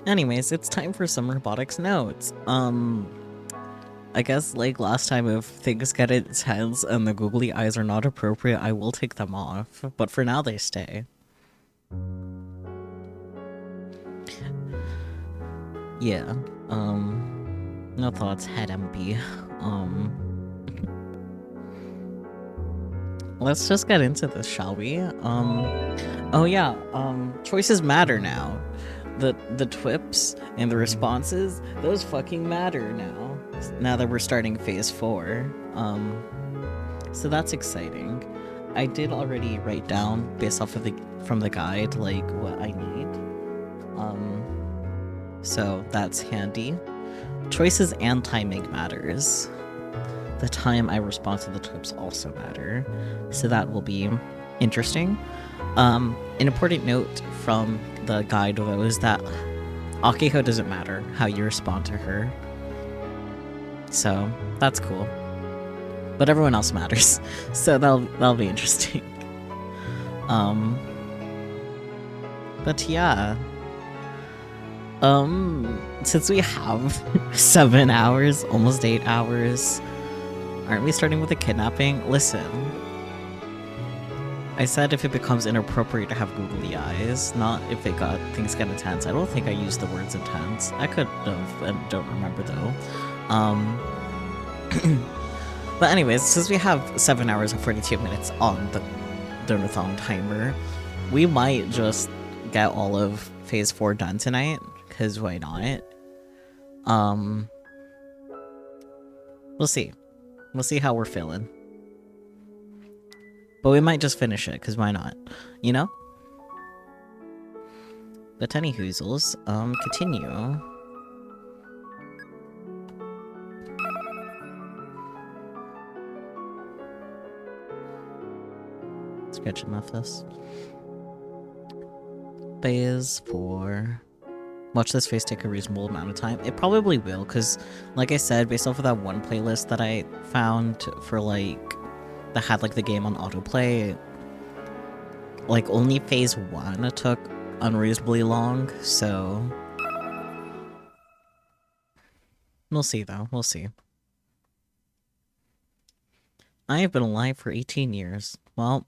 Anyways, it's time for some robotics notes. I guess like last time, if things get intense and the googly eyes are not appropriate, I will take them off. But for now, they stay. Yeah. No thoughts, head empty. Let's just get into this, shall we? Oh yeah, choices matter now. The twips and the responses, those fucking matter now. Now that we're starting phase 4. So that's exciting. I did already write down, based off of from the guide, like what I need. So that's handy. Choices and timing matters. The time I respond to the twips also matter. So that will be interesting. An important note from the guide though is that Akiko doesn't matter how you respond to her. So that's cool. But everyone else matters. So that'll be interesting. But yeah. Since we have 7 hours, almost 8 hours, aren't we starting with a kidnapping? Listen. I said if it becomes inappropriate to have googly eyes, not if things get intense. I don't think I used the words intense. I could have, and don't remember though. But anyways, since we have 7 hours and 42 minutes on the Donathon timer, we might just get all of phase 4 done tonight, because why not? We'll see. We'll see how we're feeling. But we might just finish it, because why not? You know? But any hoozles, continue. Sketch enough this. Phase 4. Watch this phase take a reasonable amount of time. It probably will, because, like I said, based off of that one playlist that I found for, like, that had, like, the game on autoplay, like, only phase 1 took unreasonably long, so... We'll see, though. We'll see. I have been alive for 18 years. Well...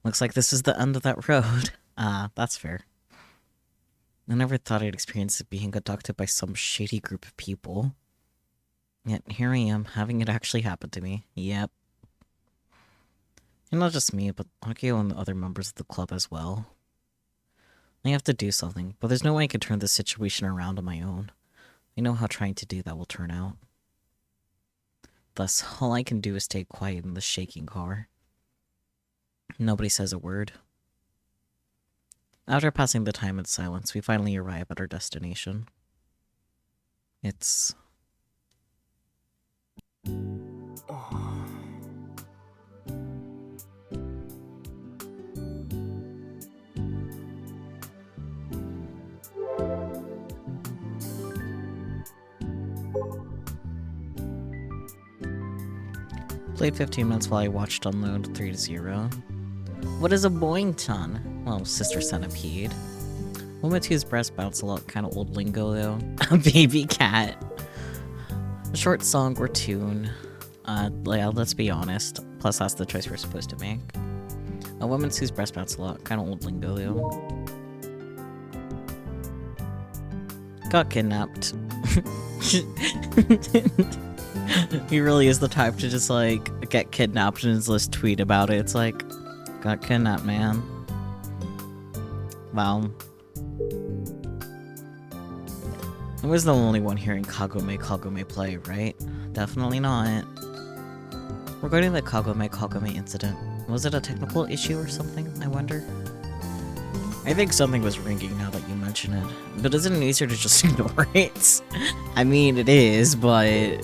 Looks like this is the end of that road. That's fair. I never thought I'd experience being abducted by some shady group of people. Yet here I am, having it actually happen to me. Yep. And not just me, but Akio and the other members of the club as well. I have to do something, but there's no way I can turn this situation around on my own. I know how trying to do that will turn out. Thus, all I can do is stay quiet in the shaking car. Nobody says a word. After passing the time in silence, we finally arrive at our destination. It's... Played 15 minutes while I watched unload 3-0. What is a boington? Well, sister centipede. Woman whose breast bounce a lot, kind of old lingo though. A baby cat. A short song or tune. Yeah, let's be honest. Plus that's the choice we're supposed to make. A woman whose breast bounce a lot, kind of old lingo though. Got kidnapped. He really is the type to just like get kidnapped and just tweet about it. It's like, got kidnapped, man. Wow. I was the only one hearing Kagome play, right? Definitely not. Regarding the Kagome incident, was it a technical issue or something, I wonder? I think something was ringing now that you mention it. But isn't it easier to just ignore it? I mean, it is, but...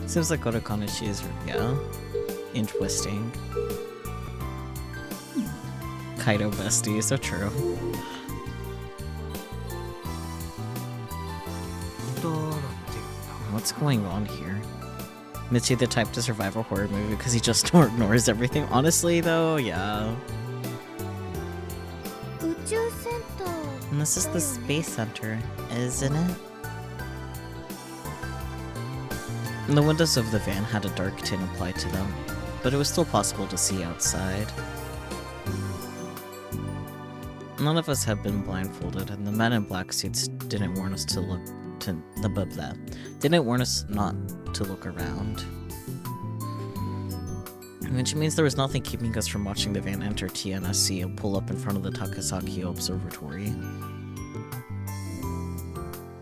Seems like Otokanashi is, yeah, interesting. Kaido bestie, so true. What's going on here? Mitsuki the type to survive a horror movie because he just ignores everything. Honestly, though, yeah. And this is the Space Center, isn't it? And the windows of the van had a dark tint applied to them, but it was still possible to see outside. None of us had been blindfolded, and the men in black suits didn't warn us to look to the didn't warn us not to look around. Which means there was nothing keeping us from watching the van enter TNSC and pull up in front of the Takasaki Observatory.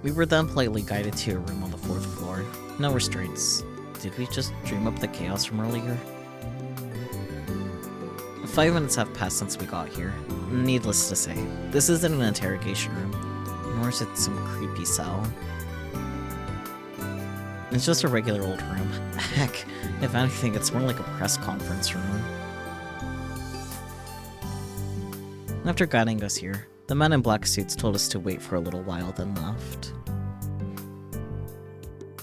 We were then politely guided to a room on the 4th floor. No restraints. Did we just dream up the chaos from earlier? 5 minutes have passed since we got here. Needless to say, this isn't an interrogation room, nor is it some creepy cell. It's just a regular old room. Heck, if anything, it's more like a press conference room. After guiding us here, the men in black suits told us to wait for a little while, then left.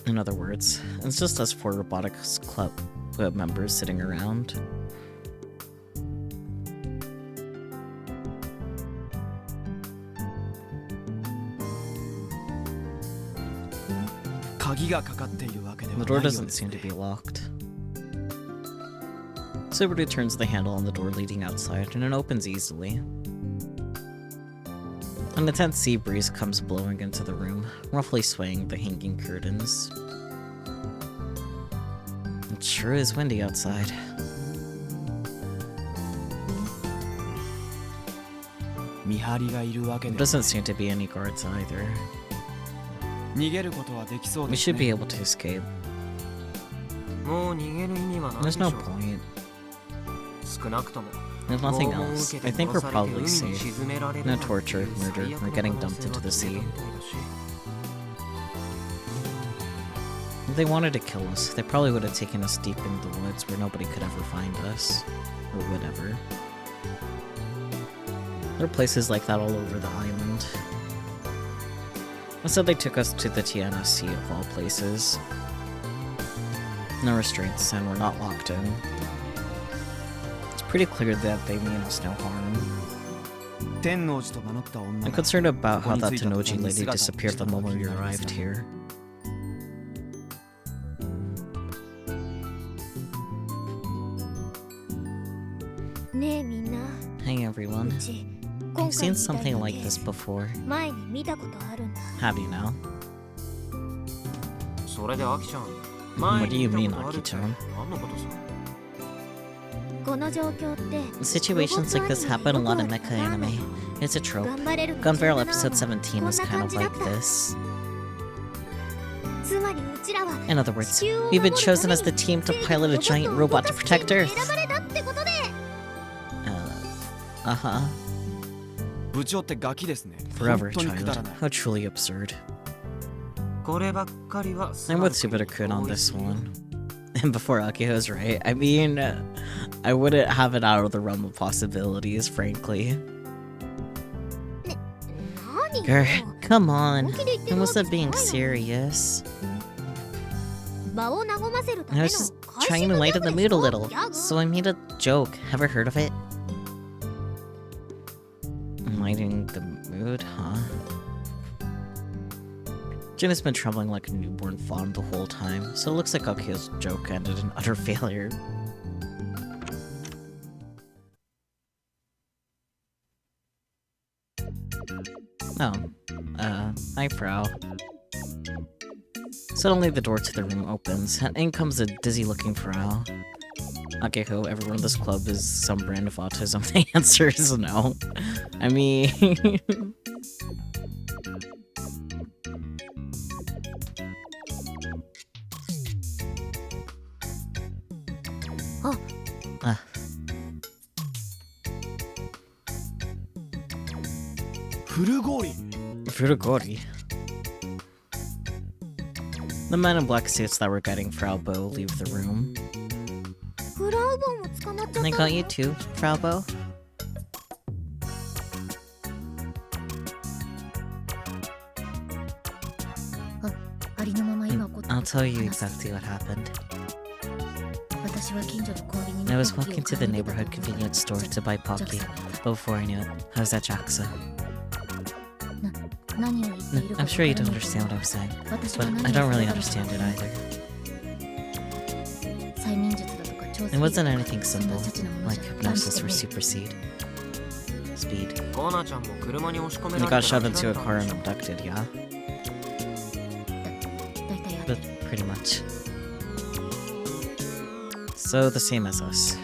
In other words, it's just us 4 Robotics Club members sitting around. The door doesn't seem to be locked. Subaru turns the handle on the door leading outside, and it opens easily. An intense sea breeze comes blowing into the room, roughly swaying the hanging curtains. It sure is windy outside. There doesn't seem to be any guards either. We should be able to escape. There's no point. If nothing else, I think we're probably safe. No torture, murder, or getting dumped into the sea. If they wanted to kill us, they probably would have taken us deep into the woods where nobody could ever find us. Or whatever. There are places like that all over the island. Instead, they took us to the TNSC of all places. No restraints, and we're not locked in. It's pretty clear that they mean us no harm. I'm concerned about how that Tennoji lady disappeared the moment we arrived here. Hey everyone. I've seen something like this before. How do you know? What do you mean, Aki-chan? Situations like this happen a lot in mecha anime. It's a trope. Gun Barrel episode 17 was kind of like this. In other words, we've been chosen as the team to pilot a giant robot to protect Earth. Uh-huh. Forever, child. How truly absurd. I'm with Subita-kun on this one. And before Akiho's right, I mean, I wouldn't have it out of the realm of possibilities, frankly. Grr, come on. I wasn't being serious. I was just trying to lighten the mood a little, so I made a joke. Ever heard of it? Lighting the mood, huh? Jin has been trembling like a newborn fawn the whole time, so it looks like Akiho's joke ended in utter failure. Oh, hi, Frau. Suddenly the door to the room opens, and in comes a dizzy-looking Frau. Akiho, everyone in this club is some brand of autism. The answer is no. I mean... Furugori. The men in black suits that were guiding Frau Bo leave the room. And I got you too, Frau Bo. I'll tell you exactly what happened. I was walking to the neighborhood convenience store to buy Pocky, but before I knew it, I was at JAXA. I'm sure you don't understand what I'm saying, but I don't really understand it either. It wasn't anything simple, like hypnosis or supersede. Speed. You got shoved into a car and abducted, yeah? But pretty much. So the same as us.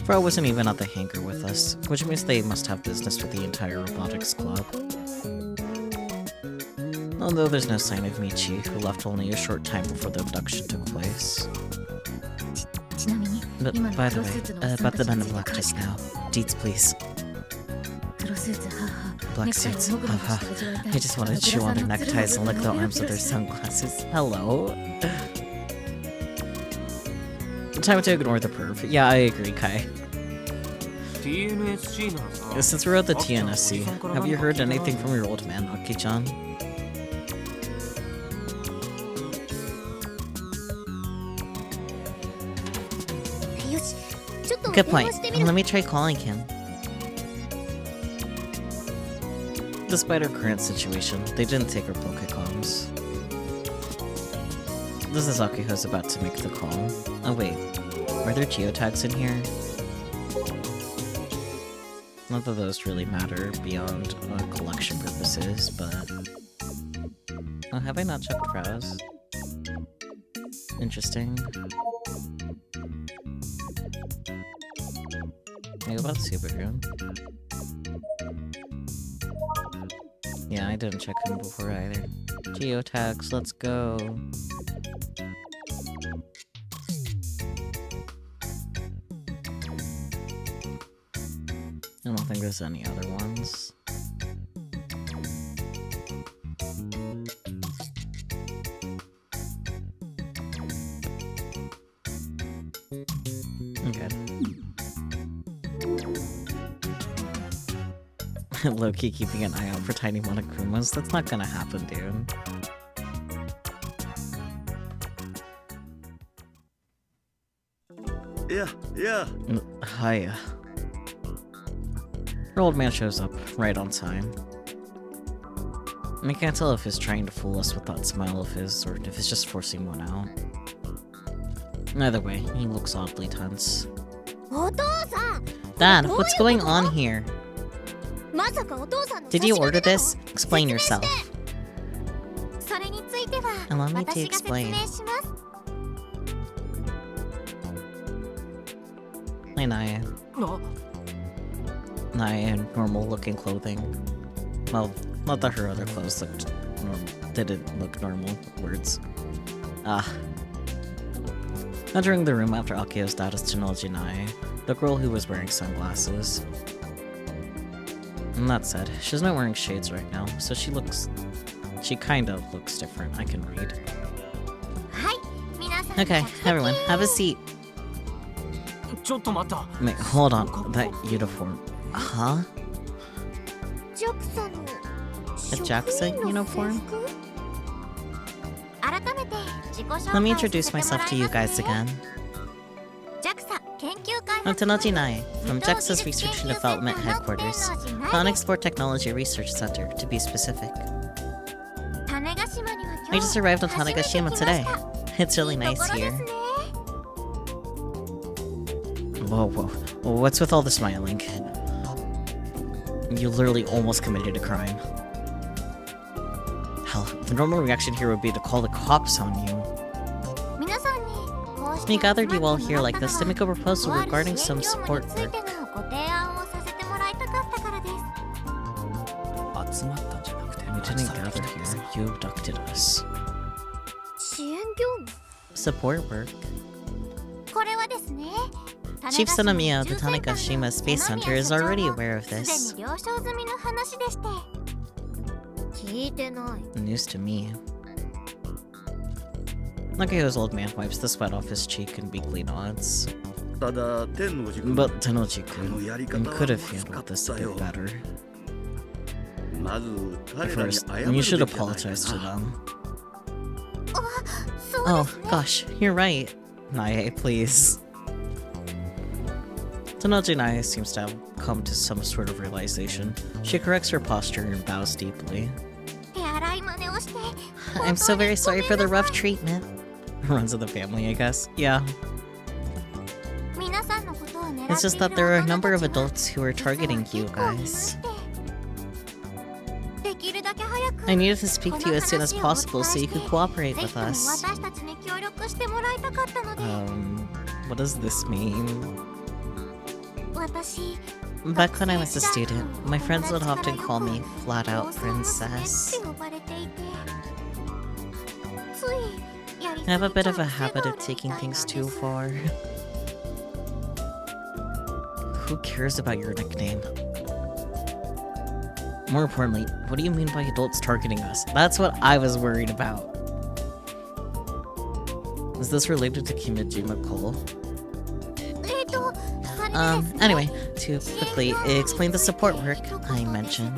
Fro wasn't even at the hangar with us, which means they must have business with the entire Robotics club. Although there's no sign of Michi, who left only a short time before the abduction took place. But by the way, about the men in black just now. Deets, please. Black suits, haha. I just want to chew on their neckties and lick the arms with their sunglasses. Hello? Time to ignore the perv. Yeah, I agree, Kai. Since we're at the TNSC, have you heard anything from your old man, Aki-chan? Good point. Let me try calling him. Despite our current situation, they didn't take our Pokecoms. This is Akiho's about to make the call. Oh wait, are there geotags in here? Not that those really matter beyond collection purposes, but... Oh, have I not checked browse? Interesting. What about Subaru? Yeah, I didn't check him before either. Geotags, let's go. I don't think there's any other ones. Okay. Low-key keeping an eye out for tiny Monokumas. That's not gonna happen, dude. Yeah. Hiya. Our old man shows up, right on time. I can't tell if he's trying to fool us with that smile of his, or if he's just forcing one out. Either way, he looks oddly tense. Dad, what's going on here? Did you order this? Explain yourself. Allow me to explain. Hey, Naya. Naya in normal-looking clothing. Well, not that her other clothes didn't look normal. Words. Entering the room after Akio's dad is Chinoji Naya, the girl who was wearing sunglasses. And that said, she's not wearing shades right now, so she kinda looks different, I can read. Okay, everyone, have a seat. Wait, hold on, that uniform. Huh? A JAXA uniform? Let me introduce myself to you guys again. I'm Tanoji Nai, from JAXA's Research and Development Headquarters, the Unexplored Technology Research Center, to be specific. I just arrived on Tanegashima today. It's really nice here. Whoa. What's with all the smiling? You literally almost committed a crime. Hell, the normal reaction here would be to call the cops on you. We gathered you all here like this to make a proposal regarding some support work. We didn't gather here, you abducted us. Support work? Chief Sonomiya of the Tanegashima Space Center is already aware of this. News to me. Nakio's old man wipes the sweat off his cheek and weakly nods. But Tennoji-kun could have handled this a bit better. First, you should apologize to them. Oh, gosh, you're right. Nae, please. Tonoji Nae seems to have come to some sort of realization. She corrects her posture and bows deeply. I'm so very sorry for the rough treatment. Runs of the family, I guess. Yeah. It's just that there are a number of adults who are targeting you guys. I needed to speak to you as soon as possible so you could cooperate with us. What does this mean? Back when I was a student, my friends would often call me flat out princess. I have a bit of a habit of taking things too far. Who cares about your nickname? More importantly, what do you mean by adults targeting us? That's what I was worried about. Is this related to Kimijima Cole? Anyway, to quickly explain the support work I mentioned.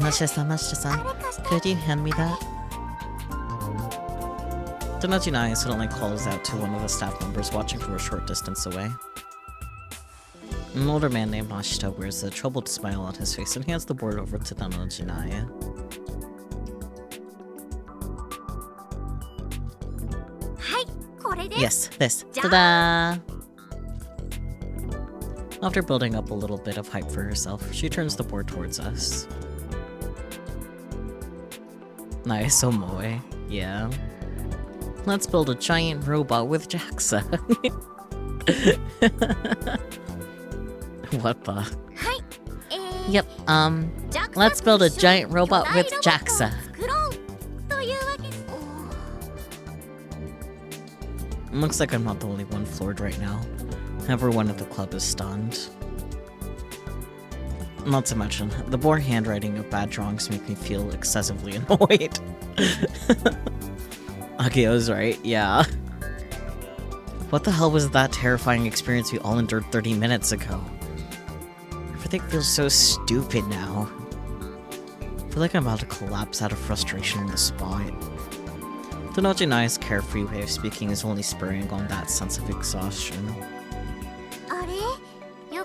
Mashita-san, could you hand me that? Tonoji Nae suddenly calls out to one of the staff members watching from a short distance away. An older man named Mashita wears a troubled smile on his face and hands the board over to Tonoji Nae. Yes, this. Ta-da! After building up a little bit of hype for herself, she turns the board towards us. Nice, so moe. Yeah. Let's build a giant robot with JAXA. What the? Yep, let's build a giant robot with JAXA. Looks like I'm not the only one floored right now. Everyone at the club is stunned. Not to mention, the poor handwriting of bad drawings make me feel excessively annoyed. Okay, I was right, yeah. What the hell was that terrifying experience we all endured 30 minutes ago? Everything feels so stupid now. I feel like I'm about to collapse out of frustration on the spot. Tonoji Nae's carefree way of speaking is only spurring on that sense of exhaustion.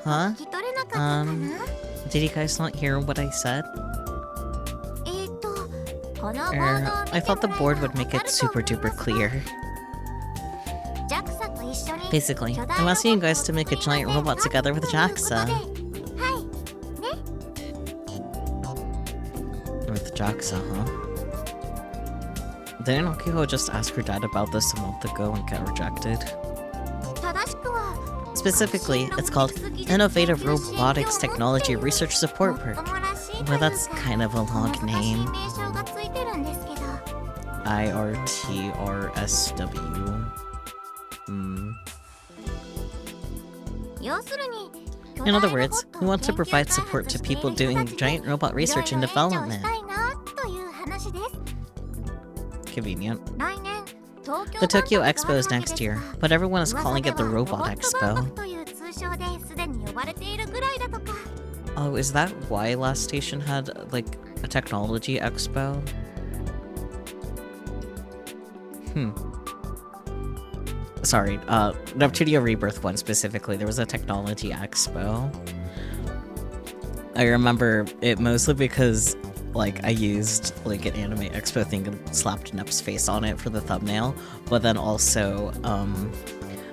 Huh? Did you guys not hear what I said? I thought the board would make it super duper clear. Basically, I'm asking you guys to make a giant robot together with JAXA. With JAXA, huh? Didn't Akiko just ask her dad about this a month ago and get rejected? Specifically, it's called Innovative Robotics Technology Research Support Work. Well, that's kind of a long name. IRTRSW. In other words, we want to provide support to people doing giant robot research and development. Convenient. The Tokyo Expo is next year, but everyone is calling it the Robot Expo. Oh, is that why last station had, like, a technology expo? Sorry, Neptunia Rebirth one specifically, there was a technology expo. I remember it mostly because, like, I used, like, an anime expo thing and slapped Nep's face on it for the thumbnail, but then also,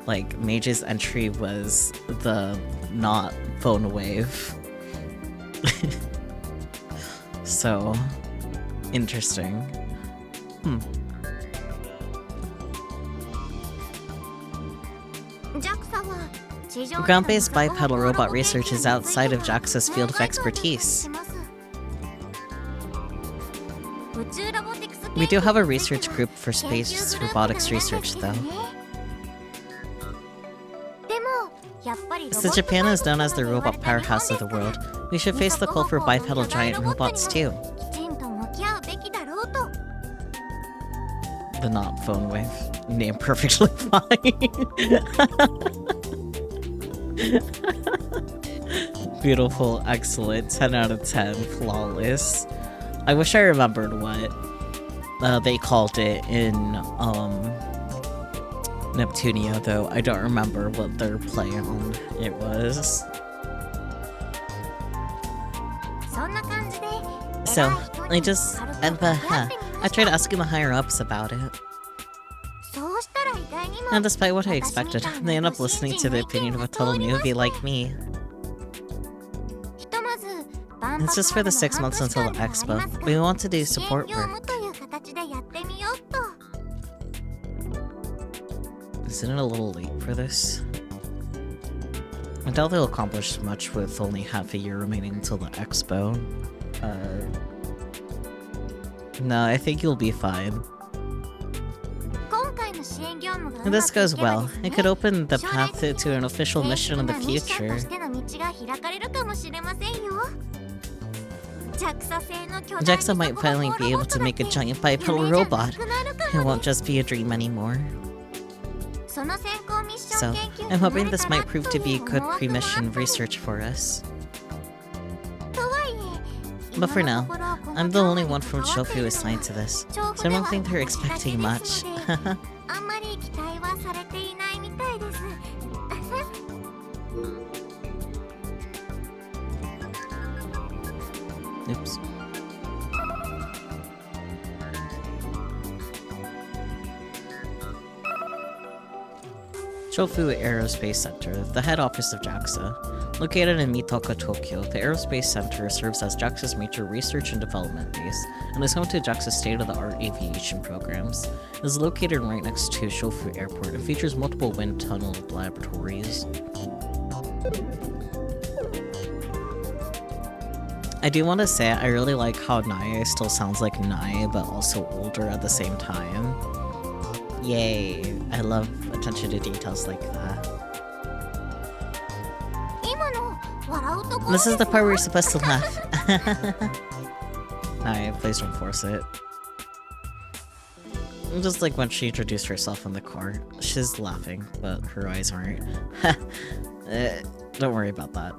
like, Mage's entry was the not phone wave. So, interesting. Ground-based bipedal robot research is outside of JAXA's field of expertise. We do have a research group for space robotics research, though. Since Japan is known as the robot powerhouse of the world, we should face the call for bipedal giant robots too. The not phone wave. Name perfectly fine. Beautiful, excellent, 10 out of 10, flawless. I wish I remembered what they called it in Neptunia, though. I don't remember what their play on it was. So, I tried asking the higher-ups about it. And despite what I expected, they end up listening to the opinion of a total newbie like me. It's just for the 6 months until the expo. We want to do support work. Isn't it a little late for this? I doubt they'll accomplish much with only half a year remaining until the expo. No, I think you'll be fine. If this goes well, it could open the path to an official mission in the future. JAXA might finally be able to make a giant bipedal robot. It won't just be a dream anymore. So, I'm hoping this might prove to be good pre-mission research for us. But for now, I'm the only one from Shofu assigned to this, so I don't think they're expecting much. Oops. Shofu Aerospace Center, the head office of JAXA. Located in Mitaka, Tokyo, the Aerospace Center serves as JAXA's major research and development base, and is home to JAXA's state-of-the-art aviation programs. It is located right next to Shofu Airport and features multiple wind tunnel laboratories. I do want to say, I really like how Nae still sounds like Nae, but also older at the same time. Yay, I love attention to details like that. This is the part where you're supposed to laugh. Alright, please don't force it. Just like when she introduced herself in the car. She's laughing, but her eyes aren't. Don't worry about that.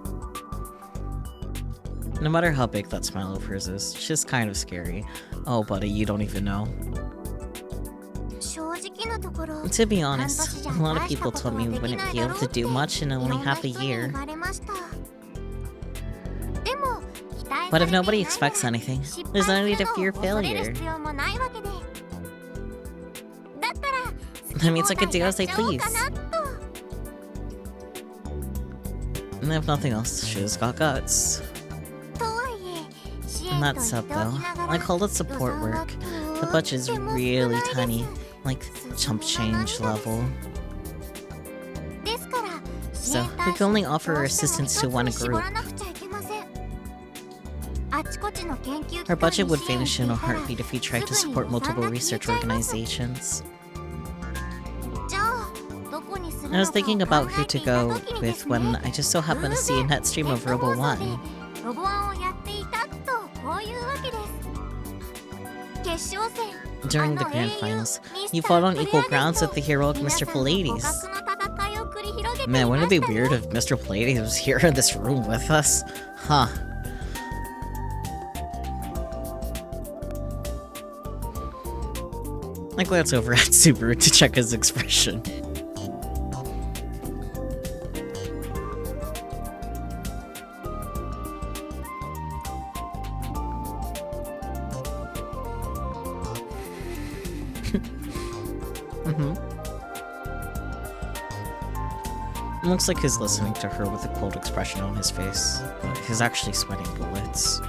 No matter how big that smile of hers is, she's kind of scary. Oh, buddy, you don't even know. To be honest, a lot of people told me we wouldn't be able to do much in only half a year. But if nobody expects anything, there's no need to fear failure. That means I can do as I please. And if nothing else, she's got guts. And that said though, I called it support work. The budget is really tiny, like chump change level. So, we can only offer assistance to one group. Our budget would vanish in a heartbeat if we tried to support multiple research organizations. I was thinking about who to go with when I just so happened to see a net stream of Robo 1. During the grand finals, you fought on equal grounds with the heroic Mr. Pallades. Man, wouldn't it be weird if Mr. Pallades was here in this room with us? Huh. I glance over at Subaru to check his expression. It looks like he's listening to her with a cold expression on his face, but he's actually sweating bullets.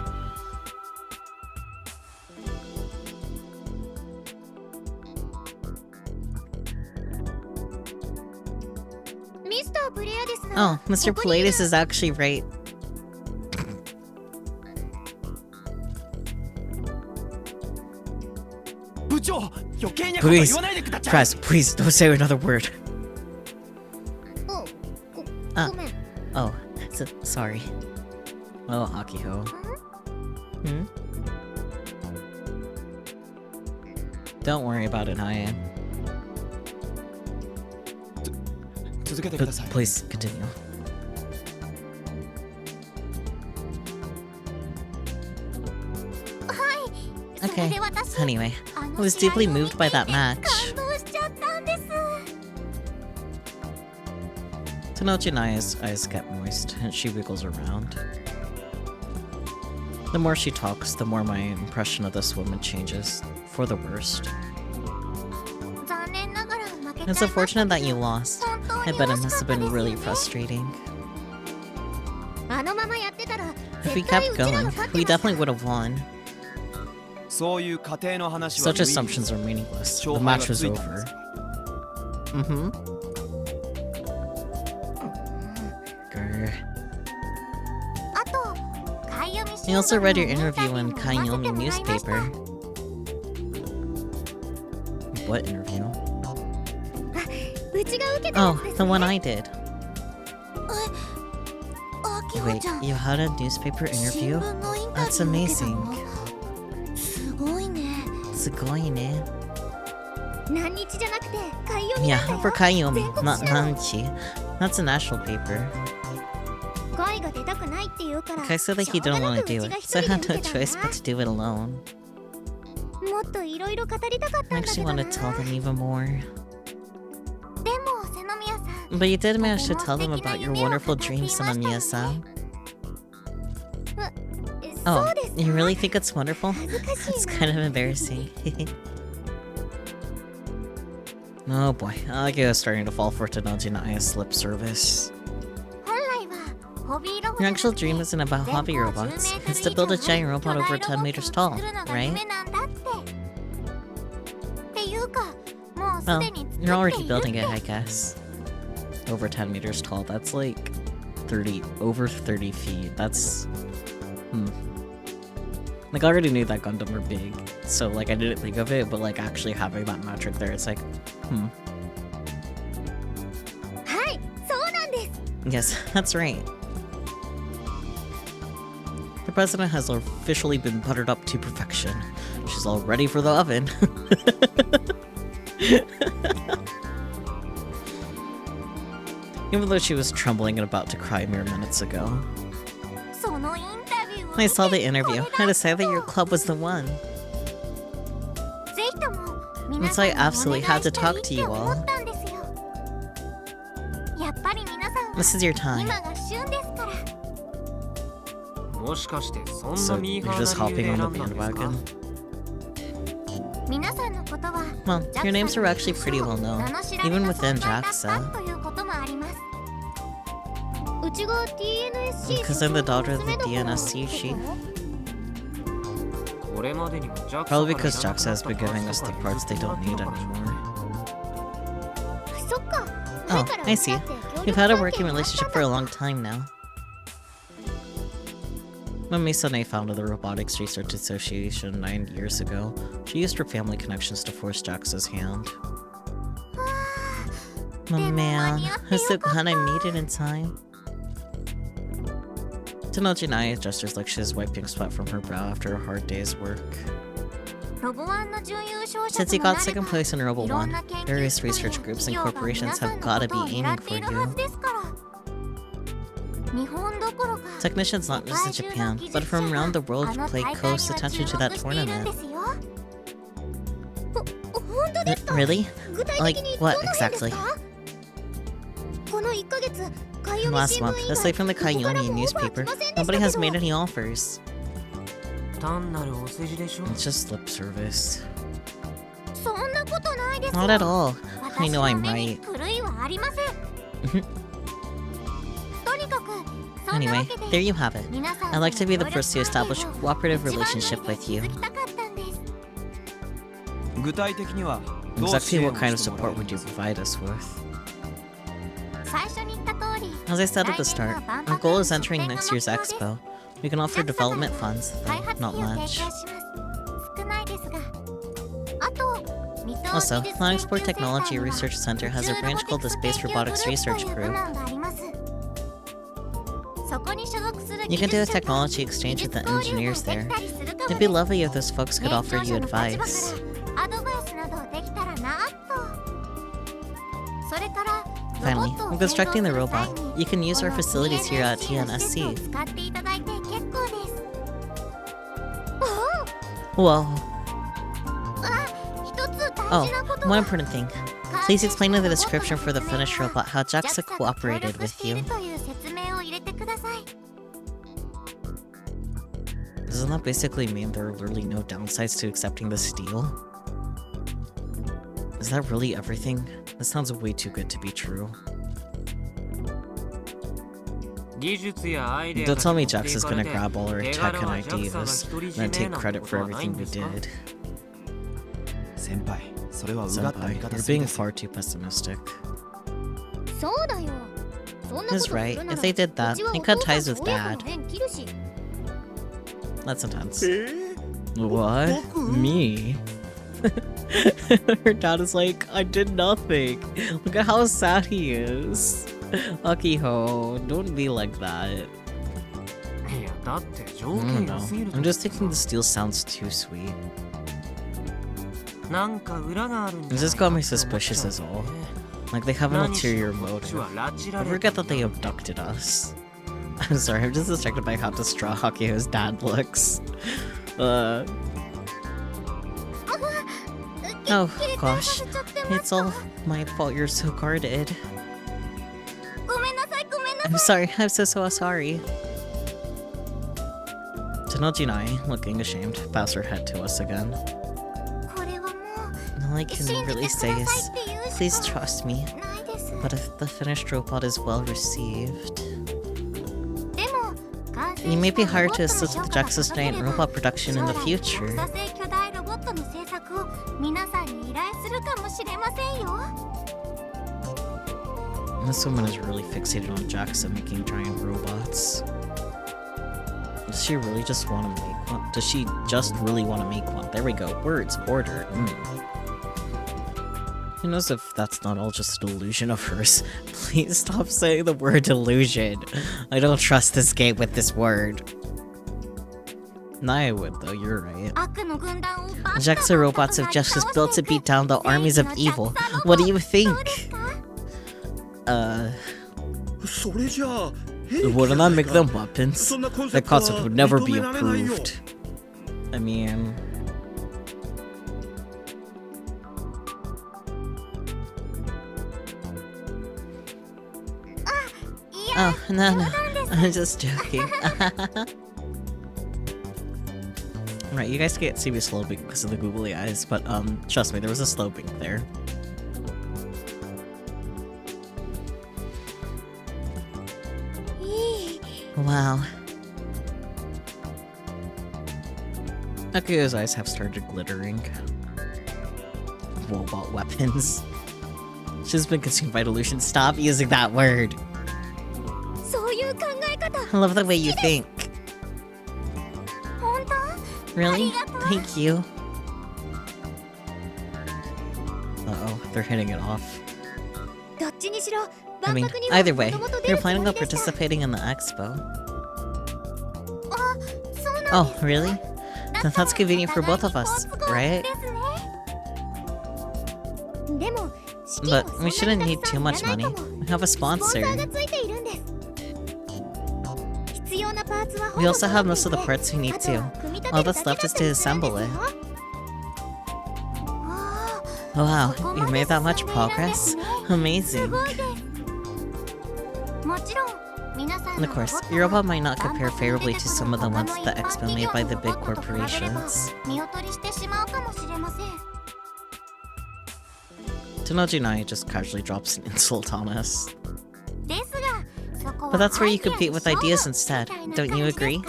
Oh, Mr. Pallades is actually right. Please, Press, please don't say another word. Oh, sorry. Oh, Akiho. Don't worry about it, I am. Please continue. Okay. Anyway, I was deeply moved by that match. Tanochinaya's eyes get moist, and she wiggles around. The more she talks, the more my impression of this woman changes, for the worst. It's unfortunate that you lost. I bet it must have been really frustrating. If we kept going, we definitely would have won. Such assumptions are meaningless. The match was over. Grr. I also read your interview in Kaiomi newspaper. What interview? Oh, the one I did. Wait, you had a newspaper interview? That's amazing. Sugoi ne. Yeah, for Kaiomi, not Nanchi. That's a national paper. Kai said that he didn't want to do it, so I had no choice but to do it alone. I actually want to tell them even more. But you did manage to tell them about your wonderful dreams, Sonomiya-san. Oh, you really think it's wonderful? It's kind of embarrassing. Oh boy, Agio is starting to fall for Tanochinaya's lip service. Your actual dream isn't about hobby robots. It's to build a giant robot over 10 meters tall, right? Well, you're already building it, I guess. Over 10 meters tall, that's like over 30 feet. That's... Like, I already knew that Gundam were big, so like I didn't think of it, but like actually having that metric there, it's like, Yes, that's right. The president has officially been buttered up to perfection. She's all ready for the oven. Even though she was trembling and about to cry mere minutes ago. I saw the interview. I decided that your club was the one. And so I absolutely had to talk to you all. This is your time. So you're just hopping on the bandwagon? Well, your names are actually pretty well known, even within JAXA. Because I'm the daughter of the DNSC chief. Probably because JAXA has been giving us the parts they don't need anymore. Oh, I see. You've had a working relationship for a long time now. When Misane founded the Robotics Research Association 9 years ago, she used her family connections to force JAXA's hand. Oh man, I'm so glad I made it in time. Tanochinaia gestures like she's wiping sweat from her brow after a hard day's work. Since you got second place in Robo 1, various research groups and corporations have gotta be aiming for you. Technicians not just in Japan, but from around the world pay close attention to that tournament. Really? Like, what exactly? Last month, aside from the Kaiomi newspaper, nobody has made any offers. It's just lip service. Not at all. I know I'm right. Anyway, there you have it. I'd like to be the first to establish a cooperative relationship with you. Exactly what kind of support would you provide us with? As I said at the start, our goal is entering next year's expo. We can offer development funds, though not much. Also, Unexplored Technology Research Center has a branch called the Space Robotics Research Group. You can do a technology exchange with the engineers there. It'd be lovely if those folks could offer you advice. Finally, I'm constructing the robot. You can use our facilities here at TNSC. Whoa. Oh, one important thing. Please explain in the description for the finished robot how JAXA cooperated with you. Doesn't that basically mean there are literally no downsides to accepting this deal? Is that really everything? That sounds way too good to be true. Don't tell me Jax is gonna grab all our tech and ideas and then take credit for everything we did. Senpai, you're being far too pessimistic. He's right. If they did that, they cut ties with Dad. That's intense. What? Me? Her dad is like, I did nothing. Look at how sad he is. Akiho, don't be like that. I don't know. I'm just thinking this deal sounds too sweet. This just got me suspicious as all. Like they have an ulterior motive. I forget that they abducted us. I'm sorry, I'm just distracted by how distraught Hakuyo's dad looks. Oh gosh, it's all my fault you're so guarded. I'm sorry, I'm so sorry. Tenojinai, looking ashamed, bows her head to us again. All I can really say is, please trust me. But if the finished robot is well received... You may be hired to assist with Jax's giant robot production in the future. This woman is really fixated on Jaxa making giant robots. Does she really just want to make one? Does she just really want to make one? There we go. Words. Order. Who knows if that's not all just a delusion of hers? Please stop saying the word delusion. I don't trust this game with this word. Nah, I would though, you're right. Jaxa robots have just built to beat down the armies of evil. What do you think? Wouldn't that make them weapons? That concept would never be approved. I mean... Oh, no, I'm just joking. Right, you guys can't see me sloping because of the googly eyes, but trust me, there was a sloping there. Wow. Akuyo's eyes have started glittering. Robot weapons. She's been consumed by delusion. Stop using that word. I love the way you think. Really? Thank you. Uh-oh, they're hitting it off. I mean, either way, you're planning on participating in the expo. Oh, really? Then that's convenient for both of us, right? But we shouldn't need too much money. We have a sponsor. We also have most of the parts we need to. All that's left is to assemble it. Wow, you've made that much progress? Amazing. And of course, your robot might not compare favorably to some of the ones at the expo made by the big corporations. Tenojinai just casually drops an insult on us. But that's where you compete with ideas instead, don't you agree?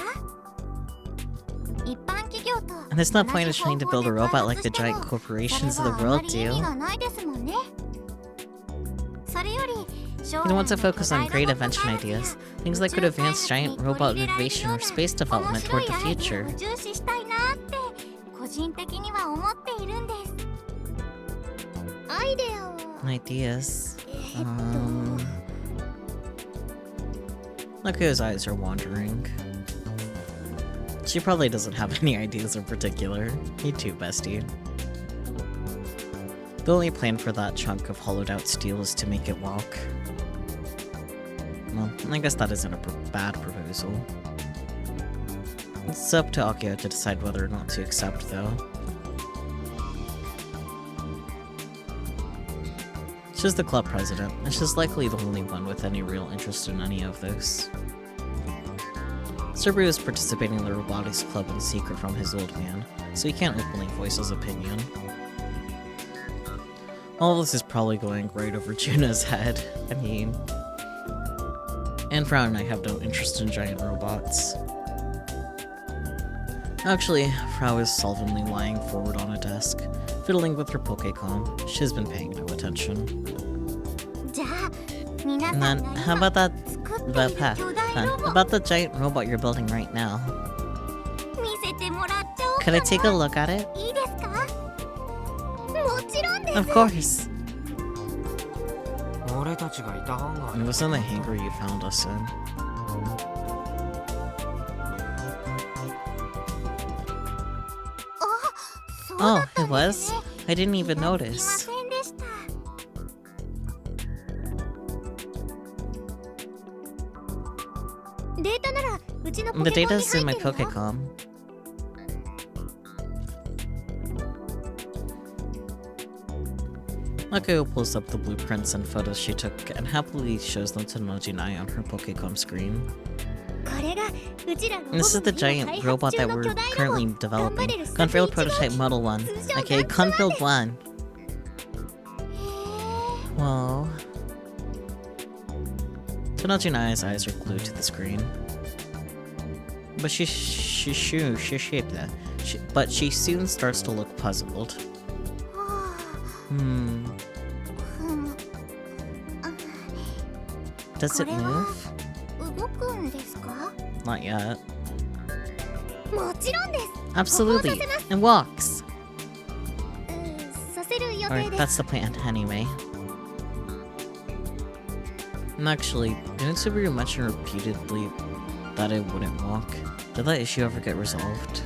And there's no point in trying to build a robot like the giant corporations of the world do. You don't want to focus on great invention ideas, things that could advance giant robot innovation or space development toward the future. Ideas. Akuyo's eyes are wandering. She probably doesn't have any ideas in particular. Me too, bestie. The only plan for that chunk of hollowed out steel is to make it walk. Well, I guess that isn't a bad proposal. It's up to Akuyo to decide whether or not to accept, though. She's the club president, and she's likely the only one with any real interest in any of this. Subaru is participating in the Robotics Club in secret from his old man, so he can't openly voice his opinion. All this is probably going right over Juna's head. I mean... And Frau and I have no interest in giant robots. Actually, Frau is solvently lying forward on a desk, fiddling with her Pokécom. She's been paying no attention. And then, how about about the giant robot you're building right now? Could I take a look at it? Of course. It wasn't the hangar you found us in. Oh, it was? I didn't even notice. The data's in my Pokécom. Akio pulls up the blueprints and photos she took and happily shows them to Nojinai on her Pokécom screen. And this is the giant robot that we're currently developing. Gunfield Prototype Model 1. Okay, Gunfield 1. Whoa. Nojinai's eyes are glued to the screen. But she soon starts to look puzzled. Does it move? Not yet. Absolutely. It walks. Or that's the plan, anyway. And actually, didn't Subaru mention repeatedly that it wouldn't walk? Did that issue ever get resolved?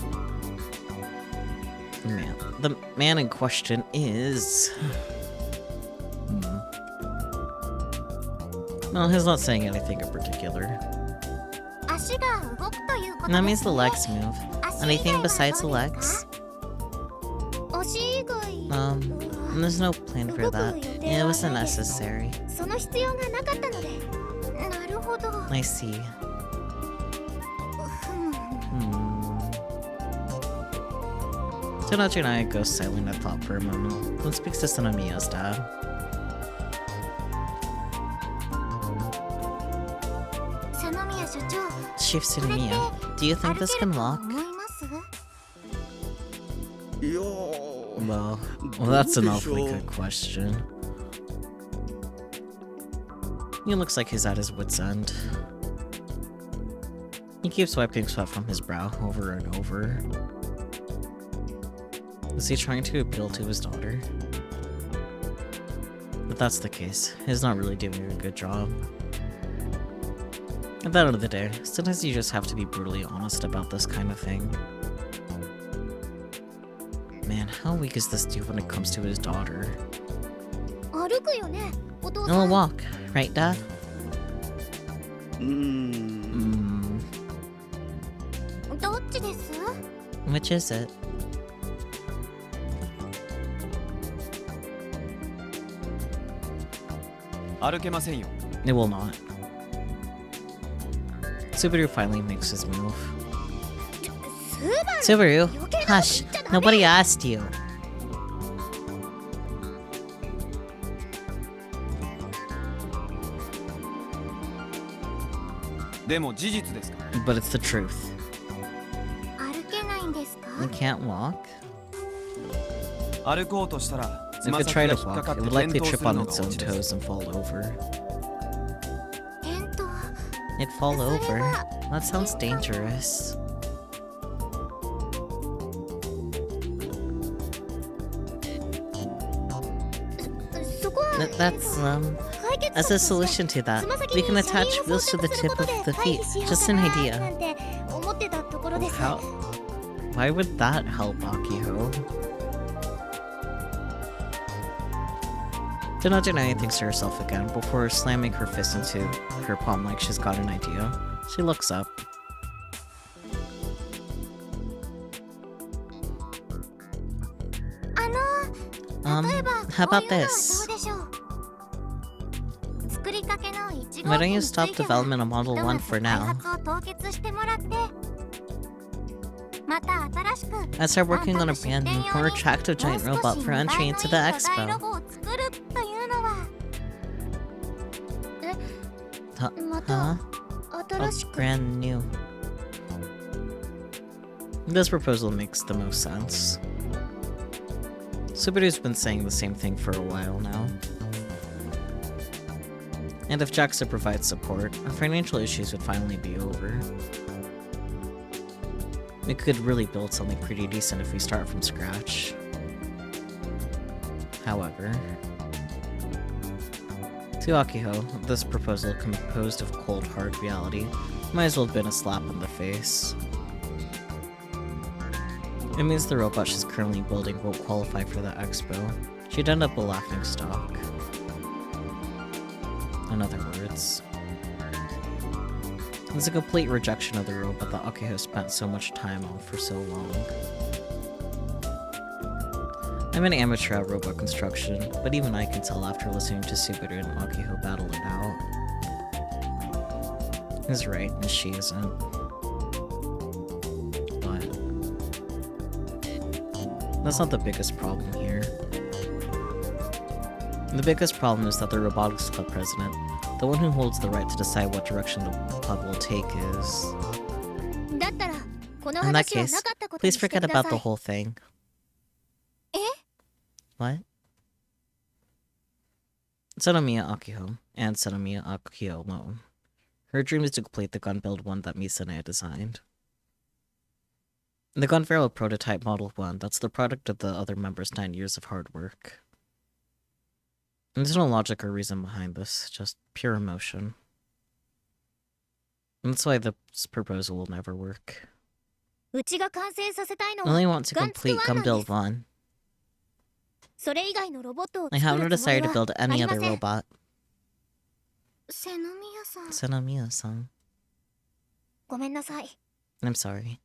Man, the man in question is... No, he's not saying anything in particular. And that means the legs move. Anything besides the legs? There's no plan for that. It wasn't necessary. I see. Nojinai goes silent at thought for a moment, then speaks to Sanamiya's dad. Chief Sanamiya, do you think this can walk? Well, that's an awfully good question. He looks like he's at his wit's end. He keeps wiping sweat from his brow over and over. Is he trying to appeal to his daughter? If that's the case, he's not really doing a good job. At the end of the day, sometimes you just have to be brutally honest about this kind of thing. Man, how weak is this dude when it comes to his daughter? It'll walk, right, Dad? Which is it? It will not. Subaru finally makes his move. Subaru, hush! Nobody asked you. But it's the truth. It can't walk? If it tried to walk, it would likely trip on its own toes and fall over. It'd fall over? That sounds dangerous. As a solution to that, we can attach wheels to the tip of the feet. Just an idea. How? Why would that help, Akiho? Nojinai thinks to herself again before slamming her fist into her palm like she's got an idea. She looks up. How about this? Why don't you stop development of Model 1 for now? I start working on a brand new, more attractive giant robot for entry into the expo. Huh? Oh, brand new. This proposal makes the most sense. Subaru's been saying the same thing for a while now. And if JAXA provides support, our financial issues would finally be over. We could really build something pretty decent if we start from scratch. However, to Akiho, this proposal composed of cold, hard reality might as well have been a slap in the face. It means the robot she's currently building won't qualify for the expo. She'd end up a laughingstock. In other words, it's a complete rejection of the robot that Akiho spent so much time on for so long. I'm an amateur at robot construction, but even I can tell after listening to Subaru and Akiho battle it out. He's right, and she isn't. But that's not the biggest problem here. The biggest problem is that the Robotics Club president, the one who holds the right to decide what direction the club will take, is... In that case, please forget about the whole thing. What? Senomiya Akiho, and Senomiya Akiho alone. Her dream is to complete the gun build 1 that Misanea designed. The gun barrel prototype Model 1, that's the product of the other members' 9 years of hard work. And there's no logic or reason behind this, just pure emotion. And that's why this proposal will never work. I only want to complete gun build 1. I have no desire to build any other robot. Senomiya-san. I'm sorry.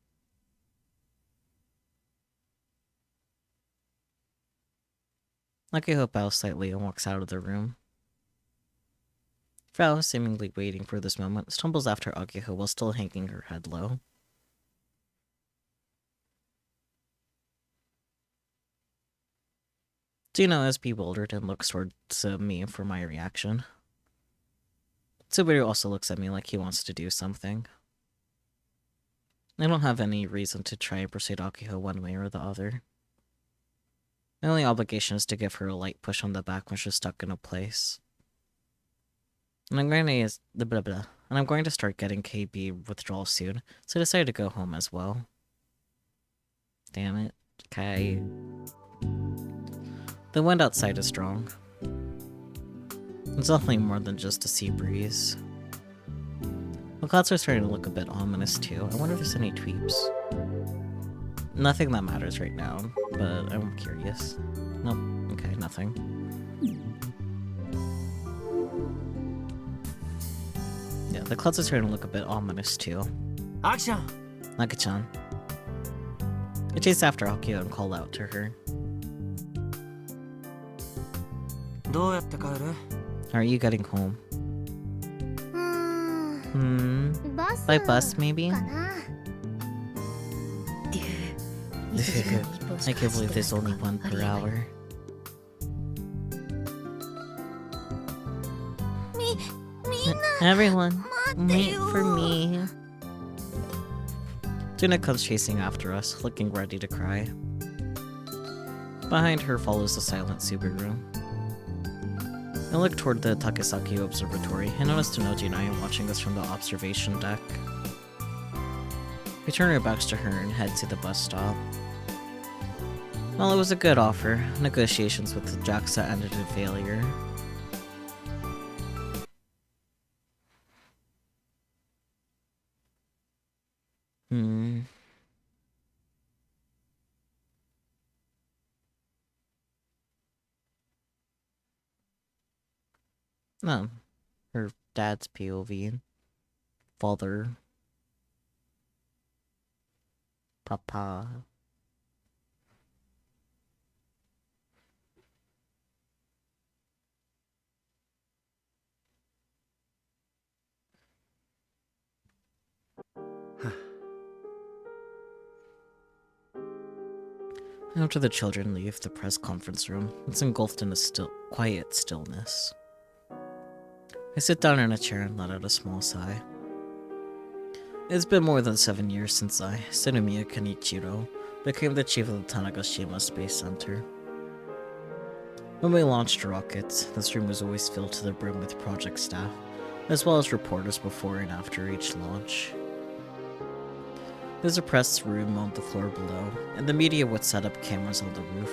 Akiho bows slightly and walks out of the room. Frau, seemingly waiting for this moment, stumbles after Akiho while still hanging her head low. Juno is bewildered and looks towards me for my reaction. Subaru also looks at me like he wants to do something. I don't have any reason to try and persuade Akiho one way or the other. My only obligation is to give her a light push on the back when she's stuck in a place. And I'm going to start getting KB withdrawal soon, so I decided to go home as well. Damn it. Okay. The wind outside is strong. It's definitely more than just a sea breeze. The clouds are starting to look a bit ominous too. I wonder if there's any tweeps. Nothing that matters right now, but I'm curious. Nope. Okay, nothing. Yeah, the clouds are starting to look a bit ominous too. Action! Naka-chan. I chase after Akio and call out to her. How are you getting home? By bus, maybe? I can't believe there's only 1 per hour. Everyone, wait for me. Tuna comes chasing after us, looking ready to cry. Behind her follows the silent Subaru. I look toward the Takesaki Observatory and notice Tonoji and I are watching us from the observation deck. We turn our backs to her and head to the bus stop. Well, it was a good offer. Negotiations with JAXA ended in failure. No. Her dad's POV. Father. Papa. After the children leave the press conference room, it's engulfed in a quiet stillness. I sit down in a chair and let out a small sigh. It's been more than 7 years since I, Sunomiya Kenichiro, became the chief of the Tanegashima Space Center. When we launched rockets, this room was always filled to the brim with project staff, as well as reporters before and after each launch. There's a press room on the floor below, and the media would set up cameras on the roof,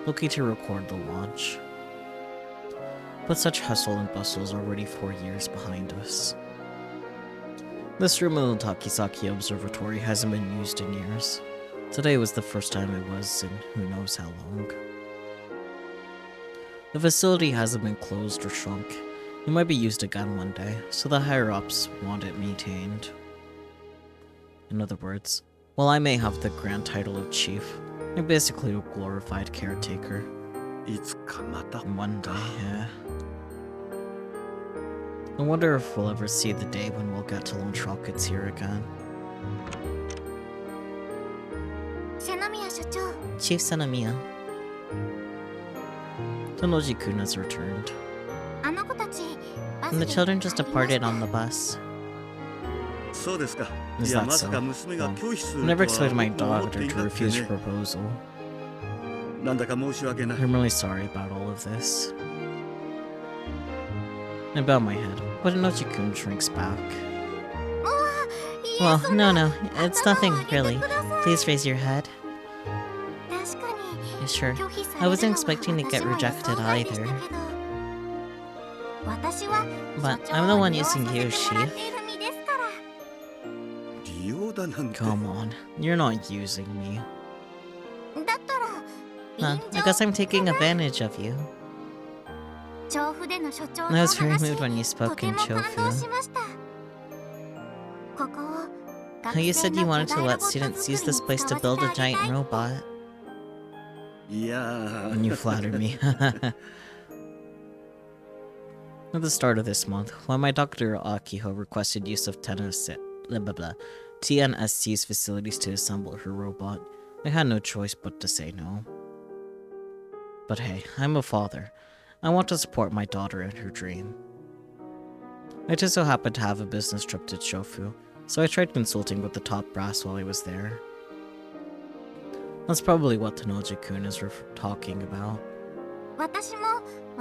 looking to record the launch. But such hustle and bustle is already 4 years behind us. This room in the Takisaki Observatory hasn't been used in years. Today was the first time it was in who knows how long. The facility hasn't been closed or shrunk. It might be used again one day, so the higher-ups want it maintained. In other words, while I may have the grand title of chief, I'm basically a glorified caretaker. One day, yeah. I wonder if we'll ever see the day when we'll get to launch rockets here again. Chief Senomiya. Tonoji-kun has returned. And the children just departed on the bus. Is that so? Well, I never expected my daughter to refuse your proposal. I'm really sorry about all of this. I bow my head, but Inochi-kun shrinks back. Well, no, it's nothing, really. Please raise your head. Sure, I wasn't expecting to get rejected either. But I'm the one using you, Chief. Come on, you're not using me. I guess I'm taking advantage of you. I was very moved when you spoke in Chofu. How you said you wanted to let students use this place to build a giant robot. Yeah. You flatter me. At the start of this month, when my doctor Akiho requested use of TNSC's facilities to assemble her robot, I had no choice but to say no. But hey, I'm a father. I want to support my daughter in her dream. I just so happened to have a business trip to Chofu, so I tried consulting with the top brass while I was there. That's probably what Tonoji-kun is talking about.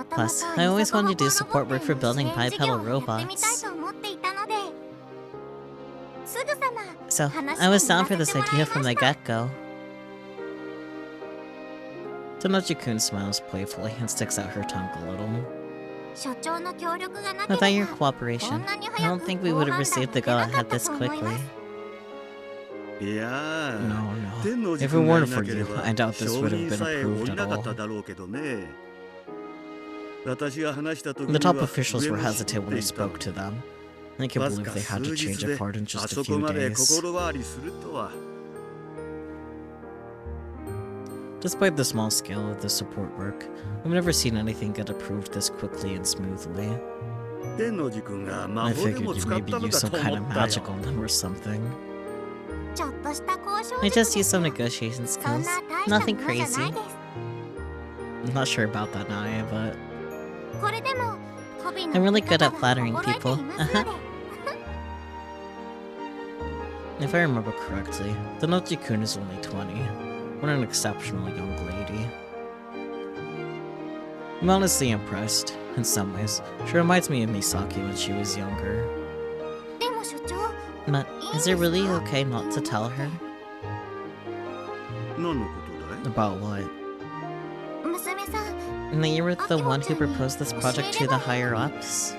Plus, I always wanted to do support work for building bipedal robots. So, I was down for this idea from the get-go. Tonoji-kun smiles playfully and sticks out her tongue a little. Without your cooperation, I don't think we would have received the go-ahead this quickly. Yeah. No. If it weren't for you, I doubt this would have been approved at all. The top officials were hesitant when I spoke to them. I can't believe they had to change of heart in just a few days. Despite the small scale of the support work, I've never seen anything get approved this quickly and smoothly. I figured you'd maybe use some kind of magic on them or something. I just used some negotiation skills. Nothing crazy. I'm not sure about that, Naya, but I'm really good at flattering people. If I remember correctly, Tonoji-kun is only 20. What an exceptional young lady. I'm honestly impressed, in some ways. She reminds me of Misaki when she was younger. But is it really okay not to tell her? About what? And that you were the one who proposed this project to the higher-ups?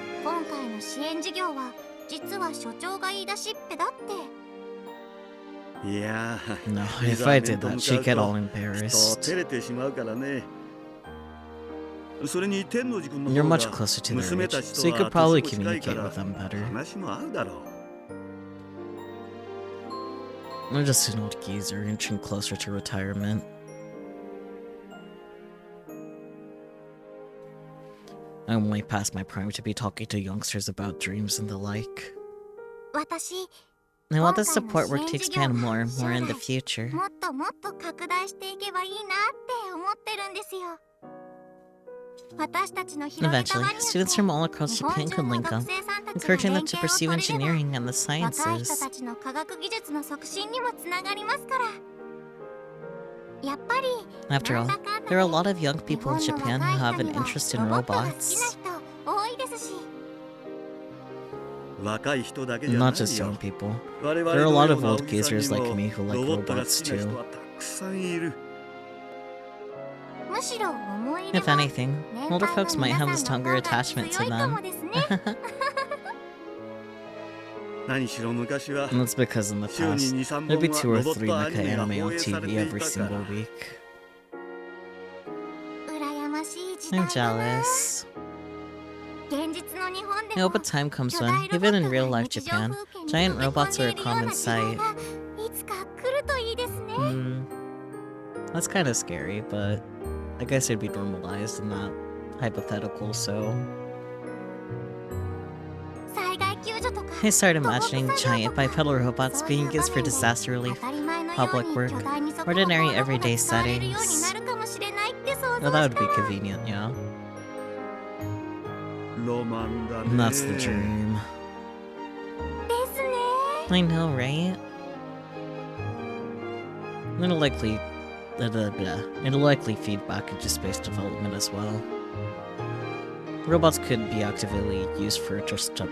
Yeah. No, if I did that, she'd get all embarrassed. You're much closer to their age, so you could probably communicate with them better. I'm just an old geezer inching closer to retirement. I'm way past my prime to be talking to youngsters about dreams and the like. I want the support work to expand more and more in the future. Eventually, students from all across Japan could link up, encouraging them to pursue engineering and the sciences. After all, there are a lot of young people in Japan who have an interest in robots. Not just young people. There are a lot of old geezers like me who like robots too. If anything, older folks might have a stronger attachment to them. And that's because in the past, there'd be 2 or 3 mecha anime on TV every single week. I'm jealous. I hope a time comes when, even in real-life Japan, giant robots are a common sight. That's kinda scary, but I guess it'd be normalized in that hypothetical, so... I start imagining giant bipedal robots being used for disaster relief, public work, ordinary everyday settings. Well, that would be convenient, yeah. And that's the dream. I know, right? It'll likely feed back into space development as well. Robots could be actively used for just I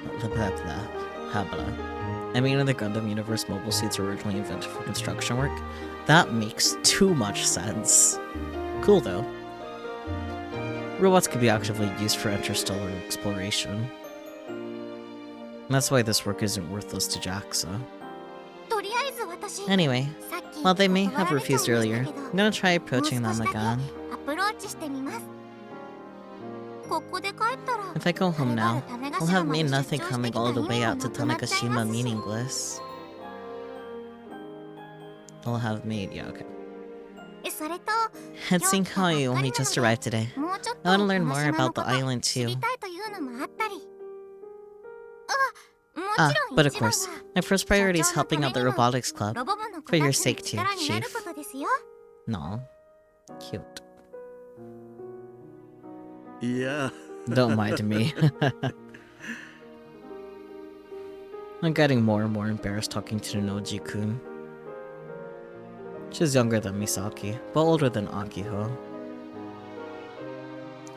mean, in the Gundam universe, mobile suits were originally invented for construction work. That makes too much sense. Cool though. Robots could be actively used for interstellar exploration. And that's why this work isn't worthless to JAXA. Anyway, while they may have refused earlier, I'm gonna try approaching them again. If I go home now, I'll have made nothing coming all the way out to Tanegashima meaningless. I'll have made, yeah, okay. And seeing how I only just arrived today, I want to learn more about the island too. But of course, my first priority is helping out the Robotics Club. For your sake too, Chief. No. Cute. Yeah. Don't mind me. I'm getting more and more embarrassed talking to Noji-kun. She's younger than Misaki, but older than Akiho.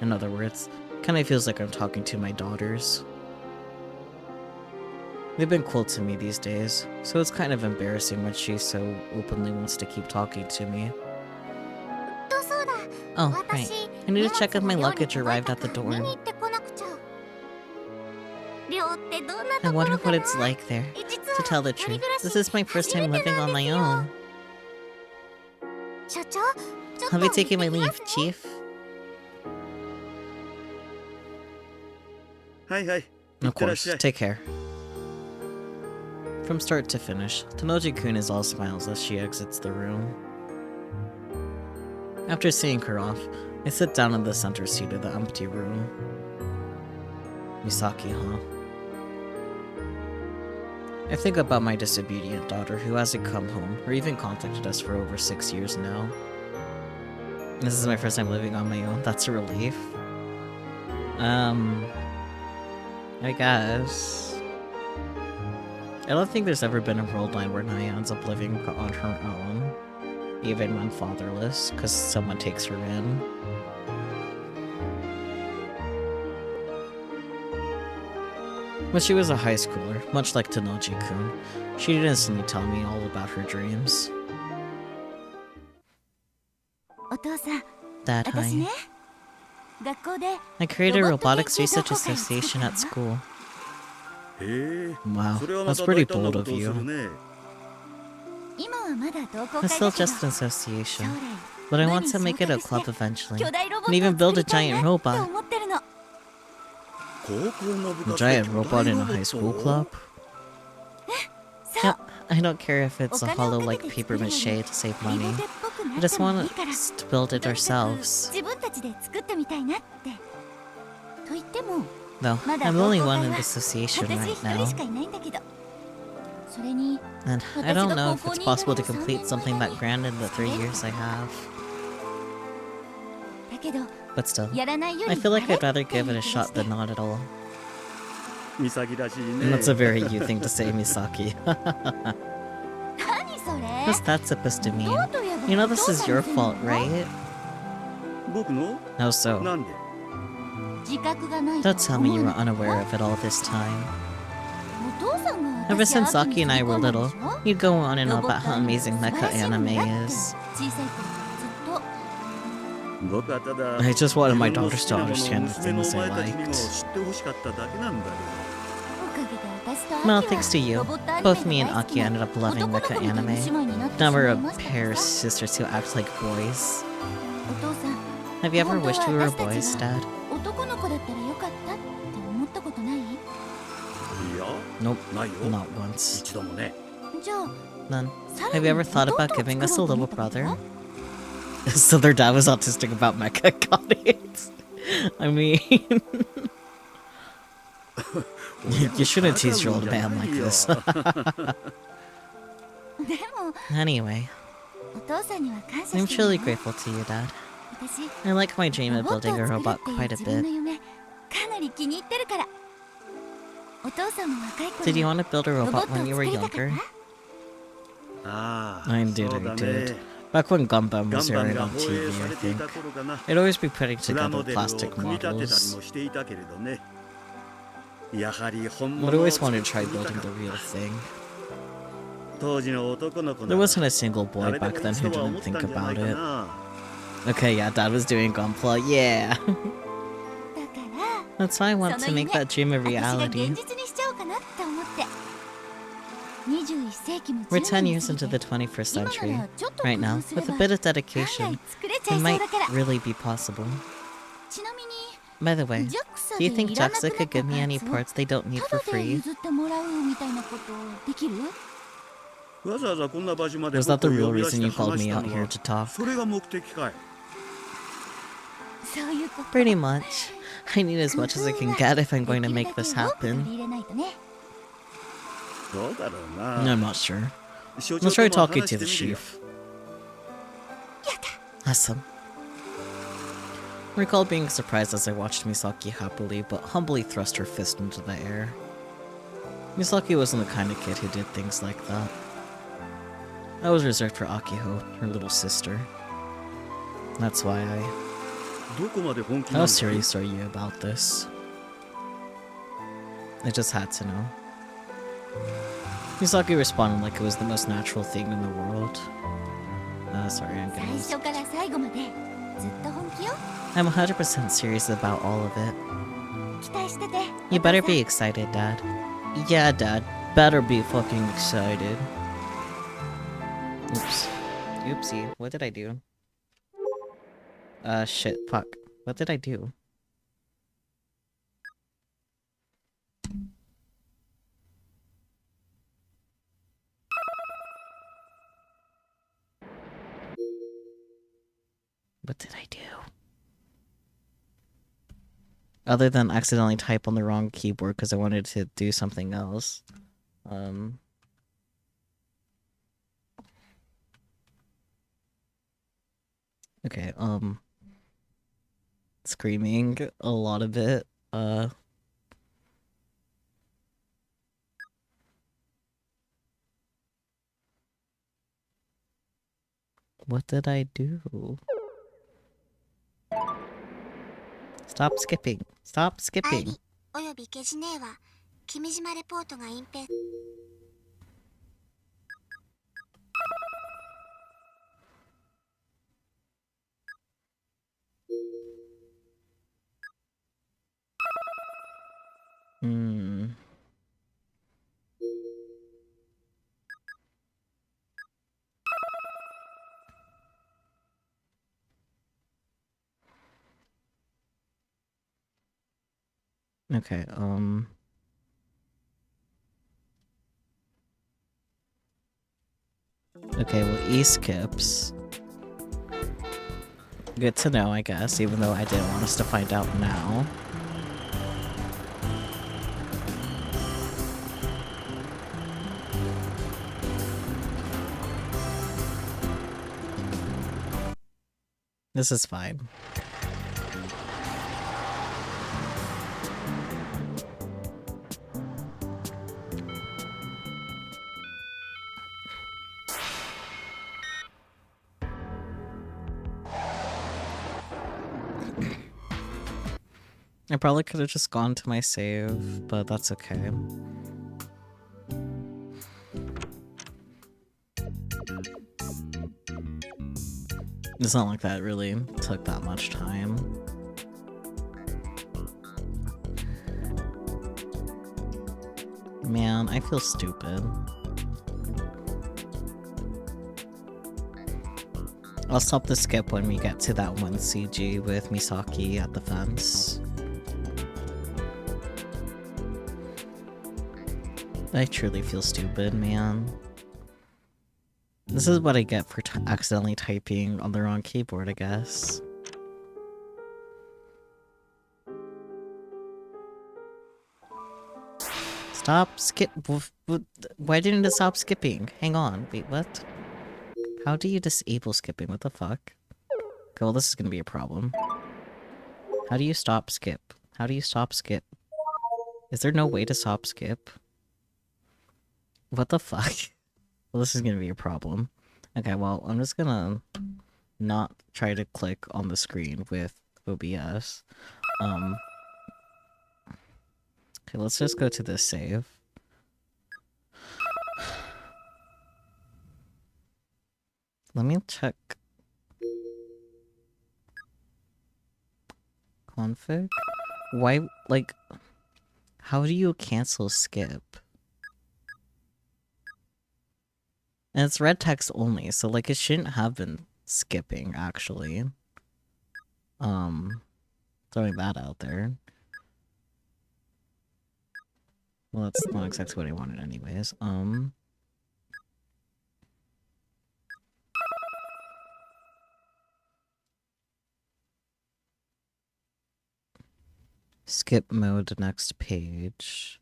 In other words, kinda feels like I'm talking to my daughters. They've been cool to me these days, so it's kind of embarrassing when she so openly wants to keep talking to me. Oh, right. I need to check if my luggage arrived at the dorm. I wonder what it's like there. To tell the truth, this is my first time living on my own. I'll be taking my leave, Chief. Of course, take care. From start to finish, Tanoji-kun is all smiles as she exits the room. After seeing her off, I sit down in the center seat of the empty room. Misaki, huh? I think about my disobedient daughter who hasn't come home or even contacted us for over 6 years now. This is my first time living on my own. That's a relief. I guess. I don't think there's ever been a world line where Naya ends up living on her own, even when fatherless, because someone takes her in. When she was a high schooler, much like Tanoji-kun, she'd instantly tell me all about her dreams. Dad, hi. I created a robotics research association at school. Wow, that's pretty bold of you. It's still just an association, but I want to make it a club eventually, and even build a giant robot. A giant robot in a high school club? Yeah, I don't care if it's a hollow like paper mache to save money. I just want us to build it ourselves. Though, I'm the only one in the association right now. And I don't know if it's possible to complete something that grand in the 3 years I have. But still, I feel like I'd rather give it a shot than not at all. And that's a very you thing to say, Misaki. What's that supposed to mean? You know this is your fault, right? How so? Don't tell me you were unaware of it all this time. Ever since Aki and I were little, you'd go on and on about how amazing mecha anime is. I just wanted my daughters to understand the things I liked. Well, thanks to you, both me and Aki ended up loving mecha anime. Now we're a pair of sisters who act like boys. Have you ever wished we were boys, Dad? Nope, not once. None. Have you ever thought about giving us a little brother? So their dad was autistic about mecha, got it? I mean... you shouldn't tease your old man like this. Anyway, I'm truly grateful to you, Dad. I like my dream of building a robot quite a bit. Did you want to build a robot when you were younger? I did. Back when Gundam was airing on TV, I think. I'd always be putting together plastic models. I'd always wanted to try building the real thing. There wasn't a single boy back then who didn't think about it. Okay, yeah, Dad was doing Gunpla, yeah! That's why I want to make that dream a reality. We're 10 years into the 21st century. Right now, with a bit of dedication, it might really be possible. By the way, do you think JAXA could give me any parts they don't need for free? Was that the real reason you called me out here to talk? Pretty much. I need as much as I can get if I'm going to make this happen. I'm not sure. Let's try talking to the chief. Awesome. I recall being surprised as I watched Misaki happily but humbly thrust her fist into the air. Misaki wasn't the kind of kid who did things like that. I was reserved for Akiho, her little sister. That's why How serious are you about this? I just had to know. Misaki responded like it was the most natural thing in the world. Sorry, I'm gonna... I'm 100% serious about all of it. You better be excited, Dad. Yeah, Dad. Better be fucking excited. Oops. Oopsie. What did I do? Shit. Fuck. What did I do? What did I do? Other than accidentally type on the wrong keyboard because I wanted to do something else. Okay, screaming a lot of it. What did I do? Stop skipping. Stop skipping. Okay, okay, well, E skips. Good to know, I guess, even though I didn't want us to find out now. This is fine. I probably could have just gone to my save, but that's okay. It's not like that really took that much time. Man, I feel stupid. I'll stop the skip when we get to that one CG with Misaki at the fence. I truly feel stupid, man. This is what I get for accidentally typing on the wrong keyboard, I guess. Stop skip. Why didn't it stop skipping? Hang on. Wait, what? How do you disable skipping? What the fuck? Okay, well, this is gonna be a problem. How do you stop skip? How do you stop skip? Is there no way to stop skip? What the fuck? Well, this is gonna be a problem. Okay, well, I'm just gonna not try to click on the screen with OBS. Okay, let's just go to this save. Let me check config. Why, like, how do you cancel skip? And it's red text only, so like it shouldn't have been skipping actually. Throwing that out there. Well, that's not exactly what I wanted anyways. Skip mode next page.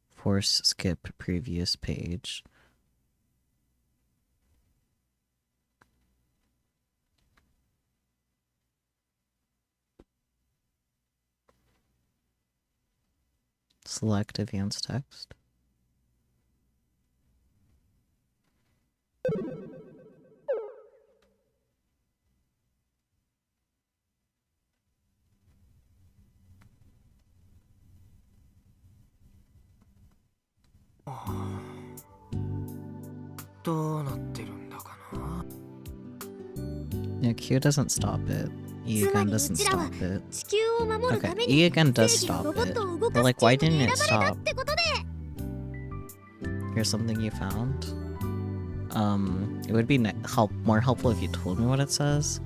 Force skip previous page. Select advanced text. Yeah, Q doesn't stop it. E again doesn't stop it. Okay, E again does stop it. But like, why didn't it stop? Here's something you found. It would be more helpful if you told me what it says.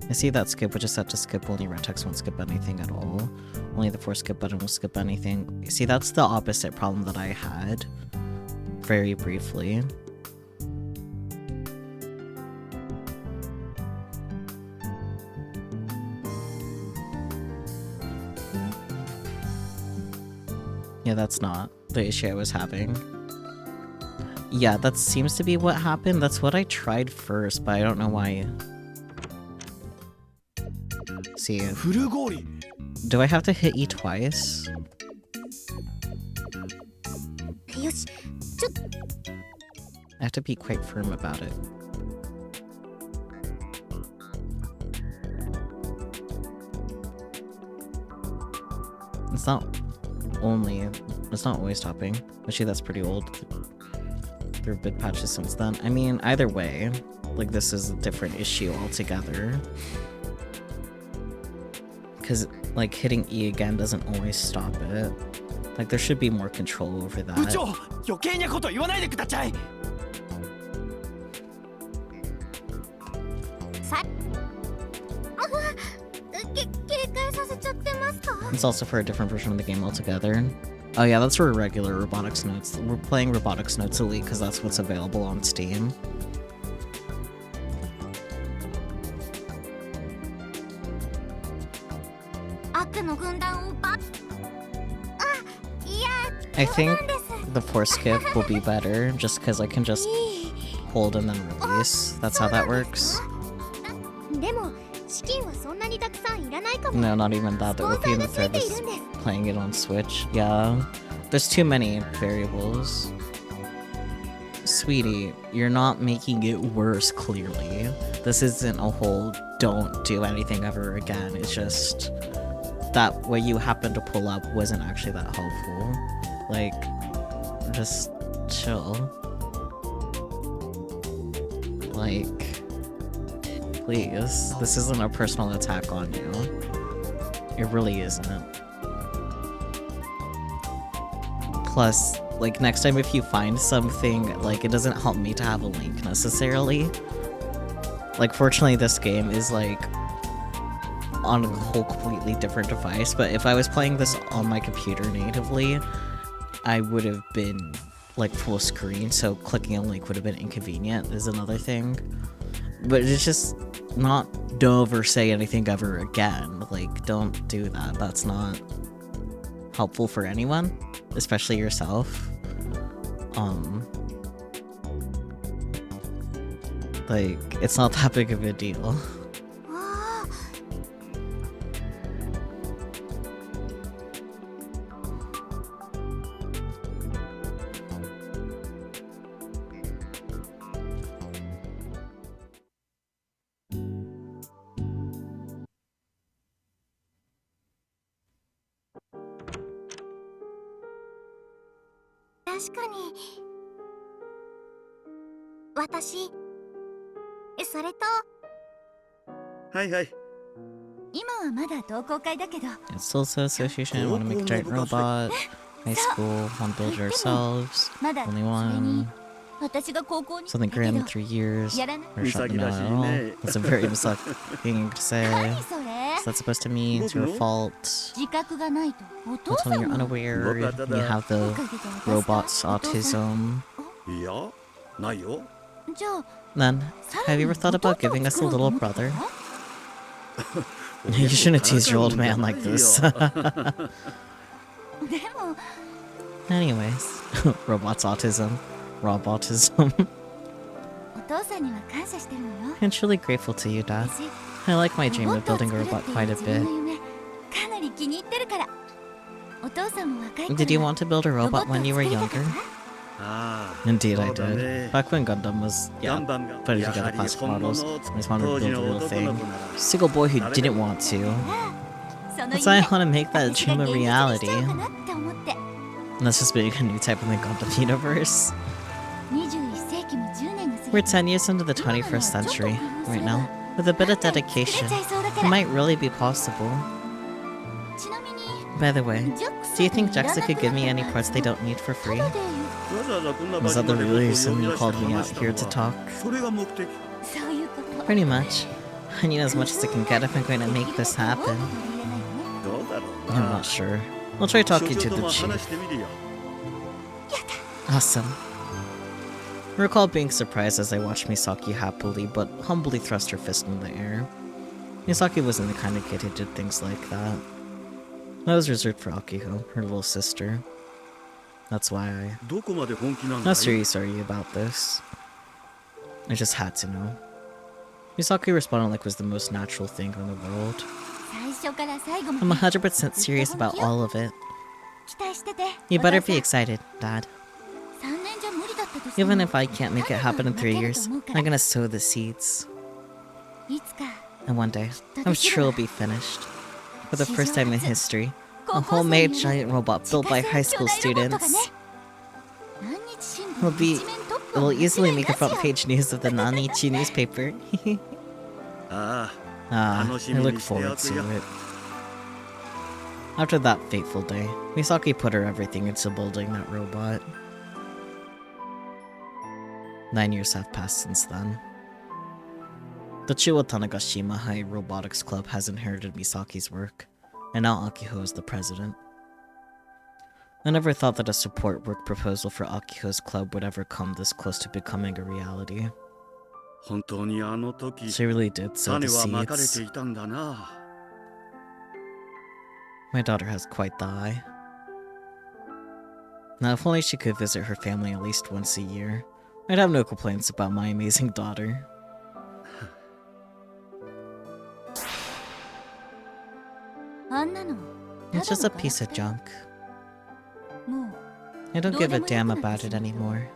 I see that skip, which is set to skip only red text won't skip anything at all. Only the force skip button will skip anything. See, that's the opposite problem that I had very briefly. Yeah, that's not the issue I was having. Yeah, that seems to be what happened. That's what I tried first, but I don't know why. See, do I have to hit E twice? I have to be quite firm about it. It's not always stopping. Actually, that's pretty old. There have been patches since then. I mean, either way, like, this is a different issue altogether. Because, like, hitting E again doesn't always stop it. Like, there should be more control over that. It's also for a different version of the game altogether. Oh yeah, that's for regular Robotics Notes. We're playing Robotics Notes Elite because that's what's available on Steam. I think the force skip will be better just because I can just hold and then release. That's how that works. No, not even that. It would be in the thread that's playing it on Switch. Yeah. There's too many variables. Sweetie, you're not making it worse, clearly. This isn't a whole don't do anything ever again. It's just that what you happened to pull up wasn't actually that helpful. Like, just chill. Like, please. This isn't a personal attack on you. It really isn't. Plus, like, next time if you find something, like, it doesn't help me to have a link necessarily. Like, fortunately this game is, like, on a whole completely different device, but if I was playing this on my computer natively, I would have been, like, full screen, so clicking a link would have been inconvenient, is another thing. But it's just not don't ever say anything ever again. Like, don't do that. That's not helpful for anyone, especially yourself. Like, it's not that big of a deal. It's also association, want to make a giant robot. High school, want to build it ourselves. Only one. Something grand in 3 years. Or something not at all. That's a very Misaki thing to say. What's that supposed to mean? It's your fault. Don't tell me you're unaware. You have the robot's autism. Then, have you ever thought about giving us a little brother? You shouldn't tease your old man like this. Anyways, robot's autism. Robotism. I'm truly grateful to you, Dad. I like my dream of building a robot quite a bit. Did you want to build a robot when you were younger? Indeed I did. Back when Gundam was, putting together classic models, I just wanted to build a real thing. Single boy who didn't want to. That's why I want to make that dream a reality. And that's just being a new type in the Gundam universe. We're 10 years into the 21st century right now. With a bit of dedication, it might really be possible. By the way, do you think JAXA could give me any parts they don't need for free? Was that the reason you called me out here to talk? Pretty much. I need as much as I can get if I'm going to make this happen. I'm not sure. I'll try talking to the chief. Awesome. I recall being surprised as I watched Misaki happily but humbly thrust her fist in the air. Misaki wasn't the kind of kid who did things like that. That was reserved for Akiko, her little sister. That's why How serious are you about this? I just had to know. Misaki responded like it was the most natural thing in the world. I'm 100% serious about all of it. You better be excited, Dad. Even if I can't make it happen in 3 years, I'm gonna sow the seeds. And one day, I'm sure it'll be finished. For the first time in history, a homemade giant robot built by high school students. It'll easily make the front page news of the Nanichi newspaper. I look forward to it. After that fateful day, Misaki put her everything into building that robot. 9 years have passed since then. The Chiwa Tanegashima High Robotics Club has inherited Misaki's work, and now Akiho is the president. I never thought that a support work proposal for Akiho's club would ever come this close to becoming a reality. She really did sow the seeds. My daughter has quite the eye. Now if only she could visit her family at least once a year, I'd have no complaints about my amazing daughter. It's just a piece of junk. I don't give a damn about it anymore.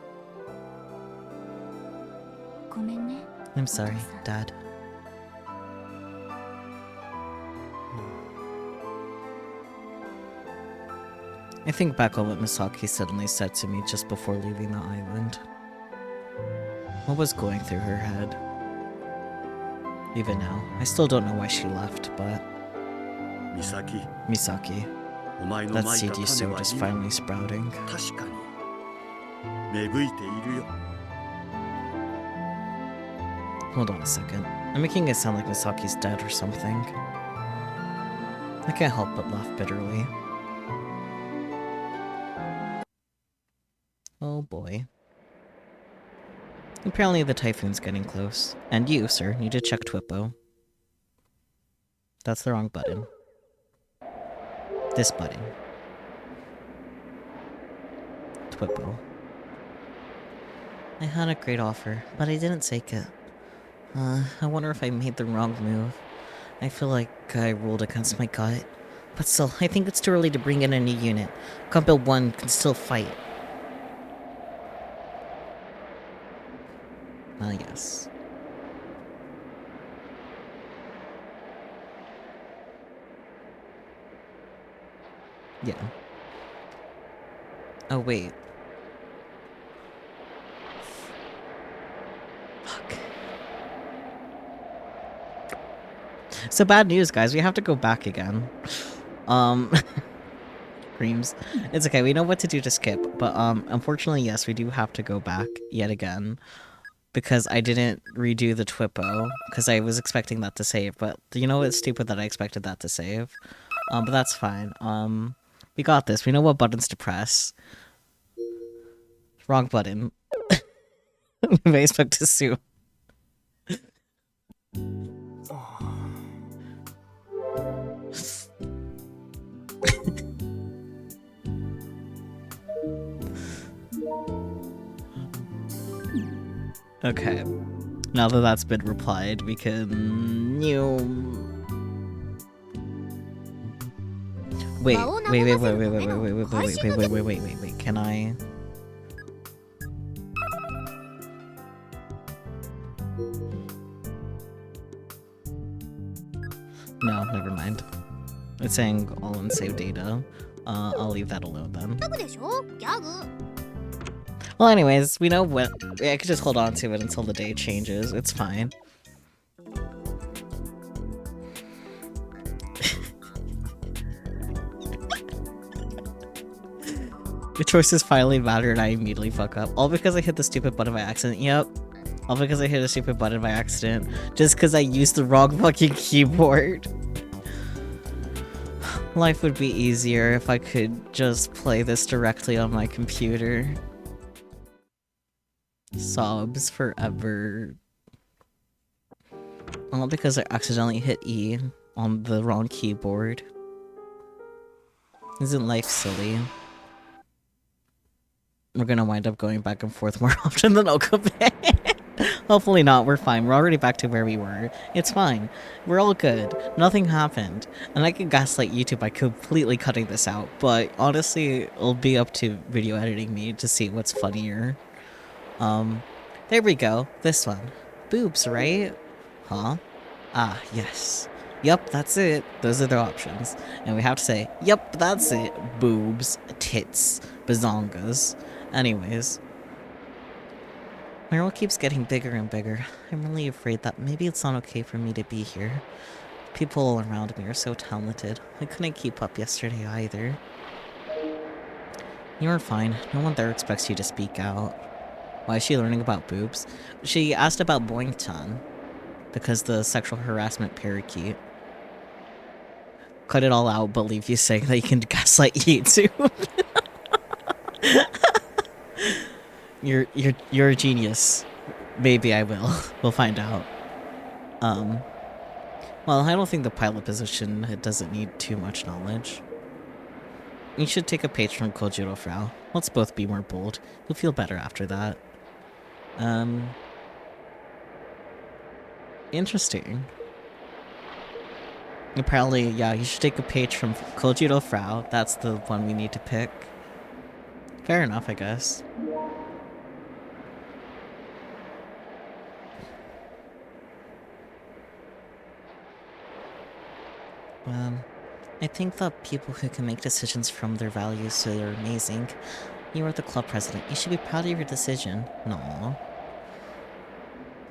I'm sorry, Dad. I think back on what Misaki suddenly said to me just before leaving the island. What was going through her head? Even now, I still don't know why she left, but... Misaki. That seed you sowed is finally sprouting. Hold on a second. I'm making it sound like Misaki's dead or something. I can't help but laugh bitterly. Oh boy. Apparently the typhoon's getting close. And you, sir, need to check Twippo. That's the wrong button. This button. Twippo. I had a great offer, but I didn't take it. I wonder if I made the wrong move. I feel like I ruled against my gut. But still, I think it's too early to bring in a new unit. Combat 1 can still fight. Yes. Yeah. Oh, wait. Fuck. So bad news, guys. We have to go back again. Creams. It's okay. We know what to do to skip. But, unfortunately, yes, we do have to go back yet again. Because I didn't redo the Twippo. Because I was expecting that to save. But, you know, it's stupid that I expected that to save. But that's fine. We got this. We know what buttons to press. Wrong button. We expect to sue. Okay. Now that that's been replied, we can... Wait, can I... No, never mind. It's saying all unsaved data. I'll leave that alone then. Well, anyways, we know what... I could just hold on to it until the day changes. It's fine. The choices finally matter and I immediately fuck up. All because I hit the stupid button by accident. Yep. All because I hit a stupid button by accident. Just because I used the wrong fucking keyboard. Life would be easier if I could just play this directly on my computer. Sobs forever. All because I accidentally hit E on the wrong keyboard. Isn't life silly? We're gonna wind up going back and forth more often than Okabe. Hopefully not, we're fine. We're already back to where we were. It's fine. We're all good. Nothing happened. And I can gaslight YouTube by completely cutting this out, but honestly, it'll be up to video editing me to see what's funnier. There we go. This one. Boobs, right? Huh? Ah, yes. Yep, that's it. Those are the options. And we have to say, yep, that's it. Boobs, tits, bazongas. Anyways. My role keeps getting bigger and bigger. I'm really afraid that maybe it's not okay for me to be here. People all around me are so talented. I couldn't keep up yesterday either. You're fine. No one there expects you to speak out. Why is she learning about boobs? She asked about Boing-chan. Because the sexual harassment parakeet. Cut it all out, but leave you saying that you can gaslight YouTube. You're a genius. Maybe I will. We'll find out. Well, I don't think the pilot position, it doesn't need too much knowledge. You should take a page from Kojiro Frau. Let's both be more bold. You'll feel better after that. Interesting. Apparently, yeah, you should take a page from Kojiro Frau. That's the one we need to pick. Fair enough, I guess. I think that people who can make decisions from their values are amazing. You are the club president. You should be proud of your decision. No.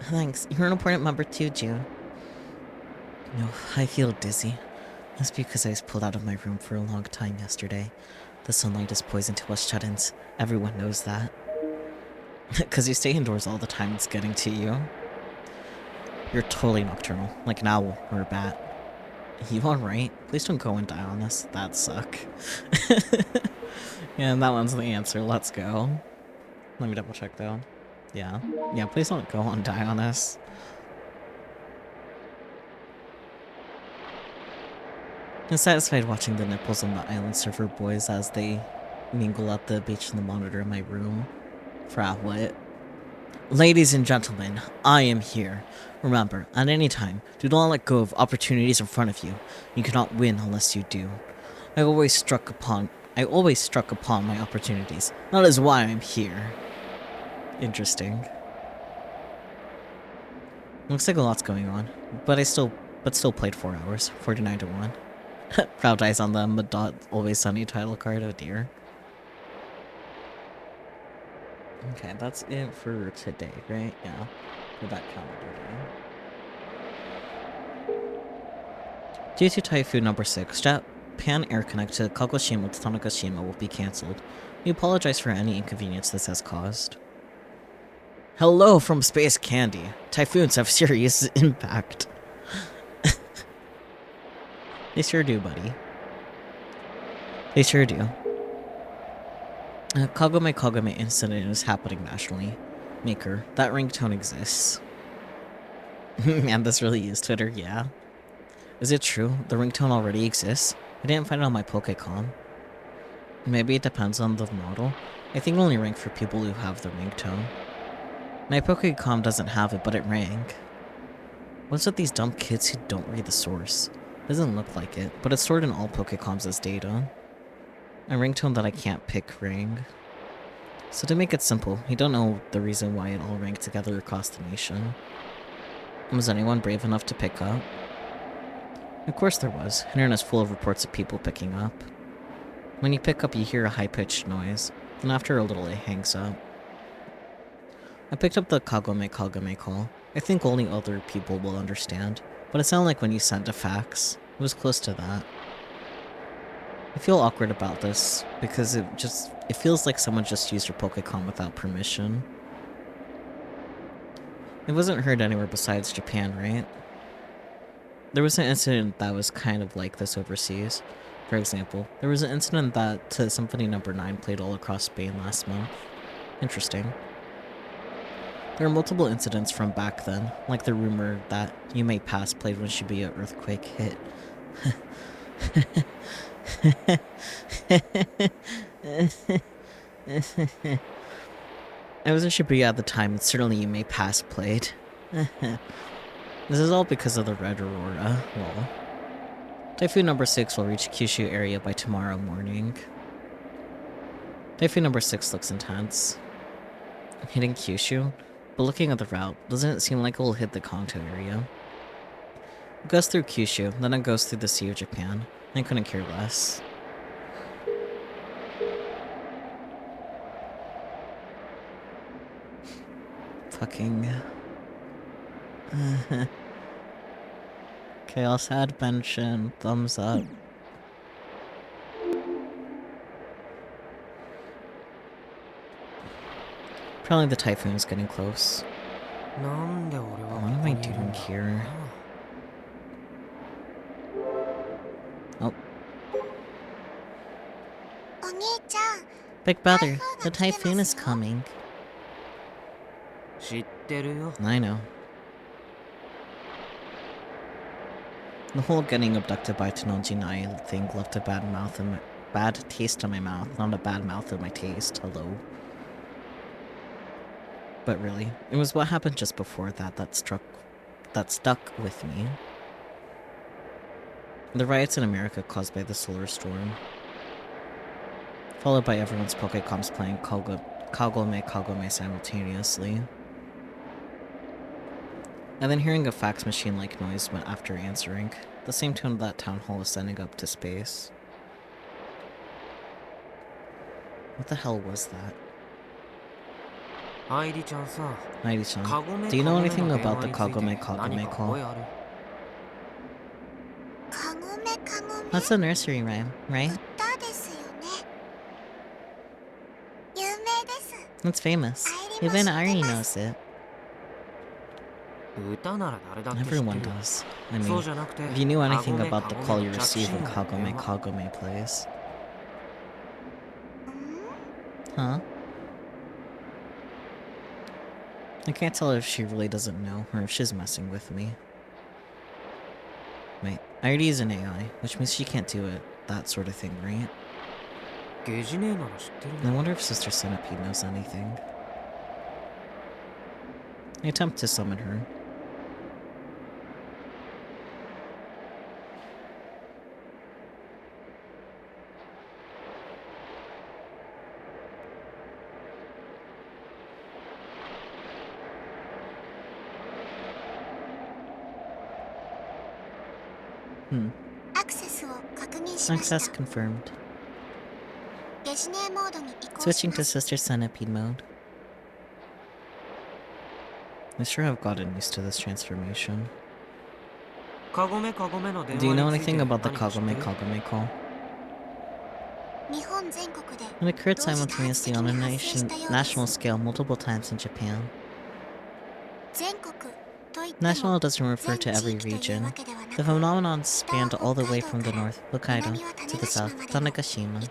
Thanks. You're an important member too, June. No, I feel dizzy. That's because I was pulled out of my room for a long time yesterday. The sunlight is poison to us shut-ins. Everyone knows that. Because you stay indoors all the time, it's getting to you. You're totally nocturnal, like an owl or a bat. You alright? Please don't go and die on us. That'd suck. Yeah, that one's the answer. Let's go. Let me double check though. Yeah. Yeah, please don't go and die on us. I'm satisfied watching the nipples on the island surfer boys as they mingle at the beach in the monitor in my room. Fra, what? Ladies and gentlemen, I am here. Remember, at any time, do not let go of opportunities in front of you. You cannot win unless you do. I always struck upon my opportunities. That is why I'm here. Interesting. Looks like a lot's going on, but still played 4 hours, 49 to 1. Proud eyes on the Madot Always Sunny title card, oh dear. Okay, that's it for today, right? Yeah, for that calendar day. Due to Typhoon number 6, Japan Air Connect to Kagoshima to Tanegashima will be cancelled. We apologize for any inconvenience this has caused. Hello from Space Candy. Typhoons have serious impact. They sure do, buddy. They sure do. Kagome incident is happening nationally. Maker, that ringtone exists. Man, this really is Twitter, yeah. Is it true? The ringtone already exists? I didn't find it on my Pokecom. Maybe it depends on the model. I think only rank for people who have the ringtone. My Pokecom doesn't have it, but it rang. What's with these dumb kids who don't read the source? Doesn't look like it, but it's stored in all Pokecoms as data. A ringtone that I can't pick rang. So to make it simple, you don't know the reason why it all rang together across the nation. Was anyone brave enough to pick up? Of course there was. Internet's full of reports of people picking up. When you pick up, you hear a high-pitched noise, and after a little it hangs up. I picked up the Kagome call. I think only other people will understand, but it sounded like when you sent a fax. It was close to that. I feel awkward about this, because it feels like someone just used your Pokecom without permission. It wasn't heard anywhere besides Japan, right? There was an incident that was kind of like this overseas. For example, there was an incident that Symphony No. 9 played all across Spain last month. Interesting. There are multiple incidents from back then, like the rumor that You May Pass played when Shibuya earthquake hit. I was in Shibuya at the time, and certainly You May Pass played. This is all because of the Red Aurora. Lol. Typhoon number 6 will reach Kyushu area by tomorrow morning. Typhoon number 6 looks intense. Hitting Kyushu? But looking at the route, doesn't it seem like it will hit the Kanto area? It goes through Kyushu, then it goes through the Sea of Japan. I couldn't care less. Fucking... Chaos had mention, thumbs up. Probably the typhoon's getting close. What am I doing here? Oh. Big brother, the typhoon is coming. I know. The whole getting abducted by Tenonji thing left a bad taste in my mouth, not a bad mouth in my taste. Hello. But really, it was what happened just before that stuck with me. The riots in America caused by the solar storm, followed by everyone's Pokecoms playing Kagome simultaneously. And then hearing a fax machine-like noise went after answering, the same tone that town hall is sending up to space. What the hell was that? Heidi-chan, do you know anything about the Kagome call? That's a nursery rhyme, right? It's famous. Even Ari knows it. Everyone does. I mean, if you knew anything about the call you receive when Kagome plays. Huh? I can't tell if she really doesn't know, or if she's messing with me. Wait, Iredy is an AI, which means she can't do that sort of thing, right? I wonder if Sister Centipede knows anything. I attempt to summon her. Access confirmed. Switching to Sister Centipede mode. I sure have gotten used to this transformation. Do you know anything about the Kagome call? It occurred simultaneously on a national scale multiple times in Japan. National doesn't refer to every region. The phenomenon spanned all the way from the north, Hokkaido, to the south, Tanegashima.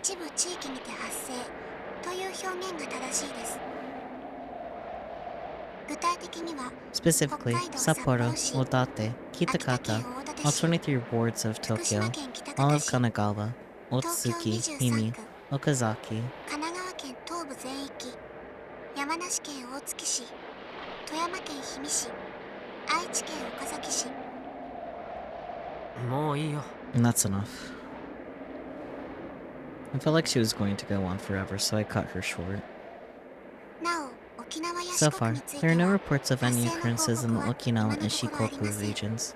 Specifically, Sapporo, Odate, Kitakata, all 23 wards of Tokyo, all of Kanagawa, Otsuki, Himi, Okazaki, and that's enough. I felt like she was going to go on forever, so I cut her short. So far, there are no reports of any occurrences in the Okinawa and Shikoku regions.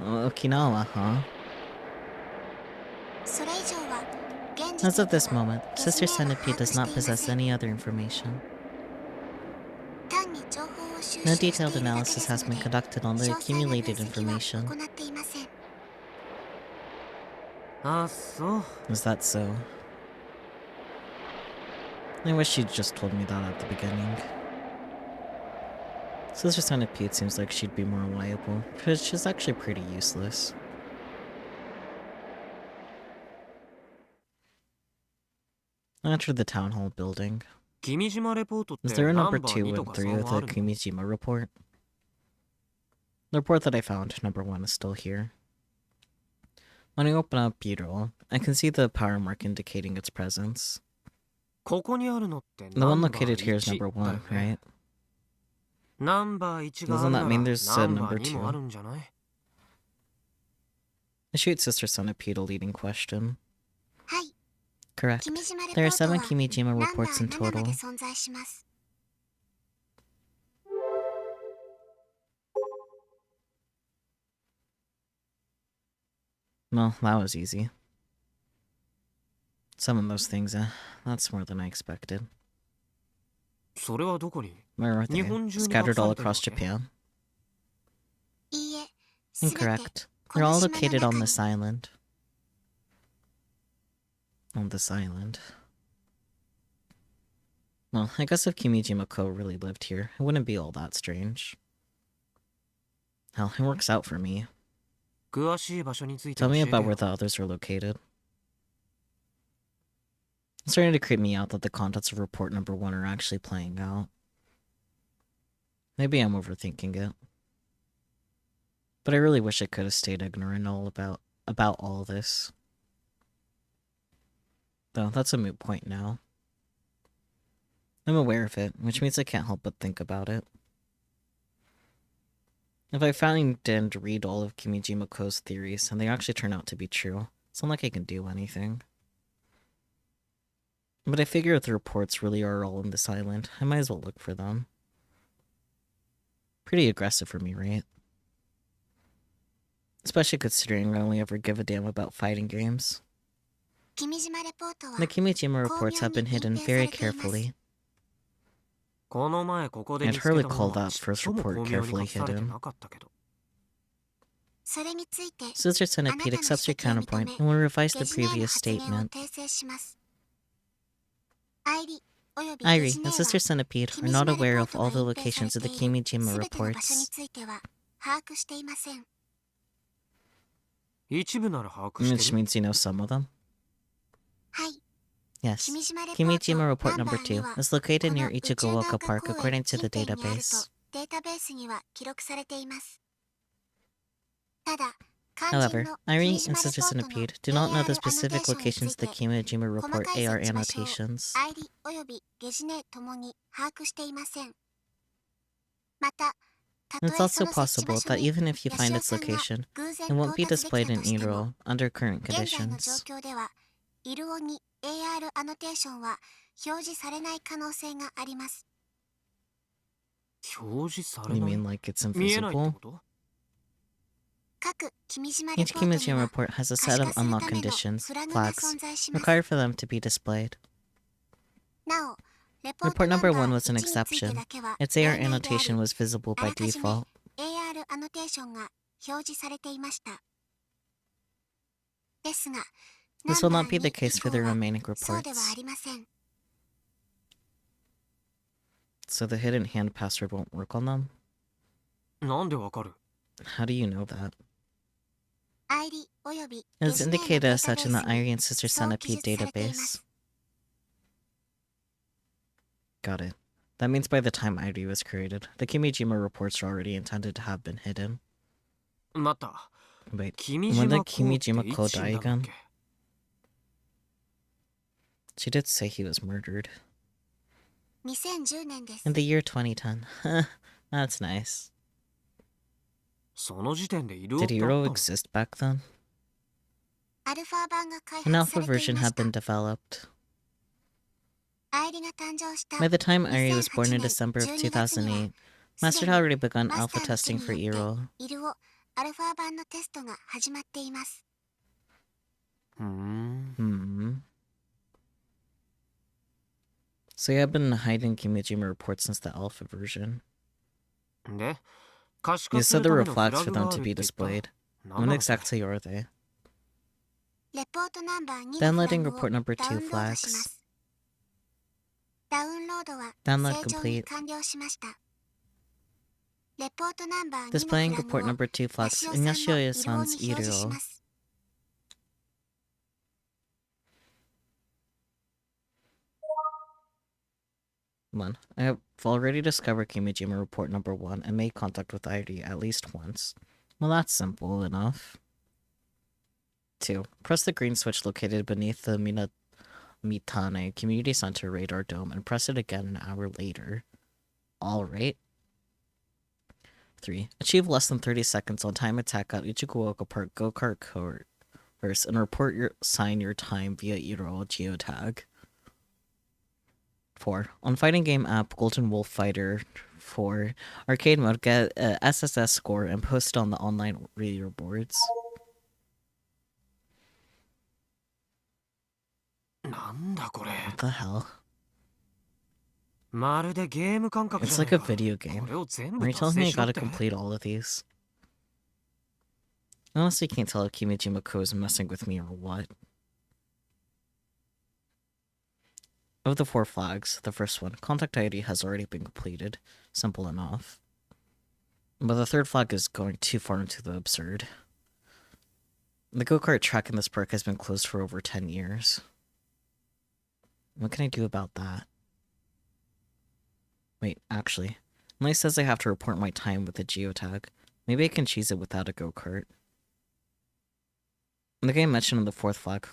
Okinawa, huh? As of this moment, Sister Centipede does not possess any other information. No detailed analysis has been conducted on the accumulated information. Is that so? I wish she'd just told me that at the beginning. Sister Centipede seems like she'd be more reliable, because she's actually pretty useless. I entered the town hall building. Is there a number 2 and 3 of the Kimijima report? The report that I found, number 1, is still here. When I open up Bureau, I can see the power mark indicating its presence. The one located here is number 1, right? Doesn't that mean there's a number 2? I shoot Sister Centipede a leading question. Correct. There are 7 Kimijima reports in total. Well, that was easy. Some of those things, that's more than I expected. Where are they? Scattered all across Japan? Incorrect. They're all located on this island. On this island. Well, I guess if Kimijima-ko really lived here, it wouldn't be all that strange. Hell, it works out for me. Tell me about where the others are located. It's starting to creep me out that the contents of report number 1 are actually playing out. Maybe I'm overthinking it. But I really wish I could have stayed ignorant about all this. Though, that's a moot point now. I'm aware of it, which means I can't help but think about it. If I finally didn't read all of Kimiji Mako's theories, and they actually turn out to be true, it's not like I can do anything. But I figure if the reports really are all in this island, I might as well look for them. Pretty aggressive for me, right? Especially considering I only ever give a damn about fighting games. The Kimijima reports have been hidden very carefully. I'd hardly call that first report carefully hidden. Sister Centipede accepts your counterpoint and will revise the previous statement. Airi and Sister Centipede are not aware of all the locations of the Kimijima reports. Which means you know some of them? Yes. Kimijima report number 2 is located near Ichiguoka Park according to the database. However, Airi and Sister Centipede do not know the specific locations of the Kimijima report AR annotations. It's also possible that even if you find its location, it won't be displayed in Iro under current conditions. You mean like it's invisible? Each Kimijima report has a set of unlock conditions, flags, required for them to be displayed. Report number 1 was an exception. Its AR annotation was visible by default. This will not be the case for the remaining reports. So the hidden hand password won't work on them? How do you know that? It's indicated as such in the Airi and Sister Centipede database. Got it. That means by the time Airi was created, the Kimijima reports are already intended to have been hidden. Wait, when did Kimijima Ko die again? She did say he was murdered. In the year 2010. That's nice. Did Hiro exist back then? An alpha version had been developed. By the time Airi was born in December of 2008, Master had already begun alpha testing for Iro. So you have been hiding Kimijima reports since the alpha version. You said there were flags for them to be displayed. When exactly are they? Downloading report number 2 flags. Download complete. Displaying report number 2 flags in Yoshioya-san's Iro. I have already discovered Kimijima report number 1 and made contact with Airi at least once. Well, that's simple enough. 2. Press the green switch located beneath the Mitane Community Center radar dome and press it again an hour later. Alright. 3. Achieve less than 30 seconds on time attack at Ichiguoka Park Go-Kart course and sign your time via Iro geotag. 4. On fighting game app Golden Wolf Fighter 4 arcade mode, get a SSS score and post it on the online leaderboards. What the hell? It's like a video game. Are you telling me I gotta complete all of these? I honestly can't tell if Kimijima Ko is messing with me or what. Of the 4 flags, the first one, contact ID has already been completed. Simple enough. But the third flag is going too far into the absurd. The go-kart track in this park has been closed for over 10 years. What can I do about that? Wait, actually, Emily says I have to report my time with a geotag. Maybe I can cheese it without a go-kart. The game mentioned on the 4th flag,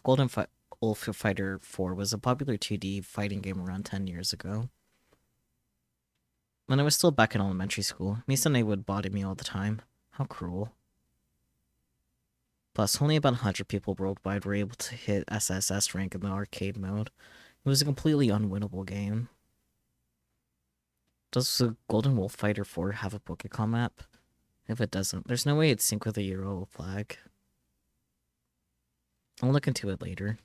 Wolf Fighter 4 was a popular 2D fighting game around 10 years ago. When I was still back in elementary school, Misane would body me all the time. How cruel. Plus, only about 100 people worldwide were able to hit SSS rank in the arcade mode. It was a completely unwinnable game. Does the Golden Wolf Fighter 4 have a Pokecom map? If it doesn't, there's no way it'd sync with a Euro flag. I'll look into it later.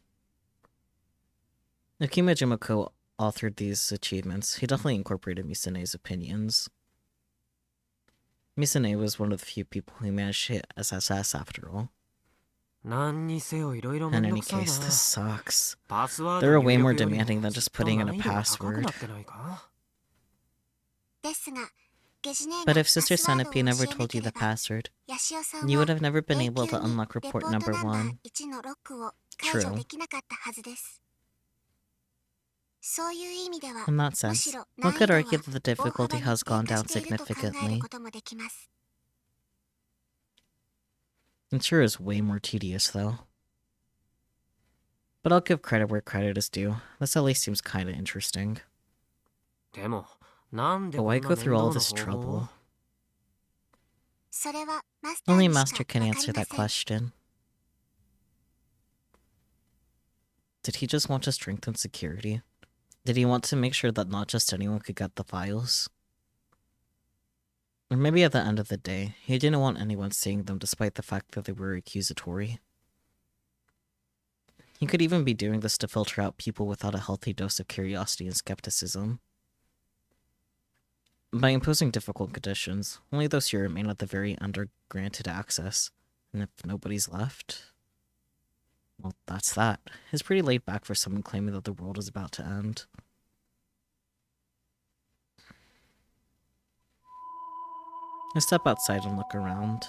If Kima Jimoko authored these achievements, he definitely incorporated Misane's opinions. Misane was one of the few people who managed to hit SSS after all. In any case, this sucks. They're way more demanding than just putting in a password. But if Sister Sanopy never told you the password, you would have never been able to unlock report number 1. True. In that sense, one could argue that the difficulty has gone down significantly. It sure is way more tedious, though. But I'll give credit where credit is due. This at least seems kinda interesting. But why go through all this trouble? Only Master can answer that question. Did he just want to strengthen security? Did he want to make sure that not just anyone could get the files? Or maybe at the end of the day, he didn't want anyone seeing them despite the fact that they were accusatory. He could even be doing this to filter out people without a healthy dose of curiosity and skepticism. By imposing difficult conditions, only those who remain at the very end are granted access, and if nobody's left, well, that's that. It's pretty laid back for someone claiming that the world is about to end. I step outside and look around.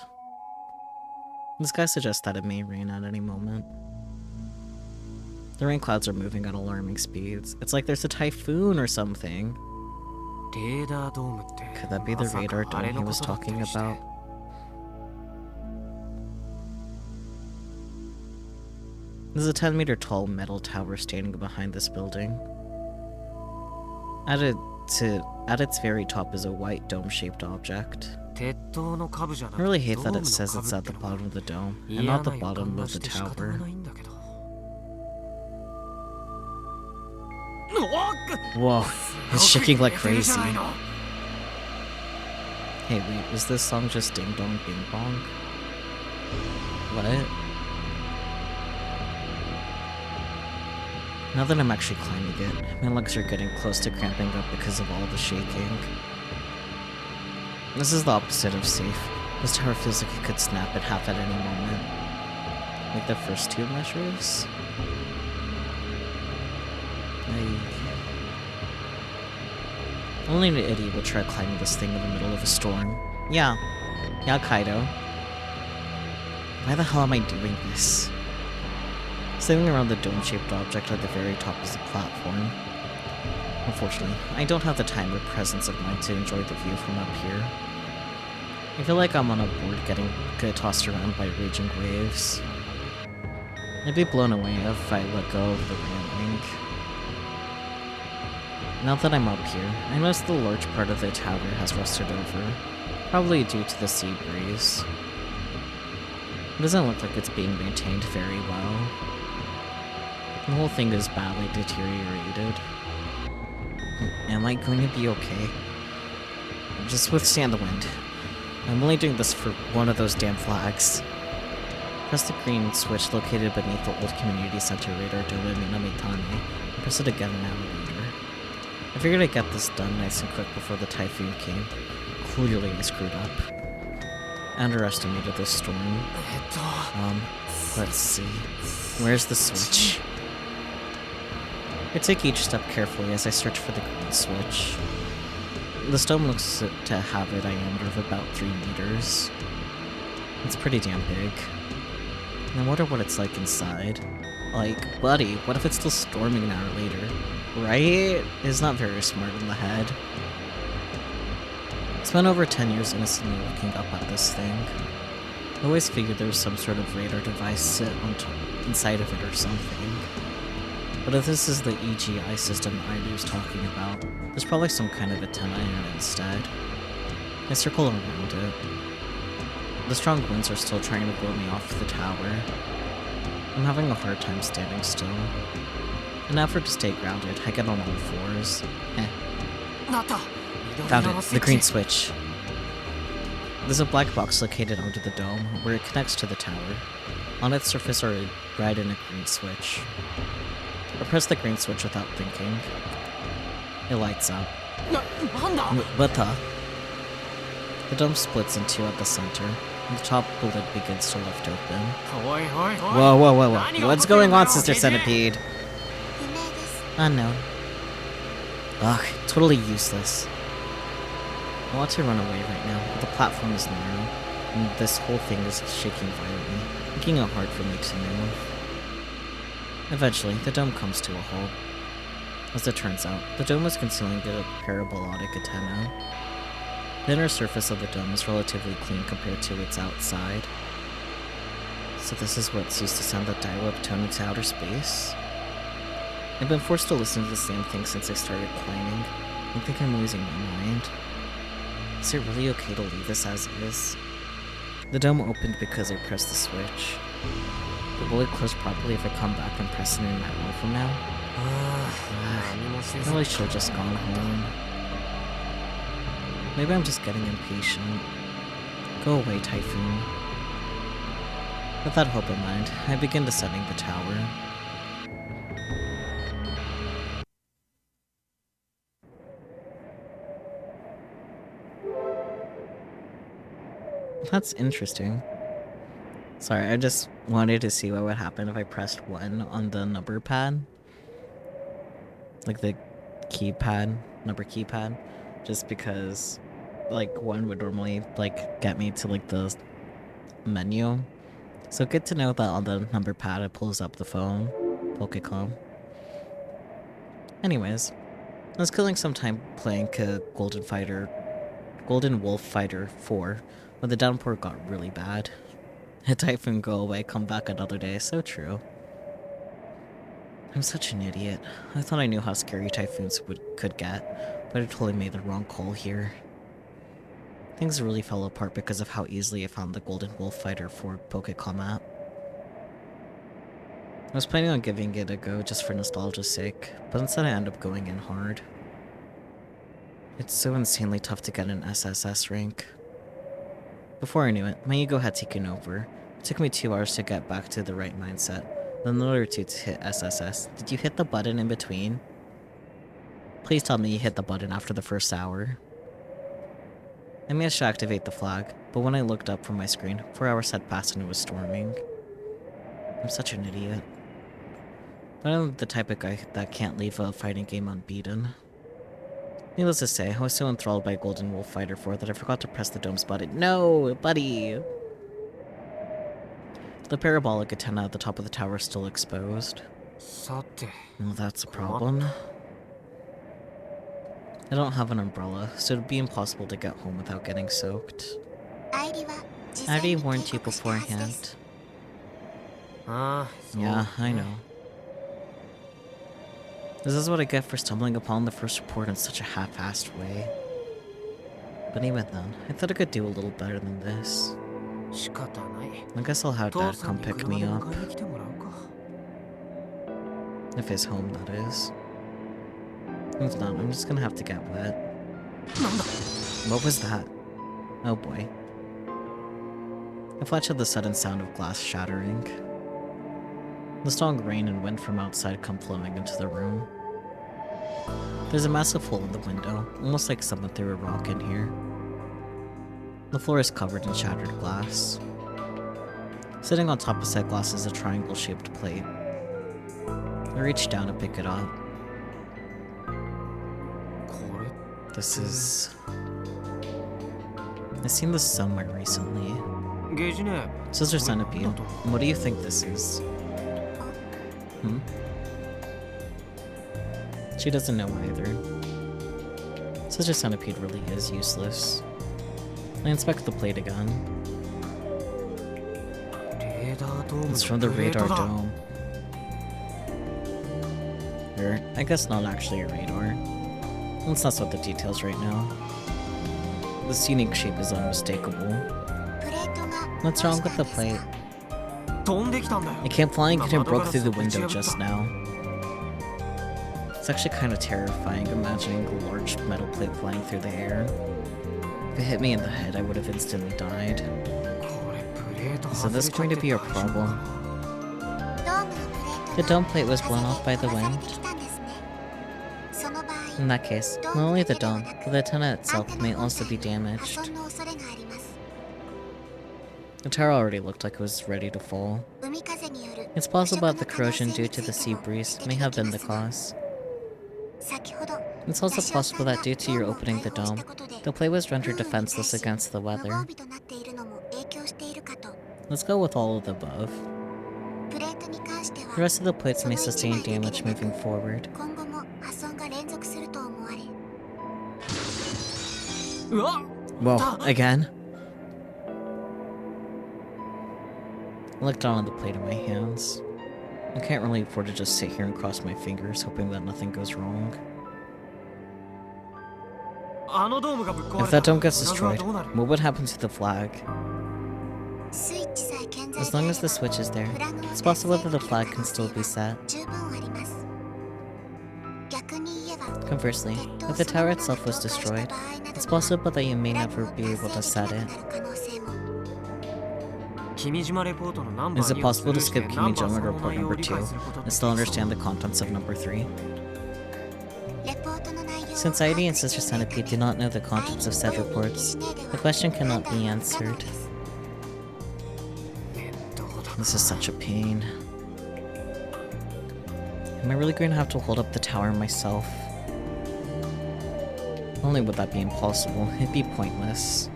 The sky suggests that it may rain at any moment. The rain clouds are moving at alarming speeds. It's like there's a typhoon or something. Could that be the radar dome he was talking about? There's a 10-meter tall metal tower standing behind this building. At its very top is a white dome-shaped object. I really hate that it says it's at the bottom of the dome, and not the bottom of the tower. Whoa, it's shaking like crazy. Hey, wait, is this song just Ding Dong Bing Bong? What? Now that I'm actually climbing it, my legs are getting close to cramping up because of all the shaking. This is the opposite of safe. This tower feels like it could snap in half at any moment. Like the first 2 measures? Only an idiot would try climbing this thing in the middle of a storm. Yeah, Kaido. Why the hell am I doing this? Sailing around the dome-shaped object at the very top is the platform. Unfortunately, I don't have the time or presence of mind to enjoy the view from up here. I feel like I'm on a board getting tossed around by raging waves. I'd be blown away if I let go of the railing. Now that I'm up here, I notice the large part of the tower has rusted over, probably due to the sea breeze. It doesn't look like it's being maintained very well. The whole thing is badly deteriorated. Am I going to be okay? Just withstand the wind. I'm only doing this for one of those damn flags. Press the green switch located beneath the old community center radar dome in Minamitane, and press it again an hour later. I figured I'd get this done nice and quick before the typhoon came. Clearly I screwed up. I underestimated this storm. Let's see. Where's the switch? I take each step carefully as I search for the green switch. The stone looks to have a diameter of about 3 meters. It's pretty damn big. And I wonder what it's like inside. Like, buddy, what if it's still storming an hour later? Right? It's not very smart in the head. I spent over 10 years innocently looking up at this thing. I always figured there was some sort of radar device inside of it or something. But if this is the EGI system I was talking about, there's probably some kind of antenna in it instead. I circle around it. The strong winds are still trying to blow me off the tower. I'm having a hard time standing still. In an effort to stay grounded, I get on all fours. Found it, the green switch. There's a black box located under the dome where it connects to the tower. On its surface are a red and a green switch. I press the green switch without thinking. It lights up. What the? The dome splits in two at the center, and the top lid begins to lift open. Whoa, whoa, whoa, whoa. What's going on, Sister Centipede? Unknown. Ugh, totally useless. I want to run away right now, but the platform is narrow, and this whole thing is shaking violently, making it hard for me to move. Eventually, the dome comes to a halt. As it turns out, the dome is concealing a parabolic antenna. The inner surface of the dome is relatively clean compared to its outside. So this is what's used to send the dial-up tone into outer space? I've been forced to listen to the same thing since I started climbing. I think I'm losing my mind. Is it really okay to leave this as is? The dome opened because I pressed the switch. But will it close properly if I come back and press it in an hour from now? I really should have just gone home. Maybe I'm just getting impatient. Go away, Typhoon. With that hope in mind, I begin descending the tower. That's interesting. Sorry, I just wanted to see what would happen if I pressed 1 on the number pad. Like the keypad, number keypad. Just because, like, 1 would normally, like, get me to, like, the menu. So good to know that on the number pad it pulls up the phone. Pokecom. Anyways, I was killing some time playing Golden Wolf Fighter 4 when the downpour got really bad. A typhoon, go away, come back another day. So true. I'm such an idiot. I thought I knew how scary typhoons could get, but I totally made the wrong call here. Things really fell apart because of how easily I found the Golden Wolf Fighter 4 Pokecom app. I was planning on giving it a go just for nostalgia's sake, but instead I ended up going in hard. It's so insanely tough to get an SSS rank. Before I knew it, my ego had taken over. It took me 2 hours to get back to the right mindset, then another 2 to hit SSS. Did you hit the button in between? Please tell me you hit the button after the first hour. I managed to activate the flag, but when I looked up from my screen, 4 hours had passed and it was storming. I'm such an idiot. But I'm the type of guy that can't leave a fighting game unbeaten. Needless to say, I was so enthralled by Golden Wolf Fighter 4 that I forgot to press the dome's button. No, buddy! The parabolic antenna at the top of the tower is still exposed. Well, that's a problem. I don't have an umbrella, so it'd be impossible to get home without getting soaked. I already warned you beforehand. Yeah, I know. This is what I get for stumbling upon the first report in such a half-assed way. But even then, I thought I could do a little better than this. I guess I'll have Dad come pick me up. If he's home, that is. If not, I'm just gonna have to get wet. What was that? Oh boy. I flashed at the sudden sound of glass shattering. The strong rain and wind from outside come flowing into the room. There's a massive hole in the window, almost like someone threw a rock in here. The floor is covered in shattered glass. Sitting on top of said glass is a triangle-shaped plate. I reach down to pick it up. This is... I've seen this somewhere recently. Sister Centipede, what do you think this is? She doesn't know either. Sister Centipede really is useless. I inspect the plate again. It's from the radar dome. Or, I guess not actually a radar. Let's not sweat the details right now. This unique shape is unmistakable. What's wrong with the plate? It came flying and it broke through the window just now. It's actually kind of terrifying imagining a large metal plate flying through the air. If it hit me in the head, I would have instantly died. So this is going to be a problem. The dome plate was blown off by the wind. In that case, not only the dome, but the antenna itself may also be damaged. The tower already looked like it was ready to fall. It's possible that the corrosion due to the sea breeze may have been the cause. It's also possible that due to your opening the dome, the plate was rendered defenseless against the weather. Let's go with all of the above. The rest of the plates may sustain damage moving forward. Whoa, again? I looked down on the plate in my hands. I can't really afford to just sit here and cross my fingers, hoping that nothing goes wrong. If that dome gets destroyed, what would happen to the flag? As long as the switch is there, it's possible that the flag can still be set. Conversely, if the tower itself was destroyed, it's possible that you may never be able to set it. Is it possible to skip Kimijima report number 2 and still understand the contents of number 3? Since Heidi and Sister Centipede do not know the contents of said reports, the question cannot be answered. This is such a pain. Am I really going to have to hold up the tower myself? Not only would that be impossible, it'd be pointless.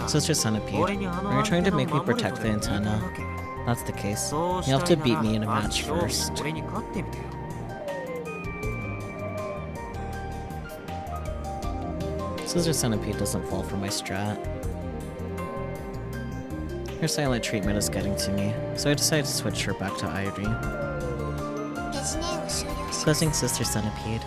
Sister Centipede, are you trying to make me protect the antenna? That's the case. You'll have to beat me in a match first. Sister Centipede doesn't fall for my strat. Her silent treatment is getting to me, so I decided to switch her back to Irie. Closing Sister Centipede.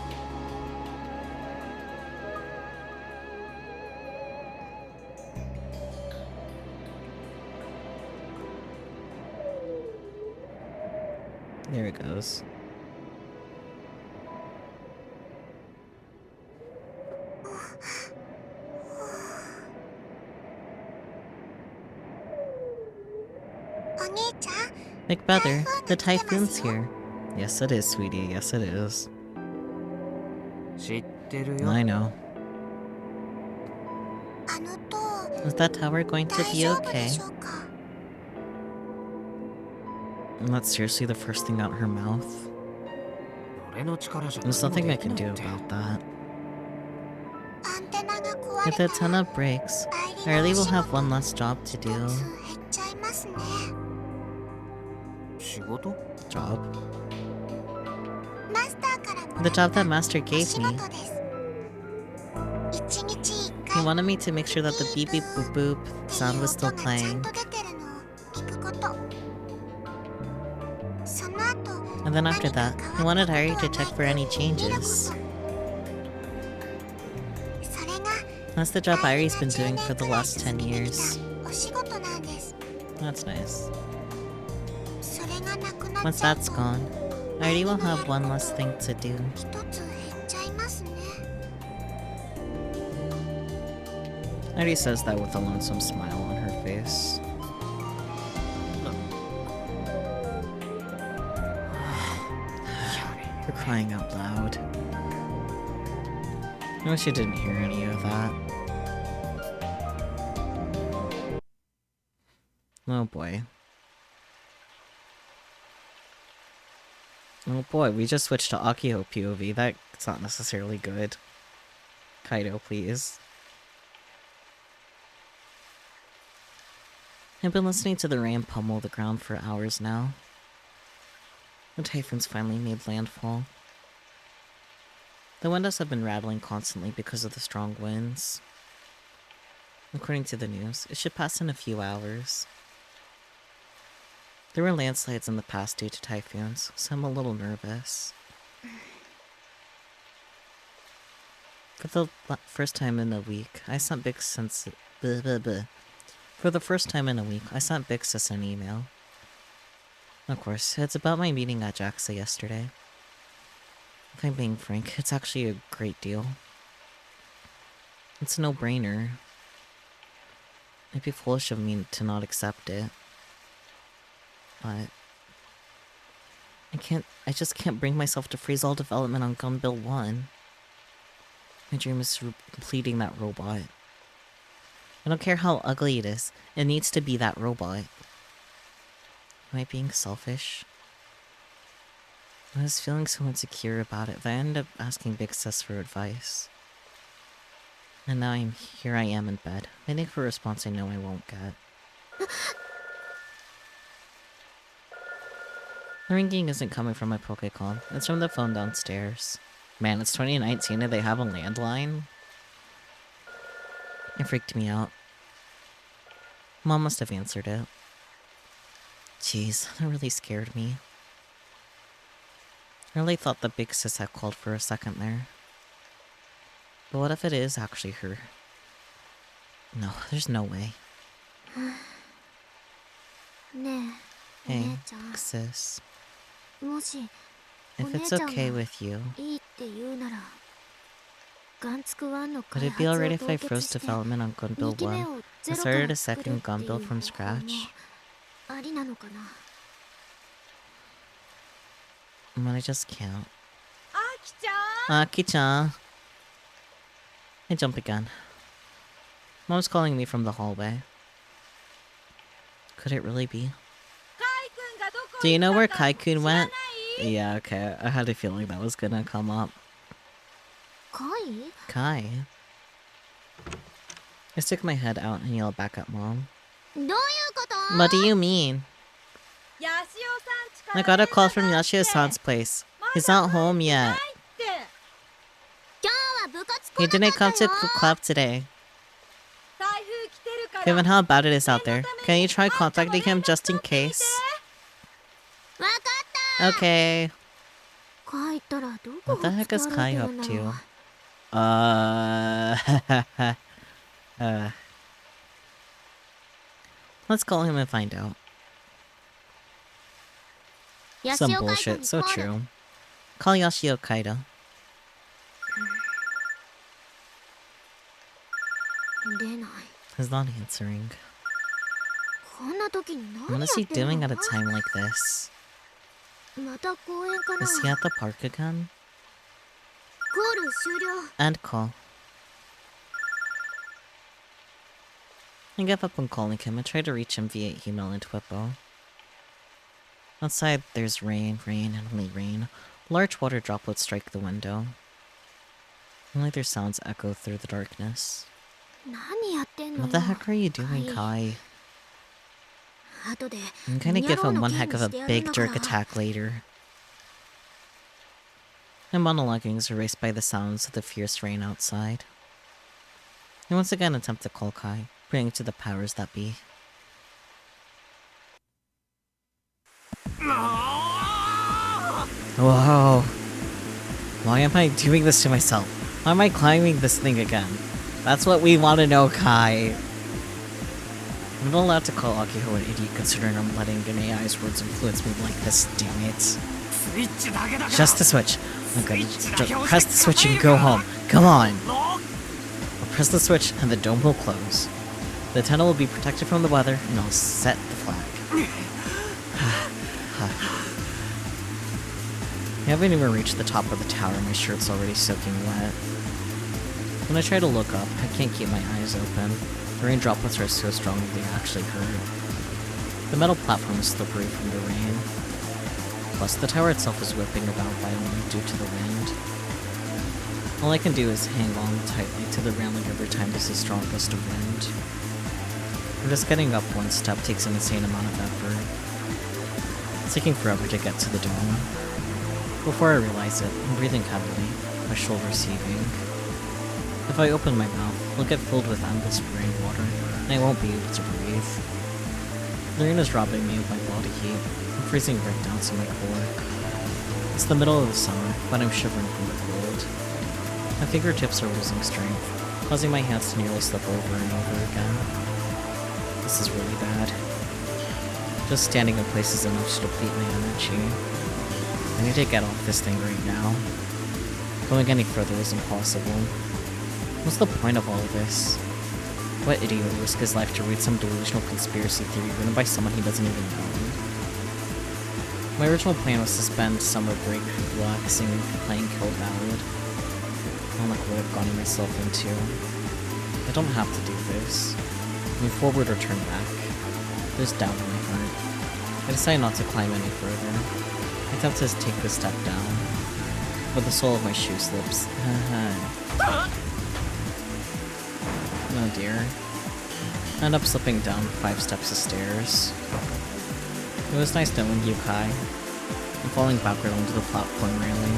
There it goes. Big brother, the typhoon's here. Yes it is, sweetie, yes it is. I know. Is that tower going to be okay? And that's seriously the first thing out her mouth? There's nothing I can do about that. If the antenna breaks, Riley will have one last job to do. Job? The job that Master gave me. He wanted me to make sure that the beep beep boop boop sound was still playing. And then after that, he wanted Harry to check for any changes. That's the job Irie's been doing for the last 10 years. That's nice. Once that's gone, Irie will have one less thing to do. Irie says that with a lonesome smile on her face. For crying out loud. I wish I didn't hear any of that. Oh boy. Oh boy, we just switched to Akio POV. That's not necessarily good. Kaido, please. I've been listening to the rain pummel the ground for hours now. The typhoon's finally made landfall. The windows have been rattling constantly because of the strong winds. According to the news, it should pass in a few hours. There were landslides in the past due to typhoons, so I'm a little nervous. For the first time in a week, I sent Big Sis For the first time in a week, I sent Big Sis an email. Of course, it's about my meeting at JAXA yesterday. If I'm being frank, it's actually a great deal. It's a no-brainer. It'd be foolish of me to not accept it. But I just can't bring myself to freeze all development on Gunbill 1. My dream is completing that robot. I don't care how ugly it is, it needs to be that robot. Am I being selfish? I was feeling so insecure about it that I ended up asking Big Sis for advice. And now here I am in bed, waiting for a response I know I won't get. The ringing isn't coming from my Pokécom, it's from the phone downstairs. Man, it's 2019 and they have a landline? It freaked me out. Mom must have answered it. Jeez, that really scared me. I really thought the Big Sis had called for a second there. But what if it is actually her? No, there's no way. Hey, Sis. If it's okay with you, would it be alright if I froze development on Gunbill 1 and started a second Gunbill from scratch? But I just can't. Aki-chan! I jump again. Mom's calling me from the hallway. Could it really be? Do you know where Kai-kun went? Yeah, okay. I had a feeling that was gonna come up. Kai? I stick my head out and yell back at Mom. What do you mean? I got a call from Yashio-san's place. He's not home yet. He didn't come to club today. Given how bad it is out there, can you try contacting him just in case? Okay. What the heck is Kai up to? Let's call him and find out. Some bullshit, so true. Call Yashio Kaida. He's not answering. What is he doing at a time like this? Is he at the park again? End call. I give up on calling him and try to reach him via email and Twippo. Outside, there's rain, and only rain. Large water droplets strike the window. Only their sounds echo through the darkness. What the heck are you doing, Kai? I'm gonna give him one heck of a big jerk attack later. My monologuing is erased by the sounds of the fierce rain outside. I once again attempt to call Kai, praying to the powers that be. Whoa. Why am I doing this to myself? Why am I climbing this thing again? That's what we want to know, Kai. I'm not allowed to call Akiho an idiot considering I'm letting an AI's words influence me like this, damn it. Just the switch. Okay, just press the switch and go home. Come on. I'll press the switch and the dome will close. The tunnel will be protected from the weather and I'll set the flag. I haven't even reached the top of the tower and my shirt's already soaking wet. When I try to look up, I can't keep my eyes open. The rain droplets are so strong that they actually hurt. The metal platform is slippery from the rain. Plus, the tower itself is whipping about violently due to the wind. All I can do is hang on tightly to the railing every time there's a strong gust of wind. Just getting up one step takes an insane amount of effort. It's taking forever to get to the dome. Before I realize it, I'm breathing heavily, my shoulders heaving. If I open my mouth, it'll get filled with endless rainwater, and I won't be able to breathe. The rain is robbing me of my body heat. I'm freezing right down to my core. It's the middle of the summer, but I'm shivering from the cold. My fingertips are losing strength, causing my hands to nearly slip over and over again. This is really bad. Just standing in place is enough to deplete my energy. I need to get off this thing right now. Going any further is impossible. What's the point of all of this? What idiot would risk his life to read some delusional conspiracy theory written by someone he doesn't even know? My original plan was to spend summer break relaxing and playing Kill Ballad. I don't like what I've gotten myself into. I don't have to do this. Move forward or turn back. There's doubt in my heart. I decide not to climb any further. I attempt to take this step down, but the sole of my shoe slips. Oh dear. I end up slipping down 5 steps of stairs. It was nice knowing you, Kai. I'm falling backward onto the platform railing.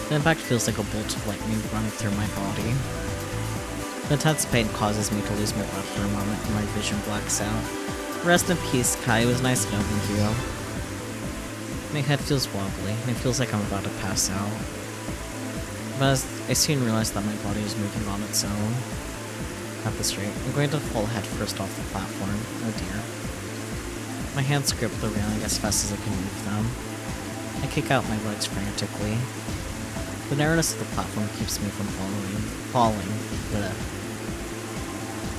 The impact feels like a bolt of lightning running through my body. The intense pain causes me to lose my breath for a moment and my vision blacks out. Rest in peace, Kai. It was nice knowing you. My head feels wobbly, and it feels like I'm about to pass out. But I soon realize that my body is moving on its own. At this rate, I'm going to fall head first off the platform. Oh dear. My hands grip the railing as fast as I can move them. I kick out my legs frantically. The narrowness of the platform keeps me from falling. Blech.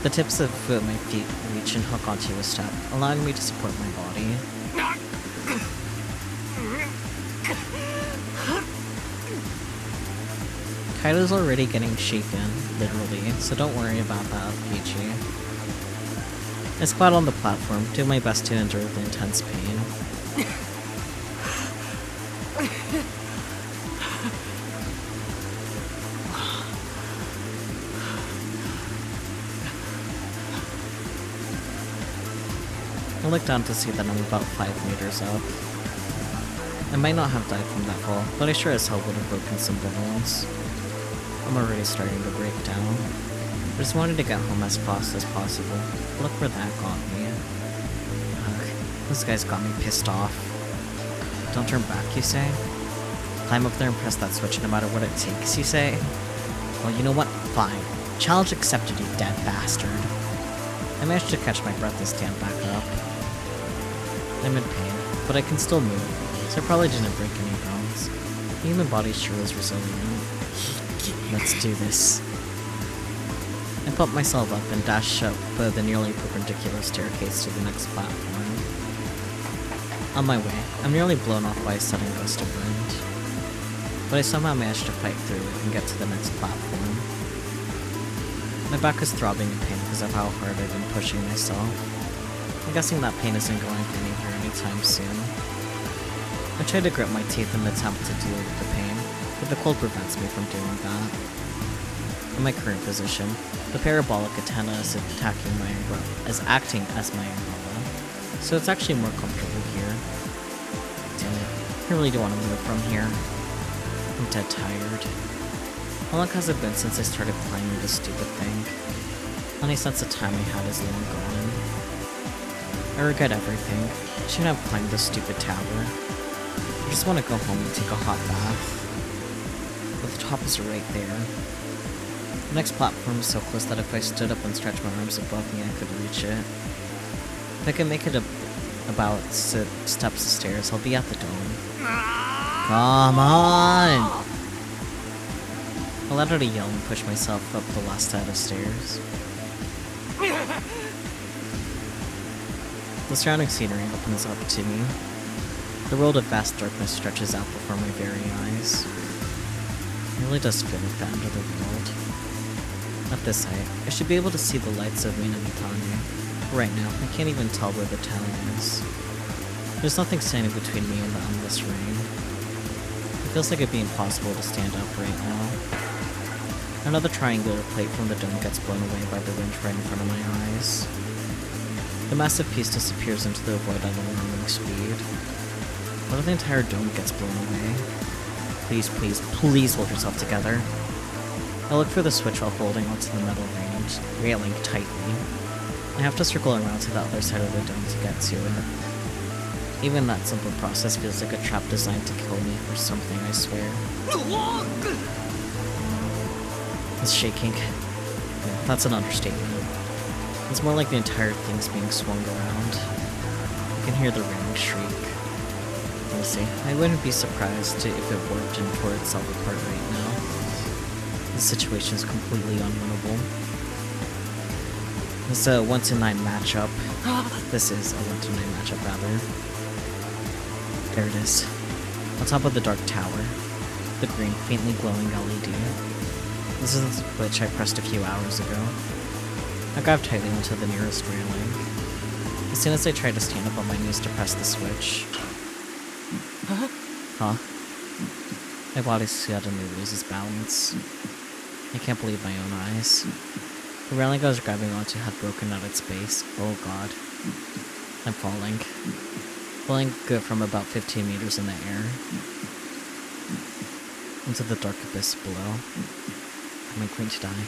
The tips of my feet reach and hook onto a step, allowing me to support my body. Kaido's already getting shaken, literally, so don't worry about that, Peachy. I squat on the platform, do my best to endure the intense pain. I look down to see that I'm about 5 meters up. I might not have died from that fall, but I sure as hell would have broken some bones. I'm already starting to break down. I just wanted to get home as fast as possible. Look where that got me. Ugh, those guys got me pissed off. Don't turn back, you say? Climb up there and press that switch no matter what it takes, you say? Well, you know what? Fine. Challenge accepted, you dead bastard. I managed to catch my breath and stand back up. I'm in pain, but I can still move, so I probably didn't break any bones. The human body sure is resilient. Let's do this. I pump myself up and dash up the nearly perpendicular staircase to the next platform. On my way, I'm nearly blown off by a sudden gust of wind, but I somehow managed to fight through it and get to the next platform. My back is throbbing in pain because of how hard I've been pushing myself. I'm guessing that pain isn't going anywhere anytime soon. I try to grit my teeth in an attempt to deal with the pain, but the cold prevents me from doing that. In my current position, the parabolic antenna is acting as my umbrella, so it's actually more comfortable here. Damn it, I really do want to move from here. I'm dead tired. How long has it been since I started climbing this stupid thing? Any sense of time I had is long gone. I regret everything. I shouldn't have climbed this stupid tower. I just want to go home and take a hot bath. But the top is right there. The next platform is so close that if I stood up and stretched my arms above me, I could reach it. If I can make it about 6 steps of stairs, I'll be at the dome. Come on! I let out a yell and pushed myself up the last set of stairs. The surrounding scenery opens up to me. The world of vast darkness stretches out before my very eyes. It really does feel like the end of the world. At this height, I should be able to see the lights of Unedited. Right now, I can't even tell where the town is. There's nothing standing between me and the endless rain. It feels like it'd be impossible to stand up right now. Another triangular plate from the dome gets blown away by the wind right in front of my eyes. The massive piece disappears into the void at alarming speed. What if the entire dome gets blown away? Please, please, please hold yourself together. I look for the switch while holding onto the metal range, railing tightly. I have to circle around to the other side of the dome to get to it. Even that simple process feels like a trap designed to kill me or something, I swear. It's shaking. Yeah, that's an understatement. It's more like the entire thing's being swung around. You can hear the railing shriek. We'll see. I wouldn't be surprised if it worked and tore itself apart right now. The situation is completely unwinnable. It's a 1-to-9 matchup. This is a 1-to-9 matchup, rather. There it is. On top of the dark tower. The green, faintly glowing LED. This is the switch I pressed a few hours ago. I grabbed tightly onto the nearest railing. As soon as I tried to stand up on my knees to press the switch... Huh? My body suddenly loses balance. I can't believe my own eyes. The railing I was grabbing onto had broken at its base. Oh god. I'm falling. Falling good from about 15 meters in the air. Into the dark abyss below. Am I going to die?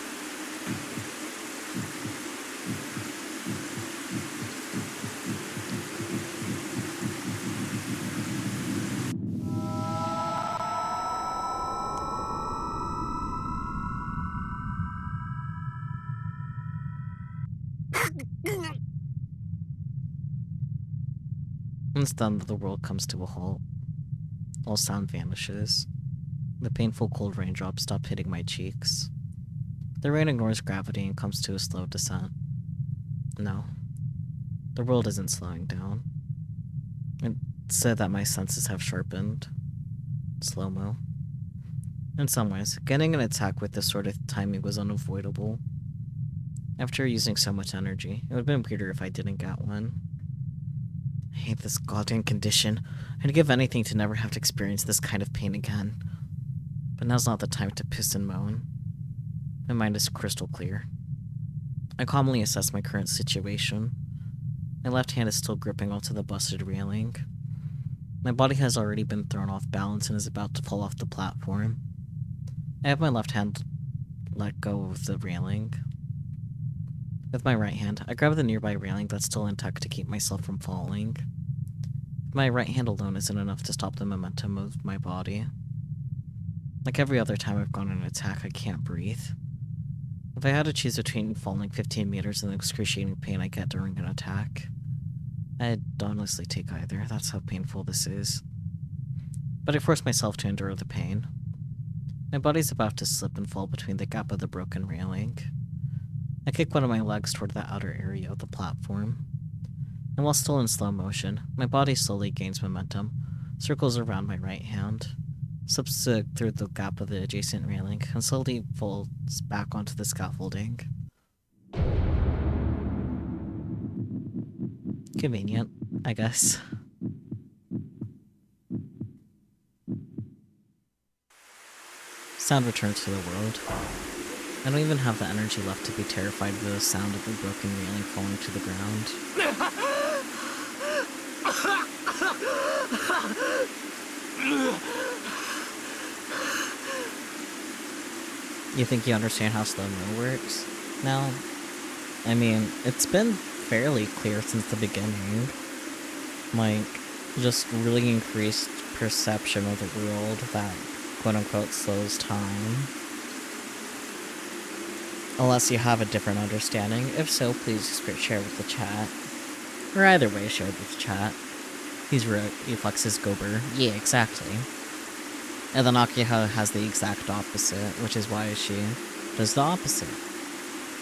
Once done, the world comes to a halt. All sound vanishes. The painful cold raindrops stop hitting my cheeks. The rain ignores gravity and comes to a slow descent. No. The world isn't slowing down. It said that my senses have sharpened. Slow-mo. In some ways, getting an attack with this sort of timing was unavoidable. After using so much energy, it would have been weirder if I didn't get one. I hate this goddamn condition. I'd give anything to never have to experience this kind of pain again. But now's not the time to piss and moan. My mind is crystal clear. I calmly assess my current situation. My left hand is still gripping onto the busted railing. My body has already been thrown off balance and is about to fall off the platform. I have my left hand let go of the railing. With my right hand, I grab the nearby railing that's still intact to keep myself from falling. My right hand alone isn't enough to stop the momentum of my body. Like every other time I've gone on an attack, I can't breathe. If I had to choose between falling 15 meters and the excruciating pain I get during an attack, I'd honestly take either. That's how painful this is. But I force myself to endure the pain. My body's about to slip and fall between the gap of the broken railing. I kick one of my legs toward the outer area of the platform. And while still in slow motion, my body slowly gains momentum, circles around my right hand, slips through the gap of the adjacent railing, and slowly folds back onto the scaffolding. Convenient, I guess. Sound returns to the world. I don't even have the energy left to be terrified of the sound of the broken railing falling to the ground. You think you understand how slow-mo works now? I mean, it's been fairly clear since the beginning. Like, just really increased perception of the world that quote-unquote slows time. Unless you have a different understanding. If so, please share with the chat. Or either way, share with the chat. He's right, he flexes Gober. Yeah, exactly. And then Akiha has the exact opposite, which is why she does the opposite.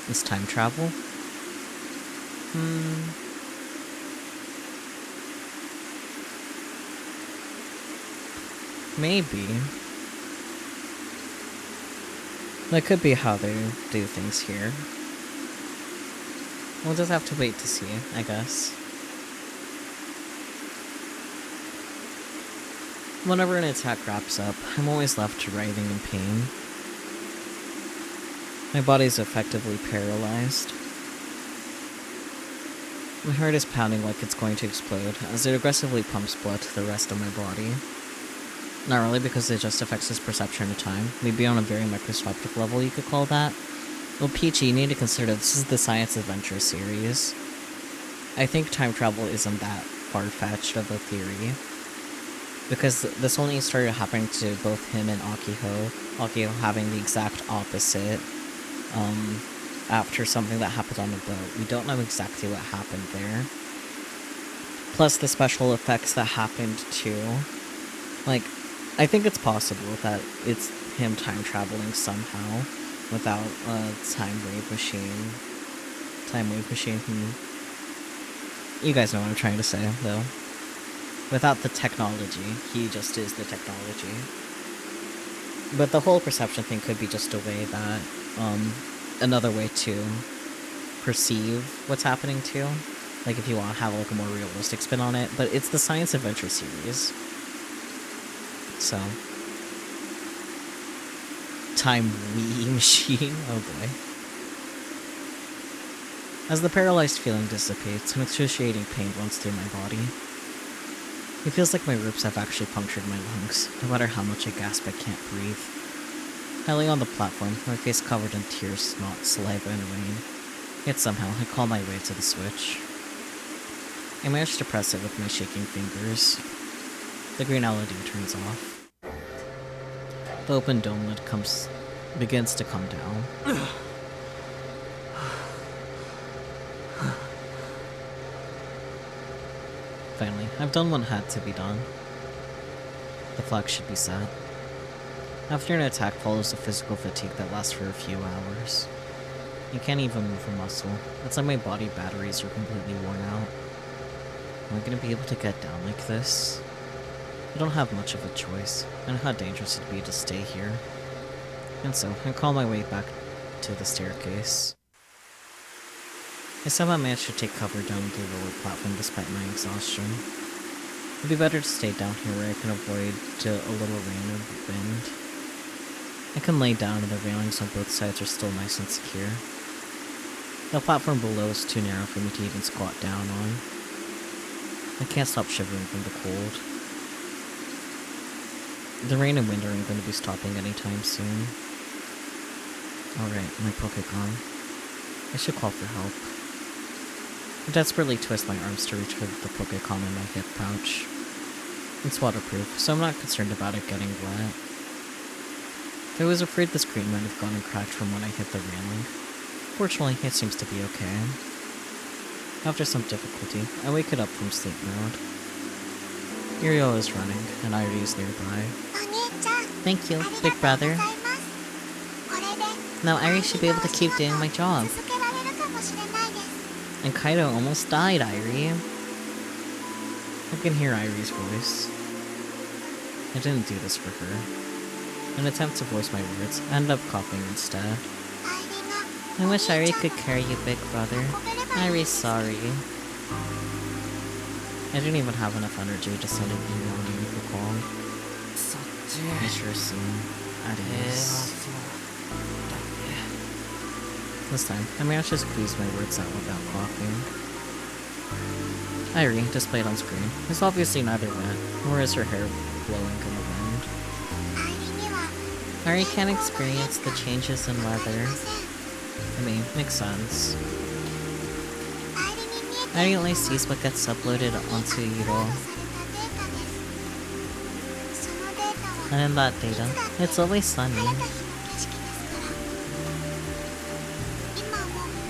Is time travel? Maybe. That could be how they do things here. We'll just have to wait to see, I guess. Whenever an attack wraps up, I'm always left writhing in pain. My body's effectively paralyzed. My heart is pounding like it's going to explode, as it aggressively pumps blood to the rest of my body. Not really, because it just affects his perception of time. Maybe on a very microscopic level, you could call that. Well, Peachy, you need to consider this is the science adventure series. I think time travel isn't that far-fetched of a theory. Because this only started happening to both him and Akiho. Akiho having the exact opposite, after something that happened on the boat. We don't know exactly what happened there. Plus the special effects that happened too. Like, I think it's possible that it's him time traveling somehow without a time wave machine. Time wave machine. You guys know what I'm trying to say, though. Without the technology, he just is the technology. But the whole perception thing could be just a way that, another way to perceive what's happening too. Like if you want to have like a more realistic spin on it, but it's the science adventure series. So. Time Wii machine, oh boy. As the paralyzed feeling dissipates, an excruciating pain runs through my body. It feels like my ribs have actually punctured my lungs. No matter how much I gasp, I can't breathe. I lay on the platform, my face covered in tears, snot, saliva, and rain. Yet somehow, I claw my way to the switch. I manage to press it with my shaking fingers. The green LED turns off. The open dome lid begins to come down. Finally, I've done what had to be done. The flag should be set. After an attack follows a physical fatigue that lasts for a few hours. You can't even move a muscle. It's like my body batteries are completely worn out. Am I gonna be able to get down like this? I don't have much of a choice. I know how dangerous it'd be to stay here. And so, I crawl my way back to the staircase. I somehow managed to take cover down the lower platform despite my exhaustion. It'd be better to stay down here where I can avoid a little rain or wind. I can lay down and the railings on both sides are still nice and secure. The platform below is too narrow for me to even squat down on. I can't stop shivering from the cold. The rain and wind aren't going to be stopping anytime soon. Alright, my Pokégon. I should call for help. I desperately twist my arms to retrieve the Pokécon in my hip pouch. It's waterproof, so I'm not concerned about it getting wet. I was afraid the screen might have gone and cracked from when I hit the railing. Fortunately, it seems to be okay. After some difficulty, I wake it up from sleep mode. Uriel is running, and Irie is nearby. Thank you, big brother. Now Irie should be able to keep doing my job. And Kaido almost died, Irie. I can hear Irie's voice. I didn't do this for her. In an attempt to voice my words, I ended up coughing instead. I wish Irie could carry you, big brother. Irie's sorry. I didn't even have enough energy to send an email to Yukiko. I sure soon. Adios. This time, I managed to squeeze my words out without coughing. Irie, displayed on screen, is obviously neither wet, nor is her hair blowing in the wind. Irie can't experience the changes in weather. I mean, makes sense. Irie only sees what gets uploaded onto Yuro. And in that data, it's always sunny.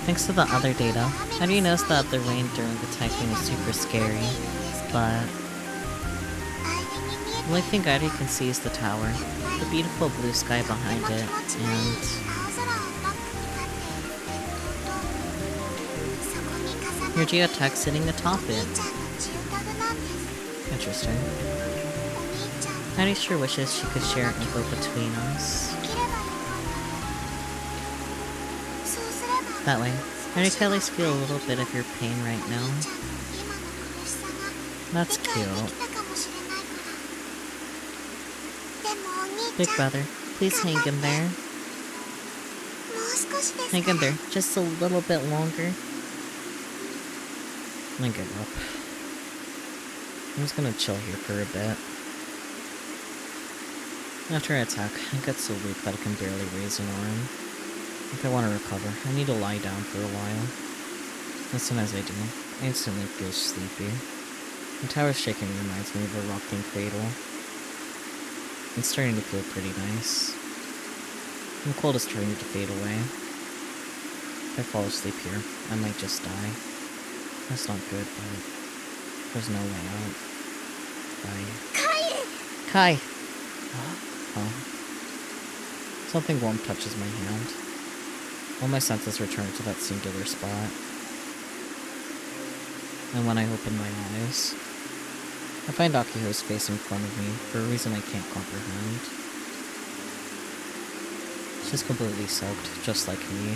Thanks to the other data, Irie knows that the rain during the typhoon is super scary, but the only thing Irie can see is the tower, the beautiful blue sky behind it, and your geotech sitting atop it. Interesting. Irie sure wishes she could share info between us. That way, Irie can at least feel a little bit of your pain right now. That's cute. Big brother, please hang in there. Hang in there, just a little bit longer. I give up. I'm just gonna chill here for a bit. After I attack, I get so weak that I can barely raise an arm. think I want to recover. I need to lie down for a while. As soon as I do, I instantly feel sleepy. The tower shaking reminds me of a rocking cradle. It's starting to feel pretty nice. The cold is starting to fade away. If I fall asleep here, I might just die. That's not good, but there's no way out. Bye. Kai! Oh. Something warm touches my hand. All my senses return to that singular spot. And when I open my eyes, I find Akiho's face in front of me for a reason I can't comprehend. She's completely soaked, just like me.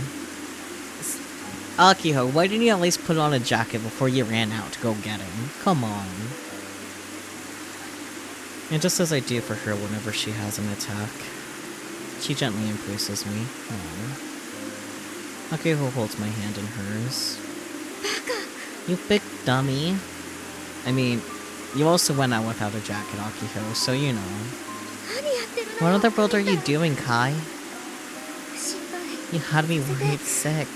Akiho, why didn't you at least put on a jacket before you ran out to go get him? Come on. And just as I do for her whenever she has an attack, she gently embraces me. Aww. Akiho holds my hand in hers. You big dummy. I mean, you also went out without a jacket, Akiho, so you know. What in the world are you doing, Kai? You had me worried sick.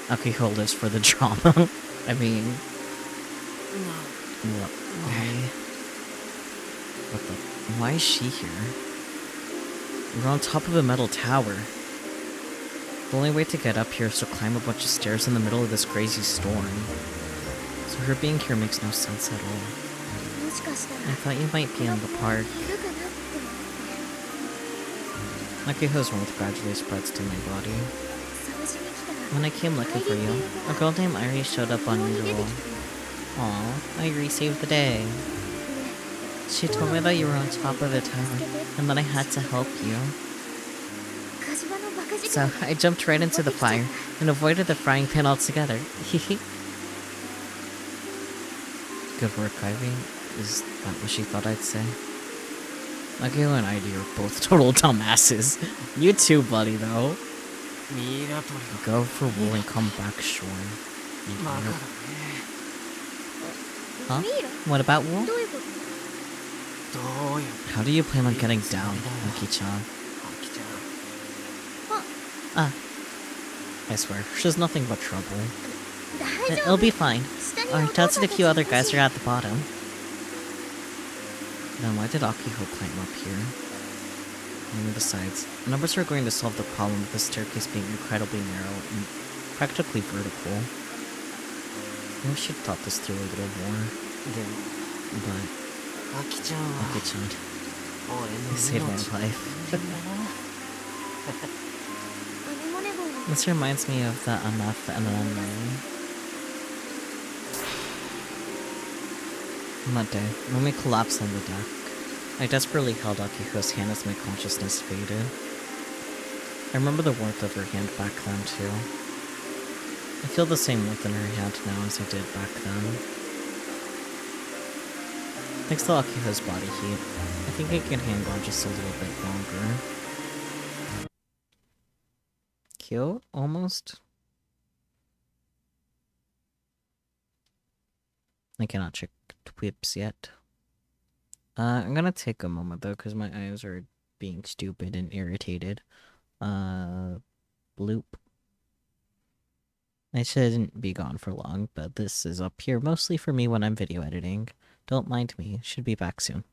Akiho lives for the drama. I mean... Why is she here? We're on top of a metal tower. The only way to get up here is to climb a bunch of stairs in the middle of this crazy storm. So her being here makes no sense at all. I thought you might be in the park. Akiho's warmth gradually spreads to my body. When I came looking for you, a girl named Irie showed up unusual. Aw, Irie saved the day. She told me that you were on top of a tower, and that I had to help you. So, I jumped right into the fire, and avoided the frying pan altogether. Good work, Irie. Is that what she thought I'd say? Akiho and Irie are both total dumbasses. You too, buddy, though. Go for wool and come back shore. Huh? What about wool? How do you plan on getting down, Aki-chan? I swear, she's nothing but trouble. It'll be fine. Our Tots and a few other guys are at the bottom. Then why did Akiho climb up here? And besides, numbers are going to solve the problem of the staircase being incredibly narrow and practically vertical. I wish she'd thought this through a little more. But... Aki-chan. You saved my life. This reminds me of the enough and unknown. On that day, when we collapsed on the deck, I desperately held Akiho's hand as my consciousness faded. I remember the warmth of her hand back then, too. I feel the same warmth in her hand now as I did back then. Thanks to Akiho's body heat, I think I can hang on just a little bit longer. Cute, almost. I cannot check Twips yet. I'm gonna take a moment though, because my eyes are being stupid and irritated. Bloop. I shouldn't be gone for long, but this is up here mostly for me when I'm video editing. Don't mind me, should be back soon.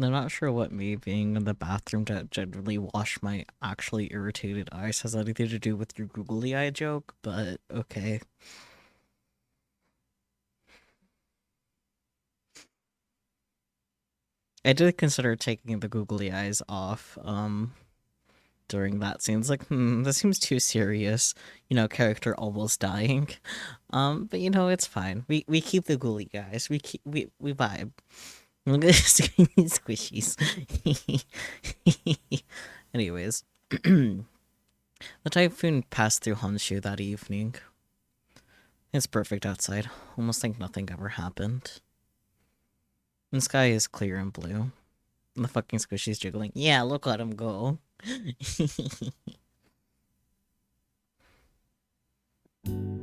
I'm not sure what me being in the bathroom to generally wash my actually irritated eyes has anything to do with your googly eye joke, but okay. I did consider taking the googly eyes off, during that scene. It's like, this seems too serious. Character almost dying. But it's fine. We keep the googly eyes. We vibe. Look at squishies. Anyways, the typhoon passed through Honshu that evening. It's perfect outside, almost like nothing ever happened. The sky is clear and blue. And the fucking squishy's jiggling. Yeah, look at him go.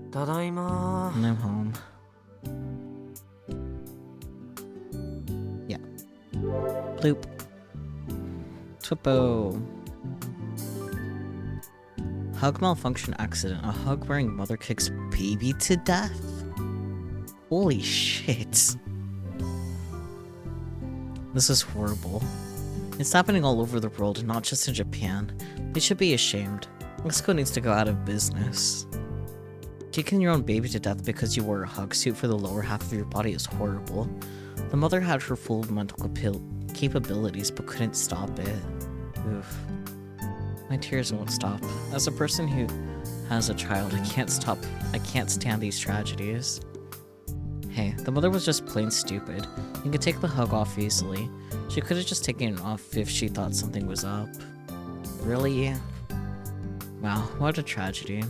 Tadaima. And I'm home. Yeah. Bloop. Twippo. Hug malfunction accident. A hug wearing mother kicks baby to death? Holy shit. This is horrible. It's happening all over the world, not just in Japan. They should be ashamed. Mexico needs to go out of business. Kicking your own baby to death because you wore a hug suit for the lower half of your body is horrible. The mother had her full mental capabilities but couldn't stop it. Oof. My tears won't stop. As a person who has a child, I can't stand these tragedies. Hey, the mother was just plain stupid. You could take the hug off easily. She could have just taken it off if she thought something was up. Really? Wow, what a tragedy.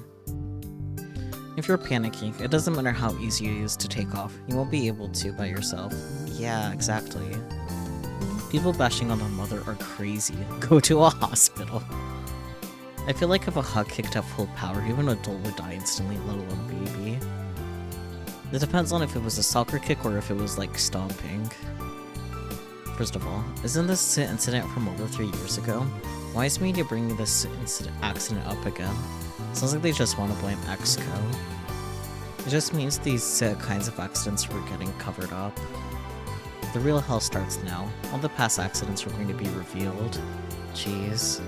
If you're panicking, it doesn't matter how easy it is to take off. You won't be able to by yourself. Yeah, exactly. People bashing on the mother are crazy. Go to a hospital. I feel like if a hug kicked at full power, even an adult would die instantly, let alone baby. It depends on if it was a soccer kick or if it was like stomping. First of all, isn't this incident from over 3 years ago? Why is media bringing this accident up again? Sounds like they just want to blame Exco. It just means these kinds of accidents were getting covered up. The real hell starts now. All the past accidents are going to be revealed. Jeez.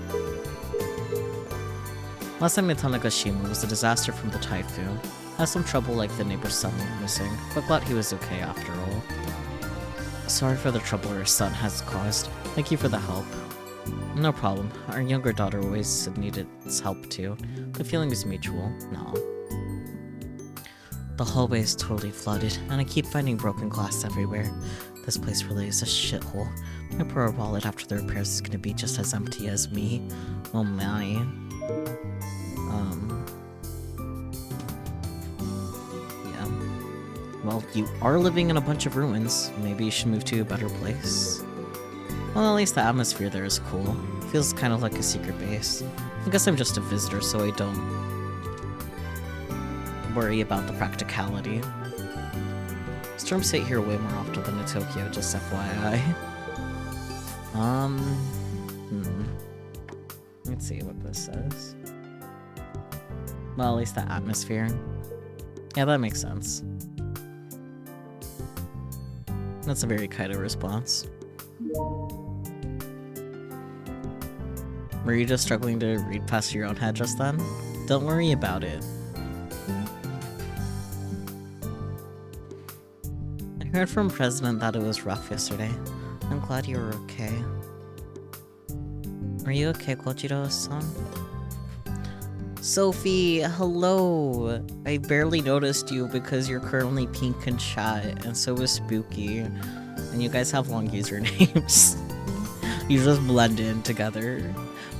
Last time in Tanegashima was a disaster from the typhoon. Had some trouble like the neighbor's son went missing, but glad he was okay after all. Sorry for the trouble our son has caused. Thank you for the help. No problem. Our younger daughter always needed help too. The feeling is mutual. No. The hallway is totally flooded, and I keep finding broken glass everywhere. This place really is a shithole. My poor wallet after the repairs is gonna be just as empty as me. Oh my. Yeah. Well, you are living in a bunch of ruins. Maybe you should move to a better place. Well, at least the atmosphere there is cool. Feels kind of like a secret base. I guess I'm just a visitor, so I don't worry about the practicality. Storms hit here way more often than in Tokyo, just FYI. Let's see what this says. Well, at least the atmosphere. Yeah, that makes sense. That's a very kind of response. Were you just struggling to read past your own head just then? Don't worry about it. I heard from President that it was rough yesterday. I'm glad you were okay. Are you okay, Kojiro-san? Sophie, hello! I barely noticed you because you're currently pink and chat, and so is Spooky. And you guys have long usernames. You just blend in together.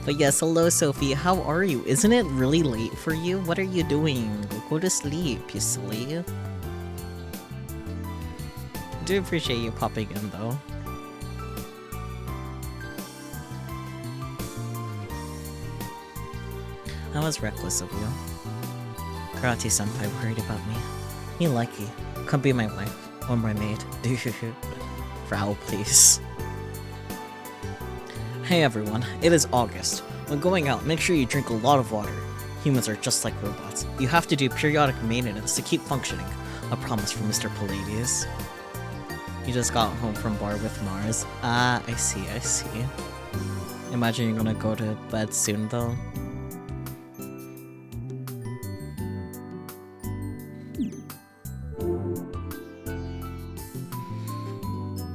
But yes, hello Sophie, how are you? Isn't it really late for you? What are you doing? Go to sleep, you silly. I do appreciate you popping in though. That was reckless of you. Karate-senpai worried about me. Me likey. Come be my wife. Or my maid. Frau, please. Hey everyone, it is August. When going out, make sure you drink a lot of water. Humans are just like robots. You have to do periodic maintenance to keep functioning. A promise from Mr. Palladius. You just got home from bar with Mars. Ah, I see. Imagine you're gonna go to bed soon, though.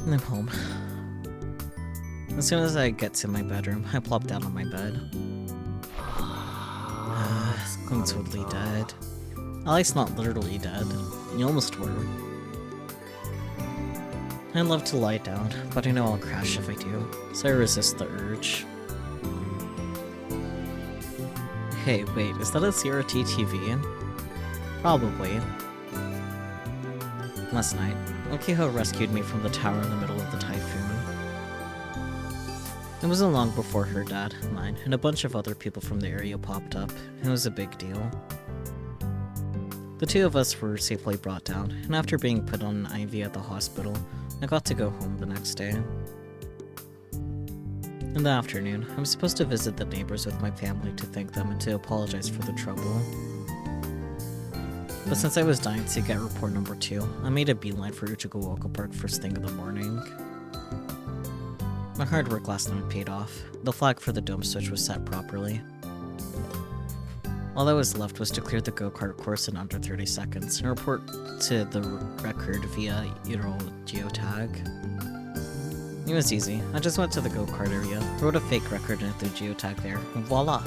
I'm home. As soon as I get to my bedroom, I plop down on my bed. I'm totally dead. At least not literally dead. You almost were. I love to lie down, but I know I'll crash if I do, so I resist the urge. Hey, wait, is that a CRT TV? Probably. Last night, Okiho rescued me from the tower in the middle of the typhoon. It wasn't long before her dad, mine, and a bunch of other people from the area popped up. It was a big deal. The two of us were safely brought down, and after being put on an IV at the hospital, I got to go home the next day. In the afternoon, I was supposed to visit the neighbors with my family to thank them and to apologize for the trouble. But since I was dying to get report number 2, I made a beeline for Uchigaoka Park first thing in the morning. My hard work last night paid off. The flag for the dome switch was set properly. All that was left was to clear the go-kart course in under 30 seconds and report to the record via Euro geotag. It was easy. I just went to the go-kart area, wrote a fake record into the geotag there, and voila!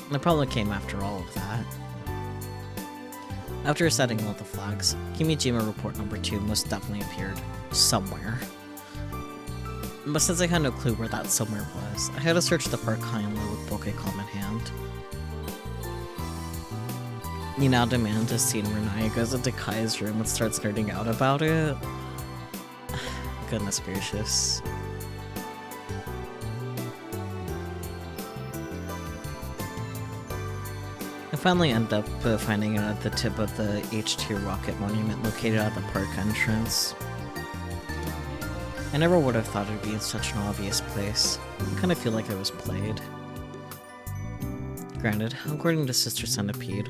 And it probably came after all of that. After setting all the flags, Kimijima report number 2 most definitely appeared. Somewhere. But since I had no clue where that somewhere was, I had to search the park high and low with Pokécom in hand. You now demand a scene where Naya goes into Kai's room and starts nerding out about it? Goodness gracious. I finally end up finding it at the tip of the H2 rocket monument located at the park entrance. I never would have thought it would be in such an obvious place. I kind of feel like I was played. Granted, according to Sister Centipede,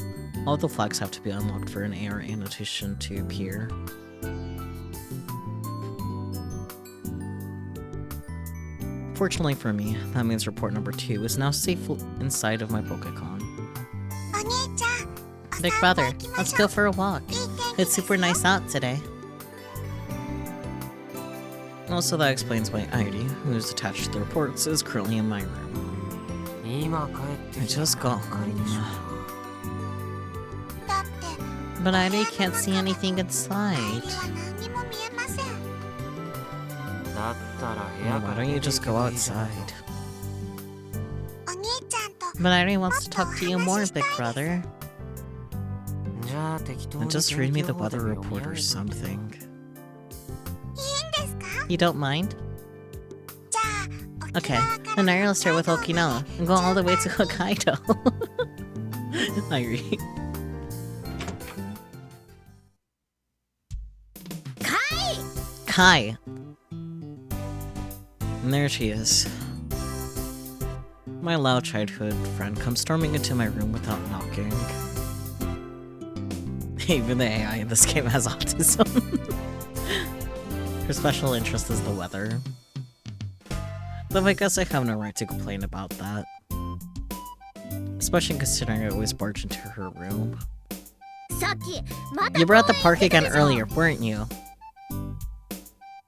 all the flags have to be unlocked for an AR annotation to appear. Fortunately for me, that means report number 2 is now safe inside of my Pokécon. Big brother, let's go for a walk. It's super nice out today. Also, that explains why Airi, who is attached to the reports, is currently in my room. I just got home. But Airi can't see anything inside. Well, why don't you just go outside? But Airi wants to talk to you more, big brother. Then just read me the weather report or something. You don't mind? Okay, then Airi will start with Okinawa and go all the way to Hokkaido. Airi. Kai! And there she is. My loud childhood friend comes storming into my room without knocking. Even the AI in this game has autism. Her special interest is the weather. Though I guess I have no right to complain about that. Especially considering I always barge into her room. You were at the park again earlier, weren't you?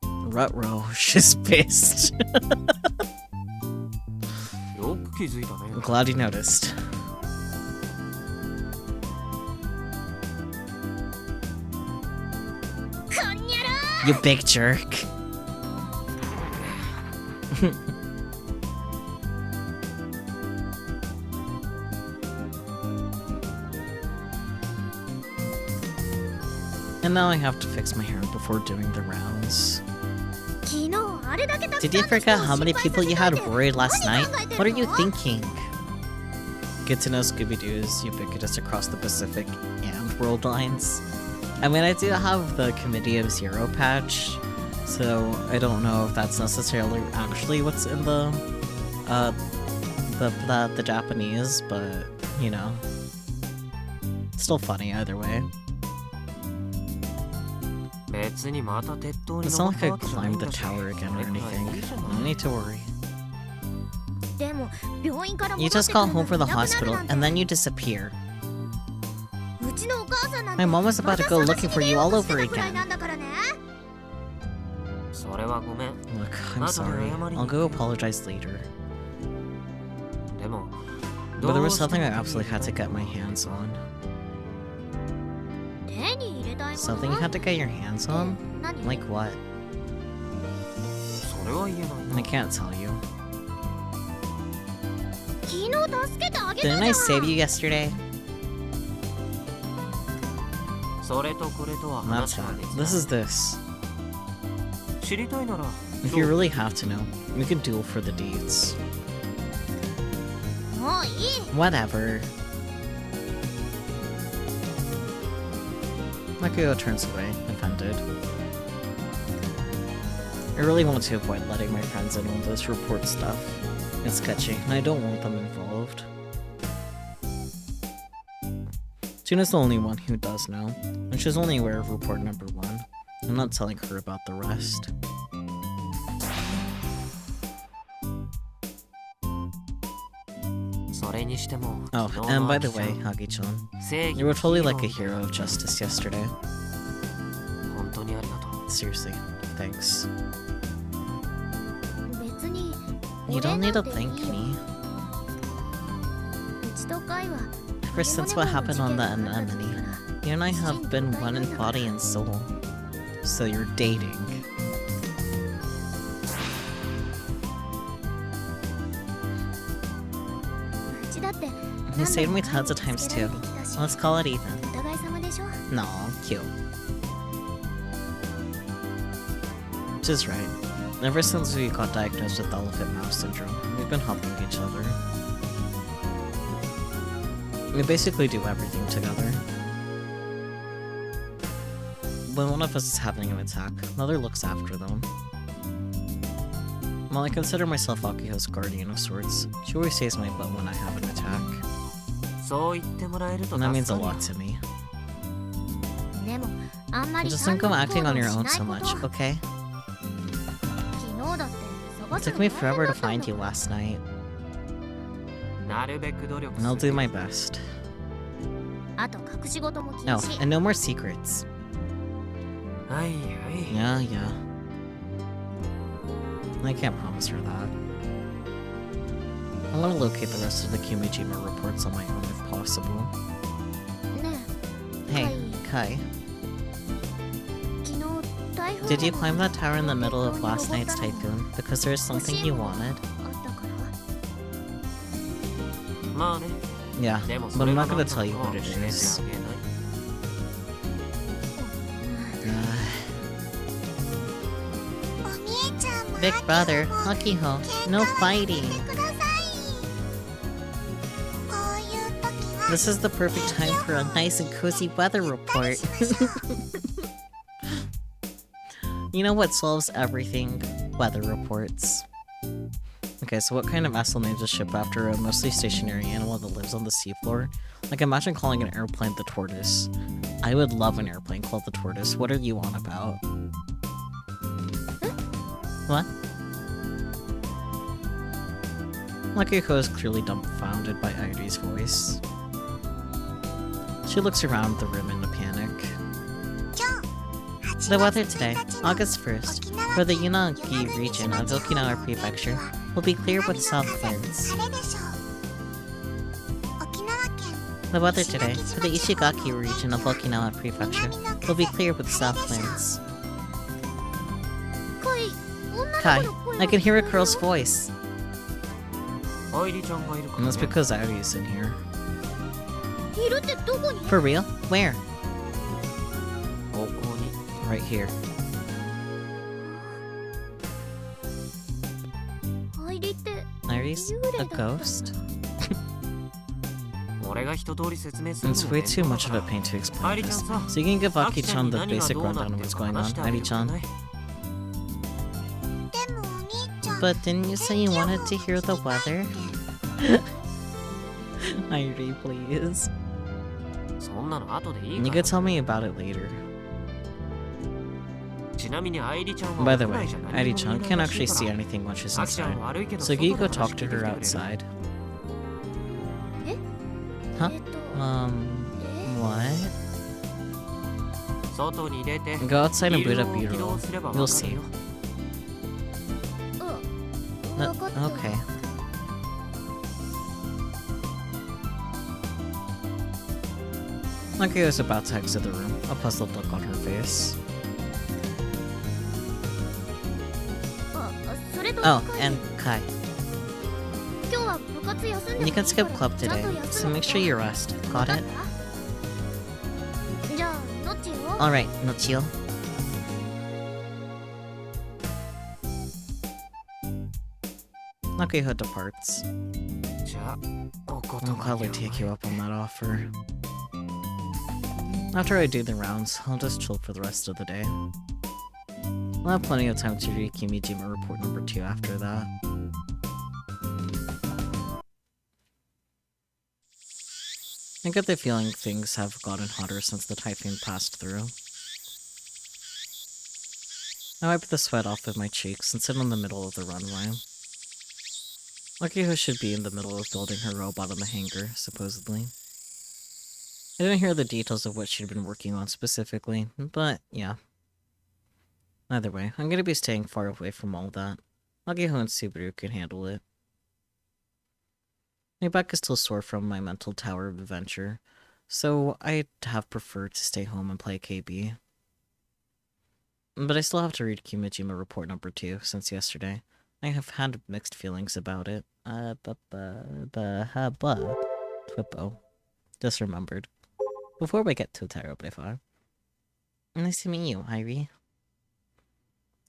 Ruh-roh, she's pissed. I'm glad you noticed. You big jerk. And now I have to fix my hair before doing the rounds. Did you forget how many people you had worried last night? What are you thinking? Get to know Scooby-Doo is ubiquitous across the Pacific and world lines. I mean, I do have the Committee of Zero patch, so I don't know if that's necessarily actually what's in the Japanese, but, you know. Still funny either way. It's not like I climbed the tower again or anything. No need to worry. You just got home from the hospital and then you disappear. My mom was about to go looking for you all over again. Look, I'm sorry. I'll go apologize later. But there was something I absolutely had to get my hands on. Something you had to get your hands on? Like what? I can't tell you. Didn't I save you yesterday? That's that. This is this. If you really have to know, we can duel for the deeds. Whatever. Makuyo turns away, offended. I really want to avoid letting my friends in on this report stuff. It's sketchy, and I don't want them involved. Tuna's the only one who does know, and she's only aware of report number 1. I'm not telling her about the rest. Oh, and by the way, Hagi-chan, you were totally like a hero of justice yesterday. Seriously, thanks. You don't need to thank me. Ever since what happened on the Anemone, you and I have been one in body and soul. So you're dating. You saved me tons of times too. Let's call it even. No, cute. Just right. Ever since we got diagnosed with elephant mouse syndrome, we've been helping each other. We basically do everything together. When one of us is having an attack, another looks after them. While I consider myself Akiho's guardian of sorts, she always saves my butt when I have an attack. And that means a lot to me. Just don't go acting on your own so much, okay? It took me forever to find you last night. And I'll do my best. No, and no more secrets. Yeah. I can't promise her that. I want to locate the rest of the Kumijima reports on my own if possible. Hey, Kai. Did you climb that tower in the middle of last night's typhoon because there was something you wanted? Yeah, but I'm not gonna tell you what it is. Big brother, Akiho, no fighting. This is the perfect time for a nice and cozy weather report. You know what solves everything? Weather reports. Okay, so what kind of asshole names a ship after a mostly stationary animal that lives on the seafloor? Like, imagine calling an airplane the Tortoise. I would love an airplane called the Tortoise. What are you on about? What? Makiko is clearly dumbfounded by Airi's voice. She looks around the room in a panic. The weather today, August 1st, for the Unagi region of Okinawa Prefecture, will be clear with south winds. The weather today, for the Ishigaki region of Okinawa Prefecture, will be clear with south winds. Kai, I can hear a girl's voice. And that's because Airi's in here. For real? Where? Right here. Airi's a ghost? It's way too much of a pain to explain this, so you can give Aki-chan the basic rundown of what's going on, Airi-chan. But didn't you say you wanted to hear the weather? Airi, please. You could tell me about it later. By the way, Airi-chan can't actually see anything when she's inside, so can you go talk to her outside? Huh? What? Go outside and boot up B-roll. You'll see. Okay. Nakia is about to exit the room, a puzzled look on her face. Oh, and Kai. You can skip club today, so make sure you rest. Got it? Alright, Nochio. Nakia departs. I'll gladly take you up on that offer. After I do the rounds, I'll just chill for the rest of the day. I'll have plenty of time to read Kimijima Report number 2 after that. I get the feeling things have gotten hotter since the typhoon passed through. I wipe the sweat off of my cheeks and sit in the middle of the runway. Nakia should be in the middle of building her robot on the hangar, supposedly. I didn't hear the details of what she'd been working on specifically, but yeah. Either way, I'm gonna be staying far away from all that. Nakia and Subaru can handle it. My back is still sore from my mental tower of adventure, so I'd have preferred to stay home and play KB. But I still have to read Kimijima Report number 2 since yesterday. I have had mixed feelings about it. Twippo. Just remembered. Before we get too terribly far. Nice to meet you, Ivy.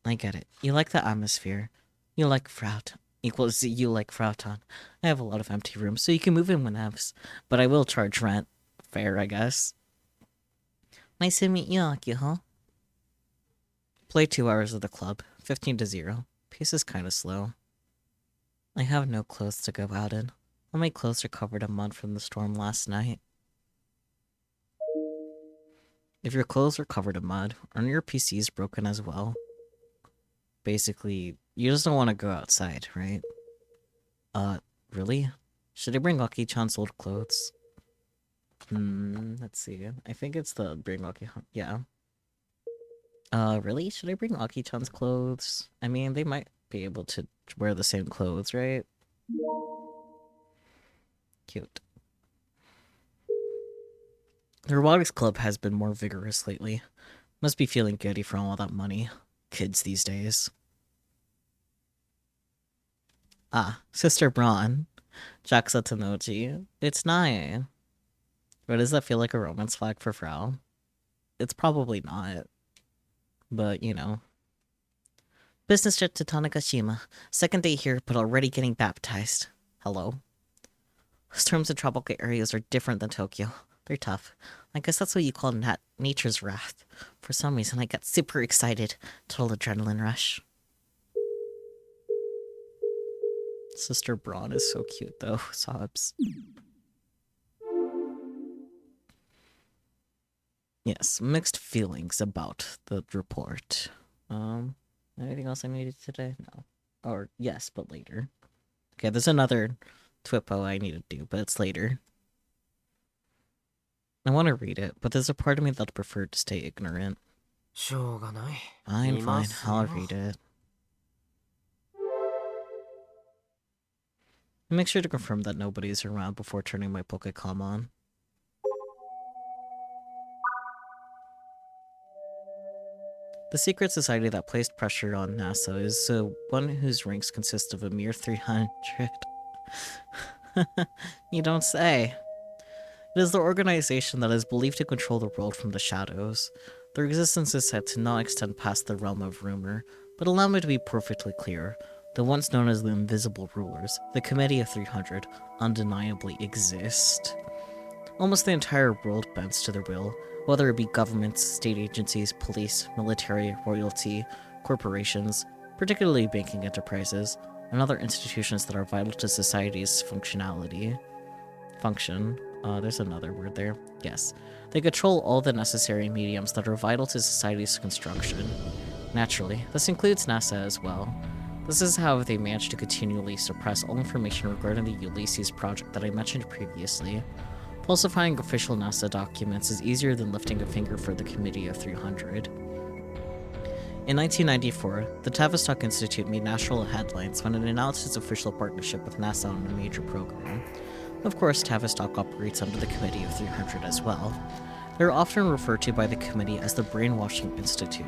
I get it. You like the atmosphere. You like Fraut. Equals you like Frauton. I have a lot of empty rooms, so you can move in whenever. But I will charge rent. Fair, I guess. Nice to meet you, Aki-huh? Play 2 hours of the club. 15-0. Pace is kinda slow. I have no clothes to go out in. All my clothes are covered in mud from the storm last night. If your clothes are covered in mud, aren't your PCs broken as well? Basically, you just don't want to go outside, right? Really? Should I bring Aki-chan's old clothes? Let's see. I think it's the bring Aki... Yeah. Really? Should I bring Aki-chan's clothes? I mean, they might be able to wear the same clothes, right? Cute. The Robotics Club has been more vigorous lately. Must be feeling giddy from all that money. Kids these days. Ah, Sister Braun. Jaxa Tanoji. It's Nae. But does that feel like a romance flag for Frau? It's probably not. But, you know. Business trip to Tanegashima. Second day here, but already getting baptized. Hello. Storms in tropical areas are different than Tokyo. They're tough. I guess that's what you call nature's wrath. For some reason, I got super excited. Total adrenaline rush. Sister Braun is so cute, though. Sobs. Yes, mixed feelings about the report. Anything else I needed today? No. Or, yes, but later. Okay, there's another Twippo I need to do, but it's later. I want to read it, but there's a part of me that'd prefer to stay ignorant. Fine, I'll read it. Make sure to confirm that nobody's around before turning my Pokecom on. The secret society that placed pressure on NASA is one whose ranks consist of a mere 300. You don't say. It is the organization that is believed to control the world from the shadows. Their existence is said to not extend past the realm of rumor, but allow me to be perfectly clear. The once known as the Invisible Rulers, the Committee of 300, undeniably exist. Almost the entire world bends to their will, whether it be governments, state agencies, police, military, royalty, corporations, particularly banking enterprises, and other institutions that are vital to society's functionality. There's another word there. Yes. They control all the necessary mediums that are vital to society's construction. Naturally, this includes NASA as well. This is how they managed to continually suppress all information regarding the Ulysses project that I mentioned previously. Falsifying official NASA documents is easier than lifting a finger for the Committee of 300. In 1994, the Tavistock Institute made national headlines when it announced its official partnership with NASA on a major program. Of course, Tavistock operates under the Committee of 300 as well. They're often referred to by the committee as the Brainwashing Institute.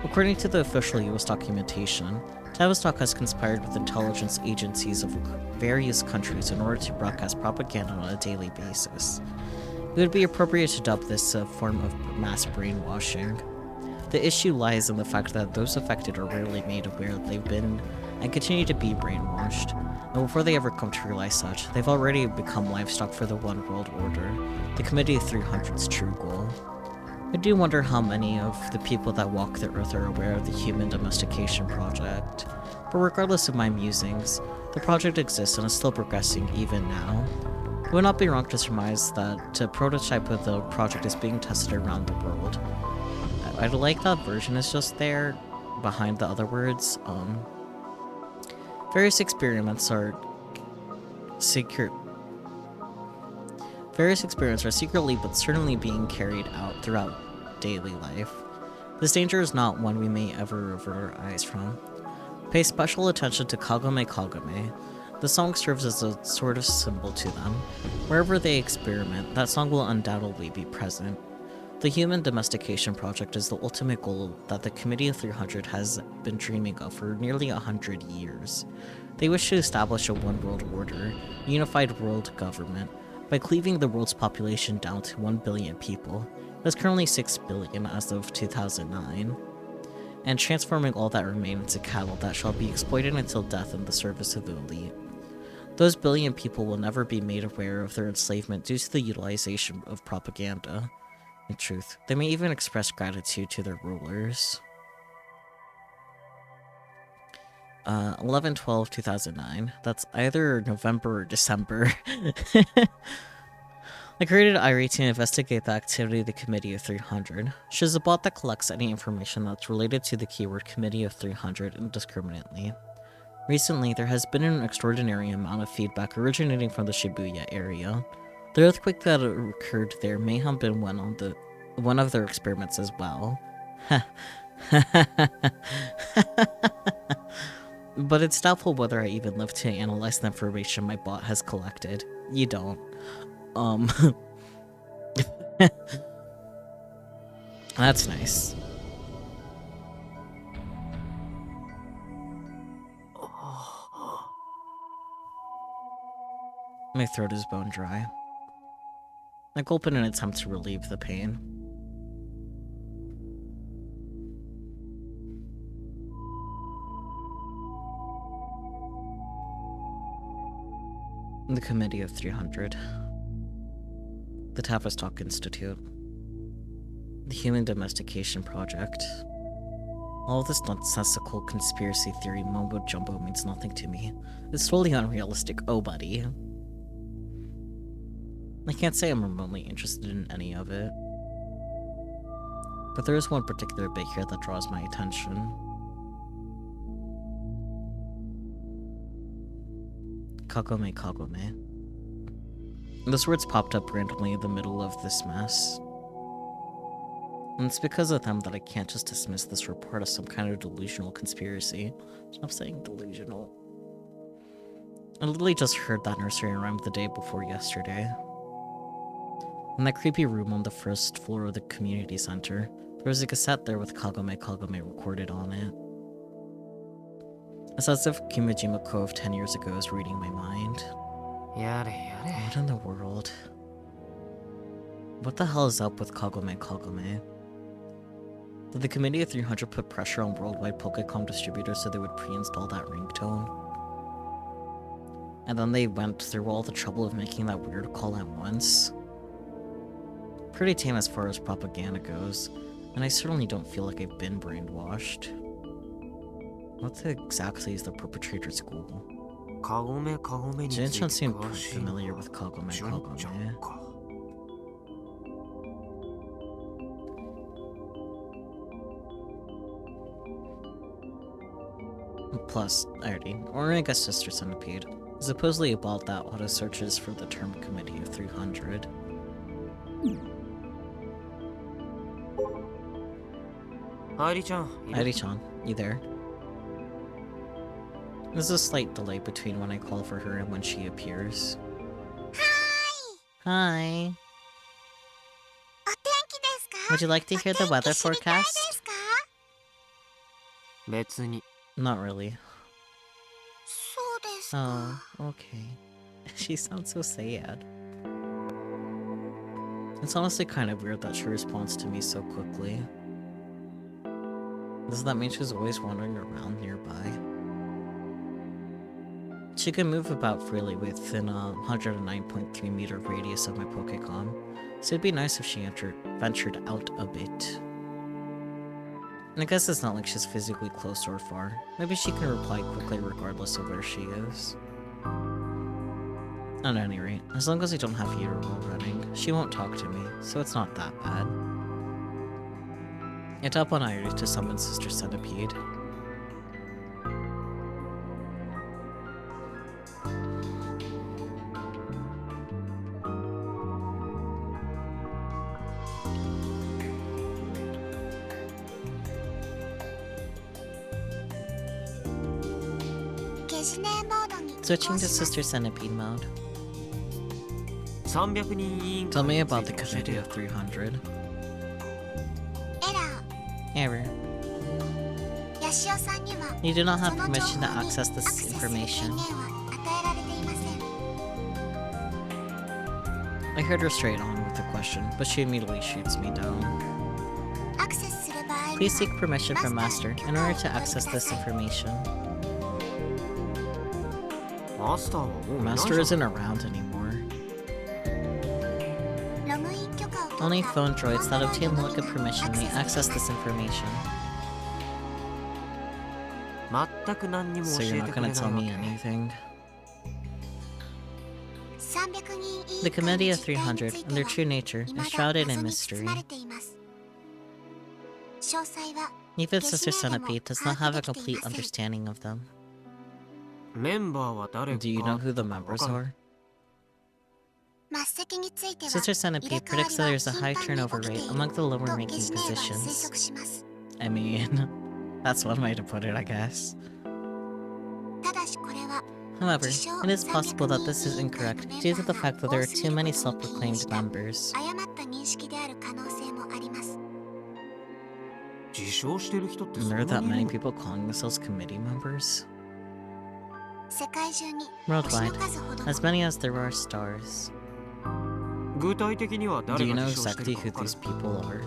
According to the official US documentation, Tavistock has conspired with intelligence agencies of various countries in order to broadcast propaganda on a daily basis. It would be appropriate to dub this a form of mass brainwashing. The issue lies in the fact that those affected are rarely made aware that they've been and continue to be brainwashed, and before they ever come to realize such, they've already become livestock for the One World Order, the Committee of 300's true goal. I do wonder how many of the people that walk the earth are aware of the Human Domestication Project, but regardless of my musings, the project exists and is still progressing even now. It would not be wrong to surmise that a prototype of the project is being tested around the world. I'd like that version is just there, behind the other words. Various experiments are secretly but certainly being carried out throughout daily life. This danger is not one we may ever avert our eyes from. Pay special attention to Kagome Kagome. The song serves as a sort of symbol to them. Wherever they experiment, that song will undoubtedly be present. The Human Domestication Project is the ultimate goal that the Committee of 300 has been dreaming of for nearly 100 years. They wish to establish a one world order, a unified world government, by cleaving the world's population down to 1 billion people. It is currently 6 billion as of 2009, and transforming all that remain into cattle that shall be exploited until death in the service of the elite. Those billion people will never be made aware of their enslavement due to the utilization of propaganda. In truth, they may even express gratitude to their rulers. 11/12/2009. That's either November or December. I created Irie to investigate the activity of the Committee of 300. She's a bot that collects any information that's related to the keyword Committee of 300 indiscriminately. Recently, there has been an extraordinary amount of feedback originating from the Shibuya area. The earthquake that occurred there may have been one of their experiments as well. But it's doubtful whether I even live to analyze the information my bot has collected. You don't. That's nice. My throat is bone dry. I gulp in an attempt to relieve the pain. The Committee of 300. The Tavistock Institute. The Human Domestication Project. All this nonsensical conspiracy theory mumbo-jumbo means nothing to me. It's totally unrealistic, oh buddy. I can't say I'm remotely interested in any of it. But there is one particular bit here that draws my attention. Kagome Kagome. Those words popped up randomly in the middle of this mess. And it's because of them that I can't just dismiss this report as some kind of delusional conspiracy. Stop saying delusional. I literally just heard that nursery rhyme the day before yesterday. In that creepy room on the first floor of the community center, there was a cassette there with Kagome Kagome recorded on it. It's as if Kimijima Cove 10 years ago is reading my mind. What in the world? What the hell is up with Kagome Kagome? Did the Committee of 300 put pressure on worldwide Pokécom distributors so they would pre-install that ringtone? And then they went through all the trouble of making that weird call at once? Pretty tame as far as propaganda goes, and I certainly don't feel like I've been brainwashed. What exactly is the perpetrator's goal? Jin-chan seemed familiar with Kagome Kagome. Plus, or I guess Sister Centipede, supposedly a bot that auto searches for the term Committee of 300. Airi-chan, you there? There's a slight delay between when I call for her and when she appears. Hi! Would you like to hear the weather forecast? Not really. Oh, okay. She sounds so sad. It's honestly kind of weird that she responds to me so quickly. Does that mean she's always wandering around nearby? She can move about freely within a 109.3 meter radius of my Pokécom, so it'd be nice if she ventured out a bit. And I guess it's not like she's physically close or far. Maybe she can reply quickly regardless of where she is. At any rate, as long as I don't have heater while running, she won't talk to me, so it's not that bad. I tap on Airi to summon Sister Centipede. Switching to Sister Centipede mode. Tell me about the Committee of 300. Error. You do not have permission to access this information. I heard her straight on with the question, but she immediately shoots me down. Please seek permission from Master in order to access this information. Master isn't around anymore. Only phone droids that obtain lookup permission may access this information. So you're not gonna tell me anything? The Committee of 300, in their true nature, is shrouded in mystery. Even Sister Centipede does not have a complete understanding of them. Do you know who the members are? Sister Centipede predicts that there's a high turnover rate among the lower-ranking positions. I mean, that's one way to put it, I guess. However, it is possible that this is incorrect due to the fact that there are too many self-proclaimed members. And there are that many people calling themselves committee members? Worldwide, as many as there are stars. Do you know exactly who these people are?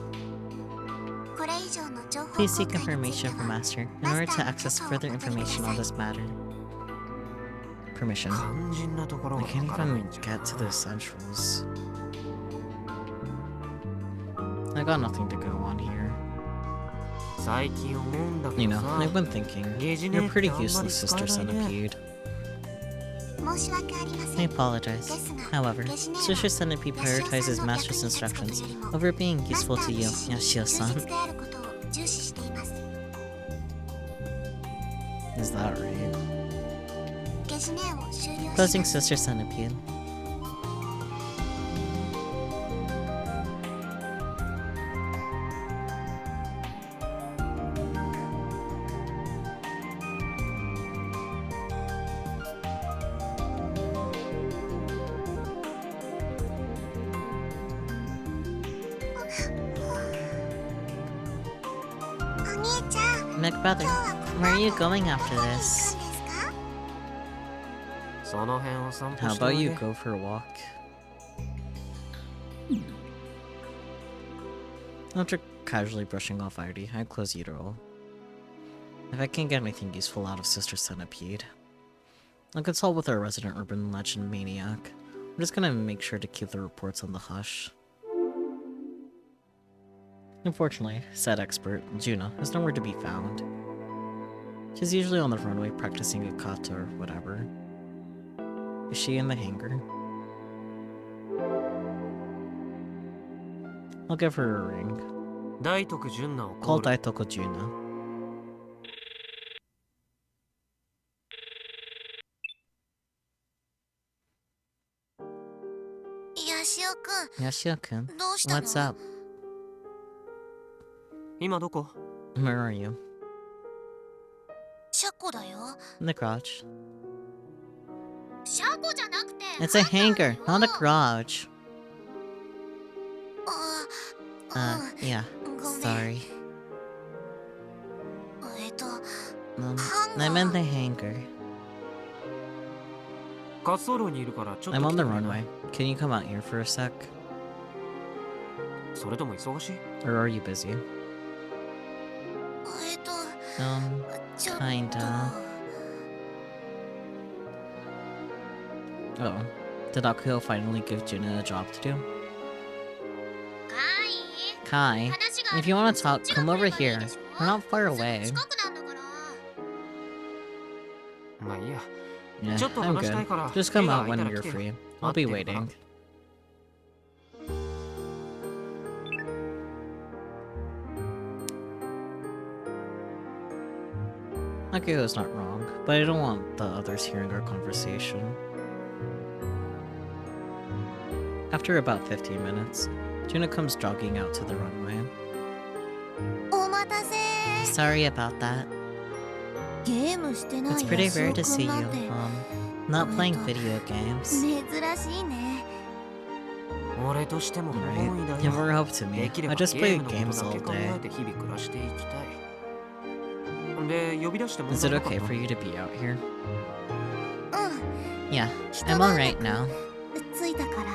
Please seek information from Master in order to access further information on this matter. Permission. I can't even get to the essentials. I got nothing to go on here. You know, I've been thinking, you're pretty useless, Sister Centipede. I apologize. However, Sister Centipede prioritizes Master's instructions over being useful to you, Yoshio-san. Is that right? Closing Sister Centipede. Big brother, where are you going after this? How about you go for a walk? After casually brushing off Airi, I close Utero. If I can't get anything useful out of Sister Centipede, I'll consult with our resident urban legend maniac. I'm just gonna make sure to keep the reports on the hush. Unfortunately, said expert, Juna, is nowhere to be found. She's usually on the runway practicing a kata or whatever. Is she in the hangar? I'll give her a ring. Call Daitoku Juna. Yashio-kun, what's up? 今どこ? Where are you? 車庫だよ。 In the garage. 車庫じゃなくて It's a hangar, not a garage. ご Yeah, めん sorry. ハンガー I'm in the hangar. 滑走路にいるからちょっ I'm と on 来 the てくれな runway. Can you come out here for a sec? それとも忙しい? Or are you busy? ちょっと Kinda. Oh. Did Akuyo finally give Juna a job to do? かい Kai, 話がある if you want to そっ talk, ちが come 来 over ればいい here. でしょ We're not far すぐ away. 近くなんだから まあいいや Yeah, ちょっと I'm 話したい good. から Just come 手が out 空いた when ら you're 来て free. I'll 待 be ってるから waiting. Akuyo's not wrong, but I don't want the others hearing our conversation. After about 15 minutes, Juna comes jogging out to the runway. お待たせ Sorry about that. ゲームしてない It's pretty ヤシ rare オ to く see ん you, なんて not playing Oh, video games. 珍しいね俺としても不 Right? 本意だ Give よ her up to me. できれ I ば just ゲ play ームのこ games とだ all け考え day. て日々暮らしていきたいで呼び出しても Is it なかっ okay た for you to be out here? うん Yeah, 一 I'm 晩 alright な now. く着いたから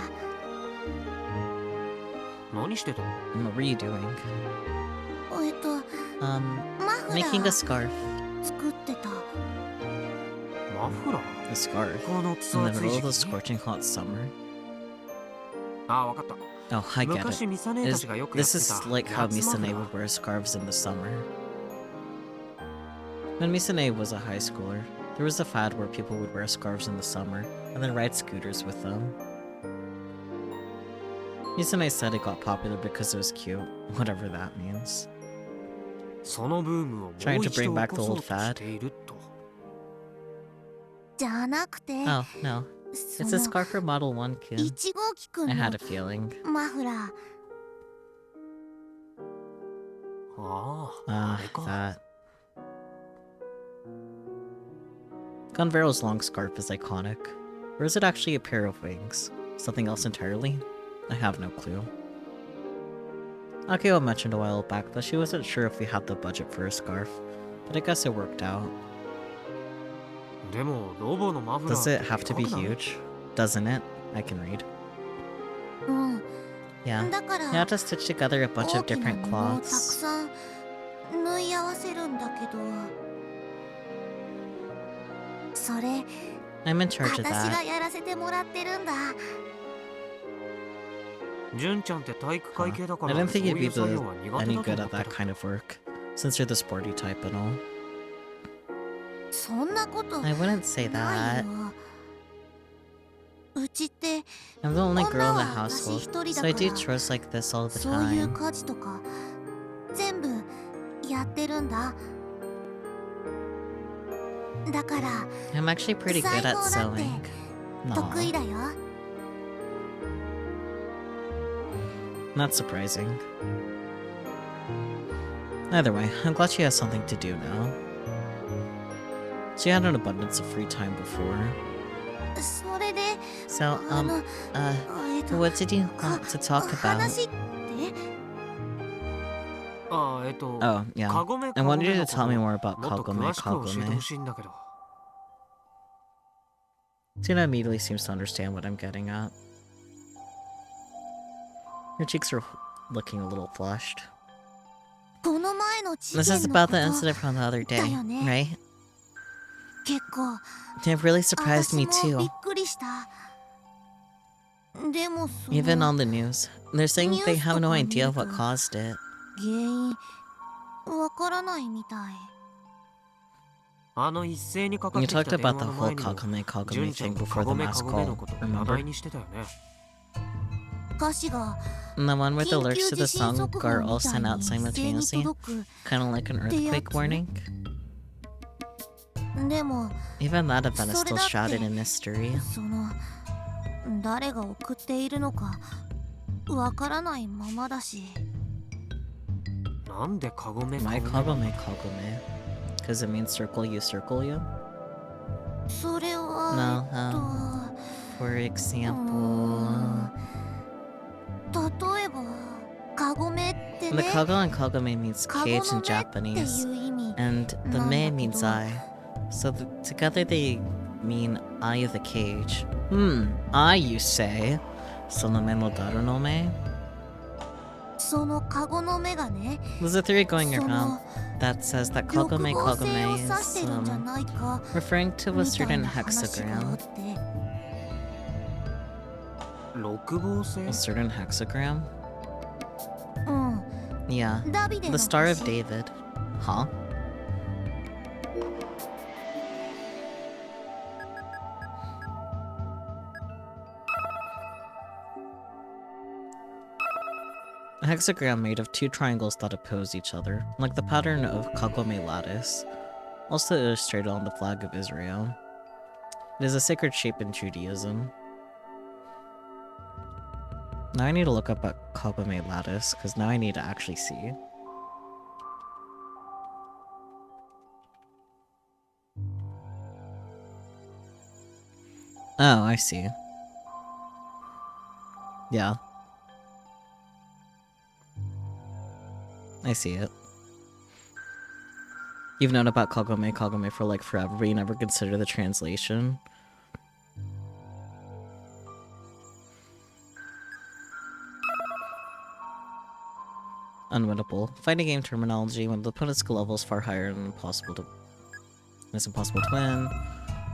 何してたの What were you doing? マフラ Making a ー scarf. 作ってたマフラー A scarf? このク In ソ the 暑い middle of 時 the 期に scorching hot summer? ああ分かった Oh, I get 昔 it. ミサ姉たちがよくやっ This て is た like how 夏マフラ Misane ー would wear scarves in the summer. When Misane was a high schooler, there was a fad where people would wear scarves in the summer and then ride scooters with them. Misane said it got popular because it was cute, whatever that means. そのブームをもう Trying to 一 bring 度起 back こ the そう old としているとじゃなくて Oh, no. そ It's a の scarf for Model 1 kid. 1号機くん I の had a feeling. マフラーああ、あれか。 That. Gunvero's long scarf is iconic. Or is it actually a pair of wings? Something else entirely? I have no clue. Akio mentioned a while back that she wasn't sure if we had the budget for a scarf, but I guess it worked out. でもロボのマフラー Does it って have to be でかくない huge? Doesn't it? I can read. うん Yeah. だから You have to stitch together a bunch 大 of きな different 布をたく cloths. さん縫い合わせるんだけどそれ I'm in charge 私 of が that. やらせてもらってるんだ純ちゃんって体育会系だか I ら didn't そう think い you'd be う作業は the, 苦手 any だと good 思 at って that た kind of work, since you're the sporty type and all. そんなこと I wouldn't say ない that. ようちって I'm the only girl in the 女は私 household, 一人 so だ I か do ら chores like this all the そういう time. 家事とか全部やってるんだだから I'm actually pretty good at 裁縫だって sewing. 得意 Aw, だよ not surprising. Either way, I'm glad she has something to do now. She had an abundance of free time before. それで So, あの what did you want to talk about? 話ってああ、Oh, yeah. カゴメ I wanted you to の tell me こと more about もっと Kagome 詳しく教えて Kagome. ほしいんだけど Tuna immediately seems to understand what I'm getting at. Your cheeks are looking a little flushed. この前の事 This 件 is の about こ the と incident from the other day, だよね。 right? 結構 It really surprised 私 me もび too. っくりしたでもそ Even の on the news, they're saying they have no idea what News caused it. 原因わからないみたいあの一斉にかかっ You てきた talked 電話 about the の whole 前にも Kagome Kagome 純ちゃ thing んカ before ゴ the メ mass カゴメ call, のこと話 remember? 題にしてたよね歌詞が And the one with the 緊 lyrics 急 to 地 the 震 song 速報 are み all たい sent out に一斉に simultaneously, 届く kind of like an earthquake warning. でも Even that event is still それだって shrouded in mystery. その誰が送っているのかわからないままだし。なんでカゴメ My kagome kagome. Because it means circle you, circle you? それは No, for example... 例えばカゴメって The ね、 kago and kagome means カゴ cage の in 目って Japanese. いう意味 And the なんだ me けど。 means eye. So together they mean eye of the cage. Eye you say? Sonome no daru no me? そのカゴの目がね、 There's a theory going そ around の that says that 欲 kagome 望性を kagome 指して is るんじゃないか referring to a みたい certain な話があ hexagram. って。六芒星 A certain hexagram? うん、 Yeah. ダビデ The の Star of 星。 David. Huh? A hexagram made of two triangles that oppose each other, like the pattern of Kagome lattice, also illustrated on the flag of Israel. It is a sacred shape in Judaism. Now I need to look up at Kagome lattice, because now I need to actually see. Oh, I see. Yeah. I see it. You've known about Kagome for like forever, but you never consider the translation. Unwinnable. Fighting game terminology when the opponent's skill level is far higher and it's impossible to win.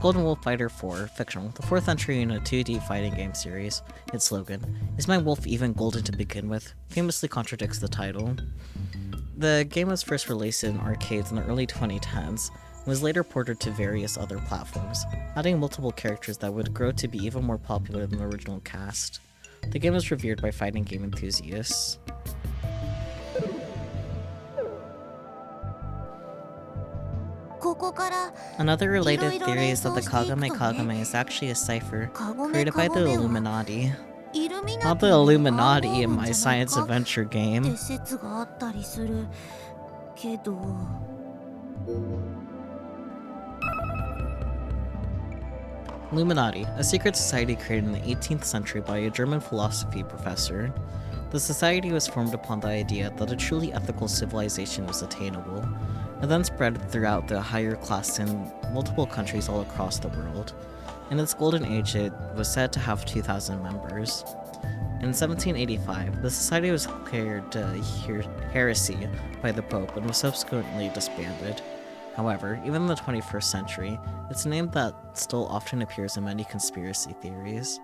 Golden Wolf Fighter 4, fictional. The fourth entry in a 2D fighting game series. Its slogan, "Is my wolf even golden to begin with?" famously contradicts the title. The game was first released in arcades in the early 2010s, and was later ported to various other platforms, adding multiple characters that would grow to be even more popular than the original cast. The game is revered by fighting game enthusiasts. Another related theory is that the Kagome is actually a cipher created by the Illuminati. Not the Illuminati in my science adventure game. Illuminati, a secret society created in the 18th century by a German philosophy professor. The society was formed upon the idea that a truly ethical civilization was attainable, and then spread throughout the higher class in multiple countries all across the world. In its golden age, it was said to have 2,000 members. In 1785, the society was declared heresy by the Pope and was subsequently disbanded. However, even in the 21st century, it's a name that still often appears in many conspiracy theories.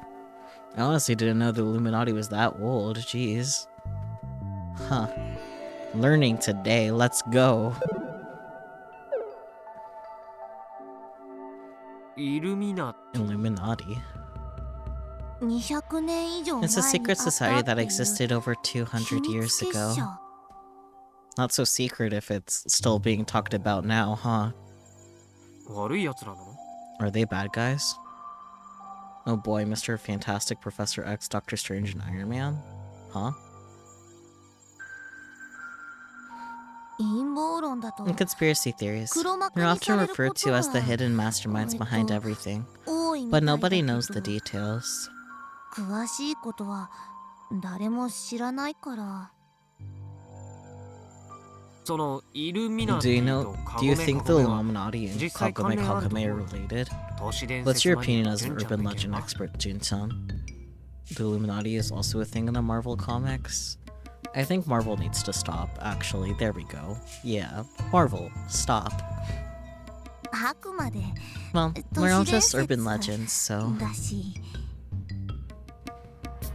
I honestly didn't know the Illuminati was that old, jeez. Huh. Learning today, let's go. Illuminati. It's a secret society that existed over 200 years ago. Not so secret if it's still being talked about now, huh? Are they bad guys? Oh boy, Mr. Fantastic, Professor X, Doctor Strange, and Iron Man? Huh? In conspiracy theories, they're often referred to as the hidden masterminds behind everything, but nobody knows the details. Do you think the Illuminati and Kagome are related? What's your opinion as an urban legend expert, Jun-san? The Illuminati is also a thing in the Marvel comics? I think Marvel needs to stop, actually. There we go. Yeah, Marvel, stop. Well, we're all just urban legends, so...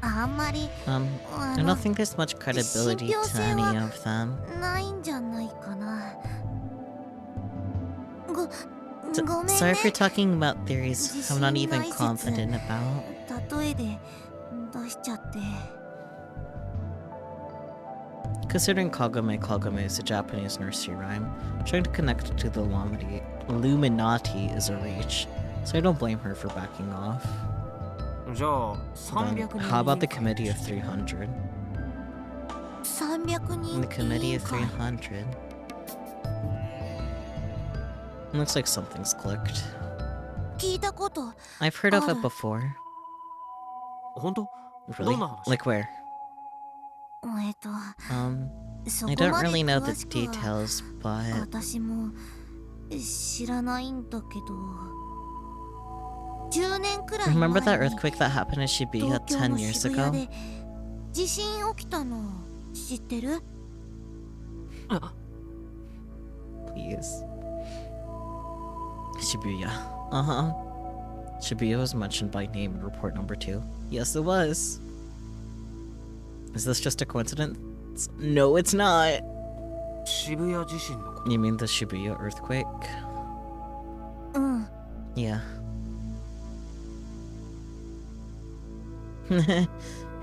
I don't think there's much credibility to any of them. Sorry for talking about theories I'm not even confident about. Considering Kagome is a Japanese nursery rhyme, trying to connect it to the Illuminati is a reach, so I don't blame her for backing off. じゃあ Then 300 how about the 人 committee of 300? 300 The 人 committee 委員 of 会 300. Looks like something's clicked. 聞いたこと I've heard of it Otter. before. 本当 Really? どんな話 Like where? そ I こ don't まで really know the 詳しくは details, but 私も知らないんだけど10年くらい remember 前 that に earthquake that happened in Shibuya 東京 10の years 渋谷 ago? で地震起きたの知ってる？ Please. Shibuya. Uh-huh. Shibuya was mentioned by name in report number 2. Yes, it was. Is this just a coincidence? No, it's not. 渋谷地震のこと You mean the Shibuya earthquake? うん Yeah.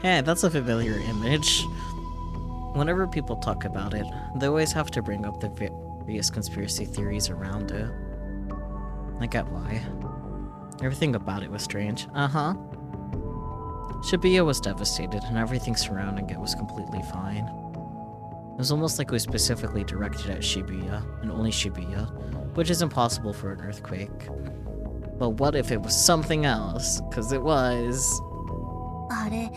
Hey, that's a familiar image. Whenever people talk about it, they always have to bring up the various conspiracy theories around it. I get why. Everything about it was strange. Uh-huh. Shibuya was devastated, and everything surrounding it was completely fine. It was almost like it was specifically directed at Shibuya, and only Shibuya, which is impossible for an earthquake. But what if it was something else? 'Cause it was. あれ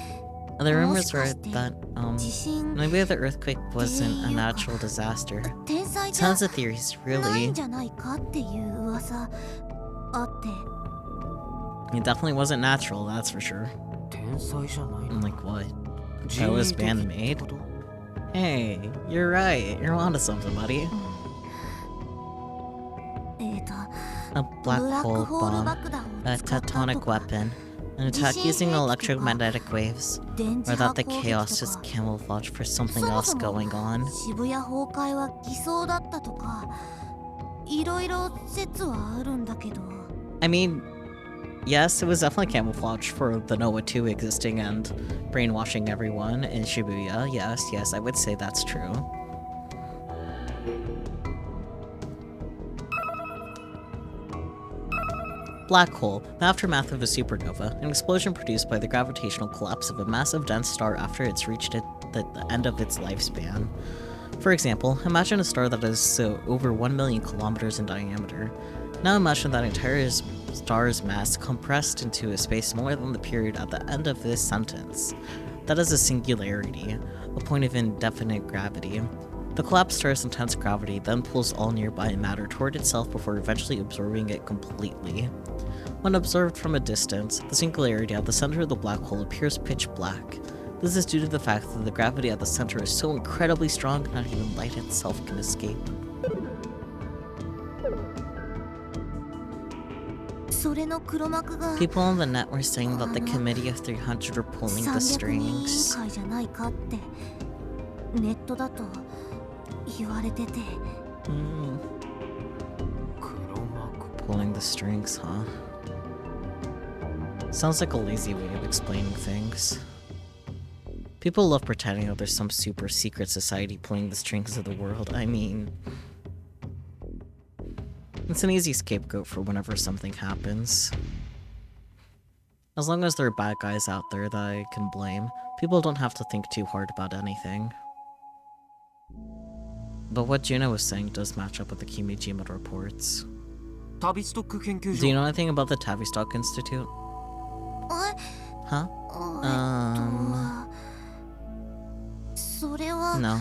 The rumors were もしかして that, 地震 maybe the earthquake wasn't a っていうか natural disaster. 天才じゃ Tons of theories, ない really. んじゃないかっていう噂あって It definitely wasn't natural, that's for sure. 天才じゃないの Like what? 人 That 為 was 的って man-made? こと Hey, you're right. You're onto something, buddy. と A ブラ black ック hole ホール bomb, 爆弾を a 使ったと tectonic か weapon, an attack using electromagnetic waves, 電磁 or 波 that the 攻撃 chaos と is か camouflage for そ something も else そも going on. 渋谷崩壊は偽装だったとかいろいろ説はあるんだけど I mean, yes, it was definitely camouflage for the Noah 2 existing and brainwashing everyone in Shibuya. Yes, I would say that's true. Black hole, the aftermath of a supernova, an explosion produced by the gravitational collapse of a massive dense star after it's reached the end of its lifespan. For example, imagine a star that is over 1 million kilometers in diameter. Now imagine that entire star's mass compressed into a space smaller than the period at the end of this sentence. That is a singularity, a point of indefinite gravity. The collapsed star's intense gravity then pulls all nearby matter toward itself before eventually absorbing it completely. When observed from a distance, the singularity at the center of the black hole appears pitch black. This is due to the fact that the gravity at the center is so incredibly strong not even light itself can escape. それの黒幕が People on the net were saying that the Committee of 300 were pulling the 300人委員 strings. 会じゃないかってネットだと言われてて 黒幕 Pulling the strings, huh? Sounds like a lazy way of explaining things. People love pretending that there's some super secret society pulling the strings of the world. I mean, it's an easy scapegoat for whenever something happens. As long as there are bad guys out there that I can blame, people don't have to think too hard about anything. But what Juno was saying does match up with the Kimijima reports. 旅ストック研究 Do you 所 know anything about the Tavistock Institute? え Huh? それは No.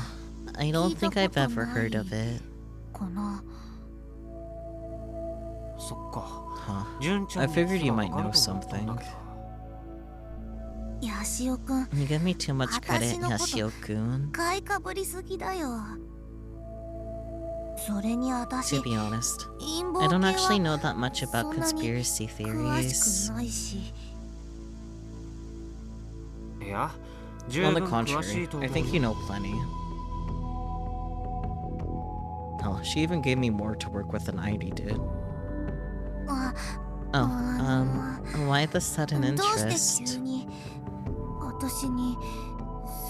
I don't think I've ever heard of it. かな そっか Huh. 純ちゃん I に figured you わ might かる know と思ったんだ something. けどヤシオくん You give me too much credit, 私のこと Yashio-kun. 買いかぶりすぎだよそれに私 To be honest, 陰謀 I 系 don't は actually know that much about そんなに conspiracy 詳 theories. しくないしいや十 On 分 the 詳し contrary, いと I 思う think you know plenty. Hell, she even gave me more to work with than Heidi did. あ Oh, あの why the sudden どうして interest? 急に私に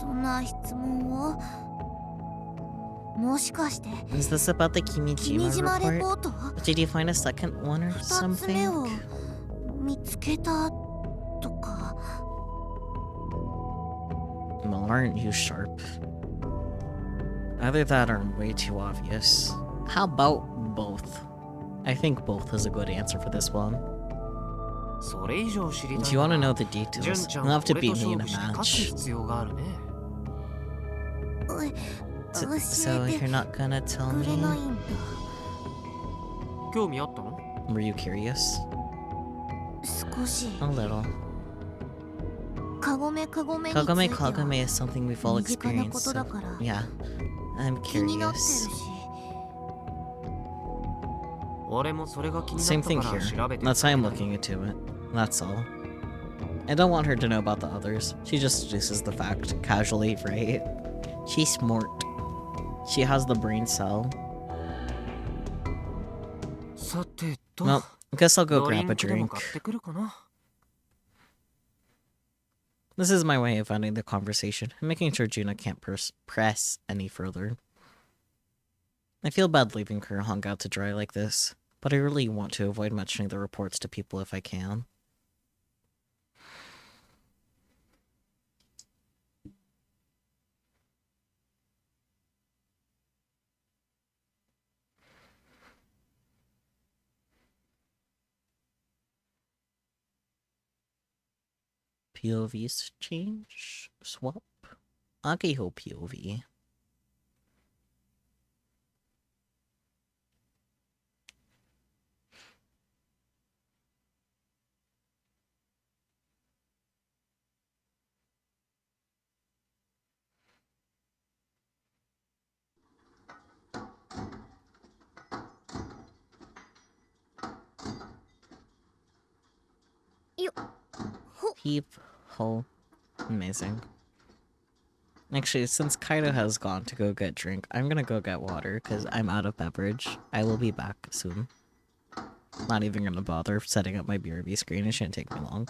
そんな質問をもしかして Is this about the 君 Kimijima 島レ report? ポート Did you find a second one or 二つ目を something? 見つけたとか Well, aren't you sharp? Either that or I'm way too obvious. How about both? I think both is a good answer for this one. それ以上知りた Do い you な want to ら know the details? 純ちゃん You'll は have to 俺と beat me in 勝 a 負して勝つ match. 必要があるね So you're not gonna tell くれない me? んだ。興味あったの Were you curious? 少し。 A little. カゴメについて Kagome は Kagome is something we've all 身近なこ experienced, とだ so から yeah. I'm 気になってる curious. し。俺もそれが気にな Same った thing から here. 調べて That's why I'm looking into it. That's all. I don't want her to know about the others. She just deduces the fact casually, right? She's smart. She has the brain cell. さてと Well, I guess I'll go ドリ grab a ンクでも drink. 買ってくるかな This is my way of ending the conversation and making sure Juna can't press any further. I feel bad leaving her hung out to dry like this, but I really want to avoid mentioning the reports to people if I can. POVs change? Swap? Akeho POV. Peep hole. Amazing. Actually, since Kaido has gone to go get drink, I'm gonna go get water because I'm out of beverage. I will be back soon. Not even gonna bother setting up my BRB screen. It shouldn't take me long.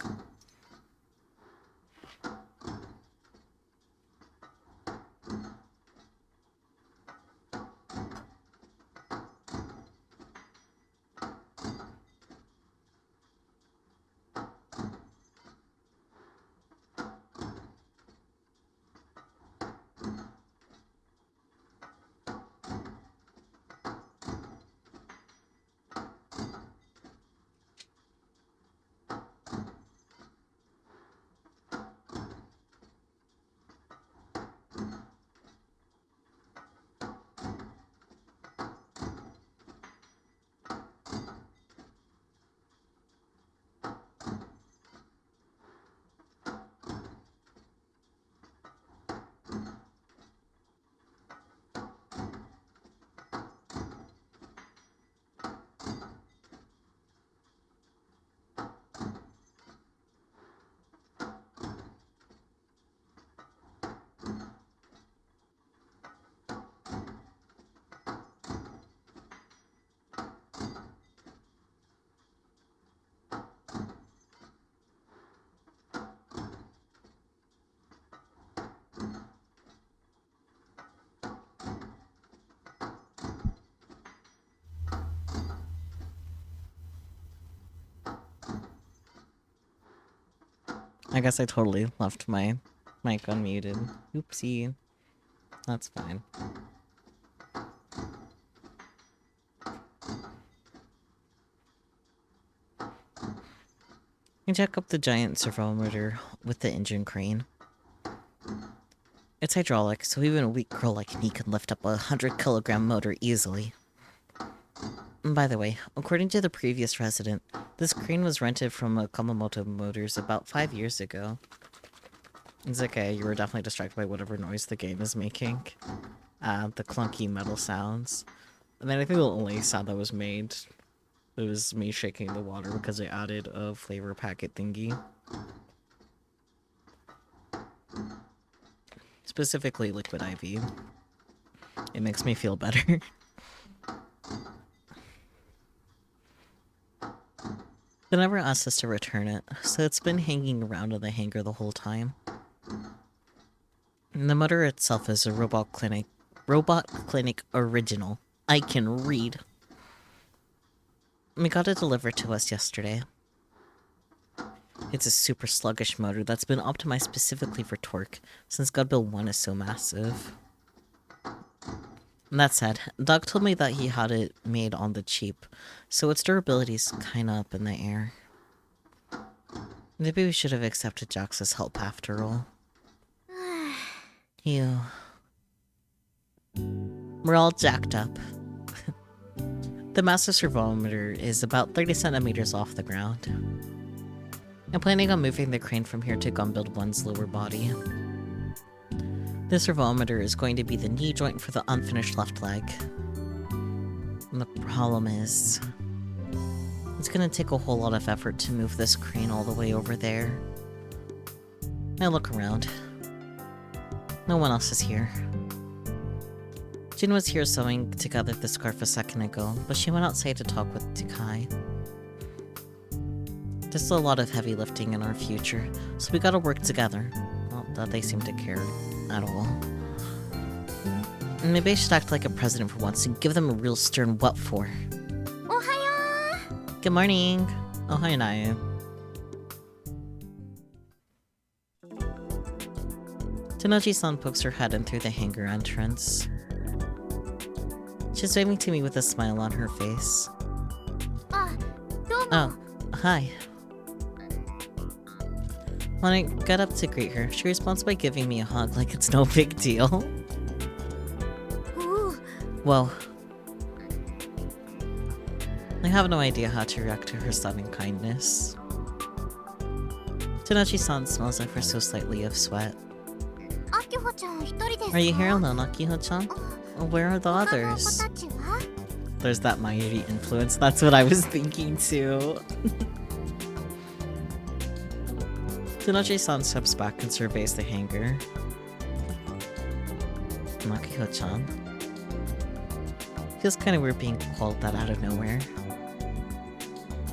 I guess I totally left my mic unmuted. Oopsie. That's fine. I jack up the giant servo motor with the engine crane. It's hydraulic, so even a weak girl like me can lift up a 100-kilogram motor easily. And by the way, according to the previous resident, this crane was rented from Kamamoto Motors about 5 years ago. It's okay, you were definitely distracted by whatever noise the game is making. The clunky metal sounds. I mean, I think the only sound that was made, it was me shaking the water because I added a flavor packet thingy. Specifically liquid IV. It makes me feel better. They never asked us to return it, so it's been hanging around in the hangar the whole time. And the motor itself is a Robot Clinic original. I can read. We got it delivered to us yesterday. It's a super sluggish motor that's been optimized specifically for torque, since God Build 1 is so massive. And that said, Doug told me that he had it made on the cheap, so its durability's kinda up in the air. Maybe we should have accepted Jax's help after all. Ew. We're all jacked up. The master servometer is about 30 centimeters off the ground. I'm planning on moving the crane from here to Gunbuild 1's lower body. The servometer is going to be the knee joint for the unfinished left leg. And the problem is, it's gonna take a whole lot of effort to move this crane all the way over there. I look around. No one else is here. Jin was here sewing together the scarf a second ago, but she went outside to talk with Takai. There's still a lot of heavy lifting in our future, so we gotta work together. Not that they seem to care at all. Maybe I should act like a president for once and give them a real stern what for. Ohayo! Good morning! Ohio Nai. Tanoji-san pokes her head in through the hangar entrance. She's waving to me with a smile on her face. Oh, hi. When I got up to greet her, she responds by giving me a hug like it's no big deal. Whoa. I have no idea how to react to her sudden kindness. Tanoji-san smells ever so slightly of sweat. Are you here alone, Akiho-chan? Where are the others? There's that mighty influence, that's what I was thinking too. Tanoji-san steps back and surveys the hangar. Akiho-chan. Feels kinda weird being called that out of nowhere.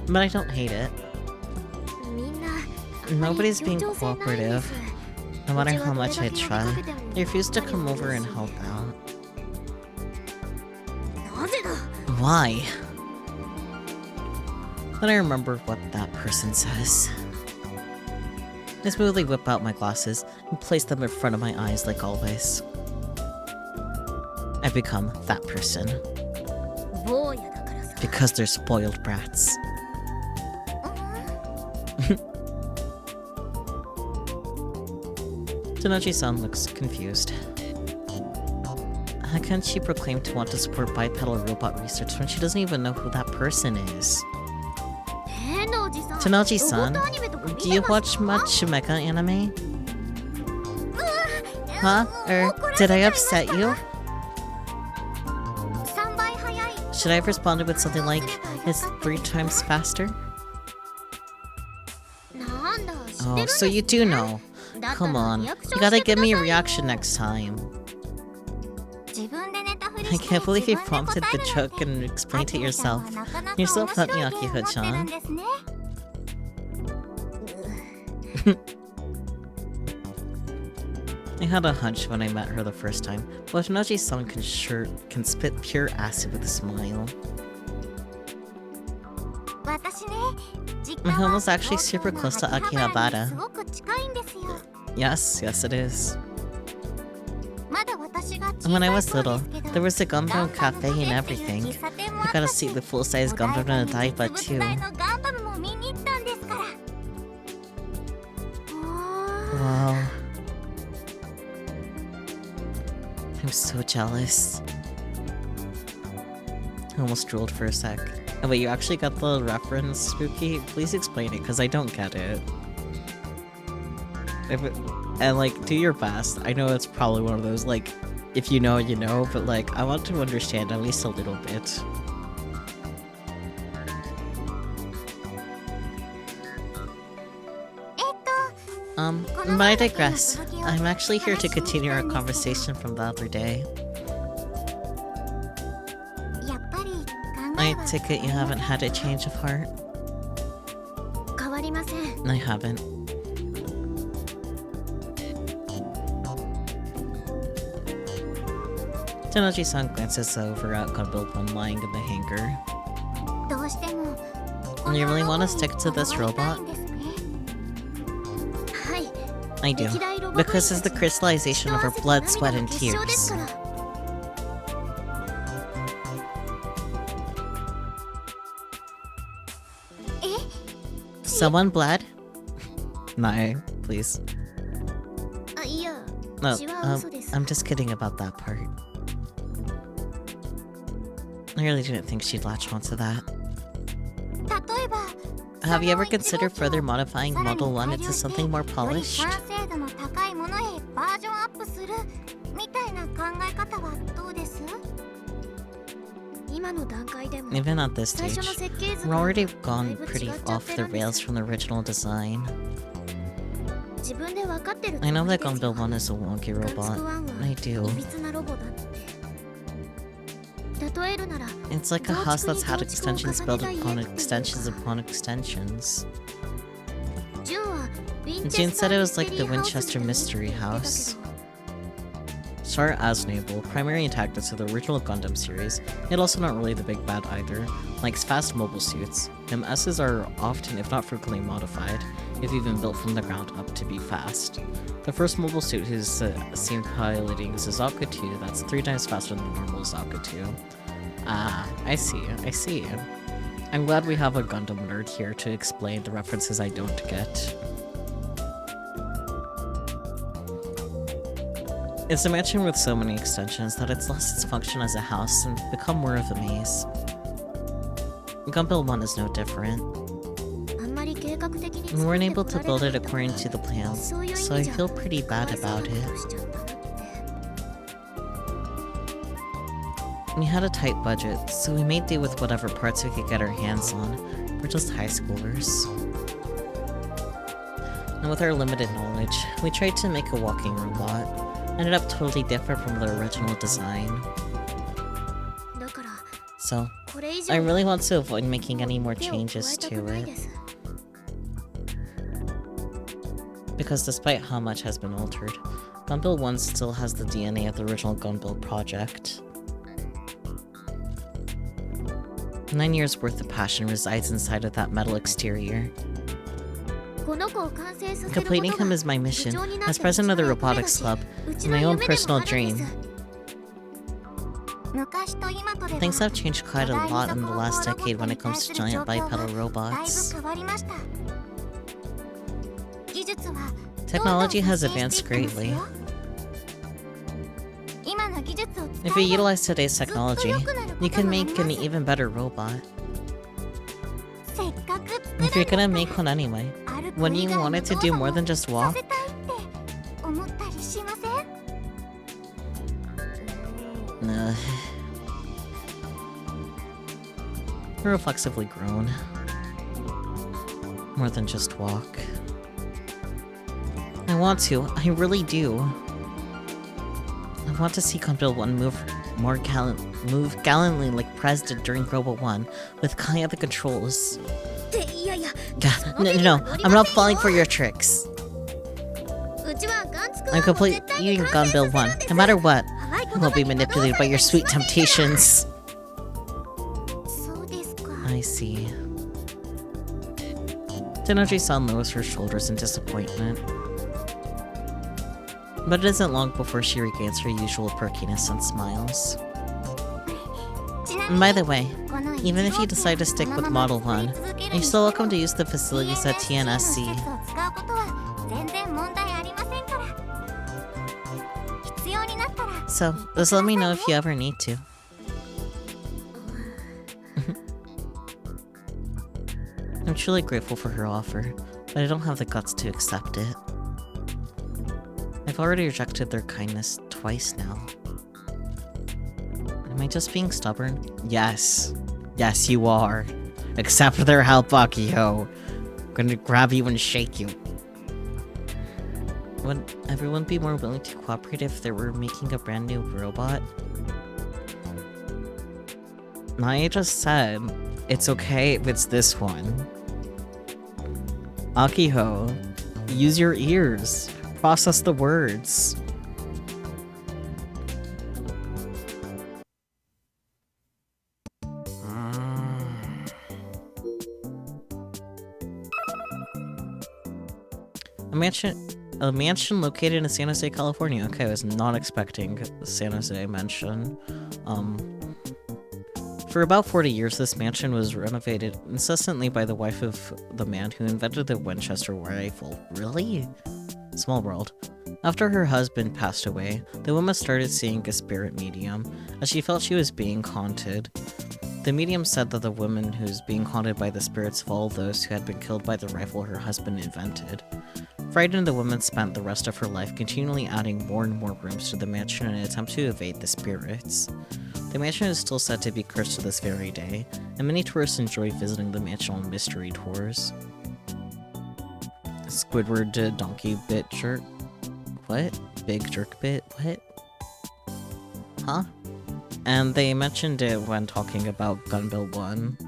But I don't hate it. Nobody's being cooperative. No matter how much I try, they refuse to come over and help out. Why? Then I remember what that person says. I smoothly whip out my glasses and place them in front of my eyes like always. I've become that person. Because they're spoiled brats. Tanoji-san looks confused. How can she proclaim to want to support bipedal robot research when she doesn't even know who that person is? Tanoji-san, do you watch much mecha anime? Huh? Or did I upset you? Should I have responded with something like, it's 3 times faster? Oh, so you do know. Come on, you gotta give me a reaction next time. I can't believe you prompted the joke and explained it yourself. You're so funny, Akiho-chan. I had a hunch when I met her the first time, but Tanoji-san can spit pure acid with a smile. My home was actually super close to Akihabara. Yes, it is. When I was little, there was a Gundam cafe and everything. I got to see the full-size Gundam in a Daiba too. Wow. I'm so jealous. I almost drooled for a sec. Oh wait, you actually got the reference, Spooky? Please explain it, because I don't get it. And like, do your best. I know it's probably one of those, like, if you know, you know, but like, I want to understand at least a little bit. But I digress. I'm actually here to continue our conversation from the other day. I take it you haven't had a change of heart? I haven't. Tanoji-san glances over at Gunbuild 1 lying in the hangar. You really want to stick to this robot? I do. Because it's the crystallization of our blood, sweat, and tears. Someone bled? No, please. No, I'm just kidding about that part. I really didn't think she'd latch onto that. Have you ever considered further modifying Model 1 into something more polished? Even at this stage, we're already gone pretty off the rails from the original design. I know that Gunbill 1 is a wonky robot. I do. It's like a house that's had extensions built upon extensions upon extensions. June said it was like the Winchester Mystery House. Star Aznable, primary antagonist of the original Gundam series, yet also not really the big bad either, likes fast mobile suits. MSs are often, if not frequently, modified, if even built from the ground up to be fast. The first mobile suit who's seen piloting is a Zaka 2 that's 3 times faster than the normal Zaka 2. Ah, I see. I'm glad we have a Gundam nerd here to explain the references I don't get. It's a mansion with so many extensions that it's lost its function as a house and become more of a maze. Gunbill 1 is no different. We weren't able to build it according to the plans, so I feel pretty bad about it. We had a tight budget, so we made do with whatever parts we could get our hands on. We're just high schoolers. And with our limited knowledge, we tried to make a walking robot. Ended up totally different from the original design. So, I really want to avoid making any more changes to it. Because despite how much has been altered, Gunbill 1 still has the DNA of the original Gunbill project. 9 years worth of passion resides inside of that metal exterior. Completing him is my mission, as president of the Robotics Club, and my own personal dream. Things have changed quite a lot in the last decade when it comes to giant bipedal robots. Technology has advanced greatly. If you utilize today's technology, you can make an even better robot. If you're gonna make one anyway, wouldn't you want it to do more than just walk? We're reflexively grown. More than just walk. I want to, I really do. I want to see Gunbill 1 move gallantly like Prez did during Robo 1, with Kai at the controls. No, I'm not falling for your tricks. I'm completely eating Gunbill 1. No matter what, I won't be manipulated by your sweet temptations. I see. Tennoji-san lowers her shoulders in disappointment. But it isn't long before she regains her usual perkiness and smiles. And by the way, even if you decide to stick with Model 1, you're still welcome to use the facilities at TNSC. So, just let me know if you ever need to. I'm truly grateful for her offer, but I don't have the guts to accept it. I've already rejected their kindness twice now. Am I just being stubborn? Yes. Yes, you are. Accept their help, Akio. I'm gonna grab you and shake you. Would everyone be more willing to cooperate if they were making a brand new robot? I just said, it's okay if it's this one. Akiho, use your ears. Process the words. A A mansion located in San Jose, California. Okay, I was not expecting the San Jose mention. For about 40 years, this mansion was renovated incessantly by the wife of the man who invented the Winchester rifle. Really? Small world. After her husband passed away, the woman started seeing a spirit medium, as she felt she was being haunted. The medium said that the woman who was being haunted by the spirits of all those who had been killed by the rifle her husband invented. Frightened, the woman spent the rest of her life continually adding more and more rooms to the mansion in an attempt to evade the spirits. The mansion is still said to be cursed to this very day, and many tourists enjoy visiting the mansion on mystery tours. Squidward donkey bit jerk. What? Big jerk bit? What? Huh? And they mentioned it when talking about Gunbill 1.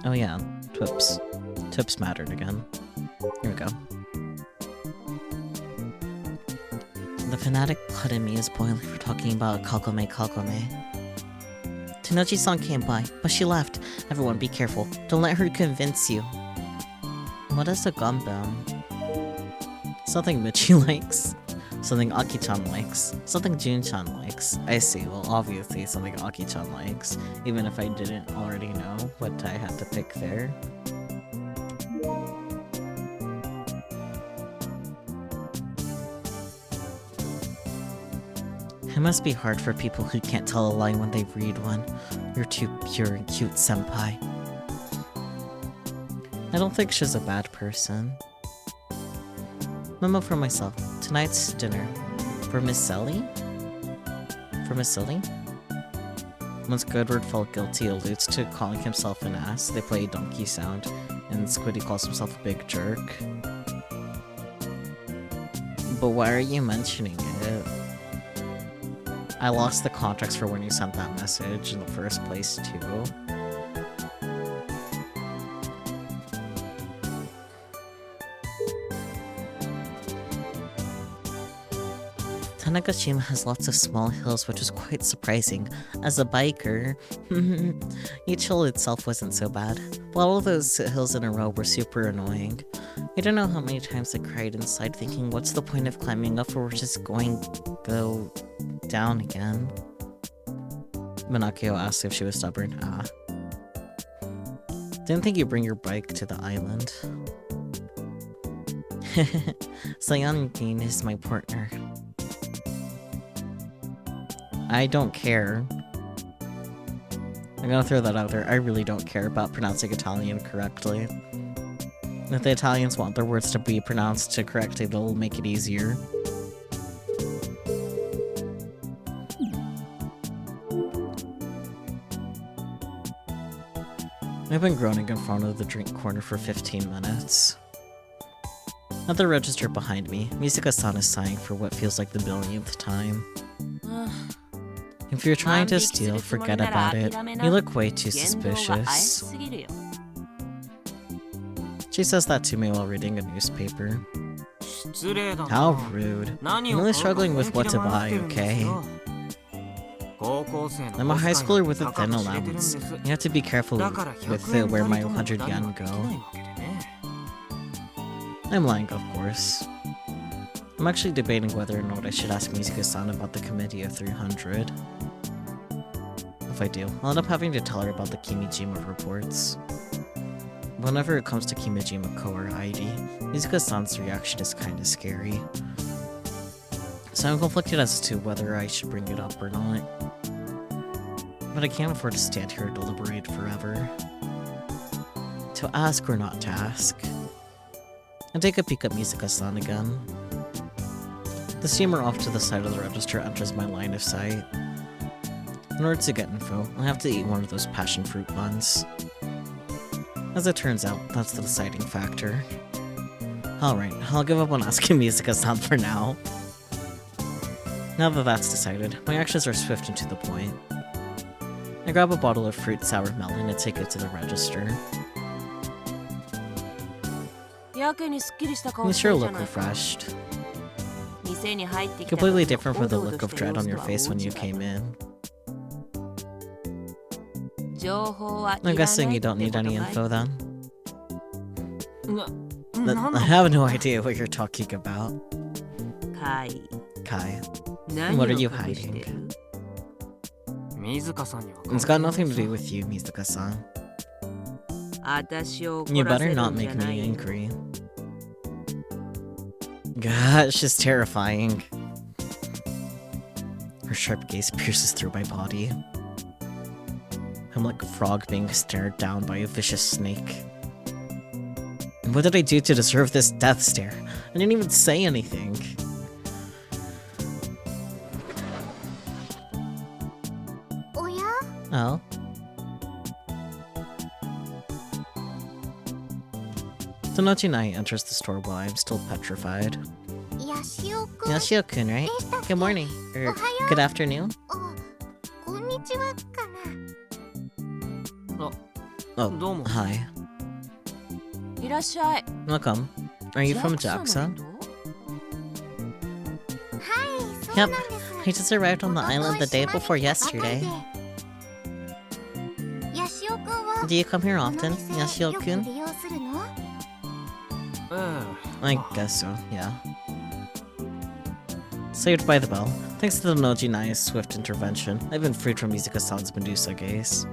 Oh yeah, Twips. Twips mattered again. Here we go. The fanatic blood in me is boiling for talking about Kakome. Tenochi-san came by, but she left. Everyone be careful. Don't let her convince you. What is a Gunbill? Something Michi likes. Something Aki-chan likes. Something Jun-chan likes. I see, well obviously something Aki-chan likes, even if I didn't already know what I had to pick there. It must be hard for people who can't tell a lie when they read one. You're too pure and cute, senpai. I don't think she's a bad person. Memo for myself. Tonight's dinner. For Miss Sally? For Miss Silly? Once Squidward felt guilty, alludes to calling himself an ass. They play a donkey sound, and Squiddy calls himself a big jerk. But why are you mentioning it? I lost the context for when you sent that message in the first place, too. Tanegashima has lots of small hills, which is quite surprising. As a biker, each hill itself wasn't so bad, but all of those hills in a row were super annoying. I don't know how many times I cried inside thinking, what's the point of climbing up, or we're just go down again? Minakio asked if she was stubborn. Didn't think you'd bring your bike to the island. Sayonjin is my partner. I don't care. I'm gonna throw that out there. I really don't care about pronouncing Italian correctly. If the Italians want their words to be pronounced correctly, they'll make it easier. I've been groaning in front of the drink corner for 15 minutes. At the register behind me, Misaka-san is sighing for what feels like the billionth time. If you're trying to steal, forget about it. You look way too suspicious. She says that to me while reading a newspaper. How rude. I'm really struggling with what to buy, okay? I'm a high schooler with a thin allowance. You have to be careful with where my 100 yen go. I'm lying, of course. I'm actually debating whether or not I should ask Mizuka-san about the committee of 300. If I do, I'll end up having to tell her about the Kimijima reports. Whenever it comes to Kimijima-ko or ID, Mizuka-san's reaction is kinda scary. So I'm conflicted as to whether I should bring it up or not. But I can't afford to stand here and deliberate forever. To ask or not to ask. I take a peek at Mizuka-san again. The steamer off to the side of the register enters my line of sight. In order to get info, I have to eat one of those passion fruit buns. As it turns out, that's the deciding factor. Alright, I'll give up on asking Mizuka-san for now. Now that that's decided, my actions are swift and to the point. I grab a bottle of fruit sour melon and take it to the register. You sure look refreshed. Completely different from the look of dread on your face when you came in. I'm guessing you don't need any info then. なん I だ have no idea what you're talking about. かい Kai. 何 What are を you 隠して hiding? る水香さんには It's got nothing to do with you, Mizuka-san. 私を You 怒らせ better る not んじゃ make な me いよ angry. Gosh, she's terrifying. Her sharp gaze pierces through my body. I'm like a frog being stared down by a vicious snake. And what did I do to deserve this death stare? I didn't even say anything. Oh? Tonochinai enters the store while I'm still petrified. Yashio-kun, right? Good morning. Or good afternoon? Oh, どうも hi. いらっしゃい。 Welcome. Are you from JAXA? Yep. I just arrived on the island the day before yesterday. Do you come here often, Yashio-kun? え I guess so, yeah. Saved by the bell. Thanks to the Nojinai's swift intervention, I've been freed from Mizuka-san's Medusa gaze.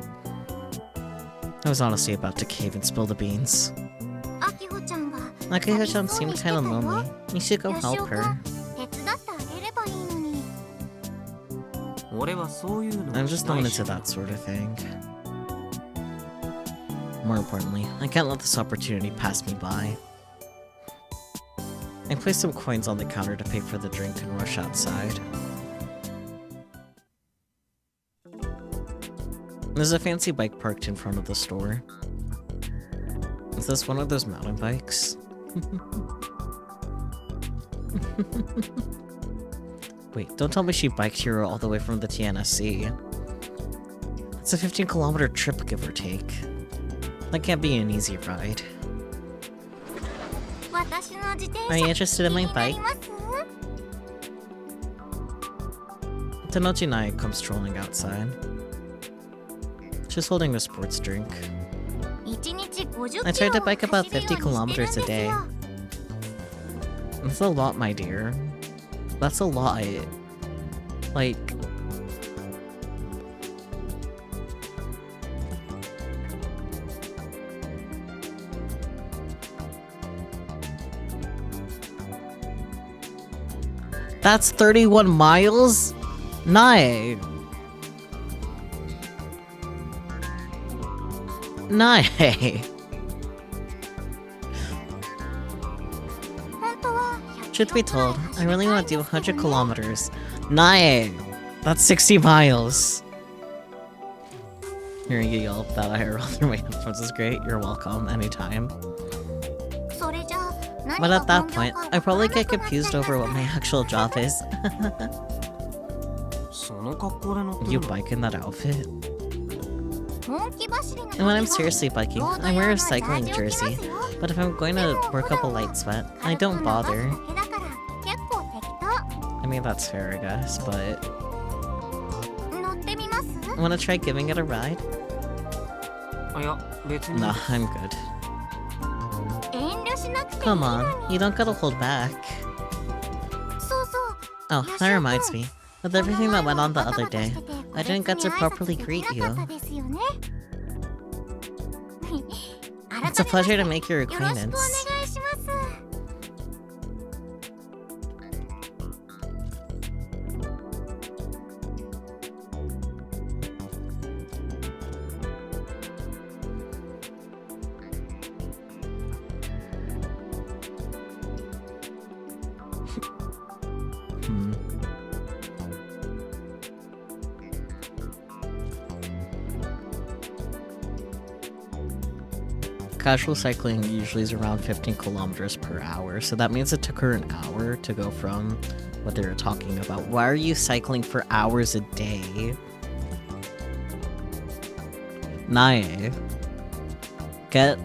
I was honestly about to cave and spill the beans. Akiho-chan seemed kinda lonely. You should go help her. 俺はそういうの I'm を just しな not い into し that sort of thing. More importantly, I can't let this opportunity pass me by. I placed some coins on the counter to pay for the drink and rush outside. There's a fancy bike parked in front of the store. Is this one of those mountain bikes? Wait, don't tell me she biked here all the way from the TNSC. It's a 15-kilometer trip, give or take. That can't be an easy ride. Are you interested in my bike? Tenochinai comes strolling outside. She's holding a sports drink. I tried to bike about 50 kilometers a day. That's a lot, my dear. That's a lot. Like... That's 31 miles? Nai. Nai. Truth be told, I really want to do 100 kilometers. Nai. That's 60 miles. Hearing you yell that IRL through my headphones is great. You're welcome, anytime. But at that point, I probably get confused over what my actual job is. その格好で乗ってる You の bike in that outfit? And when I'm seriously biking, I wear a cycling jersey. But if I'm going to work up a light sweat, I don't bother. I mean, that's fair, I guess, but... Wanna try giving it a ride? あいや別に Nah, I'm good. Come on, you don't gotta hold back. Oh, that reminds me. With everything that went on the other day, I didn't get to properly greet you. It's a pleasure to make your acquaintance. Casual cycling usually is around 15 kilometers per hour, so that means it took her an hour to go from what they were talking about. Why are you cycling for hours a day? Nae. Get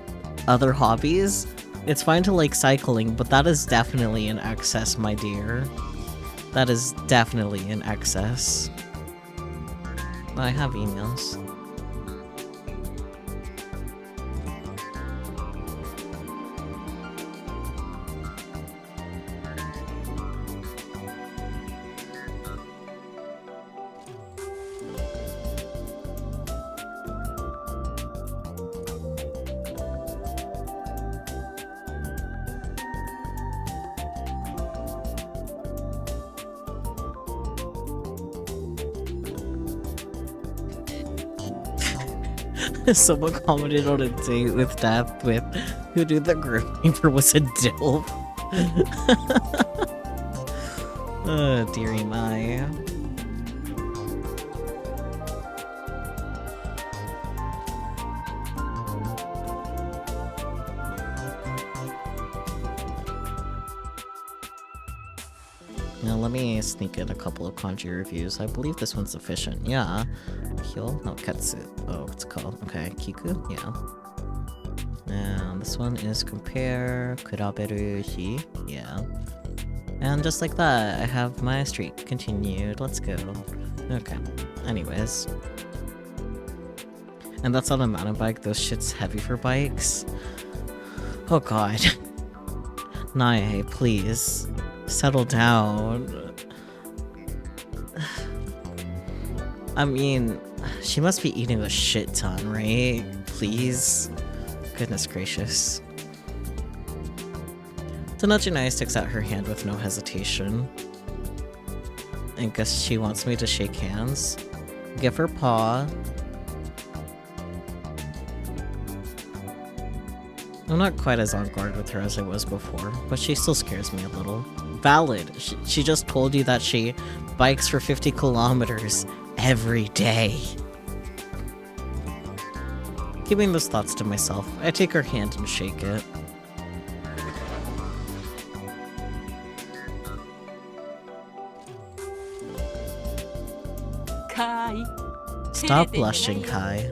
other hobbies? It's fine to like cycling, but that is definitely in excess, my dear. That is definitely in excess. I have emails. Someone commented on a date with Death with who knew the grouping for was a dilf. Oh, dearie my. Now let me sneak in a couple of kanji reviews. I believe this one's sufficient. Yeah. Hyo? No, Ketsu. Oh, it's called. Okay, Kiku? Yeah. And this one is compare, kuraberu hi. Yeah. And just like that, I have my streak continued. Let's go. Okay. Anyways. And that's on a mountain bike. Those shit's heavy for bikes. Oh god. Nae, please. Settle down. I mean, she must be eating a shit ton, right? Please. Goodness gracious. Tanajinai sticks out her hand with no hesitation. I guess she wants me to shake hands. Give her paw. I'm not quite as on guard with her as I was before, but she still scares me a little. Valid. She just told you that she bikes for 50 kilometers every day. Keeping those thoughts to myself, I take her hand and shake it. Kai. Stop blushing, Kai.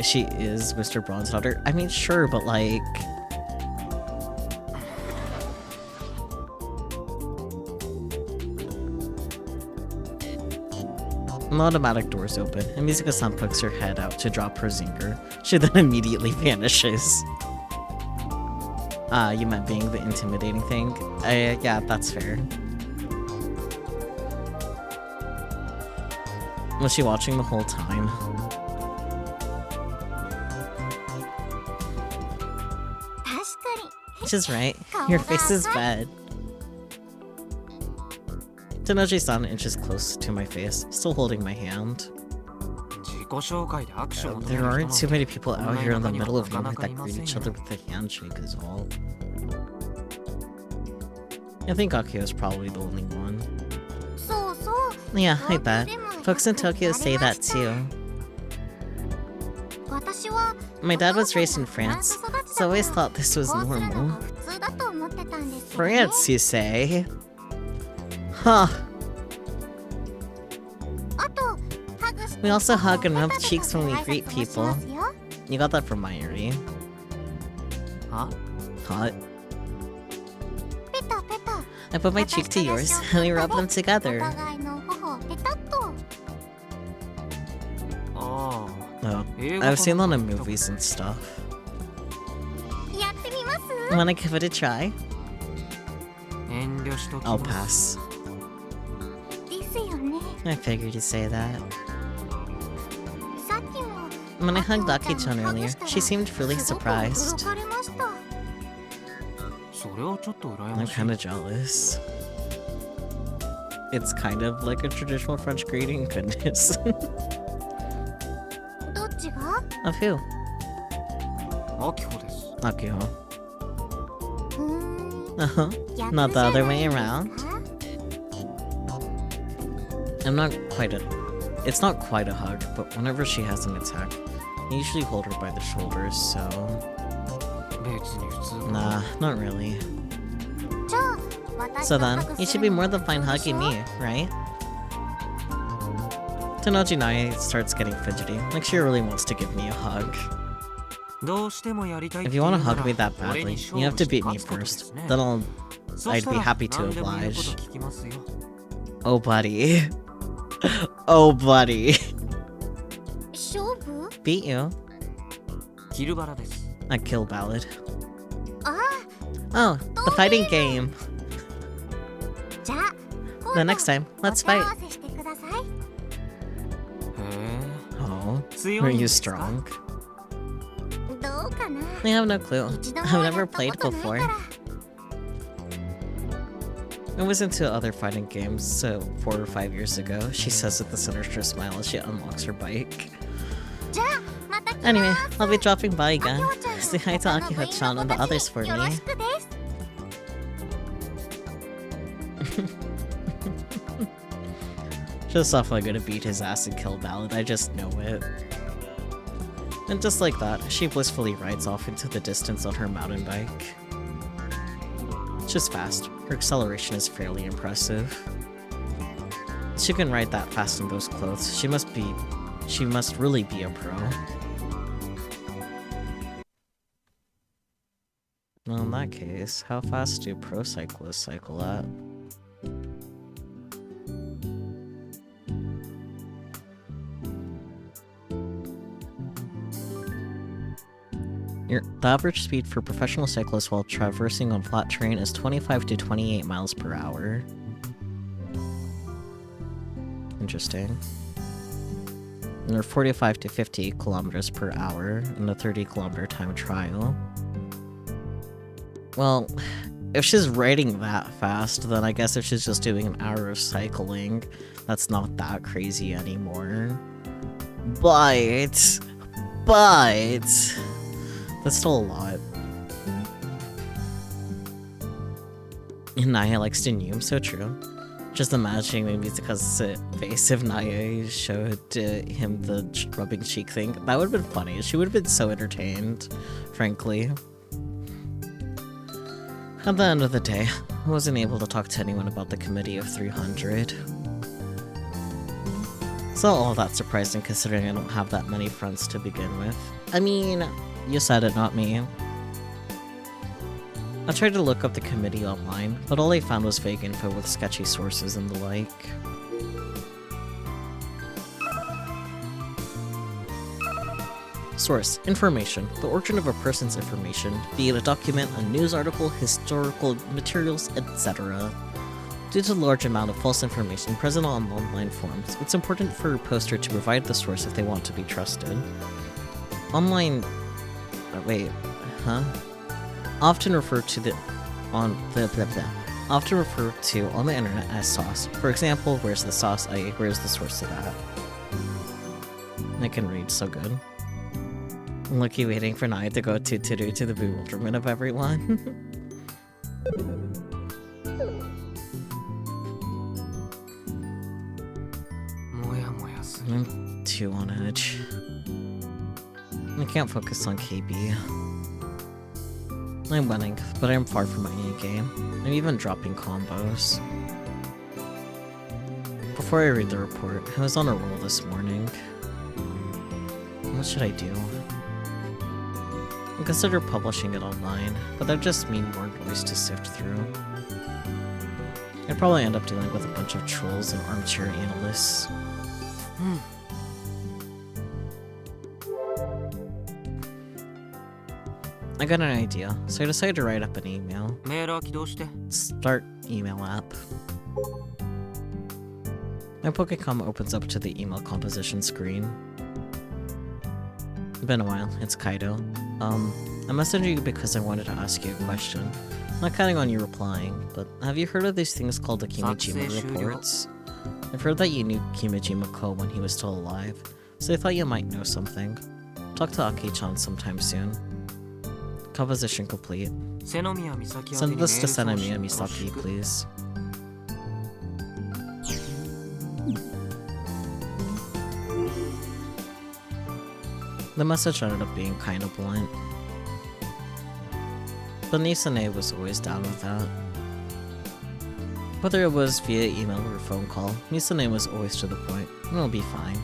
She is Mr. Braun's daughter. I mean, sure, but like... An automatic doors open, and Mizuka-san pokes her head out to drop her zinger. She then immediately vanishes. You meant being the intimidating thing? Yeah, that's fair. Was she watching the whole time? She's right. Your face is bad. Tenoji-san inches close to my face, still holding my hand. There aren't too many people out here in the middle of nowhere that greet each other with a handshake is all. I think Akio is probably the only one. Yeah, I bet. Folks in Tokyo say that too. My dad was raised in France, so I always thought this was normal. France, you say? Huh. We also hug and rub cheeks when we greet people. You got that from Mayuri. Huh? Hot. I put my cheek to yours, and we rub them together. Oh. Oh, I've seen that in movies and stuff. Wanna give it a try? I'll pass. I figured you'd say that. When I hugged Aki-chan earlier, she seemed really surprised. I'm kinda jealous. It's kind of like a traditional French greeting, goodness. Of who? Akio. Uh-huh. Not the other way around. It's not quite a hug, but whenever she has an attack, I usually hold her by the shoulders, so... Nah, not really. So then, you should be more than fine hugging me, right? Tenojinai starts getting fidgety, like she really wants to give me a hug. If you want to hug me that badly, you have to beat me first. Then I'd be happy to oblige. Oh buddy. Oh buddy. Beat you. A kill ballad. Oh, the fighting game. The next time, let's fight. Oh, are you strong? I have no clue. I've never played before. I was into other fighting games, so 4 or 5 years ago, she says with a sinister smile as she unlocks her bike. じゃあまた来ます。 Anyway, I'll be dropping by again. あきほちゃん Say hi to 他の部員 Akiho-chan の and the 子た others ち for によろ me. しくです。 Just definitely gonna beat his ass and kill Ballad, I just know it. And just like that, she blissfully rides off into the distance on her mountain bike. She's fast. Her acceleration is fairly impressive. She can ride that fast in those clothes. She must really be a pro. Well, in that case, how fast do pro cyclists cycle at? The average speed for professional cyclists while traversing on flat terrain is 25 to 28 miles per hour. Interesting. And they're 45 to 50 kilometers per hour in a 30-kilometer time trial. Well, if she's riding that fast, then I guess if she's just doing an hour of cycling, that's not that crazy anymore. But... that's still a lot. And Naya likes to Noom, so true. Just imagining maybe it's because the face of Naya showed him the rubbing cheek thing. That would have been funny. She would have been so entertained, frankly. At the end of the day, I wasn't able to talk to anyone about the Committee of 300. It's not all that surprising considering I don't have that many friends to begin with. I mean, you said it, not me. I tried to look up the committee online, but all I found was vague info with sketchy sources and the like. Source: information. The origin of a person's information, be it a document, a news article, historical materials, etc. Due to the large amount of false information present on online forums, it's important for a poster to provide the source if they want to be trusted. Online... Often referred to on the internet as sauce. For example, where's the sauce, i.e. where's the source of that? I can read so good. I'm lucky waiting for Naya to go to the bewilderment of everyone. I'm too on edge. I can't focus on KB. I'm winning, but I'm far from my A-game. I'm even dropping combos. Before I read the report, I was on a roll this morning. What should I do? I considered publishing it online, but that'd just mean more noise to sift through. I'd probably end up dealing with a bunch of trolls and armchair analysts. I got an idea, so I decided to write up an email. Start email app. My Pokecom opens up to the email composition screen. Been a while, it's Kaido. I'm messaging you because I wanted to ask you a question. Not counting on you replying, but have you heard of these things called the Kimijima reports? I've heard that you knew Kimijima-ko when he was still alive, so I thought you might know something. Talk to Aki-chan sometime soon. Composition complete. Send this to Senomiya Misaki, please. The message ended up being kinda blunt. But Nisane was always down with that. Whether it was via email or phone call, Nisane was always to the point. It'll be fine.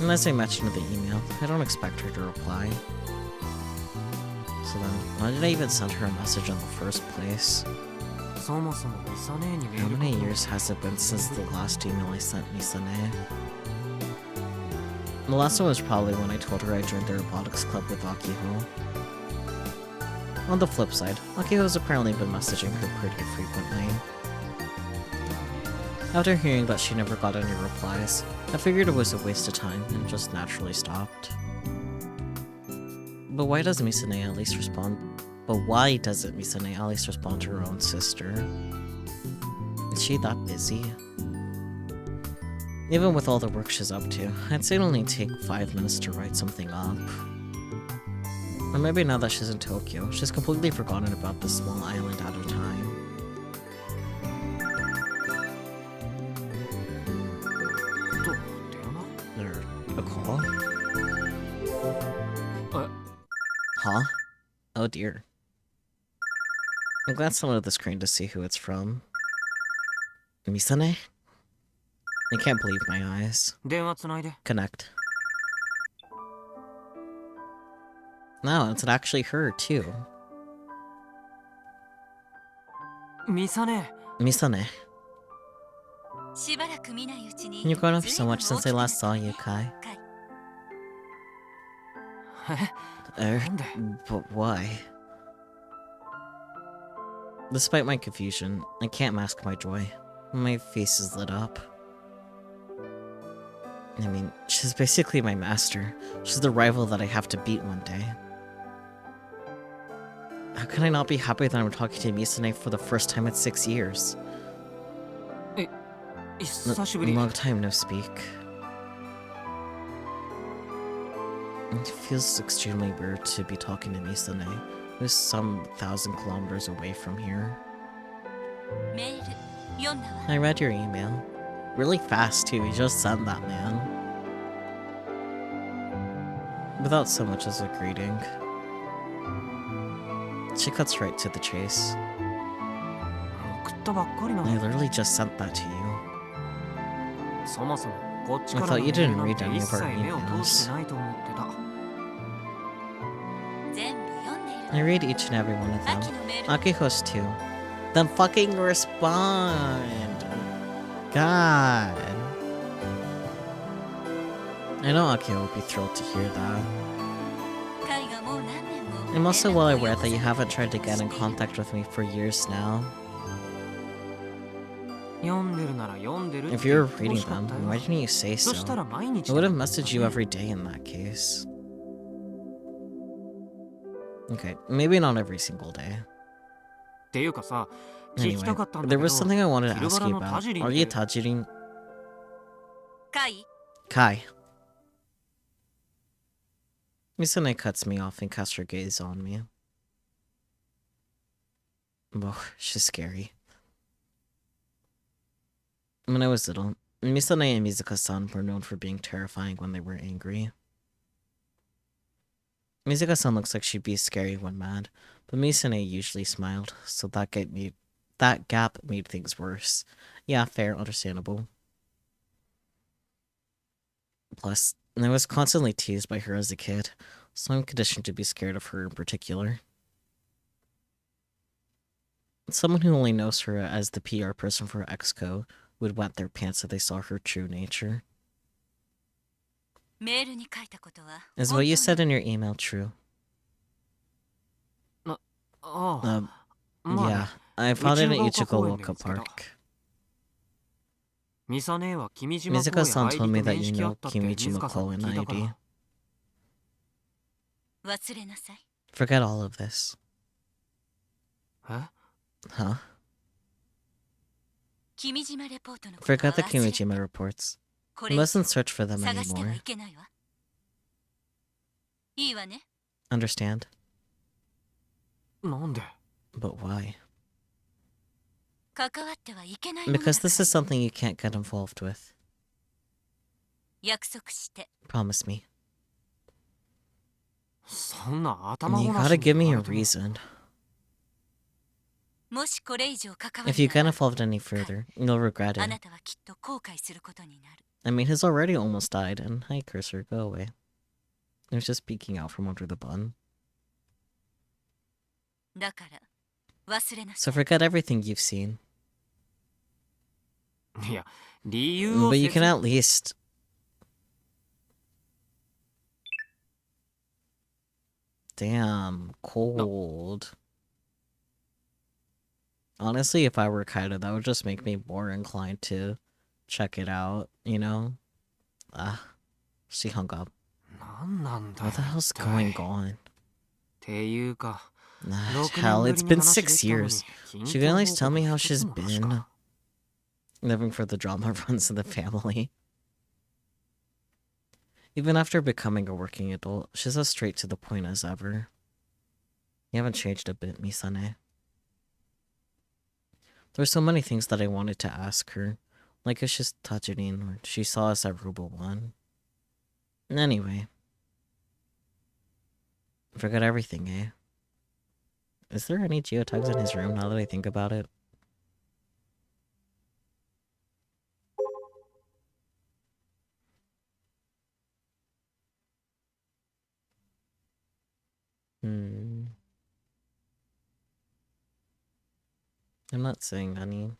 And as I mentioned in the email, I don't expect her to reply. So then, why did I even send her a message in the first place? How many years has it been since the last email I sent Misane? The last one was probably when I told her I joined the Robotics Club with Akiho. On the flip side, Akiho's apparently been messaging her pretty frequently. After hearing that she never got any replies, I figured it was a waste of time and just naturally stopped. But why doesn't Misane at least respond? To her own sister? Is she that busy? Even with all the work she's up to, I'd say it'll only take 5 minutes to write something up. Or maybe now that she's in Tokyo, she's completely forgotten about this small island at a time. Or a call? Huh? Oh dear. I glanced down at the screen to see who it's from. Misane? I can't believe my eyes. Connect. No, it's actually her, too. Misane. You've grown up so much since I last saw you, Kai. But why? Despite my confusion, I can't mask my joy. My face is lit up. I mean, she's basically my master. She's the rival that I have to beat one day. How can I not be happy that I'm talking to Misane for the first time in 6 years? Long time no speak. It feels extremely weird to be talking to Misane, who's some 1,000 kilometers away from here. I read your email. Really fast too, you just sent that, man. Without so much as a greeting. She cuts right to the chase. I literally just sent that to you. I thought you didn't read any of our emails. I read each and every one of them. Akiho's too. Then fucking respond! God. I know Akio will be thrilled to hear that. I'm also well aware that you haven't tried to get in contact with me for years now. If you were reading them, why didn't you say so? I would have messaged you every day in that case. Okay, maybe not every single day. Anyway, there was something I wanted to ask you about. Are you Tajirin? Kai. Misane cuts me off and casts her gaze on me. Oh, she's scary. When I was little, Misane and Mizuka-san were known for being terrifying when they were angry. Mizuka-san looks like she'd be scary when mad, but Misane usually smiled, so that gap made things worse. Yeah, fair, understandable. Plus, I was constantly teased by her as a kid, so I'm conditioned to be scared of her in particular. Someone who only knows her as the PR person for EXCO would wet their pants if they saw her true nature. Is what you said in your email true? Yeah, I found it at Ichiko Park. Mizuka-san told me that you know Kimijimako and Unedited. Forget all of this. Huh? Forget the Kimijima reports. I mustn't search for them anymore. Understand? But why? Because this is something you can't get involved with. Promise me. You gotta give me a reason. If you get involved any further, you'll regret it. I mean, he's already almost died, and hi, cursor, go away. He was just peeking out from under the bun. So forget everything you've seen. But you can at least... Damn, cold. Honestly, if I were Kaido, that would just make me more inclined to check it out, you know? She hung up. What the hell's going on? Hell, it's been 6 years. She can at least tell me how she's been. Living for the drama runs in the family. Even after becoming a working adult, she's as straight to the point as ever. You haven't changed a bit, Misane. There's so many things that I wanted to ask her, like if she's Tajirin or she saw us at Ruba 1. Anyway. Forgot everything, eh? Is there any geotags in his room now that I think about it? I'm not saying any.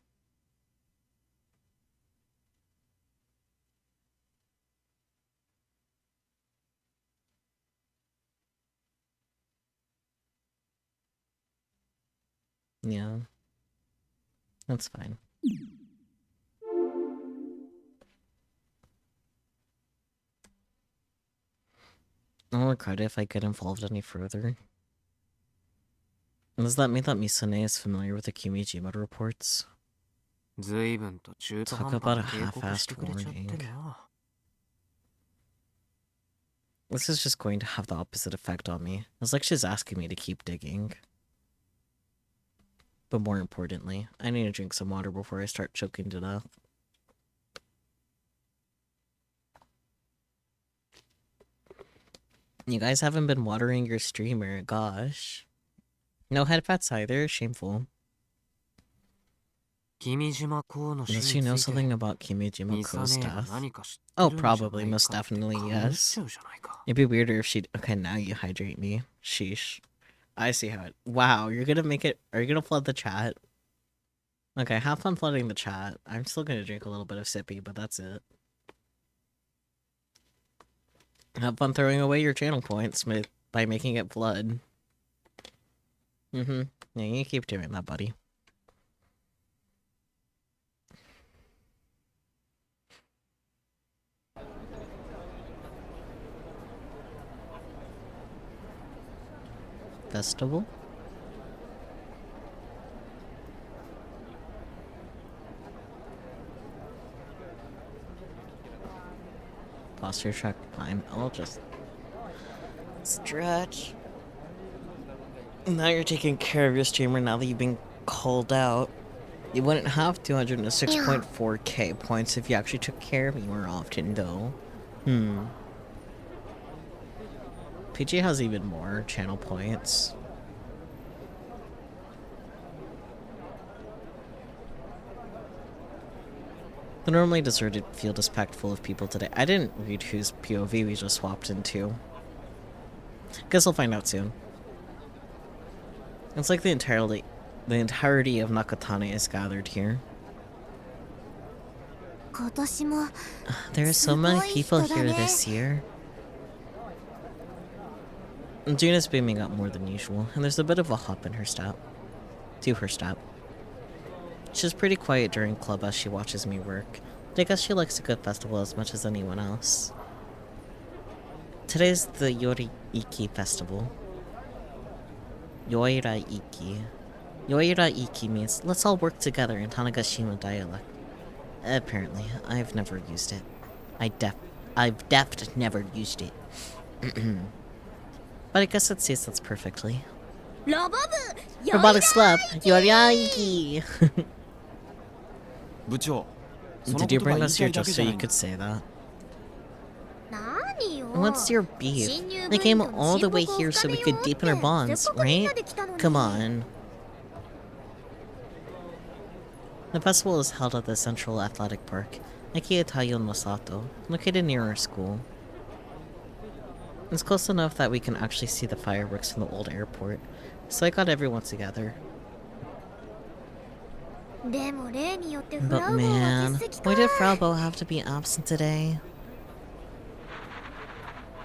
Yeah. That's fine. I'll regret it if I get involved any further. Does that mean that Misane is familiar with the Kimijima reports? Talk about a half-assed warning. This is just going to have the opposite effect on me. It's like she's asking me to keep digging. But more importantly, I need to drink some water before I start choking to death. You guys haven't been watering your streamer, gosh. No headpats either, shameful. Does she know something about Kimijima Ko's death? Oh, probably, most definitely, yes. It'd be weirder if she'd... Okay, now you hydrate me. Sheesh. I see how it... Wow, you're gonna make it... Are you gonna flood the chat? Okay, have fun flooding the chat. I'm still gonna drink a little bit of sippy, but that's it. Have fun throwing away your channel points by making it flood. Yeah, you keep doing that, buddy. Festival? Posture check time. I'll just stretch. Now you're taking care of your streamer now that you've been called out. You wouldn't have 206.4k points if you actually took care of me more often, though. PG has even more channel points. The normally deserted field is packed full of people today. I didn't read whose POV we just swapped into. Guess we'll find out soon. It's like the entirety of Nakatane is gathered here. There are so many people here this year. June is beaming up more than usual, and there's a bit of a hop in her step. To her step. She's pretty quiet during club as she watches me work, but I guess she likes a good festival as much as anyone else. Today's the Yoriiki festival. Yoiraiki. Yoiraiki means let's all work together in Tanegashima dialect. Apparently, I've never used it. I've never used it. But I guess it says that's perfectly. Robotics Club, Yoiraiki! Did you bring us here just so you could say that? What's your beef? They came all the way here so we could deepen our bonds, right? Come on. The festival is held at the Central Athletic Park, Akiyatayo Masato, located near our school. It's close enough that we can actually see the fireworks from the old airport, so I got everyone together. But man, why did Fraubo have to be absent today?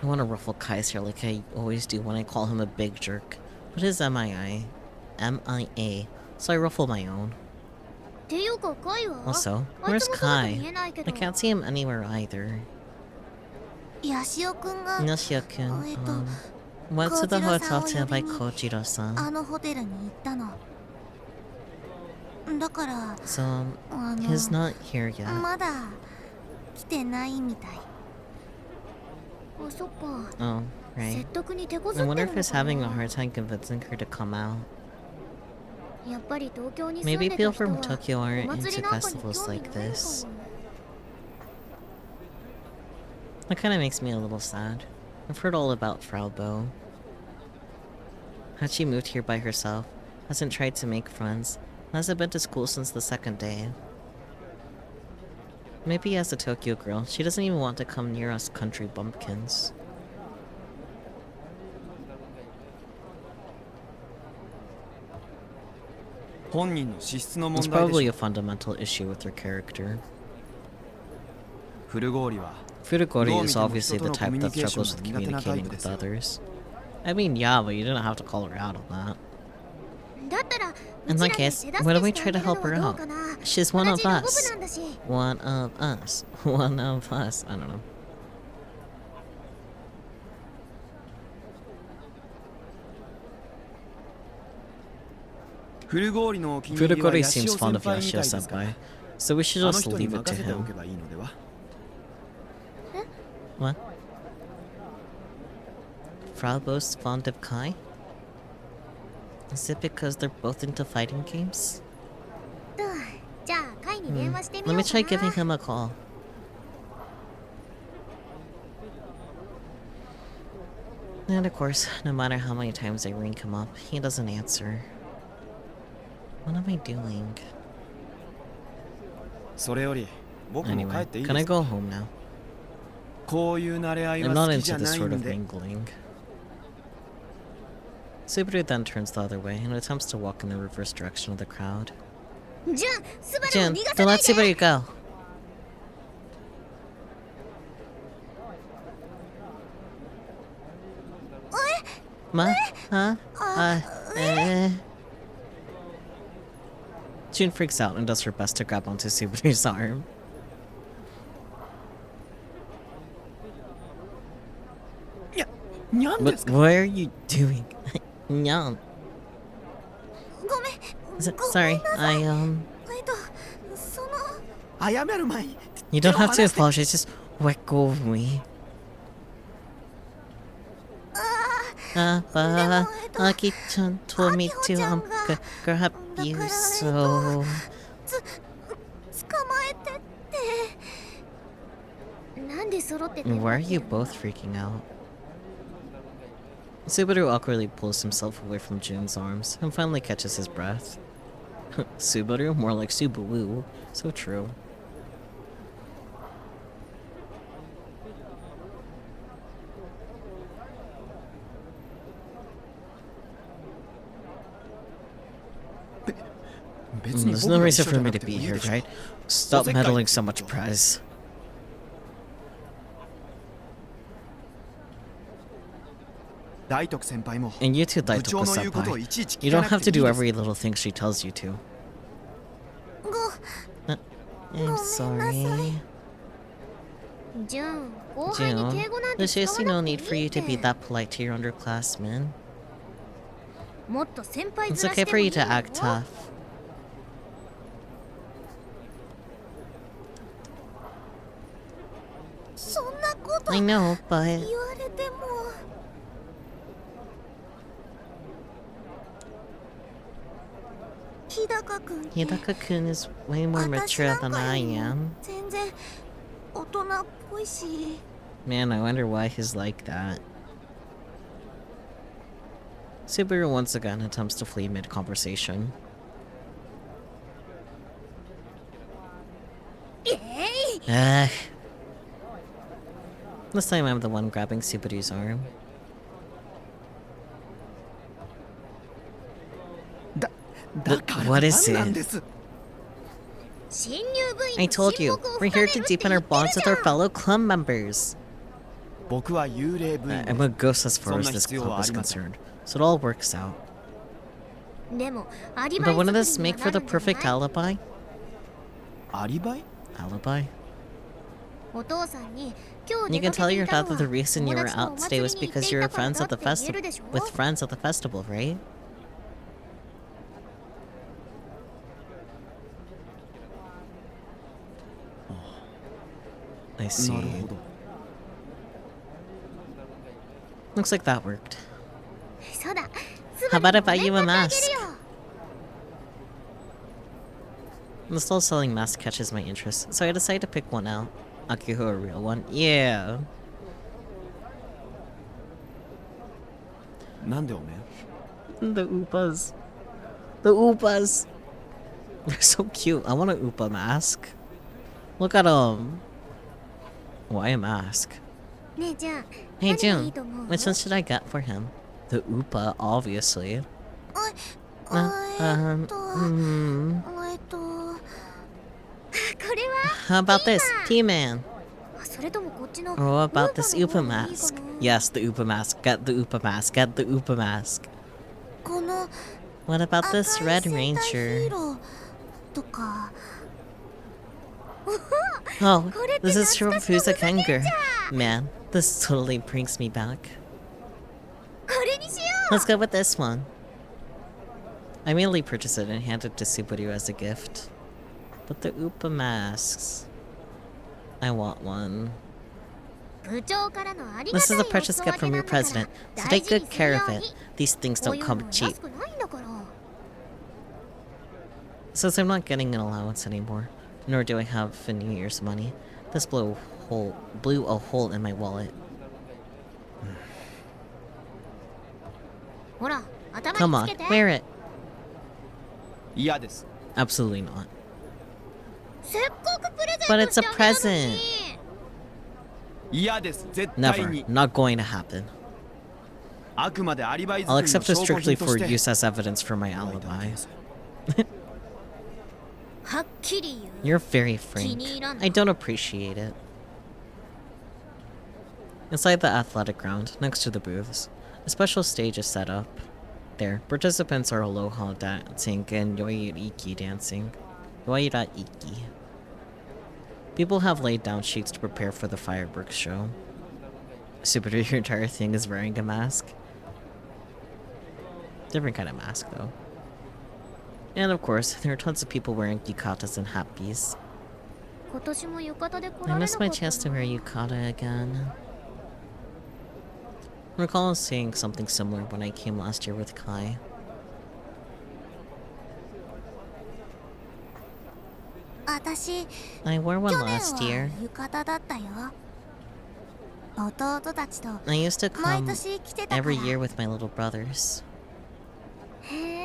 I want to ruffle Kaiser like I always do when I call him a big jerk, but his MIA, so I ruffle my own. Also, where's Kai? I can't see him anywhere either. Yoshio-kun, went to the hotel to invite Kojiro-san. So, he's not here yet. そっか。 Oh, right. 説得に手こず I って wonder る if の he's か having a な。 hard time convincing her to come out. やっぱり東京に住ん Maybe で people た人 from は Tokyo お aren't 祭 into りなんかに festivals 興味 like ないのか this. も。 That kind of makes me a little sad. I've heard all about Frau Bo. How she moved here by herself, hasn't tried to make friends, hasn't been to school since the second day. Maybe as a Tokyo girl, she doesn't even want to come near us country bumpkins. It's probably a fundamental issue with her character. Furugori is obviously the type that struggles with communicating with others. I mean, yeah, but you didn't have to call her out on that. だったら In うち that らに case, 手助け why don't we してあ try げ to るの help は her どう out? かな。 She's one 同 of じロボ部 us. なんだし。 One of us. One of us. I don't know. Furugori seems fond of Yashio senpai, so we should just leave it to him. What? Frau Bo's fond of Kai? Is it because they're both into fighting games? とじゃあ会に電話してみ Let よ me うか try な。 giving him a call. And of course, no matter how many times I ring him up, he doesn't answer. What am I doing? Anyway, can I go home now? I'm not into this sort of mingling. Subaru then turns the other way and attempts to walk in the reverse direction of the crowd. じゃあスバルを Jun, 逃がさ don't ない let で。 Subaru go. Ma? Huh? Jun freaks out and does her best to grab onto Subaru's arm. What are you doing? Nyam. ごめん。 Sorry, えっとその You don't have to apologize, just let go of me. Aki-chan told me to grab you, so... 捕まえてって。なんで揃って電 Why 話 are って you んの？ both freaking out? Subaru awkwardly pulls himself away from Jun's arms and finally catches his breath. Subaru? More like Subaru. So true. There's no reason for me to be here, right? Stop meddling so much, Prez. And you too, Daitoku-senpai. You don't have to do every little thing she tells you to. ご I'm sorry. ジュン、後輩に Jun, 敬語なんて there's 使わ seriously な no くてい need for い you っ to be て。 that polite to your underclassmen. もっと先輩 It's ずらし okay て for もい you い to のよ。 act tough. そんなこと I know, but 言われても。日高くんって Hidaka-kun is way more 私 mature なん than か I よりも am. 全然大人っぽいし。 Man, I wonder why he's like that. Subaru once again attempts to flee mid-conversation. えい Ugh. This time I'm the one grabbing Subaru's arm. What is it? 新入部員 I の told 親 you, 睦を we're 深 here め to るって deepen 言 our ってる bonds じ with ゃ our ん。 fellow club members. I'm gonna go as far as this club is concerned, so it all works out. でもアリバイ But wouldn't 作 this りに make は for な the るんじゃ perfect ない？ alibi? Alibi? お父さんに今日 You 出 can か tell けてい your た dad の that the は reason you 友 were 達とお out today 祭り was に行って because い you た were から friends だ at っ the て言える festival でしょ？ with friends at the festival, right? I see. Looks like that worked. そうだ。 How about if I 連 give a 絡あげ mask? るよ The stall selling mask catches my interest, so I decide to pick one out. Akiho, a real one. Yeah. なんでおめえ The Oopas. The Oopas. They're so cute. I want a Oopa mask. Look at them. Why a mask? ねえじゃあ Hey 何がい June, いと思う which one should I get for him? The Oopa, obviously. これは How about this? T-Man. それともこっちの Or what about this ウー Oopa パの方がいいか mask? な Yes, the Oopa mask. Get the Oopa mask. Get the Oopa mask. この What about 赤い this 戦 Red 隊ヒ Ranger? ーローとか Oh, これって this is 懐 from かしの Fusa ふざけんじゃ Kenger. Man, this totally brings me back. これにしよう Let's go with this one. I immediately purchased it and handed it to Subaru as a gift. But the Oopa masks... I want one. 部長からのありが This たい is a お precious 裾 gift 分け from な your んだから president, so 大 take 事に good する care よ of う it. に These things こう don't いうの come も cheap. 安くないんだから Since I'm not getting an allowance anymore, nor do I have a New Year's money, this blew a hole in my wallet. ほら頭 Come につ on, けて wear it. 嫌です Absolutely not. せっかくプレゼ But ン it's トし a てあげたの present. に嫌です絶対 Never. に Not going to happen. あくまでアリバイ I'll 作りの accept it 証拠 strictly 品と for して use as evidence for my いただき alibi. ますはっきり言う You're very frank. I don't appreciate it. Inside the athletic ground, next to the booths, a special stage is set up. There, participants are aloha dancing and yoiriki dancing. Yoiraiki. People have laid down sheets to prepare for the fireworks show. Subaru, your entire thing is wearing a mask. Different kind of mask, though. And of course, there are tons of people wearing yukatas and happies. 今年も浴衣で来 I られな missed か my った chance to な wear yukata again. I recall seeing something similar when I came last year with Kai. 私 I wore one 去年 last は year. 浴衣だったよ弟たちと I used to 毎 come 年来てたから every year with my little brothers. へえ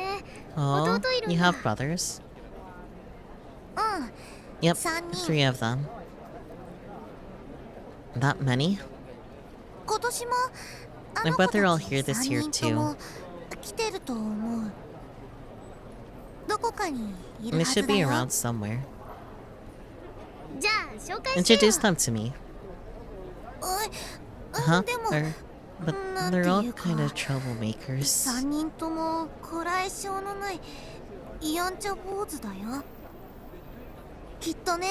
Oh, 弟いるん you だ have brothers? うん Yep, 3人 3 of them. That many? 今年もあ I の子 bet た they're all ち here this 3 year 人とも来てると思うどこかにいる They はず should だ be よ around somewhere. じゃあ紹介しよ Introduce them to me. う Huh? でも But なんて they're all いうか kind of troublemakers. 3人ともこらえ性のないやんちゃ坊主だよきっとね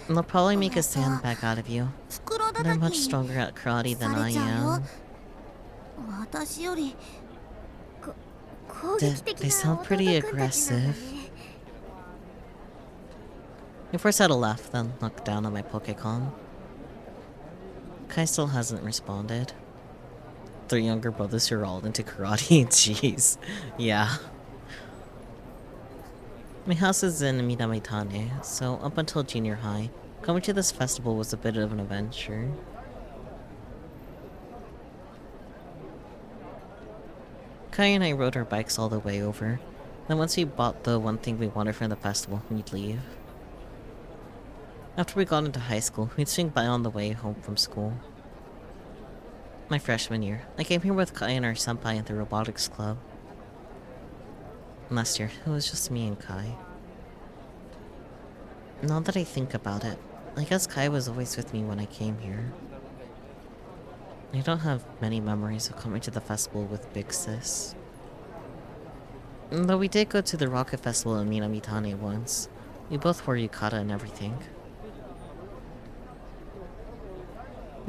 They'll probably make a sandbag out of you. 袋 They're 叩 much き stronger at karate さ than れ I ちゃうよ am. 私より攻撃的 They な sound 弟 pretty くんたちなんだ aggressive. ね I first had a laugh, then looked down on my Pokecon. Kai still hasn't responded. 3 younger brothers who are all into karate. Jeez. Yeah. My house is in Minamitane, so up until junior high, coming to this festival was a bit of an adventure. Kai and I rode our bikes all the way over. Then once we bought the one thing we wanted from the festival, we'd leave. After we got into high school, we'd swing by on the way home from school. My freshman year, I came here with Kai and our senpai at the Robotics club. Last year, it was just me and Kai. Now that I think about it, I guess Kai was always with me when I came here. I don't have many memories of coming to the festival with Big Sis. Though we did go to the Rocket Festival in Minamitane once. We both wore yukata and everything.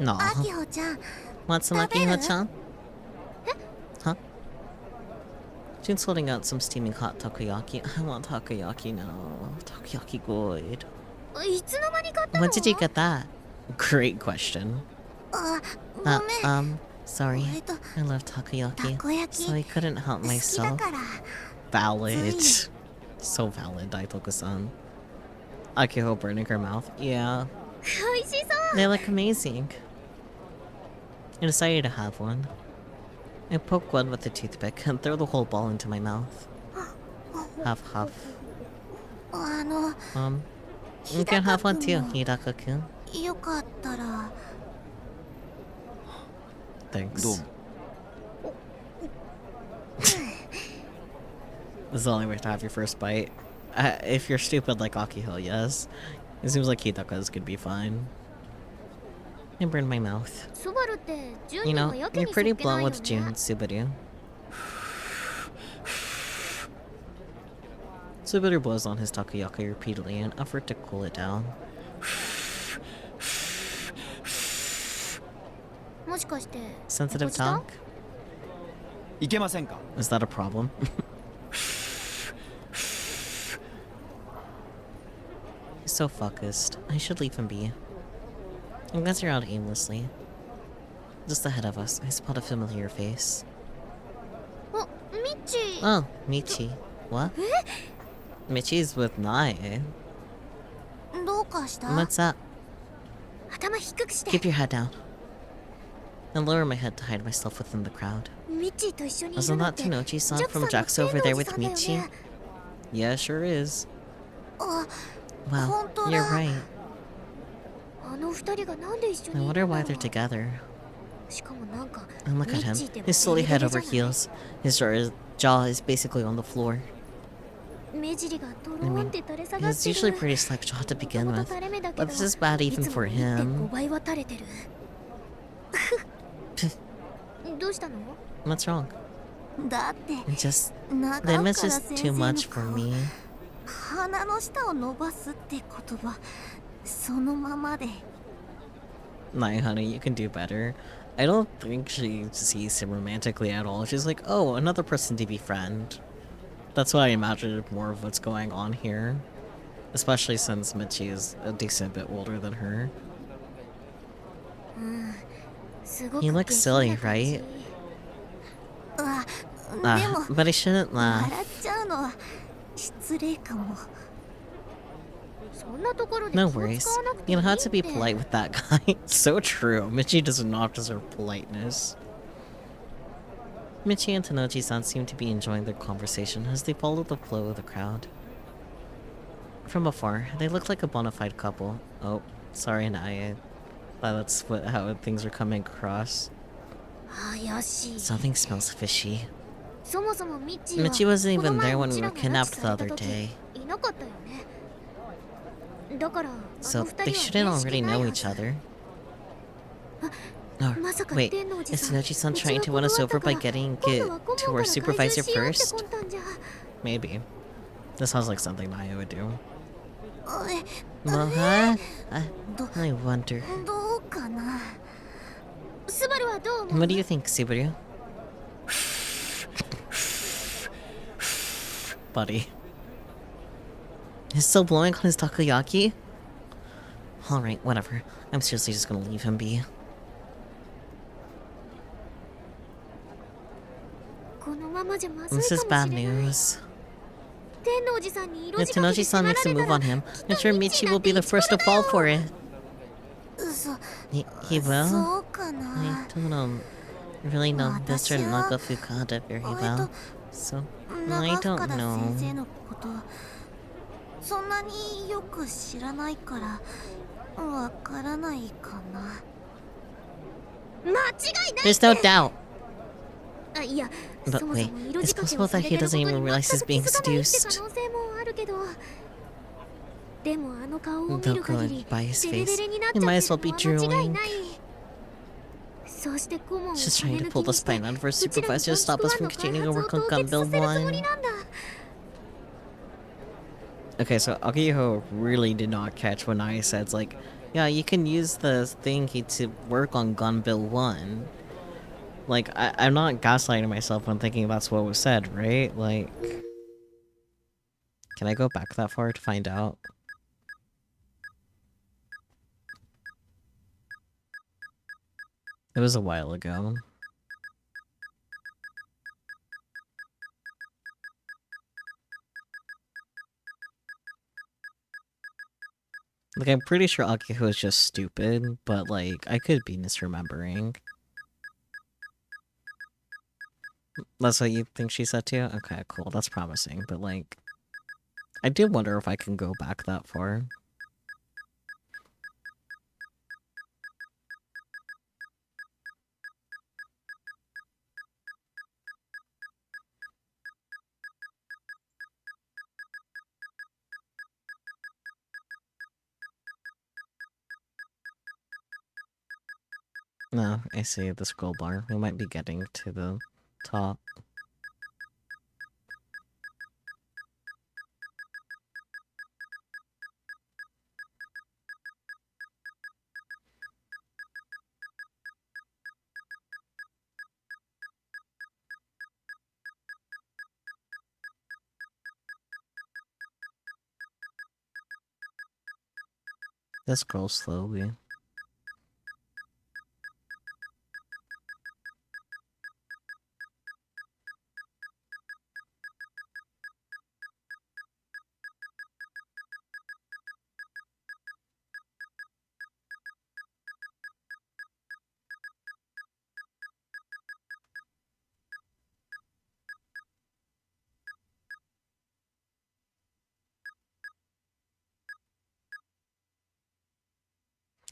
No. あきほちゃん Want some Stop it. Akiho-chan? Huh? June's holding out some steaming hot takoyaki. I want takoyaki now. Takoyaki good. いつの間に買ったの When did you get that? Great question. あごめん So Sorry, 俺と I love takoyaki, たこ焼き so I couldn't help 好きだ myself. から Valid. So valid, Daitoku-san. Akiho burning her mouth. Yeah, 美味しそう they look amazing. I decided to have one. I poke one with a toothpick and throw the whole ball into my mouth. Half. あの You can have one too, Hidaka-kun. よかったら Thanks. どうも This is the only way to have your first bite. If you're stupid like Akiho, yes. It seems like Hidaka's could be fine. I burned my mouth. スバルってジュン You に know, はやけ you're に pretty そっけな blunt いよ with June, ね Subaru. Subaru blows on his takoyaki repeatedly in an effort to cool it down. もしかして Sensitive 落ちた talk? いけませんか Is that a problem? He's so focused. I should leave him be. I'm glancing around aimlessly. Just ahead of us, I spot a familiar face. あミッチー Oh, Michi. What? Michi's with Nae. どうかした What's up? 頭低くして Keep your head down. I lower my head to hide myself within the crowd. ミッチーと一緒にいる Wasn't のっ that て Tenochi-san ジャック from さんの Jack's over 天 there 王 with 寺さんだよ Michi? ね Yeah, sure is. あ Wow, 本当 you're だ right. あの二人がなんで一緒 I にい wonder るんだ why ろ they're う together. しかもなんか And look at ミッ him. チーって He's slowly ベリベ head リ over じゃない heels. His jaw is basically on the floor. 目尻がドロ I ーン mean, って垂れ下 he がっ was て usually る pretty slack-jawed to もと begin もと with. 垂れ目だけ But ど this is bad い even つも for 1.5 him. 倍は垂れてるどうしたの What's wrong? だって It just... 長 The 岡 image 先 is 生 too の much for 顔 me. 鼻の下を伸ばすって言葉そのままで Nah, honey, you can do better. I don't think she sees him romantically at all. She's like, oh, another person to befriend. That's why I imagined more of what's going on here. Especially since Michi is a decent bit older than her. すごく He 下 looks 品 silly, な感じ right? あでも But I shouldn't laugh. 笑っちゃうのは失礼かもそんなところで No 気を worries. 使わなくていい You っ know て how to be polite with that guy. So true. Michi does not deserve politeness. Michi and Tenochi-san seem to be enjoying their conversation as they follow the flow of the crowd. From afar, they look like a bona fide couple. Oh, sorry, Naya. That's how things are coming across. 怪しい Something smells fishy. そもそもミッチー Michi wasn't この even 前 there when う we ちら were が kidnapped 拉致 the された other 時 day. いなかったよねだからあ So の二 they 人 shouldn't は面 already 識ない know は each ず other. Oh, まさか wait, 天王寺 is さん Tenochi-san うち trying が to win us 断った over か by ら getting 今 it 度は顧 to 問 our から回 supervisor 収しようって first? 魂胆じゃ Maybe. This sounds like something Naya would do. え Well, huh? Do- I wonder. どうかなスバルはどう思う What do you think, Subaru? Buddy. He's still blowing on his takoyaki? Alright, whatever. I'm seriously just gonna leave him be. このままじゃまずい This is かも bad しれない news. 天王寺さんに色 If 仕掛けて Tenochi-san 迫ら makes a れ move た on ら him, きっ I'm と sure ミッチ Michi ーな will んて be the 一番 first to だ fall よ for it. 嘘 He will? そうか I な don't really know Mr. 私は Naga Fukada very 割 well. と So, I 長 don't 深田先 know. 生のことそんなによく知らないからわからないかな間違いない There's no doubt. あいや But そも wait, そも色 it's 仕掛け possible をさ that れ he てること doesn't に even 全 realize く he's 気 being づかないって seduced. 可能性もあるけどでもあの顔を見 Though る限り going by his デレデ face, レになっ he ちゃ might っ as て well る be のは間違い drooling. ないそして顧問を She's 金 trying to 抜 pull き the にして spine out of her うちらの supervisor to stop us 監 from 督 continuing の our 開 work 発 on を凍結さ Gunbill せるつもり 1. なんだ Okay, so Akiho really did not catch when I said, like, yeah, you can use the thingy to work on Gunbill 1. Like, I'm not gaslighting myself when thinking that's what was said, right? Like... Can I go back that far to find out? It was a while ago. Like, I'm pretty sure Akiko is just stupid, but, like, I could be misremembering. That's what you think she said too? Okay, cool. That's promising. But, like, I do wonder if I can go back that far. No, I see the scroll bar. We might be getting to the top. Let's scroll slowly.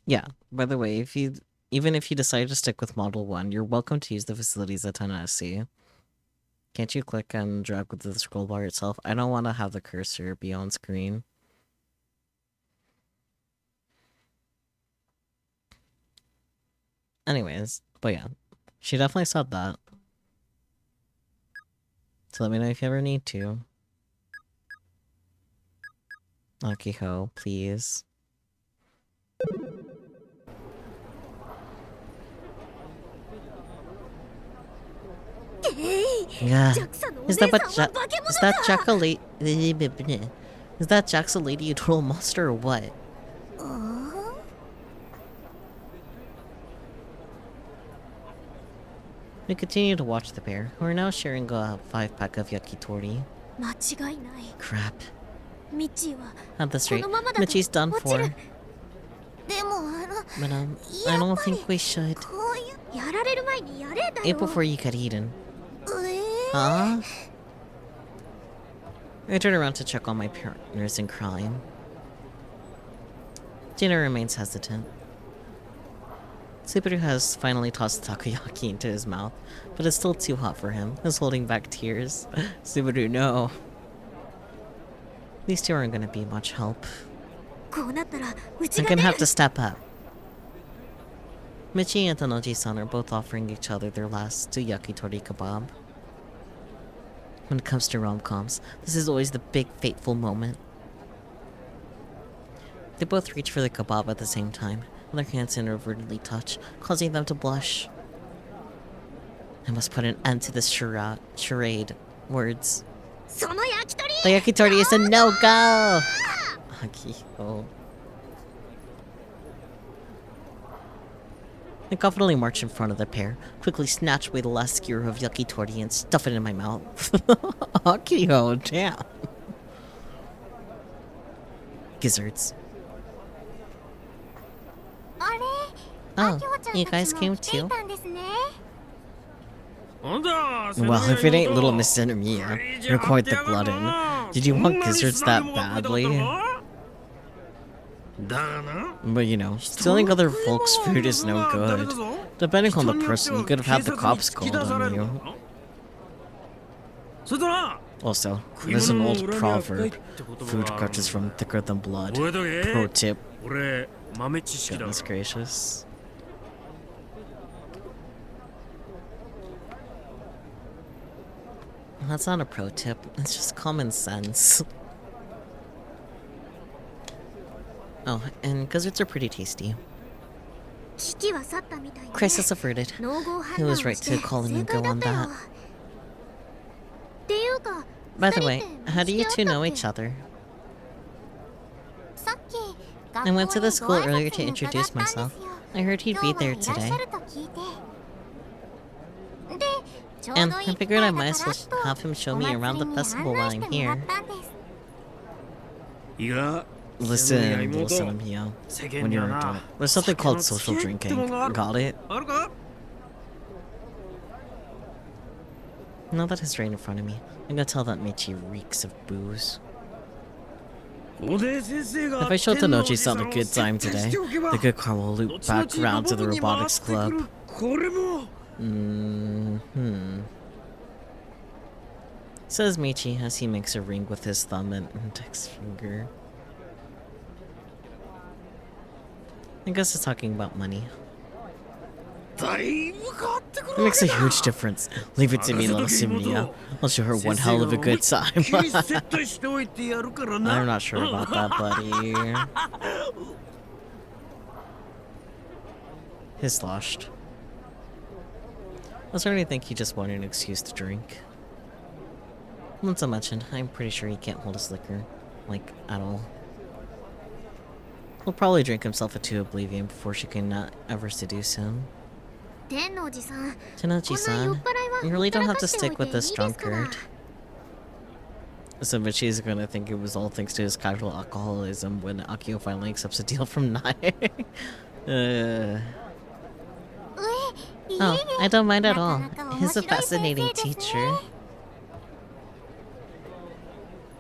Yeah, by the way, even if you decide to stick with Model 1, you're welcome to use the facilities at Tennessee. Can't you click and drag with the scroll bar itself? I don't want to have the cursor be on screen. Anyways, but yeah, she definitely said that. So let me know if you ever need to. Akiho, please. Yeah. Is that what is that Jack a lady? Is that Jack's a lady, you total monster, or what? We continue to watch the pair, who are now sharing a 5-pack of yakitori. Crap. Have this straight. Michi's done for. But I don't think we should. Eat before you get eaten. Huh? I turn around to check on my partners in crime. Gina remains hesitant. Subaru has finally tossed takoyaki into his mouth, but it's still too hot for him. He's holding back tears. Subaru, no. These two aren't gonna be much help. I'm gonna have to step up. Michi and Tanoji-san are both offering each other their last to yakitori kebab. When it comes to rom-coms, this is always the big fateful moment. They both reach for the kebab at the same time, and their hands inadvertently touch, causing them to blush. I must put an end to this charade. Words. The yakitori is a no-go! Akiko. I confidently march in front of the pair, quickly snatch away the last skewer of yakitori and stuff it in my mouth. Akio, damn. Gizzards. Oh, you guys came too? Well, if it ain't little Miss Cinemia, you're quite the glutton. Did you want gizzards that badly? But you know, stealing other folks' food is no good. Depending on the person, you could have had the cops called on you. Also, there's an old proverb, food gutters from thicker than blood. Pro tip. Goodness gracious. That's not a pro tip, it's just common sense. Oh, and gizzards are pretty tasty. Crisis averted. He was right to call him and go on that. By the way, how do you two know each other? I went to the school earlier to introduce myself. I heard he'd be there today. And I figured I might as well have him show me around the festival while I'm here. Listen to me out when you're an adult. There's something called social drinking. Got it? Now that he's right in front of me, I'm gonna tell that Michi reeks of booze. If I show Tanoji-san a good time today, the good car will loop back around to the robotics club. Says Michi as he makes a ring with his thumb and index finger. I guess he's talking about money. It makes a huge difference. Leave it to me, little Simia. I'll show her one hell of a good time. I'm not sure about that, buddy. He's sloshed. I was starting to think he just wanted an excuse to drink. Not to mention, I'm pretty sure he can't hold his liquor. Like, at all. He'll probably drink himself into oblivion before she can ever seduce him. Tenoji-san, you really don't have to stick with this drunkard. So Michi's gonna think it was all thanks to his casual alcoholism when Akio finally accepts a deal from Nai. Oh, I don't mind at all. He's a fascinating teacher.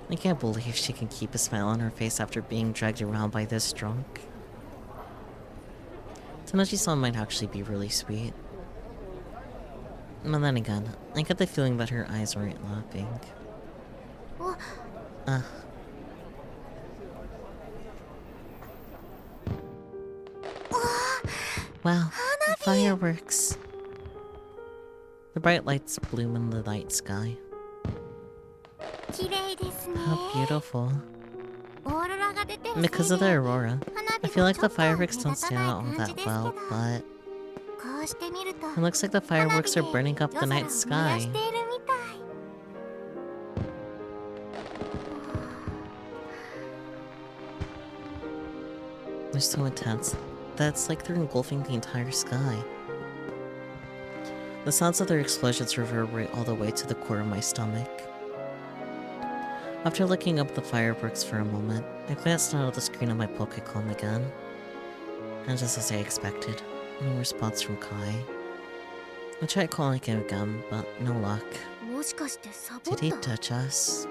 I can't believe she can keep a smile on her face after being dragged around by this drunk. Tanoji-san might actually be really sweet. But then again, I get the feeling that her eyes aren't laughing. Wow, fireworks. The bright lights bloom in the night sky. How beautiful. Because of the aurora, I feel like the fireworks don't stand out all that well, but it looks like the fireworks are burning up the night sky. They're so intense that it's like they're engulfing the entire sky. The sounds of their explosions reverberate all the way to the core of my stomach. After looking up the fireworks for a moment, I glanced down at the screen of my Pokécom again. And just as I expected, no response from Kai. I tried calling him again, but no luck. Did he touch us?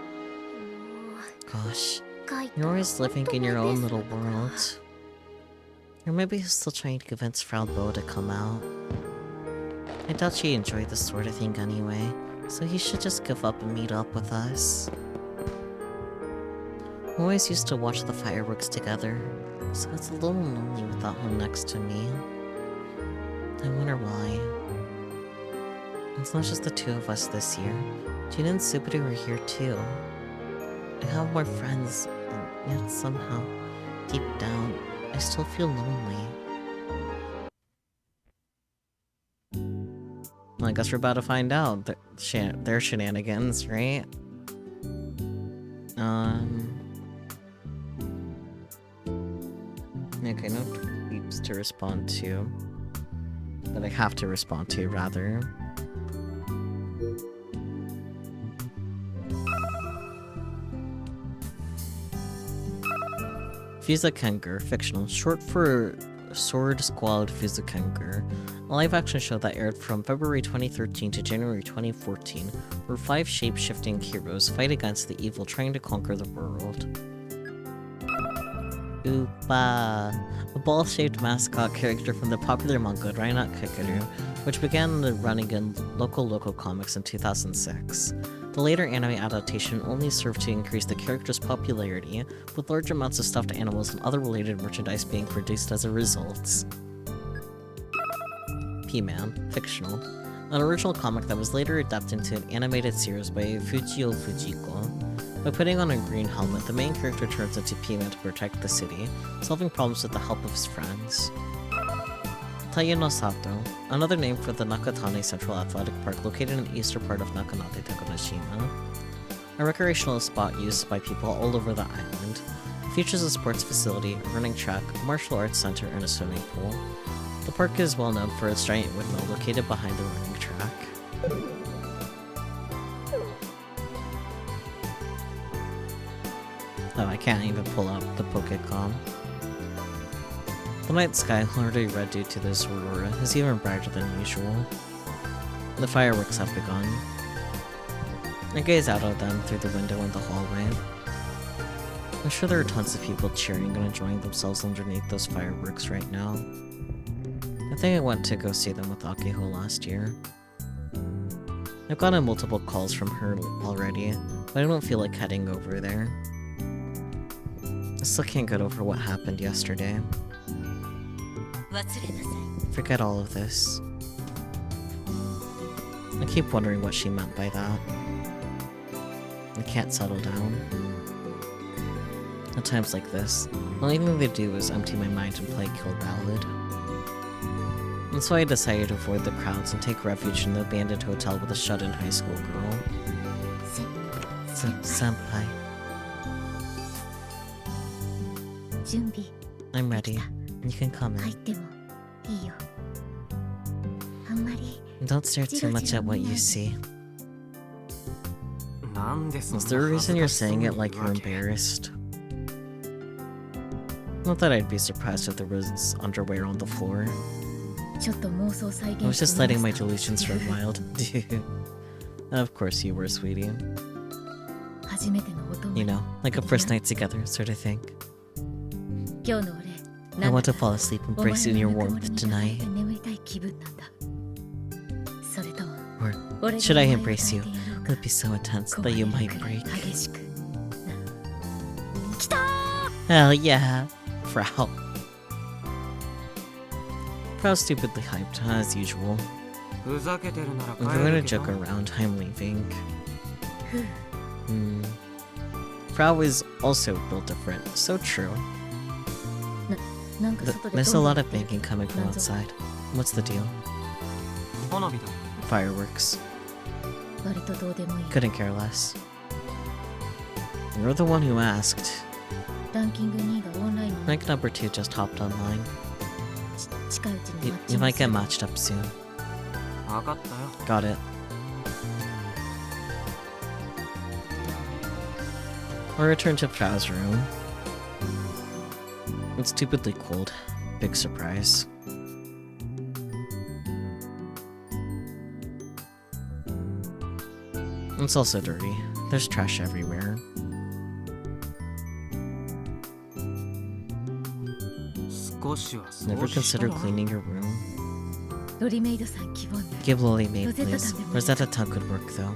Gosh, you're always living in your own little world. Or maybe he's still trying to convince Frau Bo to come out. I doubt she enjoyed this sort of thing anyway, so he should just give up and meet up with us. We always used to watch the fireworks together, so it's a little lonely without him next to me. I wonder why. It's not just the two of us this year. Jin and Subaru are here too. I have more friends, and yet somehow, deep down, I still feel lonely. Well, I guess we're about to find out their shenanigans, right? Okay, no tweets to respond to. That I have to respond to, rather. Fusakenger, fictional, short for Sword Squad Fusakenger, a live-action show that aired from February 2013 to January 2014, where 5 shape-shifting heroes fight against the evil trying to conquer the world. Oopa, a ball-shaped mascot character from the popular manga Rainat Kikeru, which began running in local comics in 2006. The later anime adaptation only served to increase the character's popularity, with large amounts of stuffed animals and other related merchandise being produced as a result. P-Man, fictional, an original comic that was later adapted into an animated series by Fujio Fujiko. By putting on a green helmet, the main character turns into P-Man to protect the city, solving problems with the help of his friends. Taiyo Sato, another name for the Nakatane Central Athletic Park located in the eastern part of Nakanate Takonashima. A recreational spot used by people all over the island. It features a sports facility, a running track, a martial arts center, and a swimming pool. The park is well known for its giant windmill located behind the running track. Oh, I can't even pull up the Pokecom. The night sky, already red due to this aurora, is even brighter than usual. The fireworks have begun. I gaze out at them through the window in the hallway. I'm sure there are tons of people cheering and enjoying themselves underneath those fireworks right now. I think I went to go see them with Akiho last year. I've gotten multiple calls from her already, but I don't feel like heading over there. I still can't get over what happened yesterday. Forget all of this. I keep wondering what she meant by that. I can't settle down. At times like this, the only thing they do is empty my mind and play Kill Ballad. And so I decided to avoid the crowds and take refuge in the abandoned hotel with a shut-in high school girl. Senpai. I'm ready. You can come in. Don't stare too much at what you see. Is there a reason you're saying it like you're embarrassed? Not that I'd be surprised if there was underwear on the floor. I was just letting my delusions run wild. Of course you were, sweetie. You know, like a first night together sort of thing. I want to fall asleep embraced in your warmth tonight. Or should I embrace you? It would be so intense that you might break. Hell yeah, Frau. Frau's stupidly hyped, as usual. If you're gonna joke around, I'm leaving. Frau is also built different, so true. There's a lot of banging coming from outside. What's the deal? Fireworks. Couldn't care less. You're the one who asked. Rank number 2 just hopped online. You might get matched up soon. Got it. Or return to Frau's room. It's stupidly cold. Big surprise. It's also dirty. There's trash everywhere. Never consider cleaning your room? Give Loli maid, please. Rosetta-tan could work, though.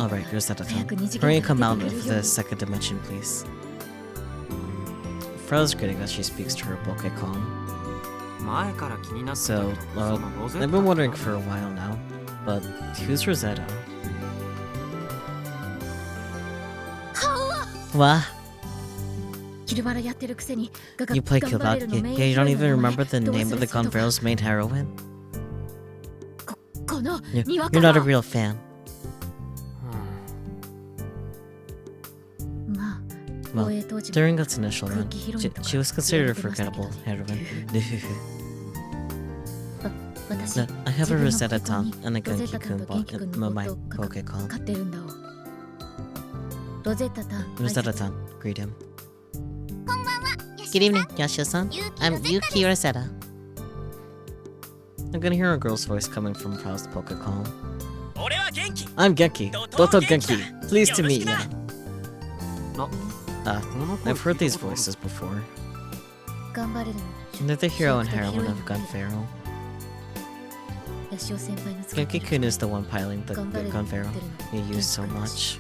Alright, Rosetta-tan. Hurry and come out of the second dimension, please. Frau's greeting as she speaks to her Pokecom. So, I've been wondering for a while now, but who's Rosetta? What? You play Killbot, yeah, you don't even remember the name of the Convero's main heroine? You're not a real fan. Well, during its initial run, she was considered a forgettable heroine. I have a Rosetta-tan and a Genki-kun in my Pokecom. Rosetta-tan, greet him. Good evening, Yashio-san. I'm Yuki Rosetta. I'm gonna hear a girl's voice coming from Frau's Pokecom. I'm Genki. Doto Genki. Pleased to meet you. I've heard these voices before. They're the hero and heroine of Gunfero. Genki-kun is the one piloting the Gunfero you use so much.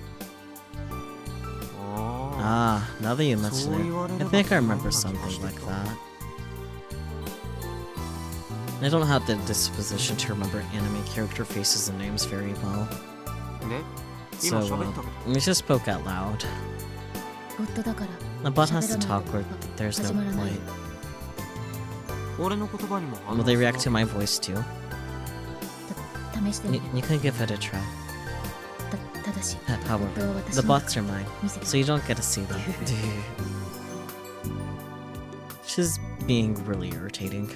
Ah, now that you mention it, I think I remember something like that. I don't have the disposition to remember anime character faces and names very well. So, we just spoke out loud. A bot has to talk or there's no point. Will they react to my voice too? You can give it a try. However, the bots are mine, so you don't get to see them. She's being really irritating.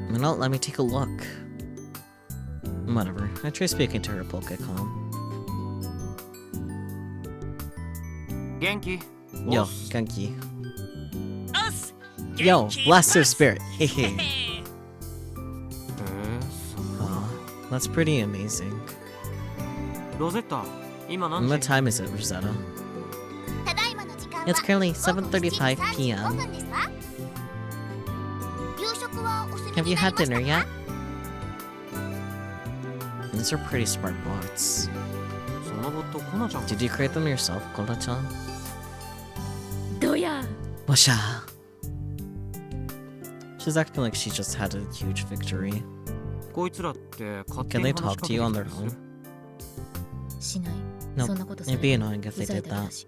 Let me take a look. Whatever, I try speaking to her Pokecom. 元気 Yo, おっす Genki. Yo, blast their spirit. Hehe. そんな Aw, that's pretty amazing. ロゼッタ今 And 何 what 時 time is it, Rosetta? ただいまの時間は It's currently 午後7時 7:35 35 p.m. 分ですわ。夕食はお済み Have に you な had りました dinner か yet? These are pretty smart bots. そのボットコナちゃん Did you create them yourself, Koda-chan? どや Washa. She's acting like she just had a huge victory. こいつらって勝手 Can に they 話 talk しか to け you て on き their たりする own? しない Nope. そんなことさ It'd れ be る annoying if う they ざい did だけ that. だし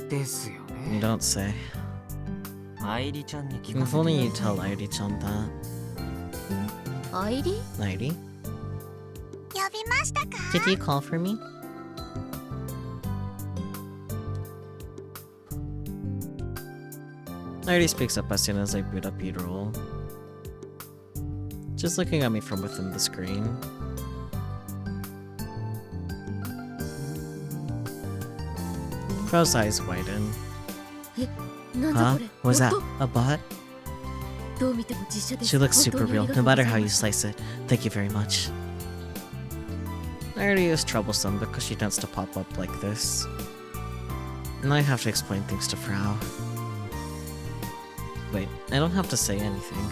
ですよ You ね don't say. 愛梨ちゃんに聞 If かせて only く you ださい tell Airi-chan that. アイリ Airi? 呼びましたか Did you call for me? Airi speaks up as soon as I boot up Udrol. Just looking at me from within the screen. Crow's eyes widen. なんだ Huh? これ Was that 本 a bot? 当どう見ても実写です She looks 本当 super にあ real, りがと no うござ matter い how ま you す slice it. Thank you very much. Airi is troublesome because she tends to pop up like this. And I have to explain things to Frau. Wait, I don't have to say anything.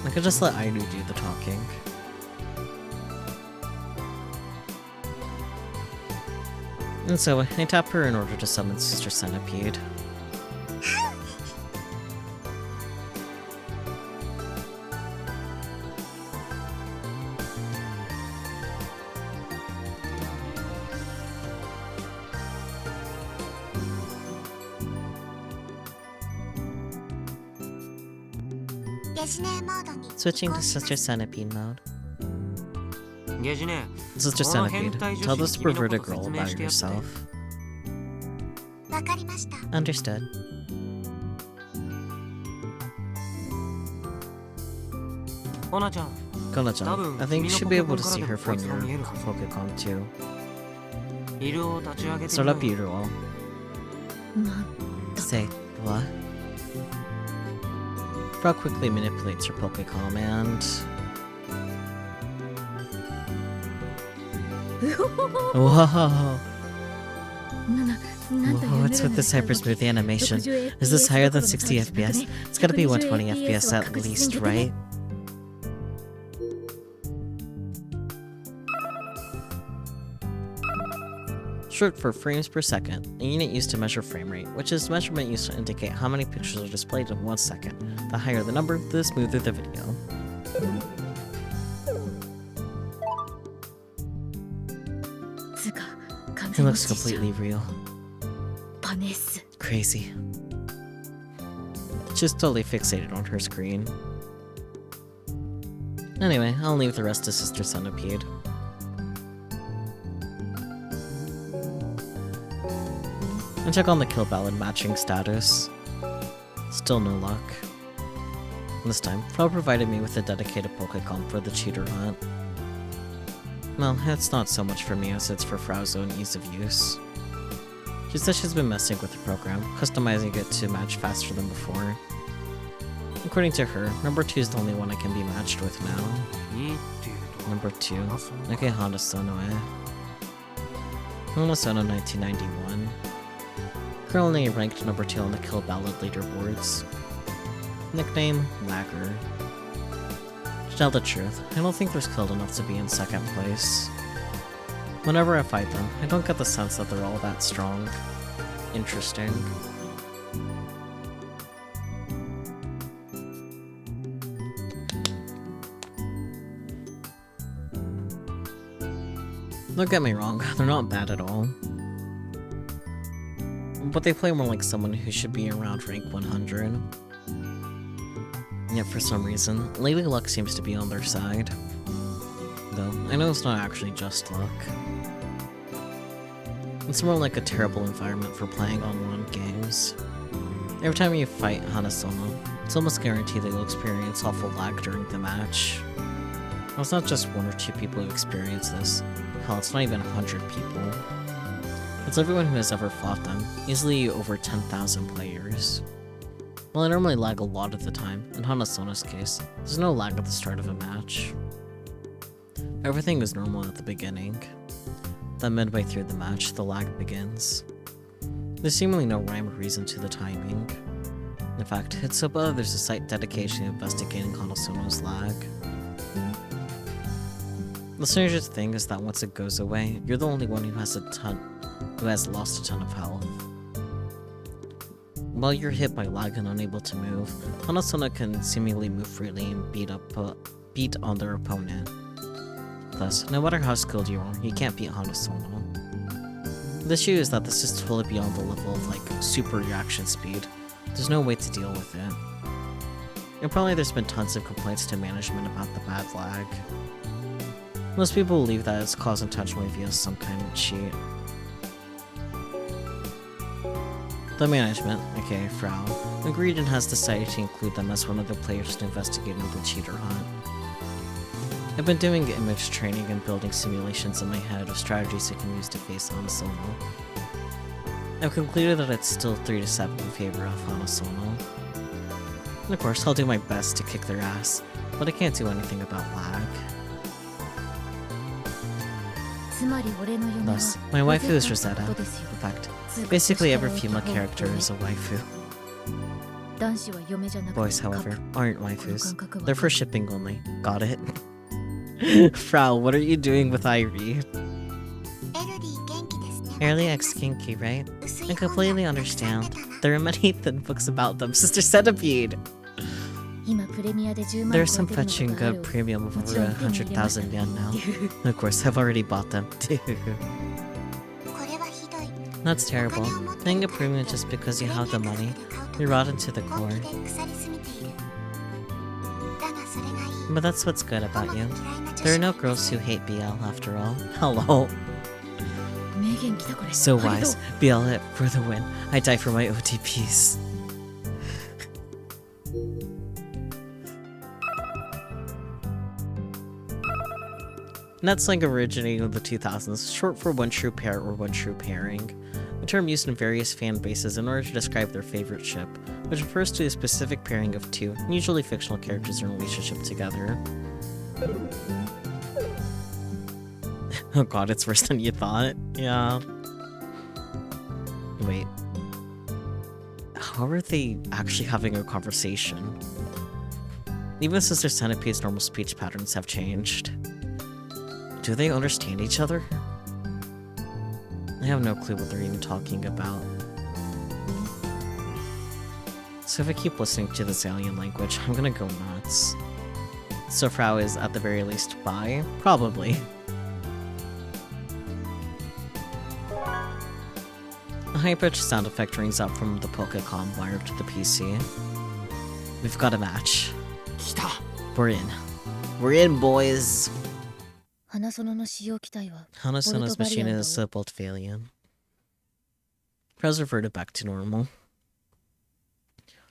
I could just let Airu do the talking. And so, I tap her in order to summon Sister Centipede. Switching to Sister Centipede mode. ゲジネ Sister この Centipede, 変態女 tell 子 this に君のこ perverted と girl 説明 about してやって yourself. わかりました。 Understood. Kona ちゃん Kona-chan, I think you should be able to see her from your Pokecon too. イルを立ち上げて Start み up よう Udrol. なん Say, what? Frog quickly manipulates her Pokecom and... Whoa! なんという What's with this hyper smooth animation? Is this higher than 60 FPS? It's gotta be 120 FPS at least, right? Short for frames per second, a unit used to measure frame rate, which is measurement used to indicate how many pictures are displayed in 1 second. The higher the number, the smoother the video. It looks completely real. パネス Crazy. She's totally fixated on her screen. Anyway, I'll leave the rest to Sister Centipede. I check on the kill ballad matching status. Still no luck. This time, Fro provided me with a dedicated Pokecom for the cheater hunt. Well, it's not so much for me as it's for Frau's own ease of use. She says she's been messing with the program, customizing it to match faster than before. According to her, number 2 is the only one I can be matched with now. いいっていうと Number 2. あそう Okay, Honda Sonoe. Honda Sono 1991. Currently ranked number 2 on the Kill Ballad leaderboards. Nickname, Lagger. To tell the truth, I don't think they're skilled enough to be in 2nd place. Whenever I fight them, I don't get the sense that they're all that strong. Interesting. Don't get me wrong, they're not bad at all. But they play more like someone who should be around rank 100. Yet for some reason, Lady Luck seems to be on their side. Though, I know it's not actually just luck. It's more like a terrible environment for playing online games. Every time you fight Hanasono, it's almost guaranteed that you'll experience awful lag during the match. Well, it's not just 1 or 2 people who experience this. Hell, it's not even 100 people. It's everyone who has ever fought them, easily over 10,000 players. Well, I normally lag a lot of the time. In Hanasona's case, there's no lag at the start of a match. Everything is normal at the beginning. Then midway through the match, the lag begins. There's seemingly no rhyme or reason to the timing. In fact, at Hitsoba, there's a site dedicated to investigating Hanasona's lag. The strangest thing is that once it goes away, you're the only one who has lost a ton of health. While you're hit by lag and unable to move, Hanasona can seemingly move freely and beat on their opponent. Thus, no matter how skilled you are, you can't beat Hanasona. The issue is that this is totally beyond the level of, like, super reaction speed. There's no way to deal with it. And probably there's been tons of complaints to management about the bad lag. Most people believe that it's caused intentionally via some kind of cheat. The management, aka Frau, agreed and has decided to include them as one of the players to investigate the cheater hunt. I've been doing image training and building simulations in my head of strategies I can use to face Hanasona. I've concluded that it's still 3-7 in favor of Hanasona. And of course, I'll do my best to kick their ass, but I can't do anything about lag. Thus, my waifu is Rosetta. In fact, basically every female character is a waifu. Boys, however, aren't waifus. They're for shipping only. Got it? Frau, what are you doing with Irie? Fairly ex-kinky, right? I completely understand. There are many thin books about them. Sister Centipede! There's some fetching a premium of over 100,000 yen now. Of course, I've already bought them, too. That's terrible. Paying a premium just because you have the money. You're rotten to the core. But that's what's good about you. There are no girls who hate BL after all. Hello. So wise. BL it for the win. I die for my OTPs. Netslang originating in the 2000s, short for one true pair or one true pairing, a term used in various fan bases in order to describe their favorite ship, which refers to a specific pairing of two, usually fictional characters in a relationship together. Oh god, it's worse than you thought. Yeah. Wait. How are they actually having a conversation? Even Sister Centipede's normal speech patterns have changed. Do they understand each other? I have no clue what they're even talking about. So if I keep listening to this alien language, I'm gonna go nuts. So Frau is, at the very least, bi? Probably. A high-pitched sound effect rings out from the Pokécom wired to the PC. We've got a match. We're in. We're in, boys! Hanasona's machine is a Boltvalian. Frau's reverted back to normal.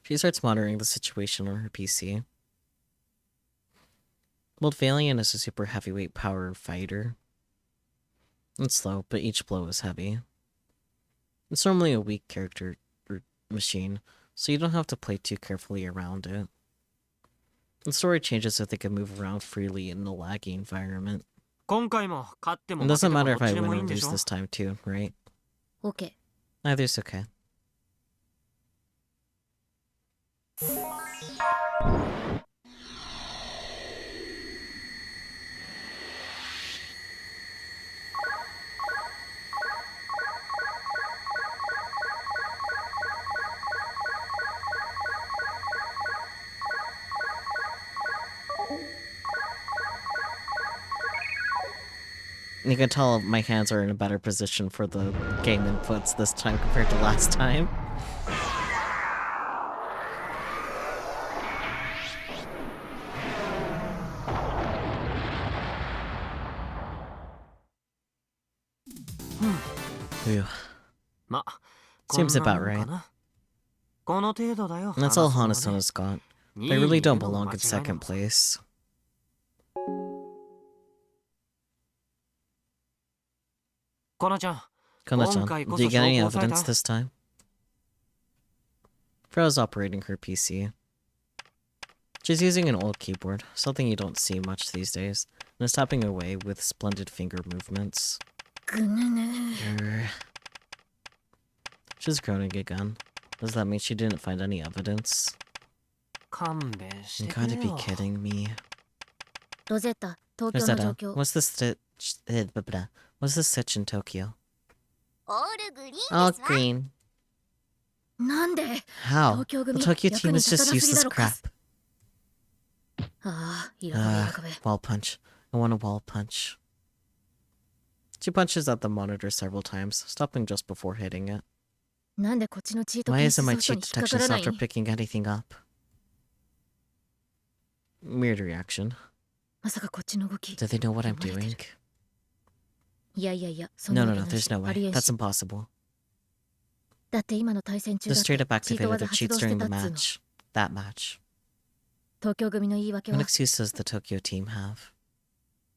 She starts monitoring the situation on her PC. Boltvalian is a super heavyweight power fighter. It's slow, but each blow is heavy. It's normally a weak character or machine, so you don't have to play too carefully around it. The story changes if they can move around freely in a laggy environment. It doesn't matter if I win or lose this time too, right? Okay. Either's okay. You can tell my hands are in a better position for the game inputs this time compared to last time. Phew. Seems about right. That's all Hanasona's got. They really don't belong in second place. Kona-chan, 今回こ do そ you get 証 any 拠を押さえ evidence た。 this time? Fro's operating her PC. She's using an old keyboard, something you don't see much these days, and is tapping away with splendid finger movements. ぐぬぬ Grr. She's groaning again. Does that mean she didn't find any evidence? 勘弁し You てくれ gotta be よ。 kidding me. ロゼッタ、東京の状 Rosetta, 況。 what's the what's the stitch in Tokyo? オールグリーンです All わ。 green. なんで How? 東京 The 組 Tokyo 役 team に is 立た just なすぎだ useless ろか crap. ああ、イラカベイラカベ。 Wall punch. I want a wall punch. She punches at the monitor several times, stopping just before hitting it. なんでこっちのチート Why 検出 isn't my ソフト cheat に引っか detection からない software picking anything up? Weird reaction. まさかこっちの動き。 Do they know what I'm 読まれ doing? てるいやいやいや、そん No, な no, わけ no, ないし there's no あり way. えん That's し impossible. だって今の対戦中だ Just って straight up チート activated 技 their 発 cheats 動して during た the っつうの match. That match. 東京組の言い訳 What は excuse does the Tokyo team have?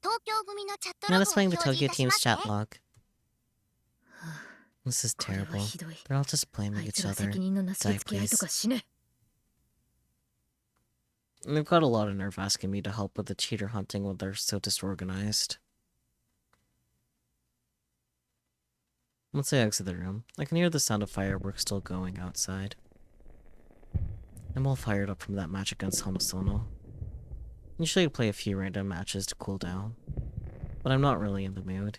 東京組のチャット Now ロ let's グを find 表 the 示い Tokyo たし team's ます chat ね。 log. This is これは terrible. ひどい They're all just あ blaming い each つら other. 責任のなすりつけ合いとかしね And they've got a lot of nerve asking me to help with the cheater hunting when they're so disorganized. Once I exit the room, I can hear the sound of fireworks still going outside. I'm all fired up from that match against Hamasono. Usually I play a few random matches to cool down, but I'm not really in the mood.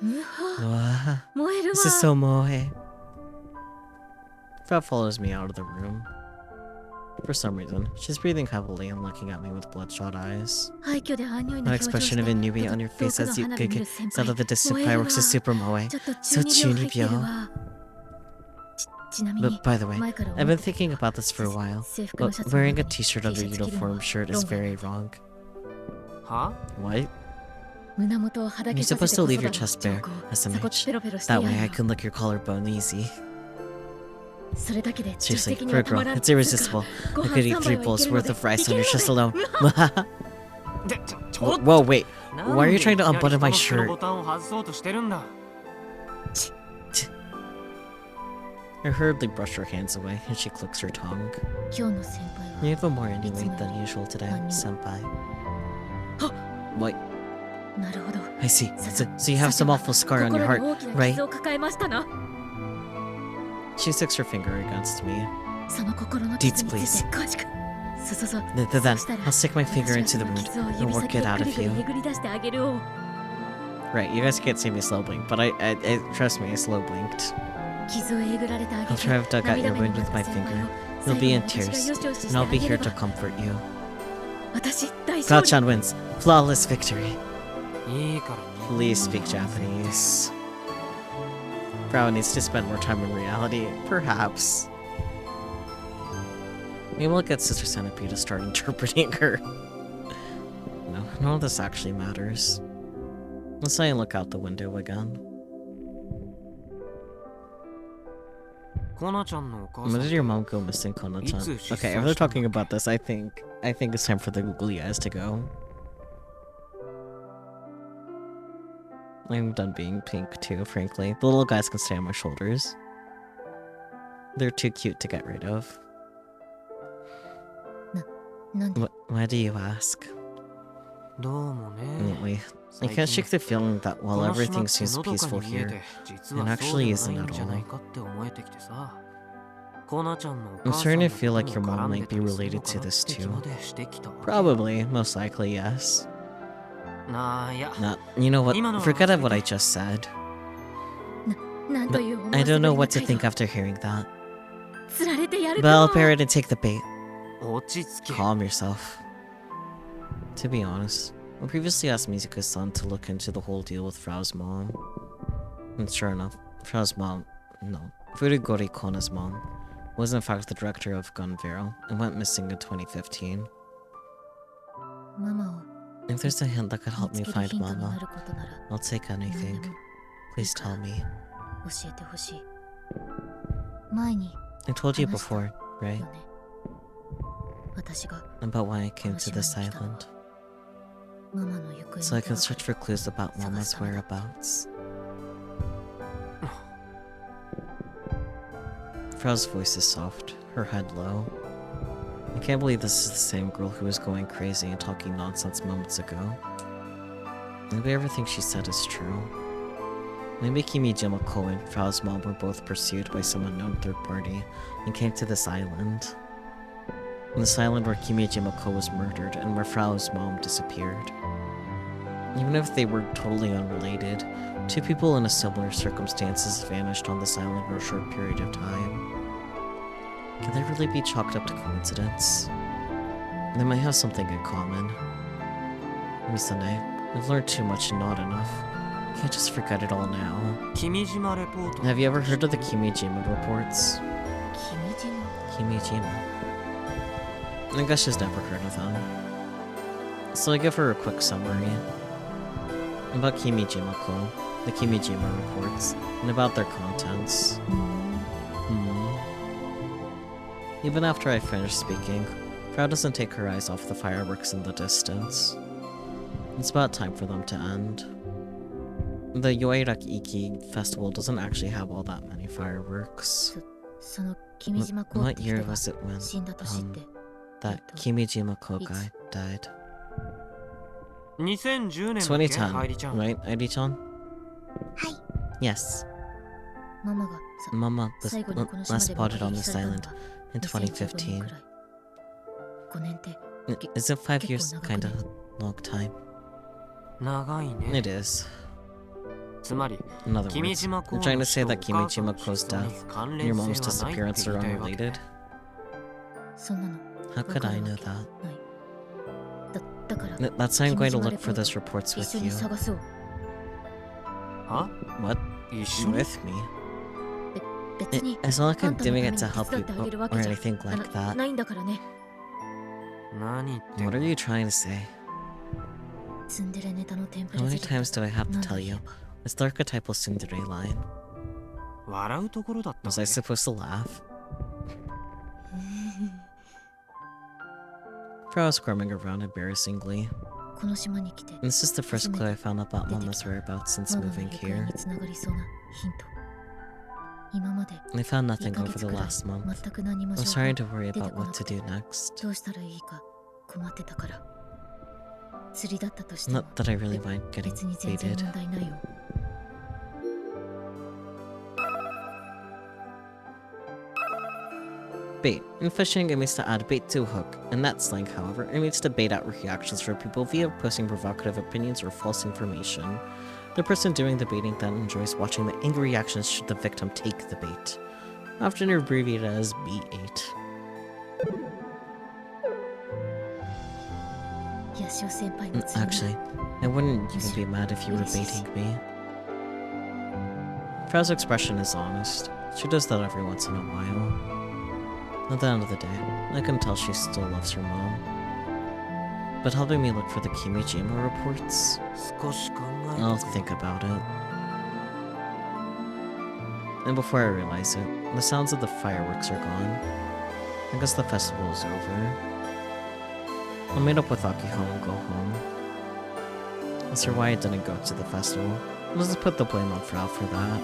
うわ Wah, 燃える this is わ so moe. Fat follows me out of the room. For some reason, she's breathing heavily and looking at me with bloodshot eyes. 廃墟で半匂いの An 表情し expression て of ennui on your 遠 face くの as you 花火見る get 先 sound 輩 of the distant 燃えるわ fireworks is super moe. ちょっと So 中二病入ってる chunibyo. わちなみに But by the way, 前から I've 思っ been て thinking about this for a while. 制服の But シャツの wearing 中 a に t-shirt under a T-シャツ着るの uniform は shirt is 論外 very wrong. は What? 胸元をはだけ You're させ supposed て to こそ leave だ your ろ chest 兆 bare 候 as a 鎖骨 match. ペロペロして That や way ん I よ can lick your collarbone easy. それだけで女子 Seriously, 的に for a はたま girl, らん it's irresistible. ご I 飯 could eat 3 3 杯はい bowls けるの worth で of rice いけ on る your の chest で alone. でちょっ Whoa, wait. なん Why are you で trying to いきなり unbutton my 人の shirt? ボタンを外そうとしてるんだ I hurriedly brush her hands away and she clicks her tongue. 今日の先輩 You は have a more ennui than usual today, senpai. What? なるほど I see. さ So you have some awful scar on 心 your に heart, 大きな right? 傷を抱えましたな She sticks her finger against me. その心の Deeds, 傷について詳しくそう Then そしたら I'll stick my finger 私 into が the その wound 傷を and 指 work 先 it で out ぐ of りぐり you. えぐり出してあげるを Right, you guys can't see me slow blink, but I trust me, I slow blinked. 傷をえぐられてあげ I'll て try to dug out 涙 your 目に wound なっ with た my 先輩 finger. を You'll 最 be 後 in に私が tears, よしよしして and あ I'll be げ here れ to ば comfort you. 私大勝利 Gachan wins. Flawless victory. いいから Please speak Japanese. Brown needs to spend more time in reality, perhaps. Maybe we'll get Sister Centipede to start interpreting her. No, none of this actually matters. Let's try and look out the window again. コナちゃんのお母 When さん did your mom go missing, Kona-chan? Okay, if they're talking about this, I think it's time for the googly eyes to go. I'm done being pink too, frankly. The little guys can stay on my shoulders. They're too cute to get rid of. なんで Why do you ask? どうもね Anyway, I 最 can't 近 shake the feeling that こ while の島 everything って seems のどか peaceful に見え here, て実 it はそう actually で isn't ないん at じゃない all. かって思えてきてさコナちゃんのお I'm 母さん starting の to feel こ like と your に mom 絡んで might た be りする related のか to なっ this て気 too. までしてきたわけ Probably, most likely, yes. なあいや Nah, you know what? 今のは Forget 忘れ what て I just said. なんという思 I わせ don't ぶ know りな what to 態 think 度 after hearing that. 釣られてやる But I'll か bear も it and take the bait. 落ち着け Calm yourself. To be honest, I previously asked Mizuka-san to look into the whole deal with Frau's mom. And sure enough, Frau's mom, no, Furigori Kona's mom, was in fact the director of Gun Vero and went missing in 2015. ママを If there's a hint that could 見 help つ me けるヒ find ントにな Mama, ることなら I'll take 何で anything. も Please tell me. 教えてほしい前に I told you 話した before, right? よね私が About why I came to this この島に来たのは island. so I can search for clues about Mama's whereabouts. Frau's voice is soft, her head low. I can't believe this is the same girl who was going crazy and talking nonsense moments ago. Maybe everything she said is true. Maybe Kimijima-ko and Frau's mom were both pursued by some unknown third party and came to this island. This island where Kimijima-ko was murdered and where Frau's mom disappeared. Even if they were totally unrelated, two people in a similar circumstances vanished on this island for a short period of time. Can they really be chalked up to coincidence? They might have something in common. Misane, I've learned too much and not enough. I can't just forget it all now. Have you ever heard of the Kimijima reports? Kimijima. I guess she's never heard of them. So I give her a quick summary. About Kimijima-ko, the Kimijima reports, and about their contents. Even after I finish speaking, Frau doesn't take her eyes off the fireworks in the distance. It's about time for them to end. The Yoiraki-iki festival doesn't actually have all that many fireworks. What year was it when, that Kimijima-ko guy died? 2010, right, Airi-chan? Yes. Mama was last spotted on this island in 2015. Isn't 5 years kinda a long time? It is. In other words, you're trying to say that Kimijima-ko's death and your mom's disappearance are unrelated? How could I know that? That's why I'm going to look for those reports with you. Huh? What? With me? It's not like I'm doing it to help you or anything like that. What are you trying to say? How many times do I have to tell you? It's the archetypal tsundere line. Was I supposed to laugh? Frau was squirming around embarrassingly. This is the first clue I found about Mama's whereabouts since moving here. I found nothing over the last month. I was starting to worry about what to do next. Not that I really mind getting baited. Bait. In fishing, it means to add bait to a hook. In that slang, however, it means to bait out reactions for people via posting provocative opinions or false information. The person doing the baiting then enjoys watching the angry reactions should the victim take the bait, often abbreviated as B8. Actually, I wouldn't even be mad if you were baiting me. Frau's expression is honest. She does that every once in a while. At the end of the day, I can tell she still loves her mom. But helping me look for the Kimijima reports? I'll think about it. And before I realize it, the sounds of the fireworks are gone. I guess the festival is over. I'll meet up with Akiho and go home. As for why I didn't go to the festival, let's just put the blame on Frau for that.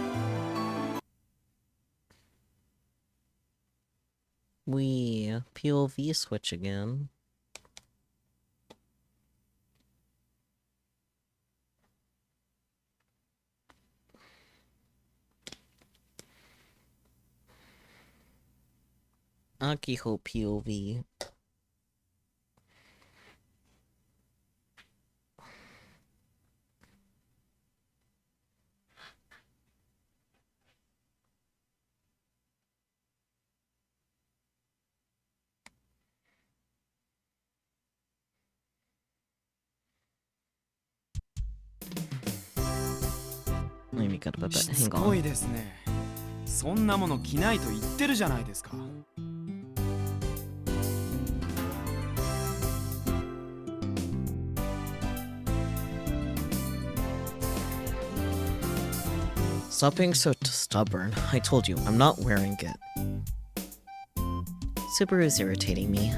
We POV switch again. Akiho POV. Let me get a bit. Hang しつこい on. ですね。そんなもの着ないと言ってるじゃないですか。Stop being so stubborn. I told you, I'm not wearing it. Subaru's irritating me.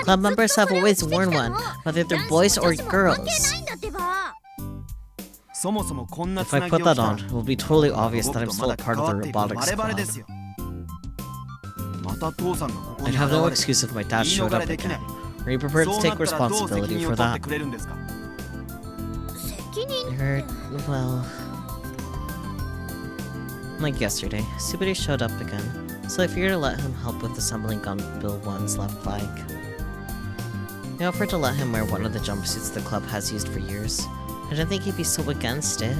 Club members have always worn one, whether they're boys or girls. If I put that on, it will be totally obvious that I'm still a part of the Robotics club. I'd have no excuse if my dad showed up again. Are you prepared to take responsibility for that? Well... Like yesterday, Subaru showed up again, so I figured to let him help with assembling Gunbill 1's left leg. I offered to let him wear one of the jumpsuits the club has used for years. I didn't think he'd be so against it.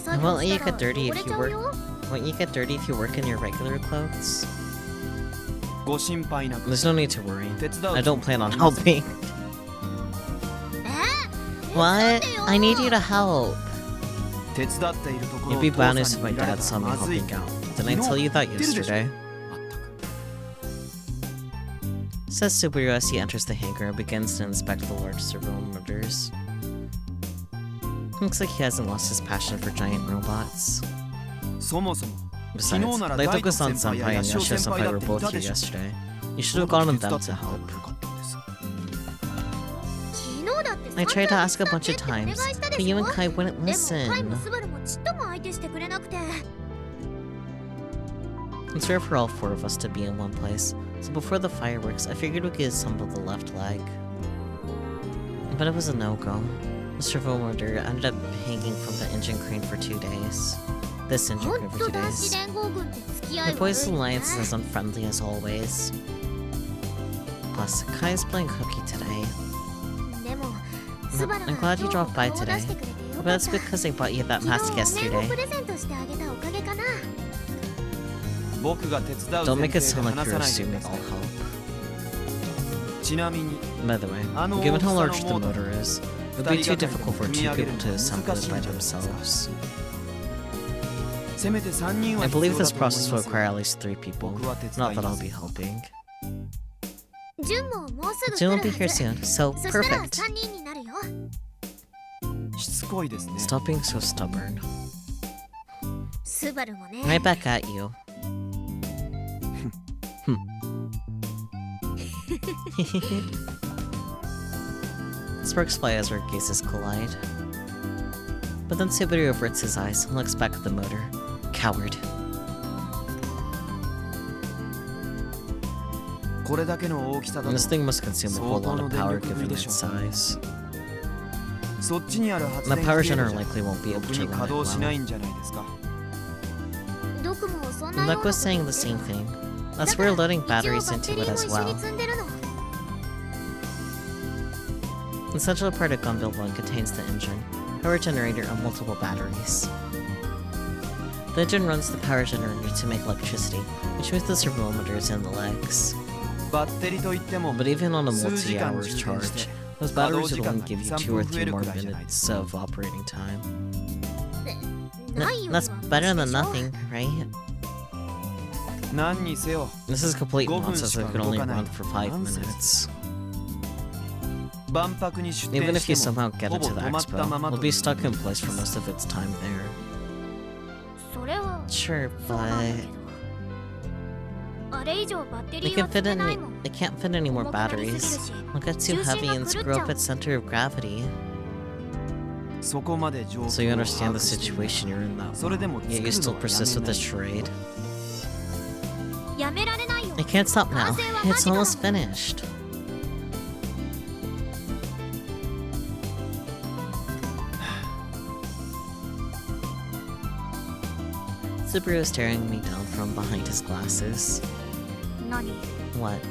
And won't you get dirty if you work in your regular clothes? There's no need to worry. I don't plan on helping. What? I need you to help. It'd be bad news if my dad saw me helping out. Didn't I tell you that yesterday? Says Subaru as he enters the hangar and begins to inspect the large servo motors. Looks like he hasn't lost his passion for giant robots. Besides, Leitoku-san senpai and Yoshio senpai were both here yesterday. You should have gone with them to help. I tried to ask a bunch of times, but you and Kai wouldn't listen. It's rare for all four of us to be in one place, so before the fireworks, I figured we could assemble the left leg. But it was a no-go. The servo motor ended up hanging from the engine crane for 2 days. This engine crane for 2 days. The Boys Alliance is as unfriendly as always. Plus, Kai's playing hooky today. I'm glad you dropped by today, but that's because I bought you that mask yesterday. Don't make it sound like you're assuming I'll help. By the way, given how large the motor is, it would be too difficult for 2 people to assemble it by themselves. I believe this process will require at least 3 people, not that I'll be helping. Jun will be here soon, so perfect. Stop being so stubborn. Right back at you. Sparks fly as our gazes collide. But then Subaru averts his eyes and looks back at the motor. Coward. And this thing must consume a whole lot of power given its size. And the power generator likely won't be able to run it well. Luck was saying the same thing. That's where we're loading batteries into it as well. The central part of Gunbill 1 contains the engine, power generator, and multiple batteries. The engine runs the power generator to make electricity, which moves the servo motors and the legs. But even on a multi-hour charge, those batteries would only give you 2 or 3 more minutes of operating time. That's better than nothing, right? This is complete nonsense that could only run for 5 minutes. Even if you somehow get it to the expo, it'll be stuck in place for most of its time there. Sure, but... It can't fit any more batteries. It'll get too heavy and screw up its center of gravity. So you understand the situation you're in now, yet you still persist with this charade. I can't stop now. It's almost finished. Subaru is staring me down from behind his glasses. What?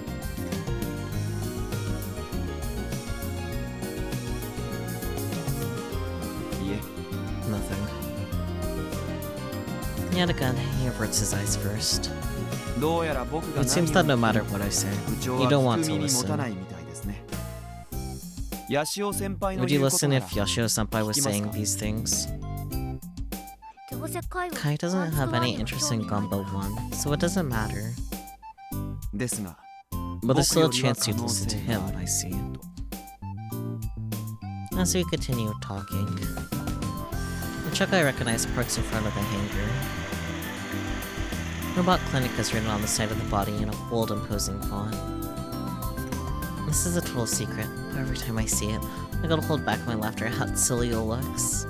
Nothing. Yet again, he averts his eyes first. It seems that no matter what I say, you don't want to listen. Would you listen if Yoshio-senpai was saying these things? Kai doesn't have any interest in Gunbill 1, so it doesn't matter. But there's still a chance you'd listen to him, I see. As we continue talking, the truck I recognize parks in front of the hangar. Robot Clinic is written on the side of the body in a bold, imposing font. This is a total secret, but every time I see it, I gotta hold back my laughter at how silly it looks.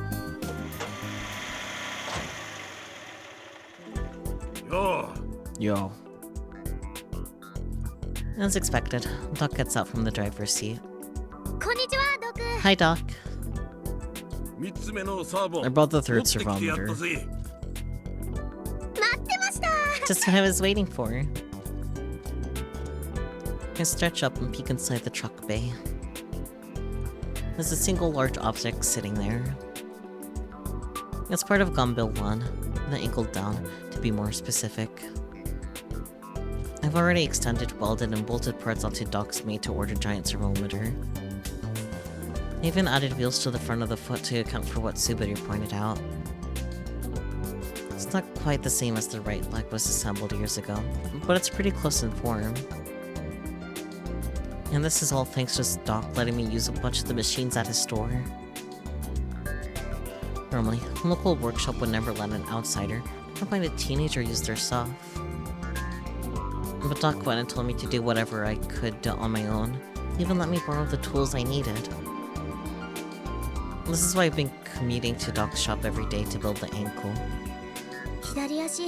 Yo. As expected, Doc gets out from the driver's seat. こんにちは、ドク。 Hi, Doc. 3つ目のサーボン I brought the 持 third ってきてやった servometer. ぜ。待ってました。 Just what I was waiting for. I stretch up and peek inside the truck bay. There's a single large object sitting there. It's part of Gumbill 1, the ankle down, to be more specific. I've already extended, welded, and bolted parts onto Doc's made-to-order giant servometer. I even added wheels to the front of the foot to account for what Subaru pointed out. It's not quite the same as the right leg was assembled years ago, but it's pretty close in form. And this is all thanks to Doc letting me use a bunch of the machines at his store. Normally, a local workshop would never let an outsider, not mind a teenager, use their stuff. But Doc went and told me to do whatever I could on my own. He even let me borrow the tools I needed. This is why I've been commuting to Doc's shop every day to build the ankle. 左足。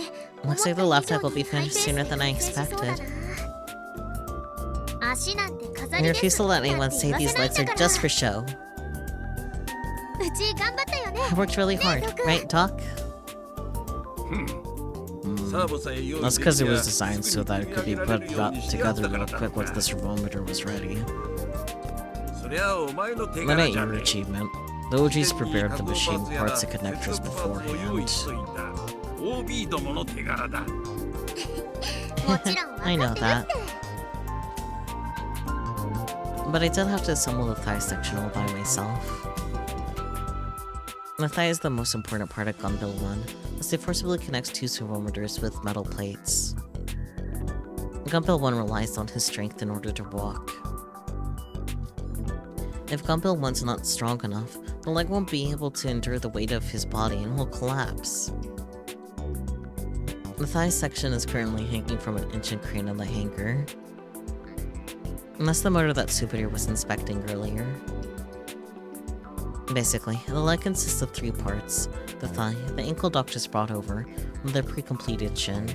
Looks like the left leg will be finished sooner than I expected. 足なんて飾 I りです refuse to let anyone say these legs are just for show. うち頑張ったよね。 I worked really hard, right, Doc? サーボさえ用意 That's で because き it りゃ was designed すぐ so に that it could be 組み上げら put れるようにしてやった together から real だ。 quick once the servometer was ready. そりゃお前の手 That 柄 ain't じゃ your ねえ。 achievement. The OGs 事前に prepared 加 the 工 machine パーツや parts and 接 connectors 続パーツを用意し beforehand. といた OB どもの手柄だ。もちろん I 分 know かってる that. って。 But I did have to assemble the thigh section all by myself. The thigh is the most important part of Gumbill 1, as it forcibly connects two servometers with metal plates. Gumbill 1 relies on his strength in order to walk. If Gumbill 1's not strong enough, the leg won't be able to endure the weight of his body and will collapse. The thigh section is currently hanging from an engine crane on the hangar. And that's the motor that Subaru was inspecting earlier. Basically, the leg consists of three parts: the thigh, the ankle Doc just brought over, and the pre-completed shin.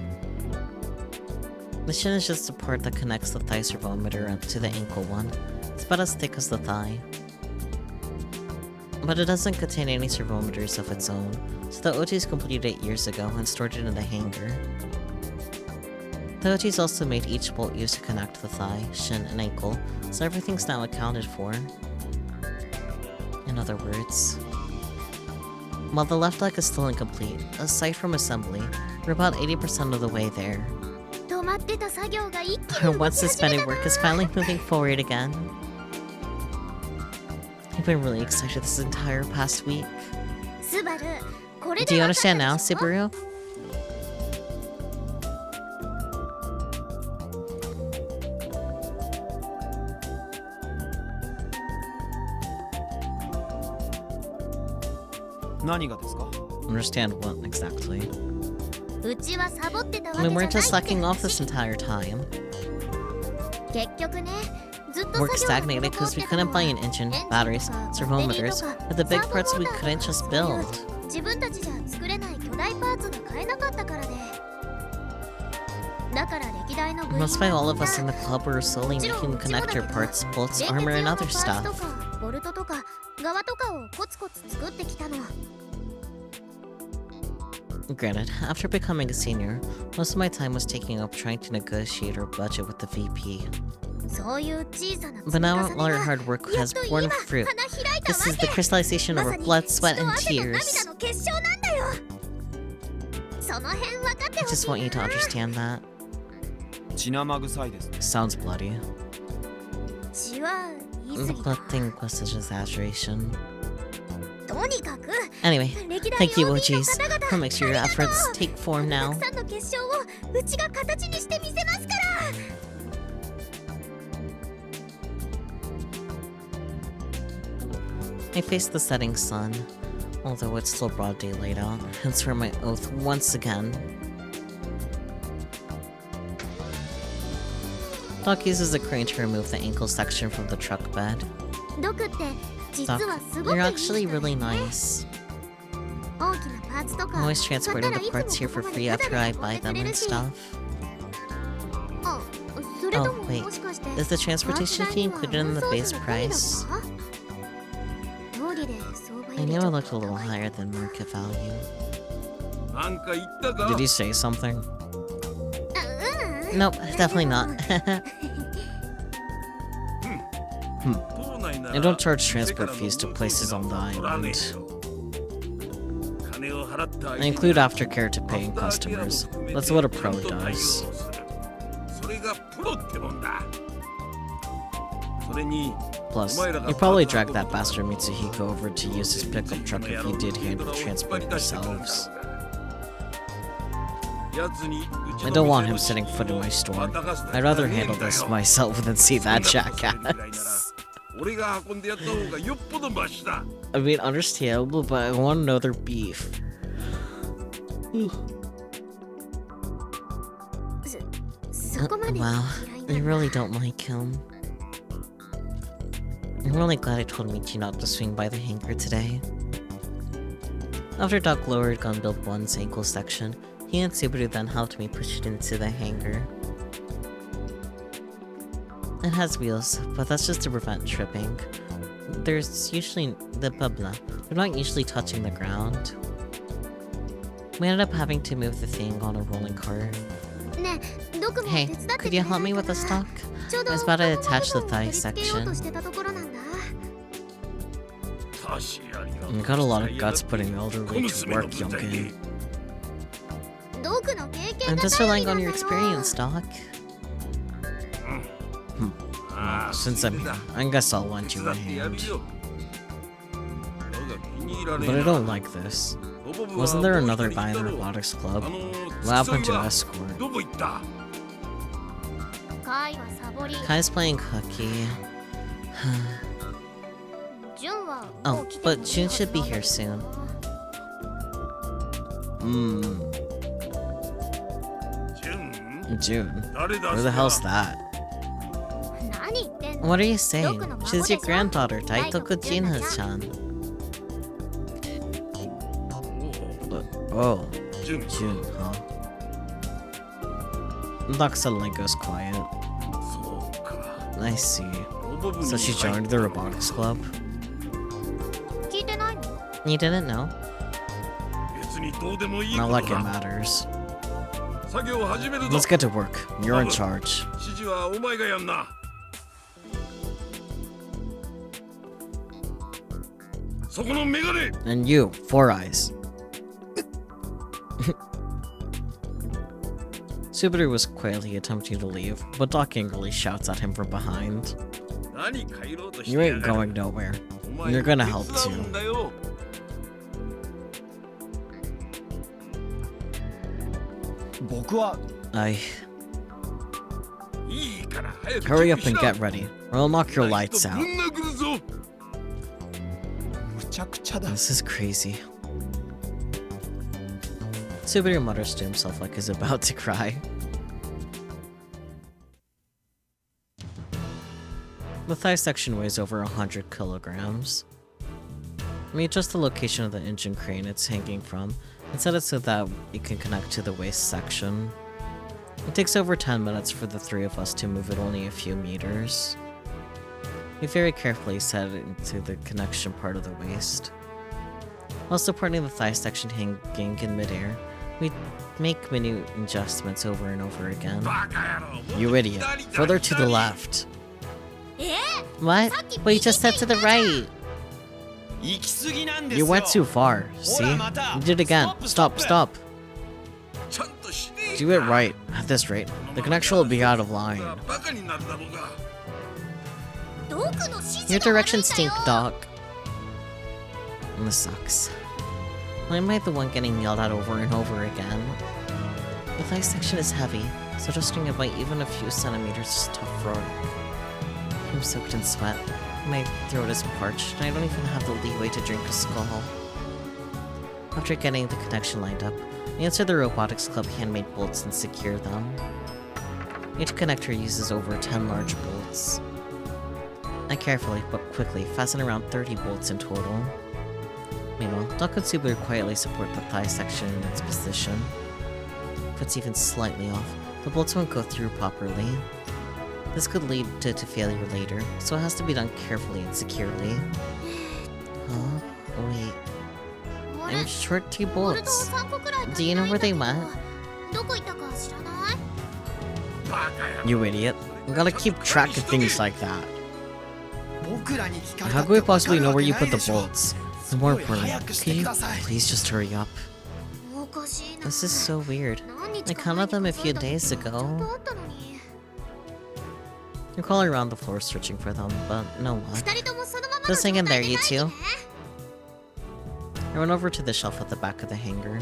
The shin is just the part that connects the thigh servometer to the ankle one. It's about as thick as the thigh. But it doesn't contain any servometers of its own, so the OGs completed it years ago and stored it in the hangar. The OGs also made each bolt used to connect the thigh, shin, and ankle, so everything's now accounted for. In other words, while the left leg is still incomplete, aside from assembly, we're about 80% of the way there. 止まってた作業が一気に Our 動 once き始め suspended たな work is finally moving forward again. I've been really excited this entire past week. スバル、これ Do で you 分かった understand now, でしょ Subaru? 何がですか？ Understand what exactly? うちはサボってたわ I け mean, じゃ we're ない just って slacking off this 話。 entire time. 結局ね、ずっと Work 作業が stagnated because 滞 we ってたの couldn't は buy an engine, エンジン batteries, とか servometers, バッテリーとか but the big サーボ parts モ we ーター couldn't とか just そういう build. 自分たちじゃ作れない巨大パーツが買えなかったからで。だから歴代の部員 That's why all of は us in the club were slowly もちろん making うちもだけ connector ど parts, bolts, 連結 armor, 用 and の other パーツ stuff. とかボルトとか側とかをコツコツ作ってきたの。 Granted, after becoming a senior, most of my time was taking up trying to negotiate our budget with the VP. そういう小さな積 But み now 重ね all our が hard work やっ has と borne 今 fruit. 花開いた This わ is the け。 crystallization ま of さ our に blood, 血 sweat, と and 汗と涙 tears. の結晶なんだよ。その辺分かって I ほし just い want you to な。 understand that. 血生臭いですね。 Sounds bloody. 血は言い過 The ぎ blood た。 thing was an exaggeration. とにかく Anyway, 歴代 thank you, OB の OGs. 方々 I'll make sure your efforts take form た now. くさんの結晶をうちが形にしてみせますから。 I faced the setting sun, although it's still broad daylight out, hence for my oath once again. Doc uses a crane to remove the ankle section from the truck bed. ドクって実 Doc, はすごくい you're い人 actually なんだ really ね nice. 大きなパーツと I'm か always 使った transporting ら the いつも parts here こ for こま free でタ after ダ I で buy 運んでく them れ and るし stuff. あ、それと Oh, も wait. もしかして Is the パーツ transportation 代 fee には included in 運 the 送 base 費も込みなの price? か？通りで相場 I より knew ちょ it っ looked と a little 高い higher than market value. なんか言ったか Did he say something? あ、うん Nope, definitely not. 島内なら I don't charge transport 世界の fees to 運送 places 費 on the なんか取らね island. えよ。金を払った相 I 手に include aftercare to paying アフターケアも customers. 含めて That's what a ちゃ pro んと対応 does. する。それがプロってもんだ。それに Plus, you probably dragged that bastard Mitsuhiko over to use his pickup truck if you did handle transport yourselves. I don't want him setting foot in my store. I'd rather handle this myself than see that jackass. I mean, understandable, but I want to know their beef. そこまで Wow, 嫌 I いなんだ really don't like him. I'm really glad I told Michi not to swing by the hangar today. After Doc lowered Gunbuild 1's ankle section, he and Subaru then helped me push it into the hangar. It has wheels, but that's just to prevent tripping. There's usually the blah. They're not usually touching the ground. We ended up having to move the thing on a rolling cart. ねえ、ドクも Hey, 手伝って could く you れ help ない me か with the な？ stock? ちょうど I was about to 太もも attach the 部分を thigh 取り付けようと section. してたところなんだ。 You got a lot of guts putting elderly to work, youngin. ドクの経験 I'm が just 頼 relying りな on ん your だよ。 experience, Doc. Since I'm here, I guess I'll lend you a hand. But I don't like this. Wasn't there another guy in the Robotics Club? What happened to Escort? カイはサボり。 Kai's playing hooky. ジュンは Oh, もう来て but もいい June はず should be なんだ here け soon. どな。 June? Where the hell's that? 何言ってんの？ What are you saying? She's your granddaughter, Taitoku Jinha-chan. Oh, June, huh? Doc suddenly goes quiet. I see. So she joined the Robotics Club? 聞いてないの？ You didn't know? 別にどうでもいい Not こと like it だ。 matters. 作業を始めるぞ。 Let's get to work. You're in charge. 指示はお前がやんな。そこのメガネ。 And you, Four Eyes. Subaru was quietly attempting to leave, but Doc angrily shouts at him from behind. 何帰ろうとして You や ain't がる。 going nowhere. お前 You're gonna help 手伝うん too. だよ。 I いいから早く hurry up 準 and 備 get しな。 ready, or I'll knock your ナ lights イト out. ぶん殴るぞ。 This is crazy. Subaru mutters to himself like he's about to cry. The thigh section weighs over 100 kilograms. We adjust the location of the engine crane it's hanging from and set it so that it can connect to the waist section. It takes over 10 minutes for the three of us to move it only a few meters. We very carefully set it into the connection part of the waist. While supporting the thigh section hanging in midair, we make minute adjustments over and over again. バカ野郎。 You idiot. Further to the left. え What? But you just said to the right. 行き過ぎなんです You よ went too far. See? You did it again. Stop, stop. ちゃんとしねえか。 Do it right. At this rate, the connection will be out of line. バカになるだろうが。ドクの指示 Your が悪いん directions だよ。 stink, Doc. This sucks. Why am I the one getting yelled at over and over again? The thigh section is heavy, so adjusting it by even a few centimeters is tough road. I'm soaked in sweat. My throat is parched, and I don't even have the leeway to drink a skull. After getting the connection lined up, I answer the Robotics Club handmade bolts and secure them. Each connector uses over 10 large bolts. I carefully but quickly fasten around 30 bolts in total. Meanwhile, Doc and Subaru quietly support the thigh section in its position. If it's even slightly off, the bolts won't go through properly. This could lead to failure later, so it has to be done carefully and securely. Huh? Wait. I'm short 2 bolts. Do you know where they went? You idiot. We gotta keep track of things like that. How can we possibly know where you put the bolts? And more importantly, can you please just hurry up? This is so weird. I counted them a few days ago. You're crawling around the floor searching for them, but no luck. Just hang in there, you two. I run over to the shelf at the back of the hangar.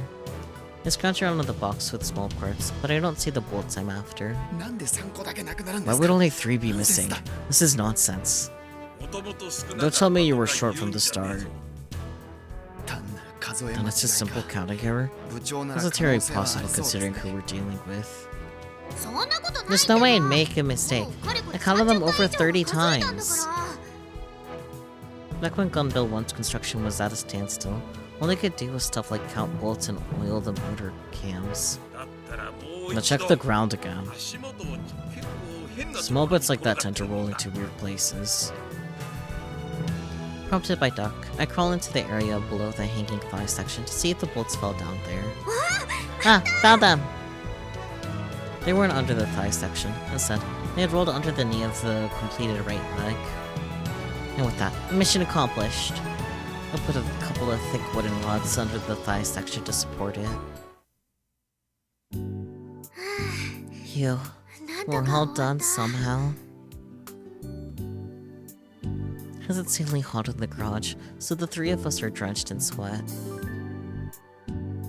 I scratch around in the box with small parts, but I don't see the bolts I'm after. Why would only 3 be missing? This is nonsense. Don't tell me you were short from the start. And it's a simple counting error? How's it very possible considering who we're dealing with? There's no way I'd make a mistake. I counted them over 30 times. Back when Gunbill 1's construction was at a standstill, all they could do was stuff like count bolts and oil the motor cams. Now check the ground again. Small bits like that tend to roll into weird places. Prompted by Duck, I crawl into the area below the hanging thigh section to see if the bolts fell down there. Ah! Found them! They weren't under the thigh section. Instead, they had rolled under the knee of the completed right leg. And with that, mission accomplished. I put a couple of thick wooden rods under the thigh section to support it. Phew. We're all done somehow. It's insanely hot in the garage, so the 3 of us are drenched in sweat.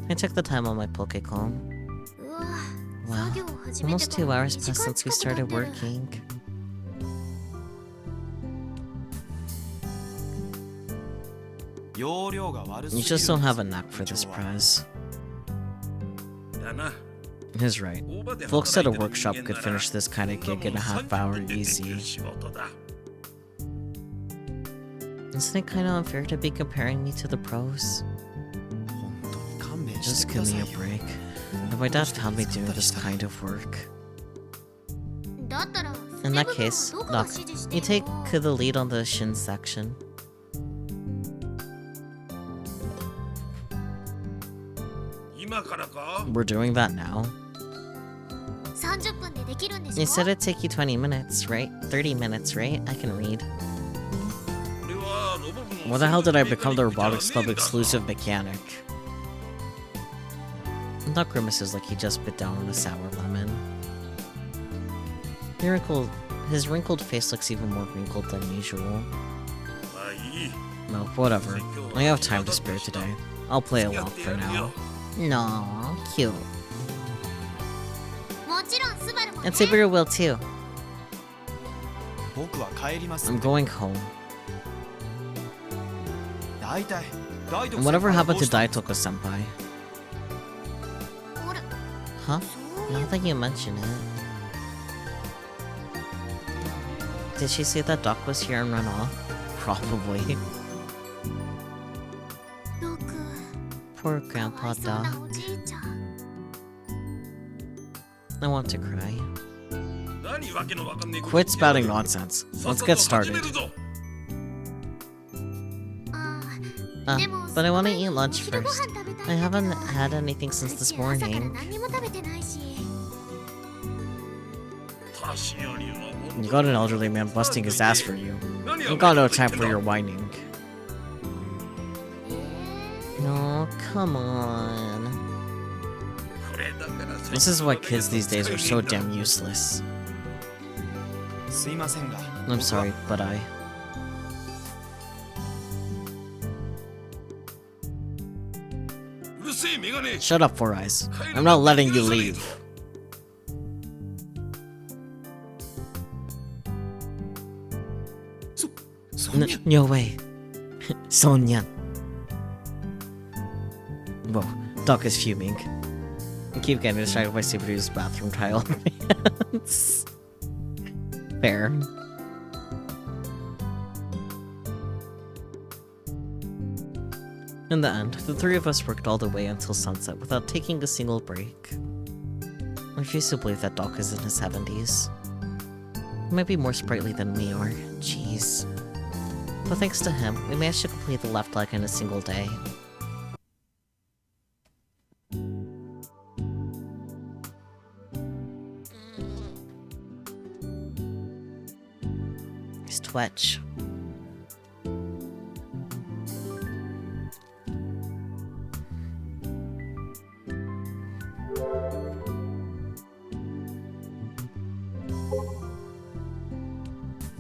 I took the time on my Pokécom. Wow, almost 2 hours passed since we started working. You just don't have a knack for this, Prize. He's right. Folks at a workshop could finish this kind of gig in a half-hour easy. Isn't it kind of unfair to be comparing me to the pros? Just give me a break. And my dad found me doing this kind of work. In that case, Doc, you take the lead on the shin section. We're doing that now. You said it'd take you 20 minutes, right? 30 minutes, right? I can read. Why the hell did I become the Robotics Club exclusive mechanic? Doc grimaces like he just bit down on a sour lemon. His wrinkled face looks even more wrinkled than usual. No, whatever. I have time to spare today. I'll play along for now. No, cute. And Subaru will too. I'm going home. And whatever happened to Daitoko-senpai? Huh? Now that you mention it. Did she say that Doc was here and run off? Probably. Poor Grandpa Doc. I want to cry. Quit spouting nonsense. Let's get started. But I want to eat lunch first. I haven't had anything since this morning. You got an elderly man busting his ass for you. I got no time for your whining. No, come on. This is why kids these days are so damn useless. I'm sorry, but Shut up, Four Eyes. I'm not letting you leave. No way. Sonia. Whoa, Doc is fuming. I keep getting distracted by Subaru's bathroom tile. chance. Fair. In the end, the three of us worked all the way until sunset without taking a single break. I refuse to believe that Doc is in his 70s. He might be more sprightly than we are. Jeez. But thanks to him, we managed to complete the left leg in a single day. He's twitch.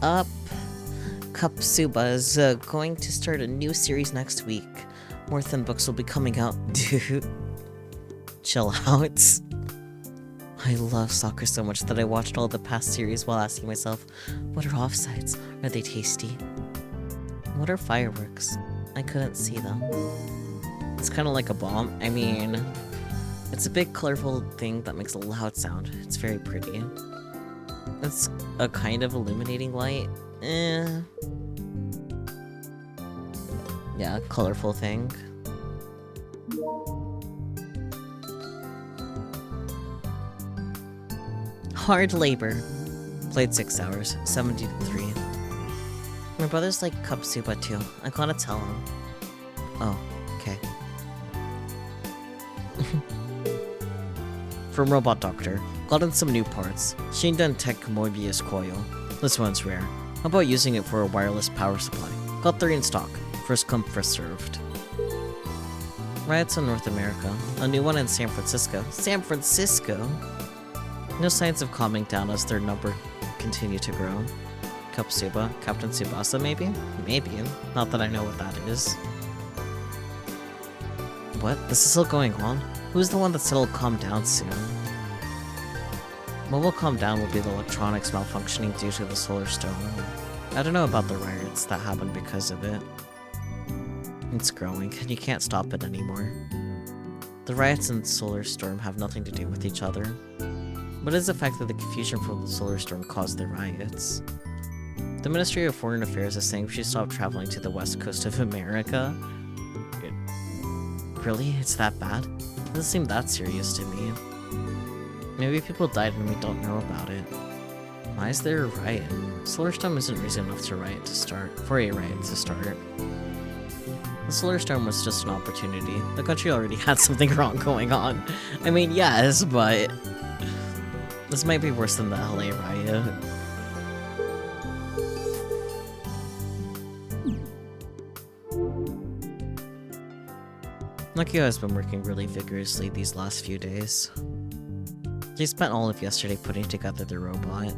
Up. Kapsuba is going to start a new series next week. More thin books will be coming out. Dude. Chill out. I love soccer so much that I watched all the past series while asking myself, what are offsides? Are they tasty? What are fireworks? I couldn't see them. It's kind of like a bomb. I mean, it's a big colorful thing that makes a loud sound. It's very pretty. It's a kind of illuminating light. Yeah, colorful thing. Hard labor. Played 6 hours, 70 to 3. My brother's like Kapsuba too. I gotta tell him. Oh, okay. From Robot Doctor. Got in some new parts. Shindan Tech Mobius Coil. This one's rare. How about using it for a wireless power supply? Got 3 in stock. First come, first served. Riots in North America. A new one in San Francisco. San Francisco? No signs of calming down as their number continue to grow. Kapsuba? Captain Tsubasa maybe? Maybe. Not that I know what that is. What? This is still going on? Who's the one that said it'll calm down soon? What will calm down will be the electronics malfunctioning due to the solar storm. I don't know about the riots that happened because of it. It's growing, and you can't stop it anymore. The riots and solar storm have nothing to do with each other. But it is the fact that the confusion from the solar storm caused the riots. The Ministry of Foreign Affairs is saying we should stop traveling to the west coast of America. Really? It's that bad? It doesn't seem that serious to me. Maybe people died and we don't know about it. Why is there a riot? Solar storm isn't reason enough for a riot to start. The solar storm was just an opportunity. The country already had something wrong going on. I mean, yes, but this might be worse than the LA riot. Nakio has been working really vigorously these last few days. She spent all of yesterday putting together the robot.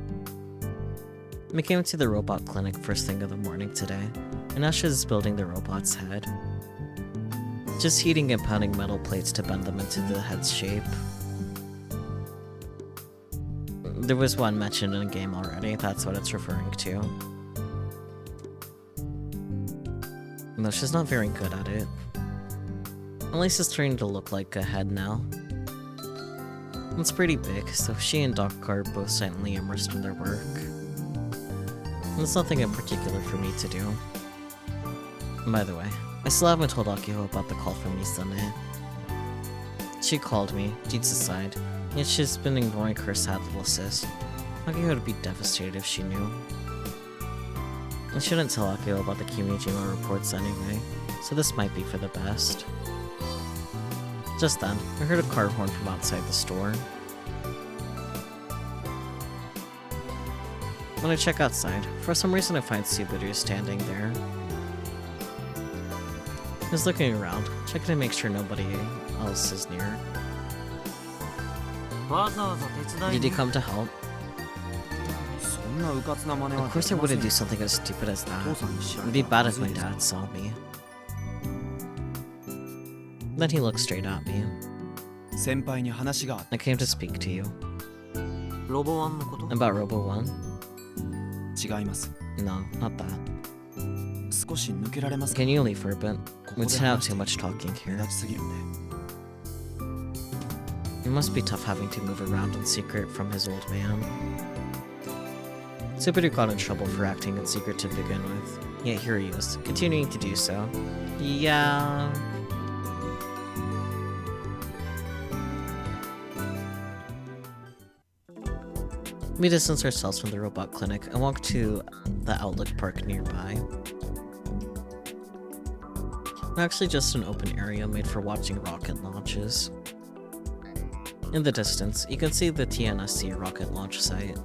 We came to the robot clinic first thing in the morning today, and now she's building the robot's head. Just heating and pounding metal plates to bend them into the head's shape. There was one mentioned in a game already, that's what it's referring to. No, she's not very good at it. At least it's starting to look like a head now. It's pretty big, so she and Doc are both silently immersed in their work. There's nothing in particular for me to do. By the way, I still haven't told Akiho about the call from Misane. She called me, deeds aside, yet she's been ignoring her sad little sis. Akiho would be devastated if she knew. I shouldn't tell Akiho about the Kimijima reports anyway, so this might be for the best. Just then, I heard a car horn from outside the store. When I check outside, for some reason I find Subaru standing there. I was looking around, checking to make sure nobody else is near. Did he come to help? Of course I wouldn't do something as stupid as that. It'd be bad if my dad saw me. Then he looked straight at me. I came to speak to you. About Robo 1? No, not that. Can you leave for a bit? We'd send out too much talking here. It must be tough having to move around in secret from his old man. Subaru got in trouble for acting in secret to begin with, yet here he is, continuing to do so. Yeah... We distance ourselves from the robot clinic and walk to the Outlook Park nearby. It's actually just an open area made for watching rocket launches. In the distance, you can see the TNSC rocket launch site.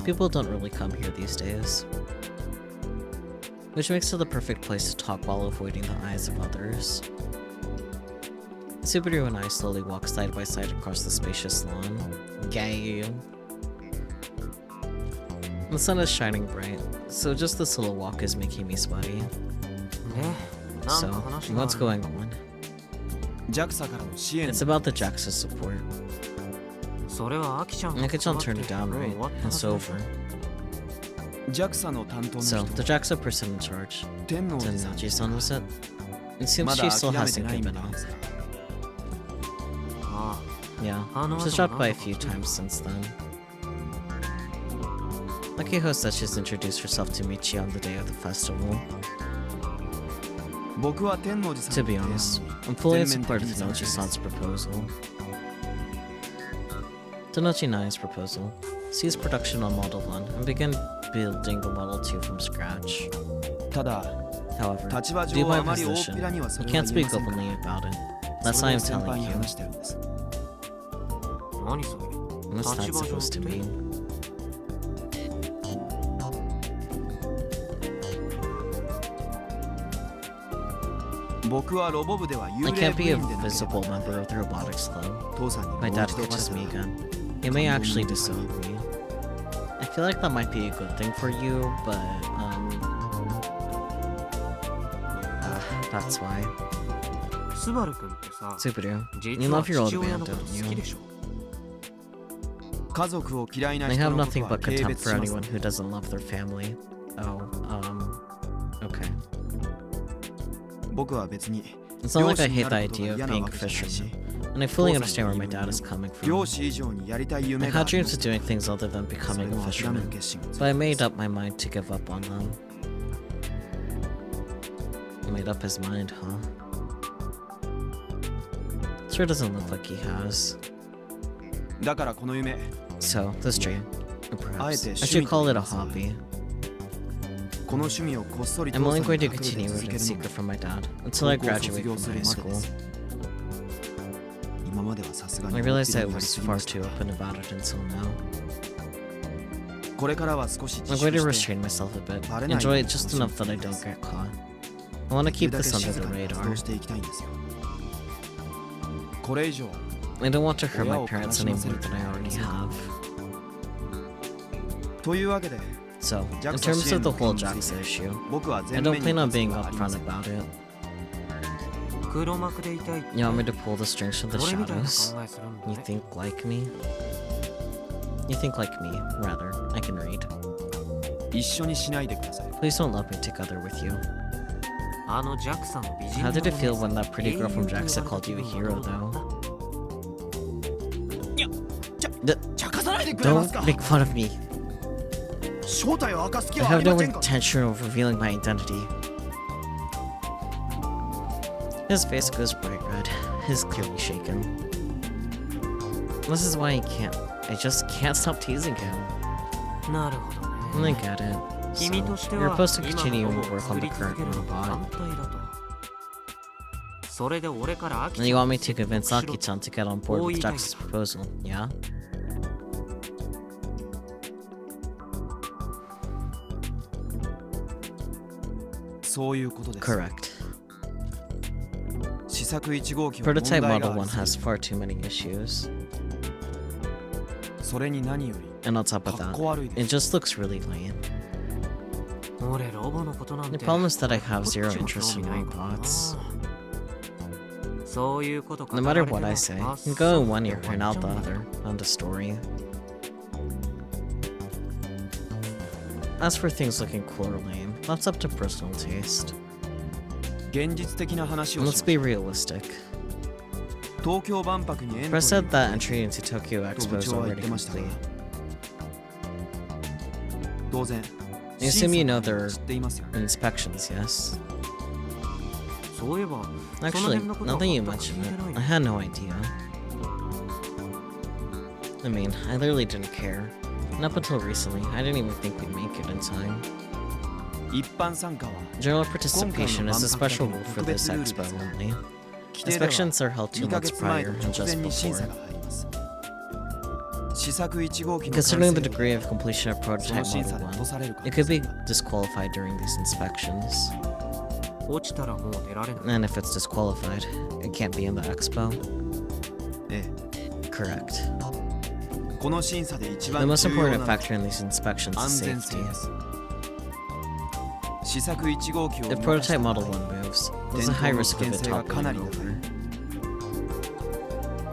People don't really come here these days, which makes it the perfect place to talk while avoiding the eyes of others. Subaru and I slowly walk side by side across the spacious lawn. Gay. The sun is shining bright, so just this little walk is making me sweaty. So, what's going on? It's about the JAXA support. Aki-chan turned it down, right? It's over. So, the JAXA person in charge, Tennoji-san, was it? It seems she still hasn't given up. Yeah, she's dropped by a few times since then. Akiho said she's introduced herself to Michi on the day of the festival. To be honest, I'm fully in support of Tennoji-san's proposal. Tennoji-nai's proposal: cease production on Model 1 and begin building the Model 2 from scratch. However, due to my position, you can't speak openly about it. That's why I'm telling you. What's that supposed to mean? I can't be a visible member of the Robotics Club. My dad coaches me again. He may actually disown me. I feel like that might be a good thing for you, but, that's why. Subaru, you love your old man, don't you? I have nothing but contempt for anyone who doesn't love their family. Oh, okay. It's not like I hate the idea of being a fisherman, and I fully understand where my dad is coming from. I had dreams of doing things other than becoming a fisherman, but I made up my mind to give up on them. Made up his mind, huh? Sure doesn't look like he has. So, this dream, or perhaps I should call it a hobby. I'm only going to continue it in secret from my dad until I graduate from high school. I realized I was far too open about it until now. I'm going to restrain myself a bit, enjoy it just enough that I don't get caught. I want to keep this under the radar. I don't want to hurt my parents any more than I already have. So, in terms of the whole JAXA issue, I don't plan on being upfront about it. You want me to pull the strings from the shadows? You think like me? You think like me, rather. I can read. Please don't let me together with you. How did it feel when that pretty girl from JAXA called you a hero, though? Don't make fun of me. I have no intention of revealing my identity. His face goes bright red. He's clearly shaken. This is why I just can't stop teasing him. I get it. So, you're supposed to continue and work on the current robot. And you want me to convince Aki-chan to get on board with JAXA's proposal, yeah? Correct. Prototype Model 1 has far too many issues. And on top of that, it just looks really lame. The problem is that I have zero interest in robots. No matter what I say, I can go in one ear and out the other on the story. As for things looking cool or lame, that's up to personal taste. And let's be realistic. 東京万博にエントリ Press said ー that entry into Tokyo と Expo 部 is 長は言っ already てましたが complete. 当然 I assume you know 審査 there は知っていますよ are inspections, yes? そういえば Actually, now that you mention it, I had no idea. I mean, I literally didn't care. And up until recently, I didn't even think we'd make it in time. 一般参加は General participation is a special rule for this expo only. Inspections are held 2 2ヶ months 月前 prior と and 直前 just に審査 before. が入ります試作1号機の完成 Considering the 度 degree of completion of その prototype 審 model 査で落と 1, される可 it 能 could 性 be が disqualified during these inspections. 落ちたらもう出られない。 And if it's disqualified, it can't be in the expo. え Correct. えこの審査で一 The 番 most 重要 important なのは factor in these inspections 安 is 全性 safety. です試作1号機を If 動かした prototype 場合 model 1 moves, 転 there's a 倒 high の risk 危 of 険 it 性がかなり toppling 高い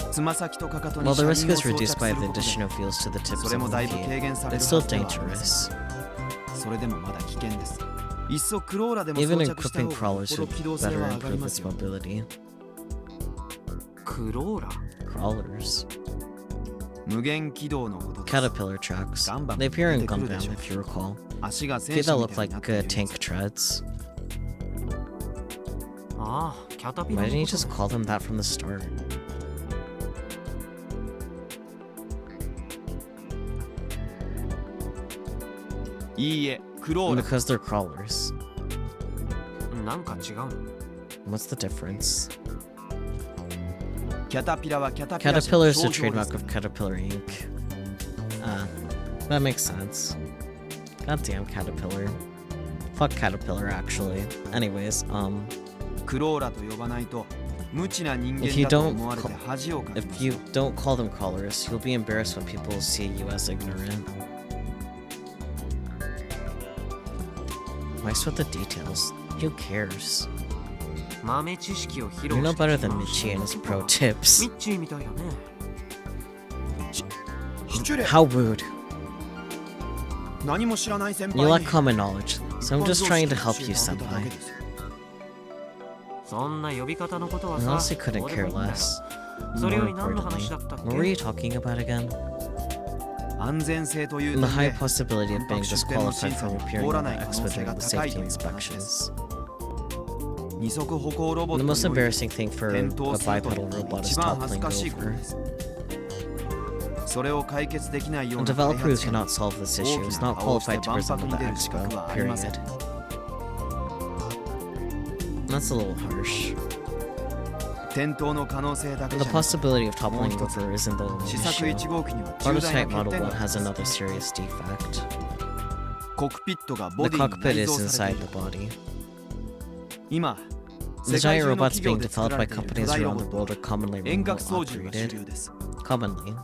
over. つま先とかかとに While 車 the 輪 risk を is 装着 reduced す by る the ことで addition of wheels to the そ tips れ of も the だいぶ feet, 軽減される it's は still ずではありません dangerous. それでもまだ危険ですいっそクローラでも Even 装着した equipping 方がよっ crawlers ぽど should 機動性 better は上がり improve ま its すよ mobility. クローラ Crawlers. 無限軌道のことです Caterpillar tracks. Gundam They appear in 出てくる Gundam でしょう if you recall. 足が Feet 戦車 that み look たいにな like っているやつ tank treads. ああ、キャタピラ Why の didn't you こと just call them that from the start? いいえクローラ Because they're crawlers. なんか違うの What's the difference? キャタピラはキャタピラ社の Caterpillar is 商 the 標です trademark of Caterpillar Inc. That makes sense. Goddamn Caterpillar. Fuck Caterpillar, actually. Anyways, クローラと呼ばないと無知な人 If 間 you だと don't 思われて恥をかきま if す you don't call them crawlers, you'll be embarrassed when people see you as ignorant. Why sweat the details? Who cares? 豆知識を披露 You're no して better き than ま Michi and his した pro tips. ミッチーみたいだね。失礼 How rude. 何も知らない先輩 You に lack common knowledge, so I'm just trying to help you, 一般常識を教えてあげただ senpai. けですよそんな呼び方のことは I さ、 honestly couldn't どうでも care いいんだよ less. それよ More り何の importantly, 話だったっ what were you け talking about again? 安全性という And the 点 high で possibility of being 万博出展の disqualified 審査 from に appearing 通 in ら the ない可 expo 能性 during が the 高い safety という話です inspections. 二足歩行ロボッ The ト most により embarrassing thing for a 転倒するという bipedal robot 一 is 番恥ず toppling かしいこと over. ですそれを解決できないよう A な開 developer who 発者に cannot solve this 大 issue き is な not 顔をして qualified to 万 present 博 at に the 出る資 expo, 格はありません period. That's a little harsh. 転倒の可能性だけ The じゃなく possibility of toppling over isn't the only 試作 issue. 1号機には重大 Prototype な Model 欠点 1があり has ます another serious defect. コックピットがボ The ディに cockpit 内 is 蔵され inside てい the る body. 今 The 世界 giant 中の robots 企業 being で作 developed ら by れている巨 companies 大ロ around ボ the ット world are commonly 遠隔 remote 操縦が主 operated. 流です Commonly.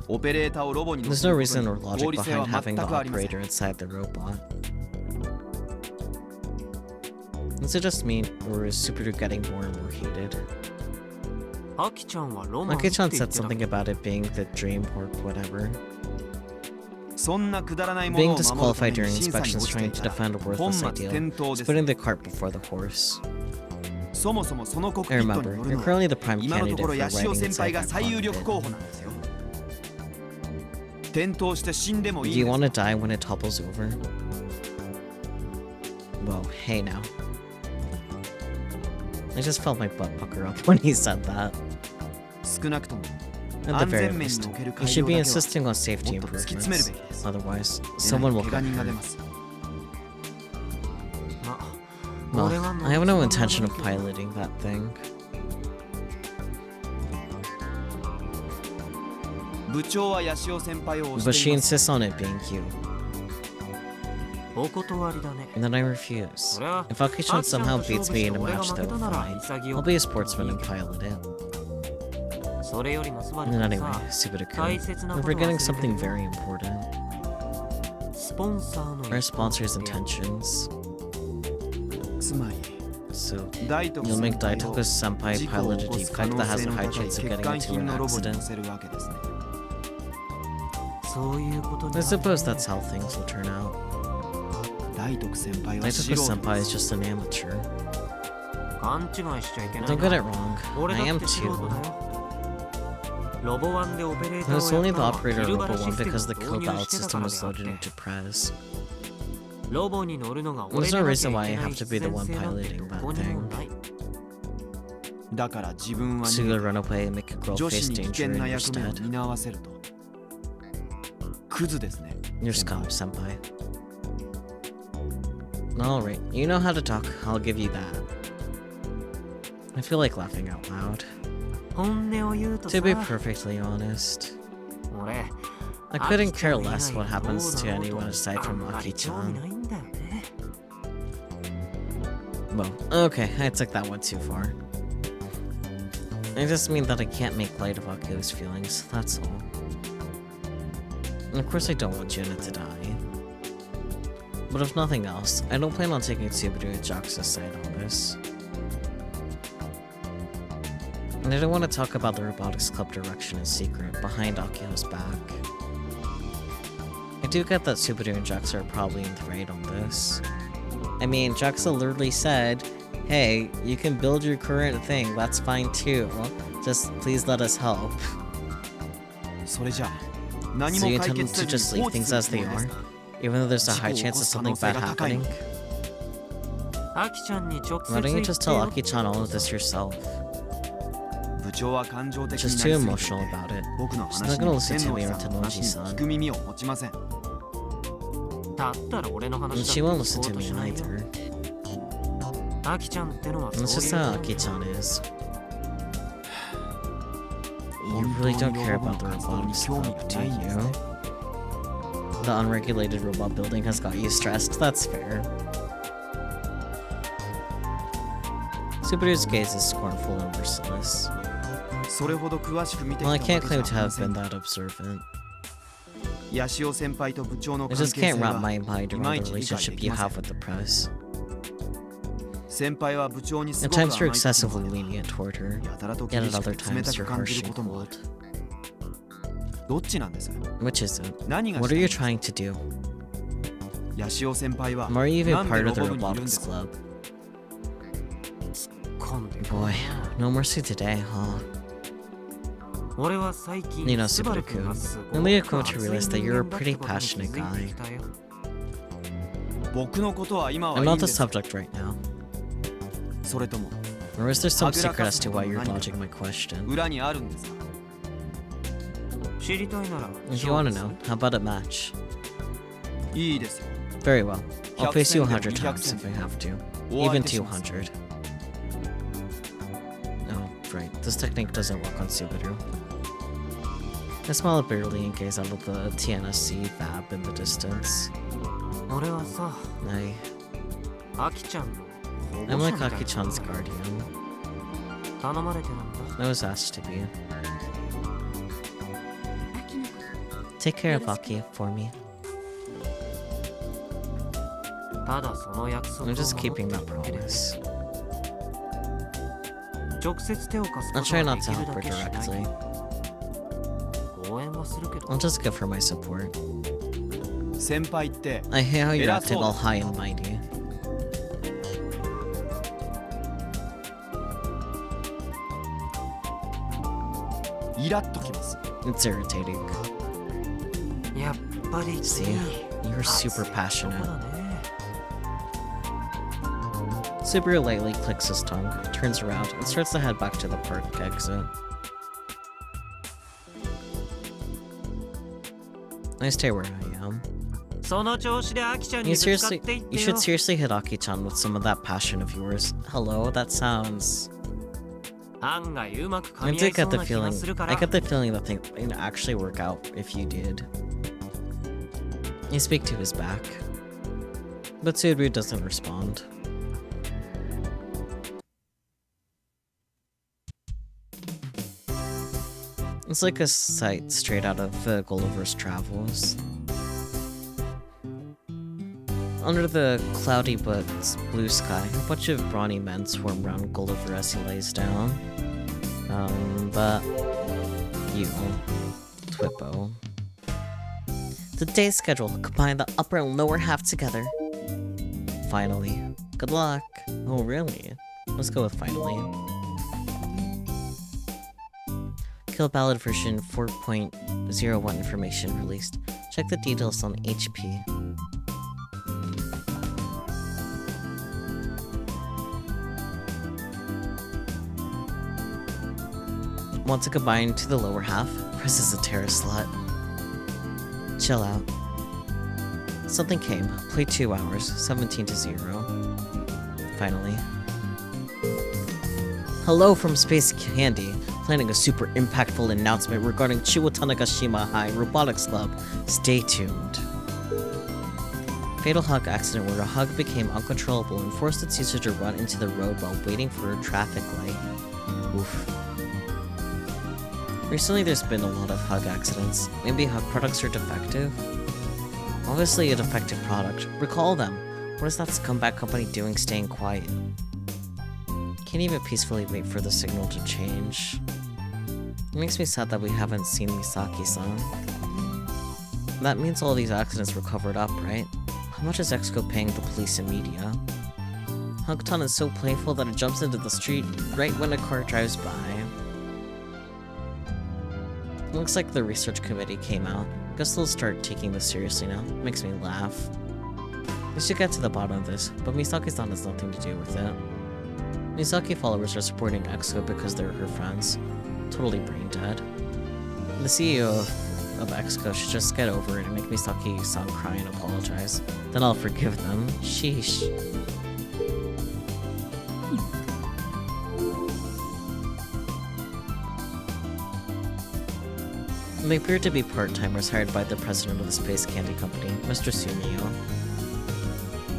オペレーターをロボに乗 There's せ no ること reason or に logic 合理性 behind は having 全 the くありません operator inside the robot. Does it just mean we're super getting more and more hated? アキちゃんはロマンって言 Maki-chan って said た something about it being the dream or whatever. そんなくだらないもの Being を守るため disqualified に during 審査に inspections 落ちてい trying to たら defend a 本 worthless 末 ideal 転倒 is です putting the cart before the horse. そもそもそのコックピ I ットに remember, 乗る you're のは currently the prime 今のと candidate こ for ろヤシオ riding 先輩 inside が that 最有力 cockpit. 候補なんですよ転倒して死んでも Do いい you ん want で to die when it topples over? Whoa, hey now. I just felt my butt pucker up when he said that. す少なくとも At the 安 very 全面に least, おける you 改 should 良 be だけは insisting on safety もっと突き詰める improvements. べきです Otherwise, でない someone と will 怪我 get 人が出 hurt. ます ま、 Well, 俺は I have no 望 intention of まないけど piloting that thing. 部長はヤシオ先輩を But 推して she います insists on it being you, お断りだね。 and then I refuse. それは If Aki-chan アキちゃんと somehow 勝 beats 負 me して in a 俺が match, 負け then たなら fine. 潔 I'll く be a sportsman and pilot it. それよりもスバル And 君 anyway, さ、 Subaru-kun, 大切な we're こと忘れ forgetting て something る very important. スポンサーの Our sponsor's intentions. つまり So, 大徳 you'll make 先輩 Daitoku を senpai 事故を pilot 起 a こ deep す可 bike 能 that has 性 a の high 高い chance of 欠 getting 陥 into 品 an のロボに accident. 乗せるわけですねそういうことに I なるね suppose that's how things will turn out. 大徳先輩は素 Daitoku 人 senpai で is す just an amateur. 勘違いしちゃいけない Don't get it wrong. 俺 I だ am って素人 too. だよロボ1でオペレー I ター was を only やっ the たのは operator キ of ルバラ Robo シ 1 ステム because the を kill 導 ballot 入してた system から was であっ loaded て into Prez. ロボに乗るのが There's 俺で no なきゃ reason い why I けな have い to 必 be the 然 one 性なんて piloting ど that こにも thing. ないだから自分は So 逃 you げ run away and make a girl 女子 face に危 danger 険 in な your 役目を stead. 担わせるとクズですね You're scum, senpai. Alright, you know how to talk, I'll give you that. I feel like laughing out loud. 本音を言うとさ To be perfectly honest, 俺 I couldn't care less what happens to anyone aside from Aki-chan. ないんだよね Well, okay, I took that one too far. I just mean that I can't make light of Aku's feelings, that's all. And of course I don't want Juna to die. But if nothing else, I don't plan on taking Subaru and Jax's side on this. And I don't want to talk about the Robotics Club direction in secret, behind Akio's back. I do get that Subaru and Jaxa are probably in the right on this. I mean, Jaxa literally said, hey, you can build your current thing, that's fine too. Just please let us help. それじゃあ何 So も you 解 intend 決 to せず just に leave 放置 things する as つも they りです are? か Even though there's a 事故 high を起 chance こ of す可 something 能性 bad が高い happening? アキちゃんに直接 Why 言 don't っ you て just tell よ Aki-chan all of this yourself? 部長は感情的 Just に too なりすぎ emotional ていて about it. 僕の She's 話 not gonna に listen 天 to 皇 me さ or ん to の話に Noji-san. 聞く耳を持ちませんだったら俺の And 話だって she won't 聞 listen こ to うと me しないよ either. アキちゃんってのは That's そう just いう how 子 Aki-chan is. You really don't care about the robotics club, do you? The unregulated robot building has got you stressed, that's fair. Subaru's gaze is scornful and merciless. それほど詳しく見てき Well, た I わ can't け claim じ to ゃありま have せ been んが that observant. ヤシオ先輩と部長の I 関 just 係性 can't wrap が my mind いま around い the ち理解 relationship でき you ません have with the press. 先輩は部長にす At ごく甘 times い you're 時も excessively あれば lenient toward her, やたらと yet 厳 at し other く冷 times た you're く感 harsh じる and こともある cold. どっちなんです Which is it? 何が What した are い you んです trying to do? ヤシオ先輩は Why are you even なんで part ロ of the ボ部にいるんで robotics すか club? 今度 Boy, no mercy today, huh? 俺は最近 You know, スバル君 Subaru-kun, がすご only く a coach 熱い realized that 人 you're a 間だった pretty ことに気 passionate づい guy. てきたよ僕のことは今は I'm いい not ん the です subject right now. それとも Or is there some Agura secret as to why you're Kazuko-の dodging my question? 裏にあるんですか知りたいなら If you want to know, how about a match? いいですよ Very well. I'll face you 100 100 times if I have to. お相 Even 手します 200. Oh, right. This technique doesn't work on Subaru. I smile bitterly and gaze out of the TNSC fab in the distance. 俺はさ I... アキちゃんの保 I'm 護者 like みたいな Aki-chan's guardian. 頼まれてなんだ I was asked to be. 秋のこ Take care of Aki for me. ただその約束を I'm just 守 keeping って that いければ promise. 直接手を貸すこ I'll と try は not で to きる help だ her けしない directly. 応援はするけど I'll just give her my support. 先輩って I hate how you're Era acting solo. all high and mighty. イラッときます It's irritating. やっぱり See, you're super passionate. そうだね Subaru lightly clicks his tongue, turns around, and starts to head back to the park exit. I stay where I am. その調子でアキちゃんに You ぶつかっ seriously, ていって you よ should seriously hit Aki-chan with some of that passion of yours. Hello, that sounds... 案外うまく噛 I み合 did いそう get the な気が feeling, するか I ら get the feeling that things would actually work out if you did. You speak to his back. But Subaru doesn't respond. It's like a sight straight out of Gulliver's Travels. Under the cloudy but blue sky, a bunch of brawny men swarm around Gulliver as he lays down. But you, Twippo. The day schedule combine the upper and lower half together. Finally. Good luck. Oh, really? Let's go with finally. Kill Ballad version 4.01 information released. Check the details on HP. Want to combine to the lower half? Presses a terrace slot. Chill out. Something came. Played 2 hours. 17 to 0. Finally. Hello from Space Candy. Planning a super impactful announcement regarding Chiwatanagashima High Robotics Club. Stay tuned. Fatal hug accident where a hug became uncontrollable and forced its user to run into the road while waiting for a traffic light. Oof. Recently there's been a lot of hug accidents. Maybe hug products are defective? Obviously a defective product. Recall them. What is that scumbag company doing staying quiet? Can't even peacefully wait for the signal to change. It makes me sad that we haven't seen Misaki-san. That means all these accidents were covered up, right? How much is Exco paying the police and media? Hugton is so playful that it jumps into the street right when a car drives by. Looks like the research committee came out. Guess they'll start taking this seriously now. Makes me laugh. We should get to the bottom of this, but Misaki-san has nothing to do with it. Misaki followers are supporting Exco because they're her friends. Totally brain dead. The CEO of Exco should just get over it and make Misaki-san cry and apologize. Then I'll forgive them. Sheesh. They appear to be part-timers hired by the president of the Space Candy Company, Mr. Sumio.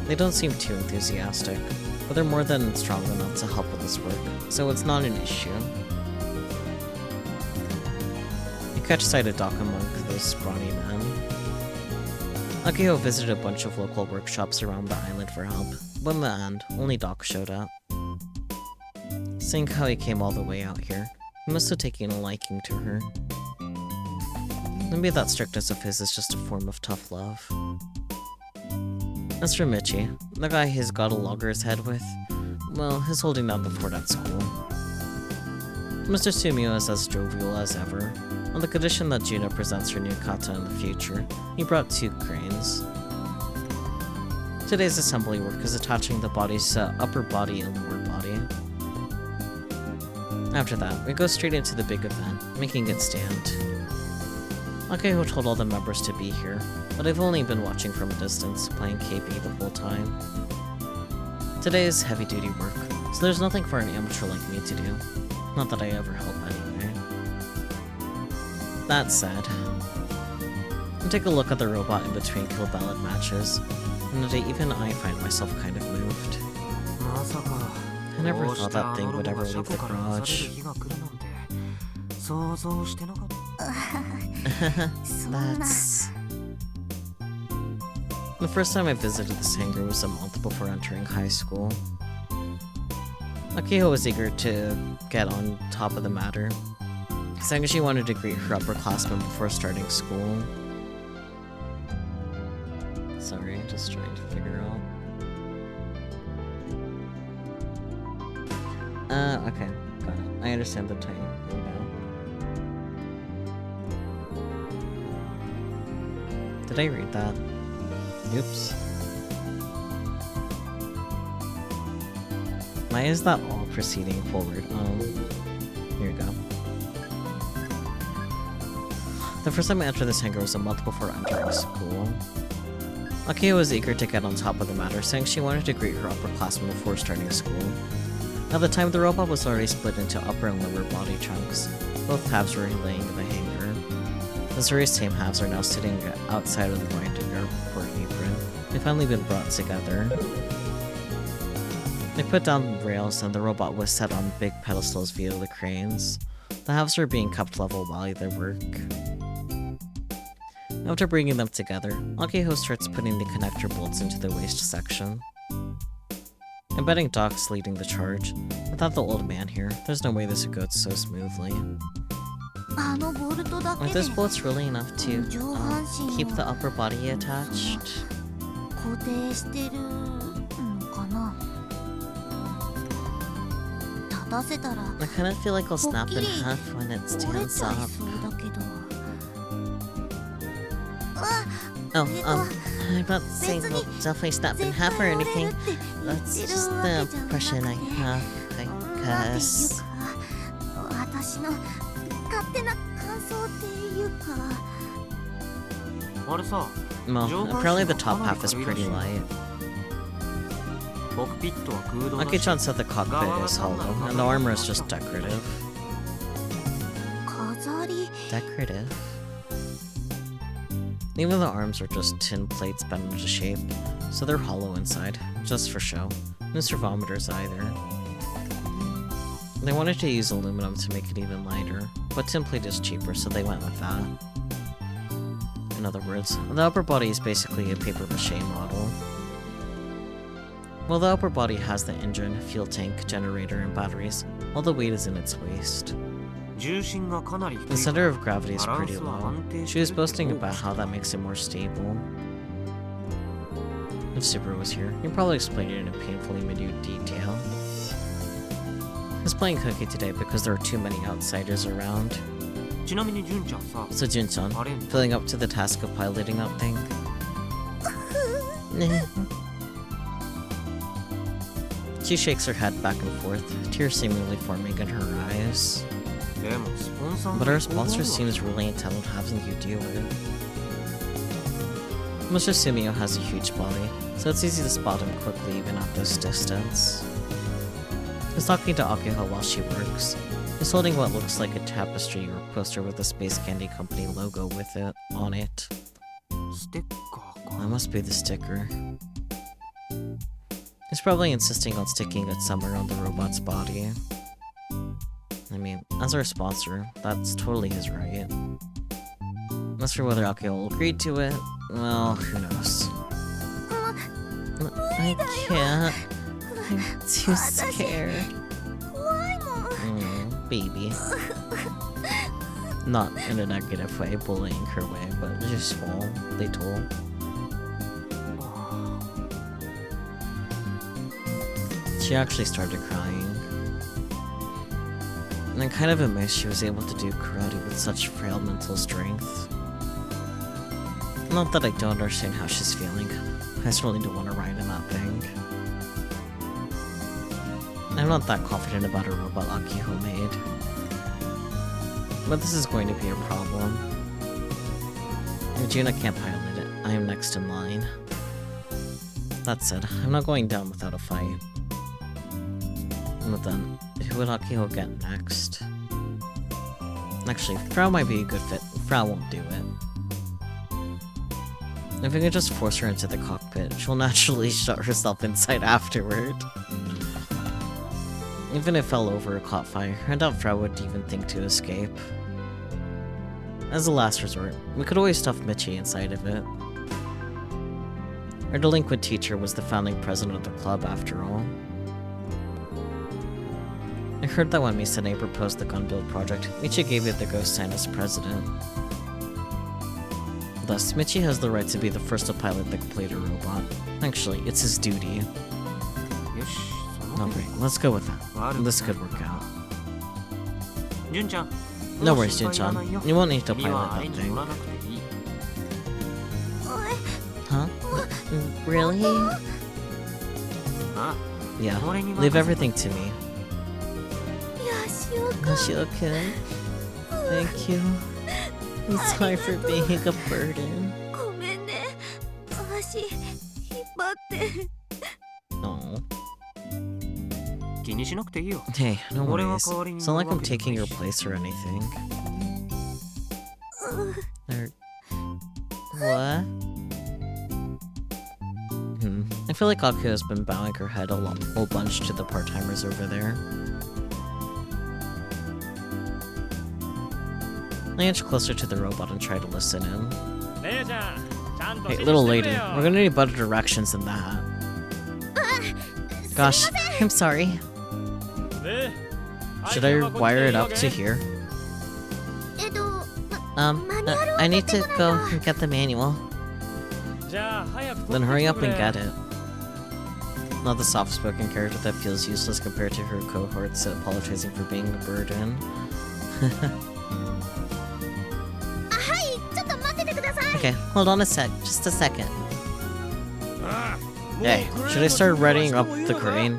They don't seem too enthusiastic, but they're more than strong enough to help with this work, so it's not an issue. You catch sight of Doc among those brawny men. Akio visited a bunch of local workshops around the island for help, but in the end, only Doc showed up. Seeing how he came all the way out here, he must have taken a liking to her. Maybe that strictness of his is just a form of tough love. As for Michi, the guy he's got a logger's head with, well, he's holding down the fort at school. Mr. Sumio is as jovial as ever. On the condition that Juno presents her new kata in the future, he brought 2 cranes. Today's assembly work is attaching the body's upper body and lower body. After that, we go straight into the big event, making it stand. Akeo told all the members to be here, but I've only been watching from a distance, playing KP the whole time. Today is heavy-duty work, so there's nothing for an amateur like me to do. Not that I ever help anyway. That said, take a look at the robot in between kill ballad matches, and today even I find myself kind of moved. I never thought that thing would ever leave the garage. That's... The first time I visited this hangar was a month before entering high school. Akio was eager to get on top of the matter, saying she wanted to greet her upperclassmen before starting school. Sorry, just trying to figure out. Okay, got it. I understand the tiny thing now. Did I read that? Oops. Why is that all proceeding forward? Here we go. The first time I entered this hangar was a month before entering school. Akio was eager to get on top of the matter, saying she wanted to greet her upperclassmen before starting school. At the time, the robot was already split into upper and lower body chunks. Both halves were laying in the hangar. Those very same halves are now sitting outside of the Winding Airport apron. They've finally been brought together. They put down rails and the robot was set on big pedestals via the cranes. The halves are being kept level while they work. After bringing them together, Akio starts putting the connector bolts into the waist section. I'm betting Doc's leading the charge. Without the old man here, there's no way this would go so smoothly. Are those bolts really enough to keep the upper body attached? 出せたら I kind of feel like I'll snap in half when it 折れ stands ちゃい up. そうだけど Oh, I'm not saying we'll definitely snap in half or anything. That's just the impression I have, I なんていう guess. か私の勝手な感想っていうかあれさ、 Well, apparently the top half is pretty light. コックピットは空洞だし Aki-chan said the cockpit is hollow, and the armor is just decorative. 飾り Decorative? Even the arms are just tin plates bent into shape, so they're hollow inside, just for show. No servometers either. They wanted to use aluminum to make it even lighter, but tin plate is cheaper, so they went with that. In other words, the upper body is basically a paper mache model. Well, the upper body has the engine, fuel tank, generator, and batteries, while the weight is in its waist. 重心がかなり低い The center of gravity is バラン pretty スは low. 安定して She る was boasting って豪語 about した how that makes it more stable. If Super was here, he'd probably explain it in a painfully minute detail. He's playing cookie today because there are too many outsiders around. ちなみに純ちゃんさ So Jun-chan, あれ feeling up to the task of piloting that thing? She shakes her head back and forth, tears seemingly forming in her eyes. でもスポンサー But の our 意向がある sponsor わ seems really intent on having you do it. Mr. Sumio has a huge body, so it's easy to spot him quickly even at this distance. He's talking to Akiho while she works. He's holding what looks like a tapestry or poster with the Space Candy Company logo with it on it. ステッカーか That must be the sticker. He's probably insisting on sticking it somewhere on the robot's body. I mean, as our sponsor, that's totally his right. As for whether Akio will agree to it, well, who knows. I can't. I'm too scared. 怖いもん Baby. Not in a negative way, bullying her way, but just small, little. She actually started crying. And I'm kind of amazed she was able to do karate with such frail mental strength. Not that I don't understand how she's feeling. I just really don't want to ride in that thing. I'm not that confident about a robot Akiho made. But this is going to be a problem. If Juna can't pilot it, I am next in line. That said, I'm not going down without a fight. But then, who would Akiho get next? Actually, Frau might be a good fit. Frau won't do it. If I could just force her into the cockpit, she'll naturally shut herself inside afterward. Even if it fell over or caught fire, I doubt Frau would even think to escape. As a last resort, we could always stuff Michi inside of it. Our delinquent teacher was the founding president of the club after all. I heard that when Misane proposed the gun build project, Michi gave it the ghost sign as president. Thus, Michi has the right to be the first to pilot the completed robot. Actually, it's his duty. よしその Alright, let's go with that. This could work out. 純ちゃん No もう worries, 心配いらない Jun-chan. よ You won't need to 君は pilot 会い that に thing. 乗らなくていい Huh? Really? あ Yeah. 俺に Leave 任せ everything to me. ヤシオくん Yoshio-kun. Thank you. I'm sorry for being a burden. ごめんね足引っ張って No. 気にしなくていいよ Hey, no 俺は worries. 代わりに It's 乗 not る like わ I'm けで taking も your ないし place or anything. What? I feel like Akio has been bowing her head a whole bunch to the part-timers over there. I inch closer to the robot and try to listen in. Hey, little lady, we're gonna need better directions than that. Gosh, I'm sorry. Should I wire it up to here? えっと I need to go and get the manual. Then hurry up and get it. Not the soft-spoken character that feels useless compared to her cohorts apologizing for being a burden. はい、ちょっと待っててください。 Okay, hold on a sec. Just a second. ああ、もう Hey, クレーン should I の start 準備は writing して up もいい the のか？ crane?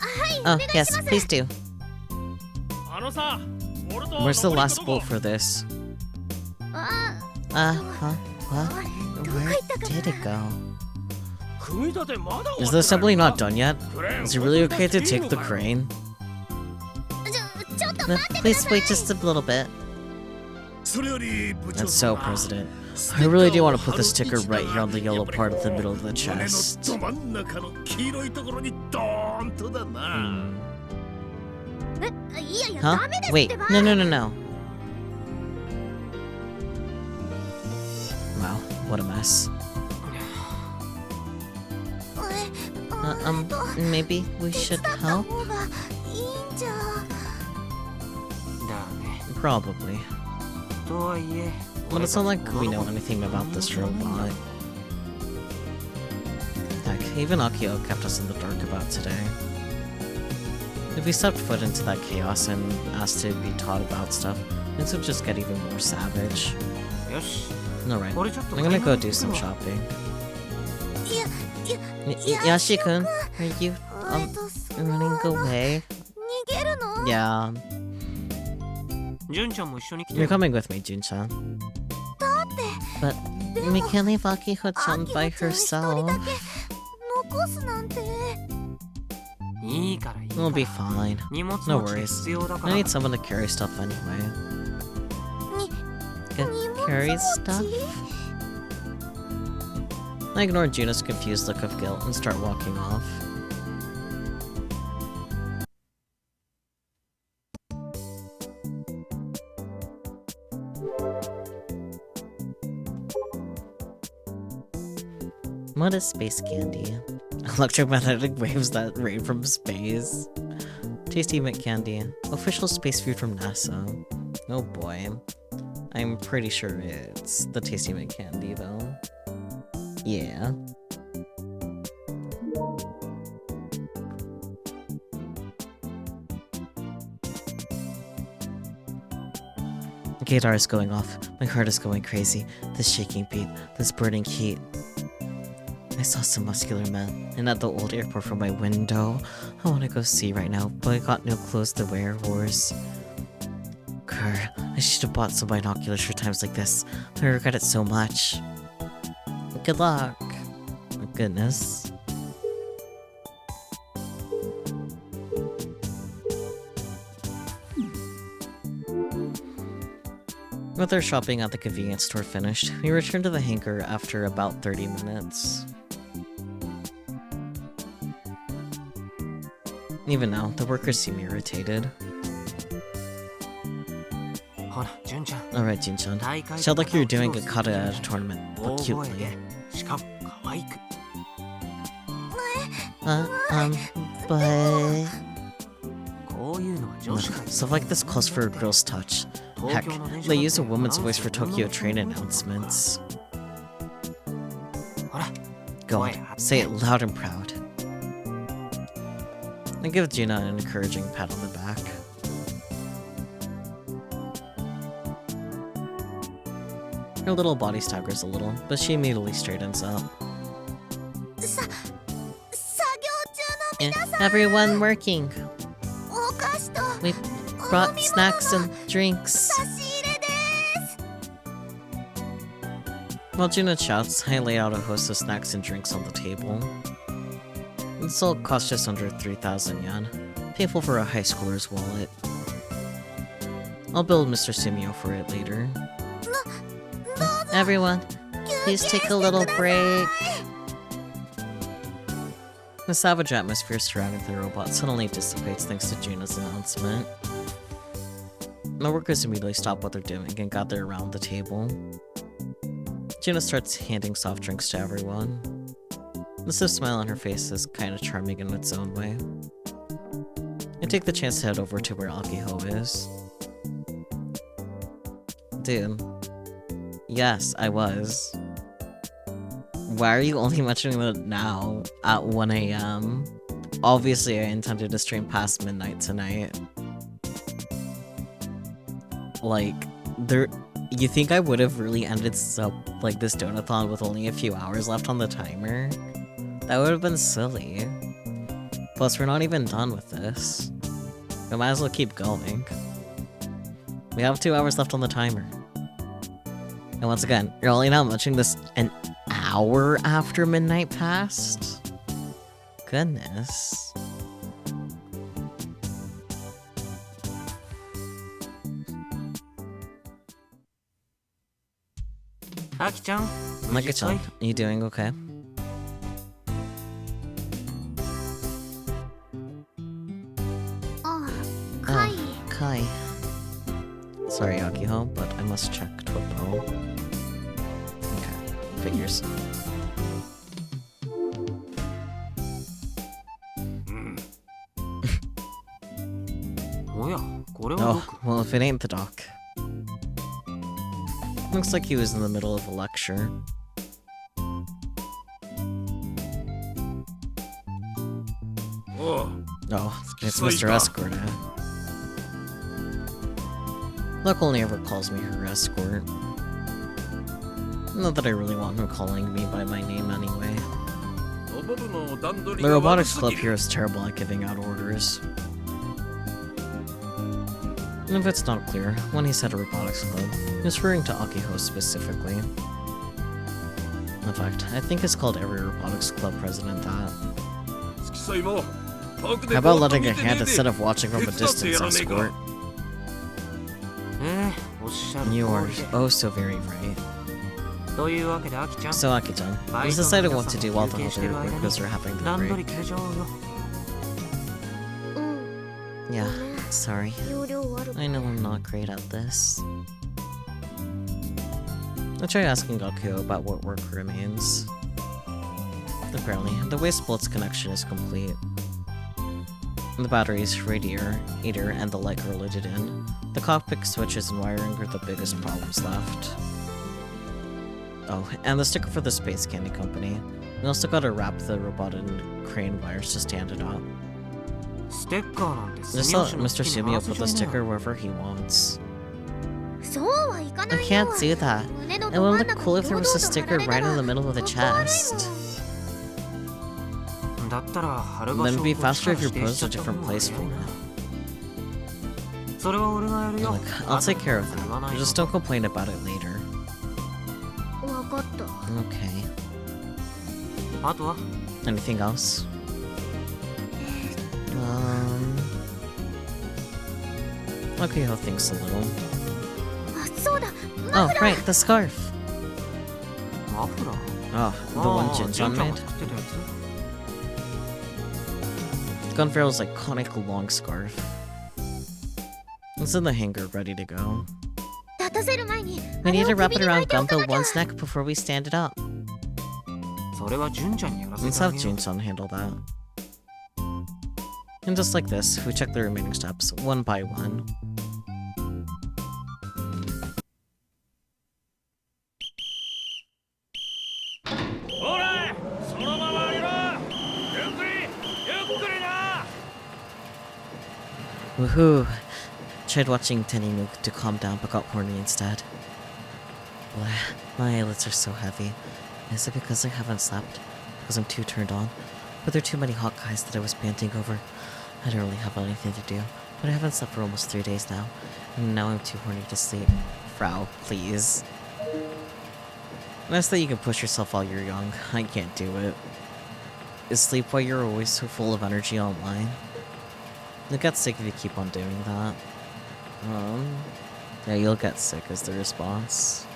はい、 Oh, お願いし yes, ます。 please do. あのさ、俺と Where's the 残り last どこ bolt for this? あ、 Huh? What? どこ行 Where ったか did it go? 組み立てまだ終 Is わ the ってない assembly の not か？ done yet? クレーン Is it really 本当 okay に to 立てていい take the のかよ？ crane? ちょっと No, 待ってくだ please さ wait い。 just a little bit. それより部長 That's so, 様、 President. ス I テッカ really ー do を want to put the 貼る sticker right here on the 位置が yellow part of the middle of the 胸の chest. ど真ん中の黄色いところにドーンとだな。 Hmm. いやいや、 Huh? ダメですっ Wait, てば。 no, no, no, no. Wow, what a mess. Maybe we should 手伝った help? 方がいいんじゃ。だね。 Probably. とはいえ、 But it's not like we know anything about this robot. Heck, even Akio kept us in the dark about today. If we stepped foot into that chaos and asked to be taught about stuff, things would just get even more savage. よし。 Alright, 俺ちょっと I'm gonna go do some shopping. いや、Yashi-kun, are you そ running away? 逃げるの？ Yeah, 純ちゃんも一緒に来て you're よ。 coming with me, Jun-chan. But we can't leave Akiho-chan by 一人 herself. だけ残すなんて。いいからいいから。 We'll be fine. 荷物 No 持ち worries. 必要だか I ら。 need someone to carry stuff anyway. 荷 Carry 物持 stuff? ち？ I ignore Juno's confused look of guilt and start walking off. What is space candy? Electromagnetic waves that rain from space. Tasty mint candy. Official space food from NASA. Oh boy. I'm pretty sure it's the tasty mint candy though. Yeah. Gaydar is going off. My heart is going crazy. This shaking beat, this burning heat. I saw some muscular men, and at the old airport from my window. I want to go see right now, but I got no clothes to wear, wars. Grr, I should have bought some binoculars for times like this. I regret it so much. Good luck. Oh, goodness. With our shopping at the convenience store finished, we returned to the hangar after about 30 minutes. Even now, the workers seem irritated. ほら、純ちゃん。 Alright, Jin-chan. 大会 Sound like you're doing a と kata か at a tournament, 大 but 声 cutely. で、しかも可愛く。 But... こういうのは女子会。 Stuff like this calls for a girl's touch. Heck, they use a woman's voice for Tokyo train announcements. ほら、 Go on, say it loud and proud. I give Gina an encouraging pat on the back. Her little body staggers a little, but she immediately straightens up. 作業中の Everyone working. お菓子と We brought snacks and drinks. 差し入れです。 While Gina shouts, I lay out a host of snacks and drinks on the table. This all cost just under 3,000 yen. Painful for a high schooler's wallet. I'll bill Mr. Sumio for it later. Everyone, please take a little break. The savage atmosphere surrounding the robot suddenly dissipates thanks to Gina's announcement. My workers immediately stop what they're doing and gather around the table. Gina starts handing soft drinks to everyone. The stiff smile on her face is kinda charming in its own way. I take the chance to head over to where Akiho is. Dude. Yes, I was. Why are you only mentioning that now at 1 a.m.? Obviously, I intended to stream past midnight tonight. Like, you think I would have really ended like this donathon with only a few hours left on the timer? That would have been silly. Plus, we're not even done with this. We might as well keep going. We have 2 hours left on the timer. And once again, you're only now mentioning this an hour after midnight passed? Goodness. Aki-chan, Maki-chan, you doing okay? Kai. Kai. Sorry, Akiho, but I must check Twipo. Okay, figures. Oh, well, if it ain't the doc. Looks like he was in the middle of a lecture. Oh, It's Mr. Escort. Luck only ever calls me her escort. Not that I really want him calling me by my name anyway. The Robotics Club here is terrible at giving out orders. And if it's not clear, when he said Robotics Club, he was referring to Akiho specifically. In fact, I think it's called every Robotics Club president that. How about letting a hand instead of watching from a distance, escort? You are oh so very right. So Aki-chan, let's decide what to do while the other workers are having the break. Yeah, sorry. I know I'm not great at this. I'll try asking Gakuyo about what work remains. Apparently, the waste bolt's connection is complete. The batteries, radiator, and the light are loaded in. The cockpit switches and wiring are the biggest problems left. Oh, and the sticker for the Space Candy Company. We also gotta wrap the robot in crane wires to stand it up. Just let Mr. Sumio put the sticker wherever he wants. I can't do that. It would look cool if there was a sticker right in the middle of the chest. Then it'd be faster if you posed a different place from it. Look, I'll take care of that. Just don't complain about it later. Okay. Anything else? Okay, I'll think a little. Oh, right, the scarf. Oh, the one Jinjan made. Gunfarrell's iconic long scarf. It's in the hangar, ready to go. We need to wrap it around Gunpil one's neck before we stand it up. Let's have Jun-chan handle that. And just like this, we check the remaining steps, one by one. Woohoo! Tried watching Teninook to calm down but got horny instead. Blah, my eyelids are so heavy. Is it because I haven't slept? Because I'm too turned on? But there are too many hot guys that I was panting over. I don't really have anything to do, but I haven't slept for almost 3 days now. And now I'm too horny to sleep. Frau, please. Nice that you can push yourself while you're young. I can't do it. Is sleep why you're always so full of energy online? You'll get sick if you keep on doing that. Yeah, you'll get sick is the response.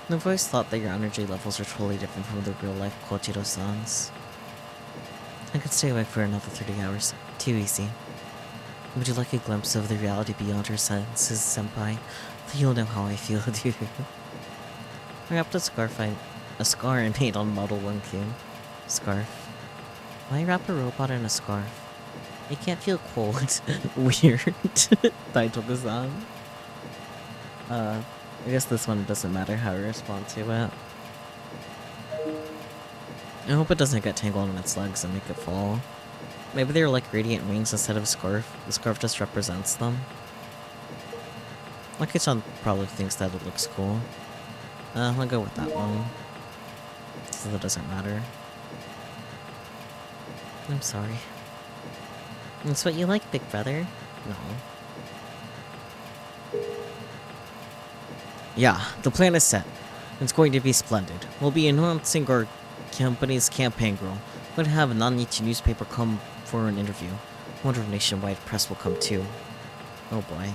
I've always thought that your energy levels are totally different from the real-life Kochiro-sans. I could stay awake for another 30 hours. Too easy. Would you like a glimpse of the reality beyond your senses, senpai? You'll know how I feel, dude. I wrapped a scar I made on Model 1Q. Scarf. Why wrap a robot in a scarf? You can't feel cold. Weird. Daitoku-san. I guess this one doesn't matter how I respond to it. I hope it doesn't get tangled in its legs and make it fall. Maybe they're like radiant wings instead of a scarf. The scarf just represents them. Lucky-chan probably thinks that it looks cool. I'll go with that one. So that doesn't matter. I'm sorry. That's what you like, big brother? No. Yeah, the plan is set. It's going to be splendid. We'll be announcing our company's campaign girl. We're going to have a Nanichi newspaper come for an interview. I wonder if nationwide press will come too. Oh boy.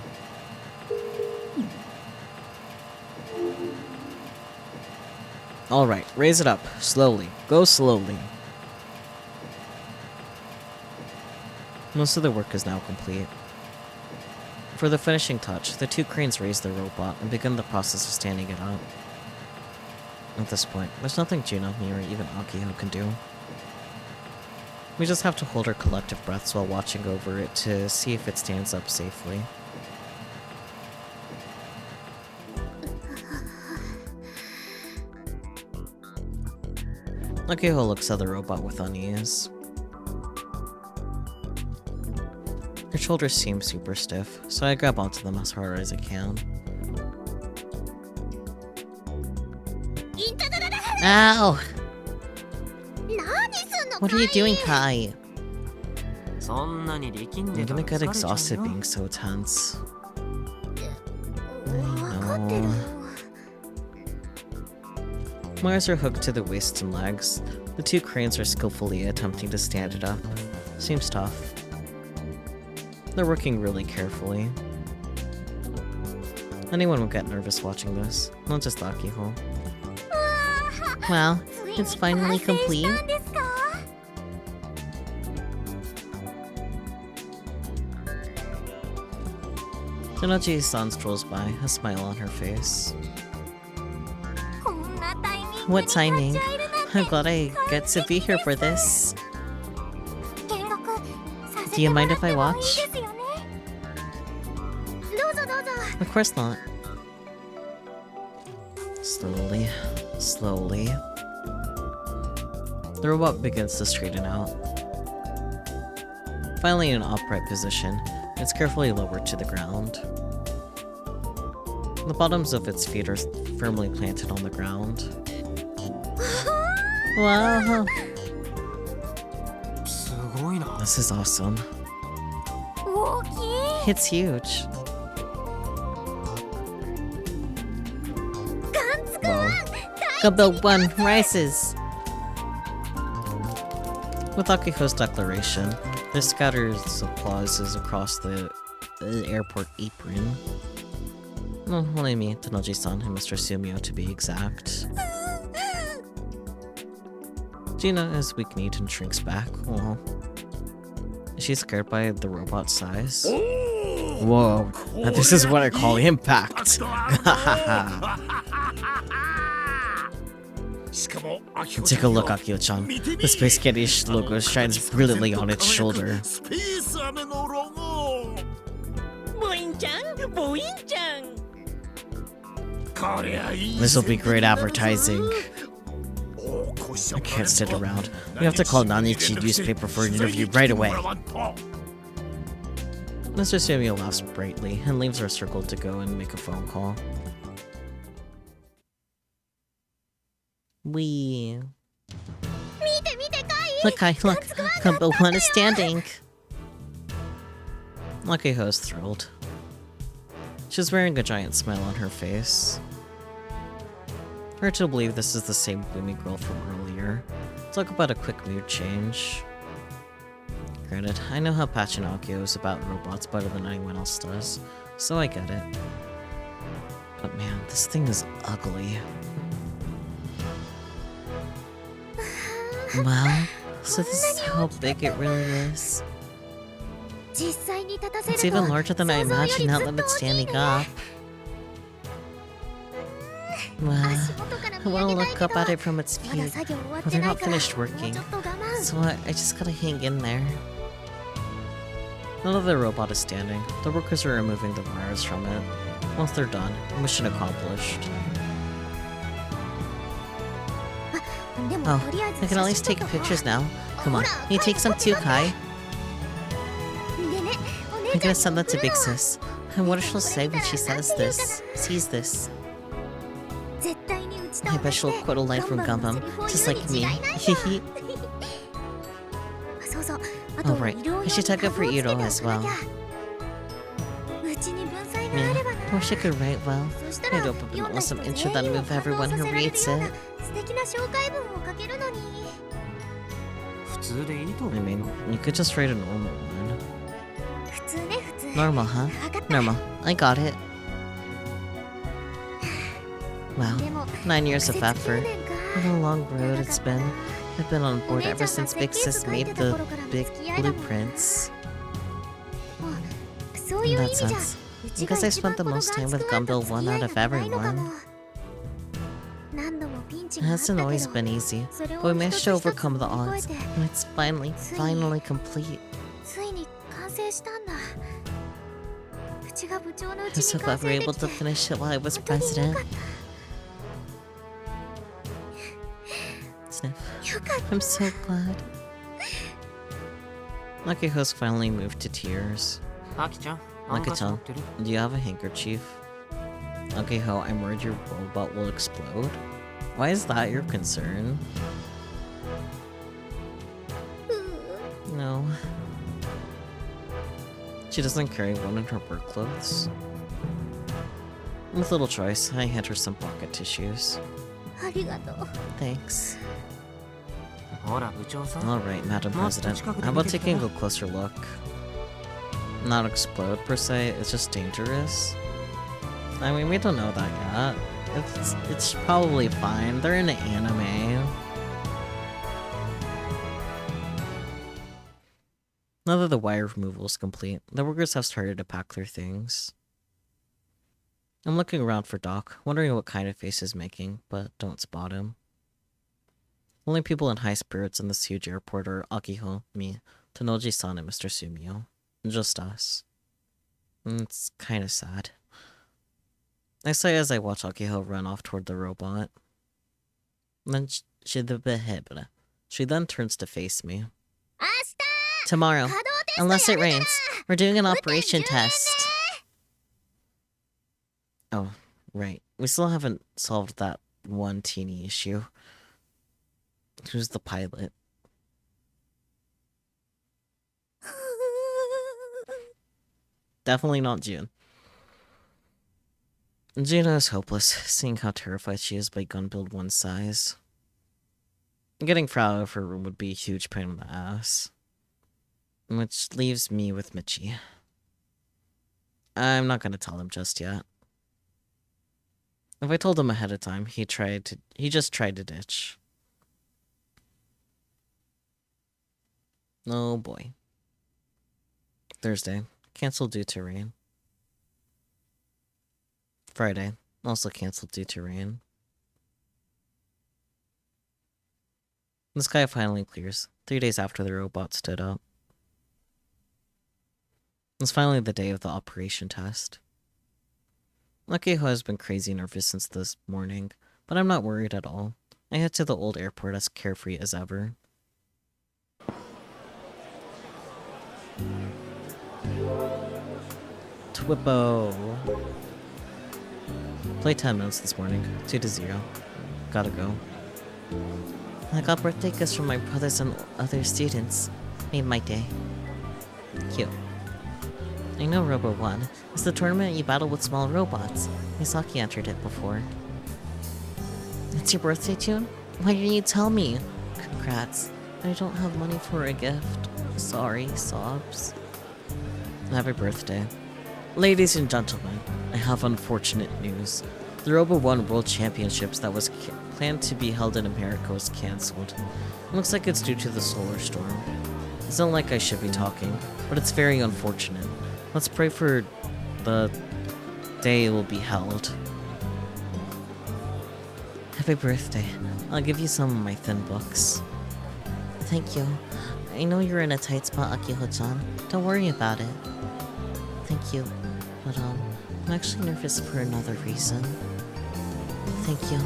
Alright, raise it up. Slowly. Go slowly. Most of the work is now complete. For the finishing touch, the two cranes raise their robot and begin the process of standing it up. At this point, there's nothing Juno, me, or even Akio can do. We just have to hold our collective breaths while watching over it to see if it stands up safely. Akio looks at the robot with unease. Her shoulders seem super stiff, so I grab onto them as hard as I can. Ow! What are you doing, Kai? I'm gonna get exhausted being so tense. I know. Wires are hooked to the waist and legs. The two cranes are skillfully attempting to stand it up. Seems tough. They're working really carefully. Anyone would get nervous watching this, not just Akiho. Wow, it's finally complete. Tenoji-san strolls by, a smile on her face. What timing? I'm glad I get to be here for this. Do you mind if I watch? Of course not. Slowly, slowly. The robot begins to straighten out. Finally in an upright position, it's carefully lowered to the ground. The bottoms of its feet are firmly planted on the ground. Wow! This is awesome. It's huge. Whoa. Gunboat 1 rises! With Akiho's declaration, there scatters applauses across the airport apron. No, only me, Tenoji-san, and Mr. Sumio to be exact. Gina is weak-kneed and shrinks back. Aww. Is she scared by the robot's size? Whoa, now this is what I call impact! Take a look, Akio-chan. The Space Caddy logo shines brilliantly on its shoulder. This will be great advertising. I can't sit around. We have to call Nanichi newspaper for an interview right away. Mr. Sumio laughs brightly and leaves our circle to go and make a phone call. Wee. Look, Kai, look. Gunboat 1 is standing. Akiho is thrilled. She's wearing a giant smile on her face. Hard to believe this is the same gloomy girl from earlier. Talk about a quick mood change. Granted, I know how passionate Akio is about robots better than anyone else does, so I get it. But man, this thing is ugly. Wow, so this is how big it really is. It's even larger than I imagined now that it's standing up. Well, I want to look up at it from its feet, but they're not finished working, so I just gotta hang in there. None of the robot is standing. The workers are removing the wires from it. Once they're done, mission accomplished. でも Oh, とりあえず I can at 写 least 真 take とか pictures now. ほ Come on, ら can you take some too, Kai? でねお I'm 姉ちゃ gonna ん send に that to 送る Big の Sis. I wonder what she'll say when she says this, sees this. 絶対にうちと I 同 bet じ she'll で quote a line from ガンバン Gundam, のセリフを just 言う like に違 me. いないんだ Hehe. そうそうあと Alright, 医療用 I に should take it タ for グをつけて Iro おかな as きゃ well. うちに文才が Yeah, あれば I な wish I could write well. そしたら I'd open 読ん an だ awesome 人 intro 全 that'd 員を move 感動 everyone さ who せられ reads るような it. 素敵な紹介文を書けるのに普通でいいと I mean, you could just write a normal one. 普通ね普通 Normal, huh? 分かった Normal. I got it. Wow, でも 9 years 苦 of 節 effort. 9年か What a long road it's been. I've been on お board 姉ちゃ ever んが since 設 Big 計図 Sis 書い made てた the 頃からの big 付き合いだもん blueprints. そういう In 意 that 味じゃ sense, うちが because I 一番 spent the この most ガ time ン with ツくんと Gumball 付 one き合い out が of 長いのか everyone. も何度もピンチがあ It ったけ hasn't ど always been easy, それを but we 一 managed つ to 一つ overcome the 乗り odds, 越えて and it's finally complete. ついに完成したんだうちが部長のう I'm ち so に glad 完 we 成 were で able き to て finish it while I was 本当によ president. かっ Sniff. たよかった I'm so glad. Akiho's finally moved to tears. アキちゃんハンカチ持ってる Do you have a handkerchief? Akiho, I'm worried your robot will explode. Why is that your concern? No. She doesn't carry one in her work clothes. With little choice, I hand her some pocket tissues. ありがとう Thanks. ほら部長さん Alright, Madam President. How about taking a closer look? Not explode per se, it's just dangerous. I mean, we don't know that yet. It's probably fine. They're in an anime. Now that the wire removal is complete, the workers have started to pack their things. I'm looking around for Doc, wondering what kind of face he's making, but don't spot him. Only people in high spirits in this huge airport are Akiho, me, Tonoji-san, and Mr. Sumio. Just us. It's kinda sad. I say as I watch Akiho run off toward the robot. Then she then turns to face me. 明日 Tomorrow, 稼働テスト unless や it るから rains, we're doing an 雨天 operation 10 test. Oh, right. We still haven't solved that one teeny issue. Who's the pilot? Definitely not June. Gina is hopeless, seeing how terrified she is by gun build 1's size. Getting Frau out of her room would be a huge pain in the ass. Which leaves me with Michi. I'm not gonna tell him just yet. If I told him ahead of time, he just tried to ditch. Oh boy. Thursday, canceled due to rain. Friday, also canceled due to rain. The sky finally clears, 3 days after the robot stood up. It's finally the day of the operation test. Akiho has been crazy nervous since this morning, but I'm not worried at all. I head to the old airport as carefree as ever. Twippo! Played 10 minutes this morning, 2-0. Gotta go. I got birthday gifts from my brothers and other students. Made my day. Cute. I know Robo 1. It's the tournament you battle with small robots. Misaki entered it before. It's your birthday tune? Why didn't you tell me? Congrats. I don't have money for a gift. Sorry, sobs. Happy birthday. Ladies and gentlemen, I have unfortunate news. The Robo 1 World Championships that was planned to be held in America was cancelled. It looks like it's due to the solar storm. It's not like I should be talking, but it's very unfortunate. Let's pray for the day it will be held. Happy birthday. I'll give you some of my thin books. Thank you. I know you're in a tight spot, Akiho-chan. Don't worry about it. Thank you. But, I'm actually nervous for another reason. Thank you.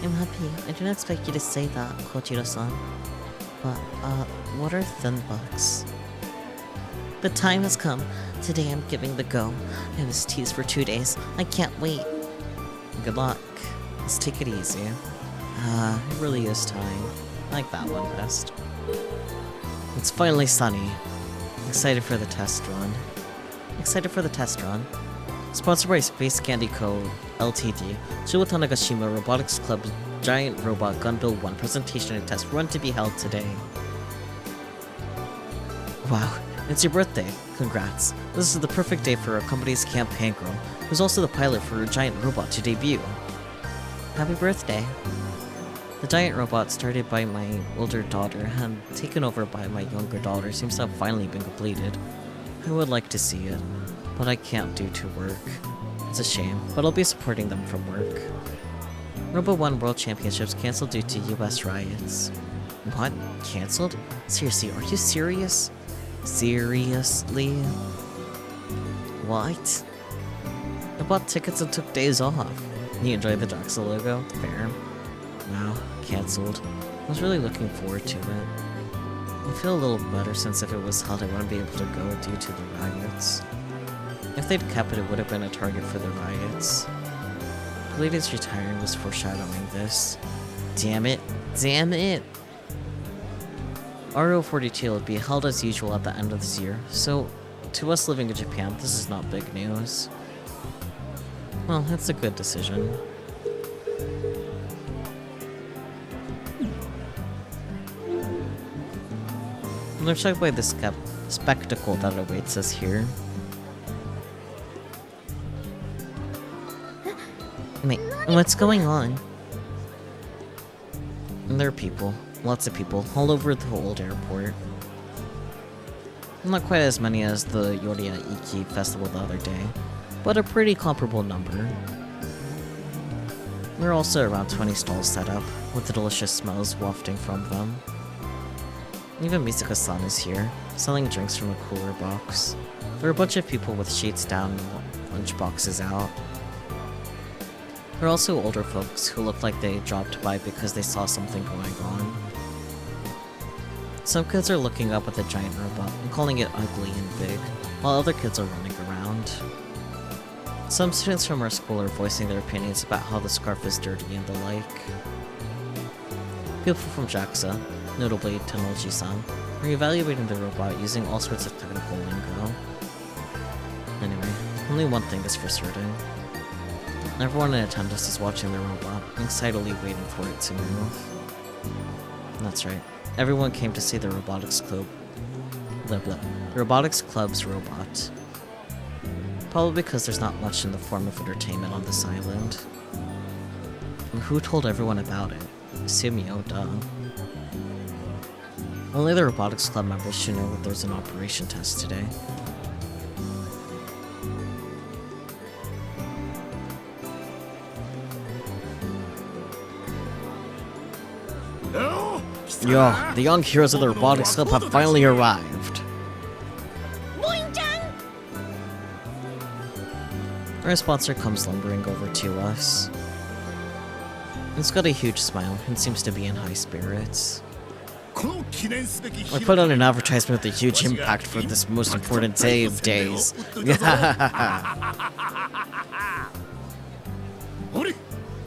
I'm happy. I didn't expect you to say that, Kojiro-san. But, what are thin bucks? The time has come. Today I'm giving the go. I was teased for 2 days. I can't wait. Good luck. Let's take it easy. It really is time. I like that one best. It's finally sunny. Excited for the test run. Sponsored by Space Candy Co. Ltd. Shiwata Nagashima Robotics Club's Giant Robot Gunbuild 1 presentation and test run to be held today. Wow, it's your birthday. Congrats. This is the perfect day for our company's campaign girl, who's also the pilot for a giant robot to debut. Happy birthday. The giant robot started by my older daughter and taken over by my younger daughter seems to have finally been completed. I would like to see it, but I can't due to work. It's a shame, but I'll be supporting them from work. Robo 1 World Championships cancelled due to US riots. What? Cancelled? Seriously, are you serious? Seriously? What? I bought tickets and took days off. You enjoyed the Jaxa logo? Fair. Wow, cancelled. I was really looking forward to it. I feel a little better since if it was held I wouldn't be able to go due to the riots. If they'd kept it, it would have been a target for the riots. The lady's retiring was foreshadowing this. Damn it. Damn it! RO42 will be held as usual at the end of this year, so to us living in Japan, this is not big news. Well, it's a good decision. I'm shocked by the spectacle that awaits us here. Wait, what's going on? There are people, lots of people, all over the old airport. Not quite as many as the Yoria Iki festival the other day, but a pretty comparable number. There are also around 20 stalls set up, with the delicious smells wafting from them. Even Misaka-san is here, selling drinks from a cooler box. There are a bunch of people with sheets down and lunch boxes out. There are also older folks who look like they dropped by because they saw something going on. Some kids are looking up at the giant robot and calling it ugly and big, while other kids are running around. Some students from our school are voicing their opinions about how the scarf is dirty and the like. People from JAXA, notably Tanoji-san, are evaluating the robot using all sorts of technical lingo. Anyway, only one thing is for certain. Everyone in attendance is watching the robot, excitedly waiting for it to move. That's right. Everyone came to see the Robotics Club. Robotics Club's robot. Probably because there's not much in the form of entertainment on this island. And who told everyone about it? Simio, duh. Only the Robotics Club members should know that there's an operation test today. Yo, the young heroes of the Robotics Club have finally arrived. Our sponsor comes lumbering over to us. He's got a huge smile and seems to be in high spirits. I put out an advertisement with a huge impact for this most important day of days.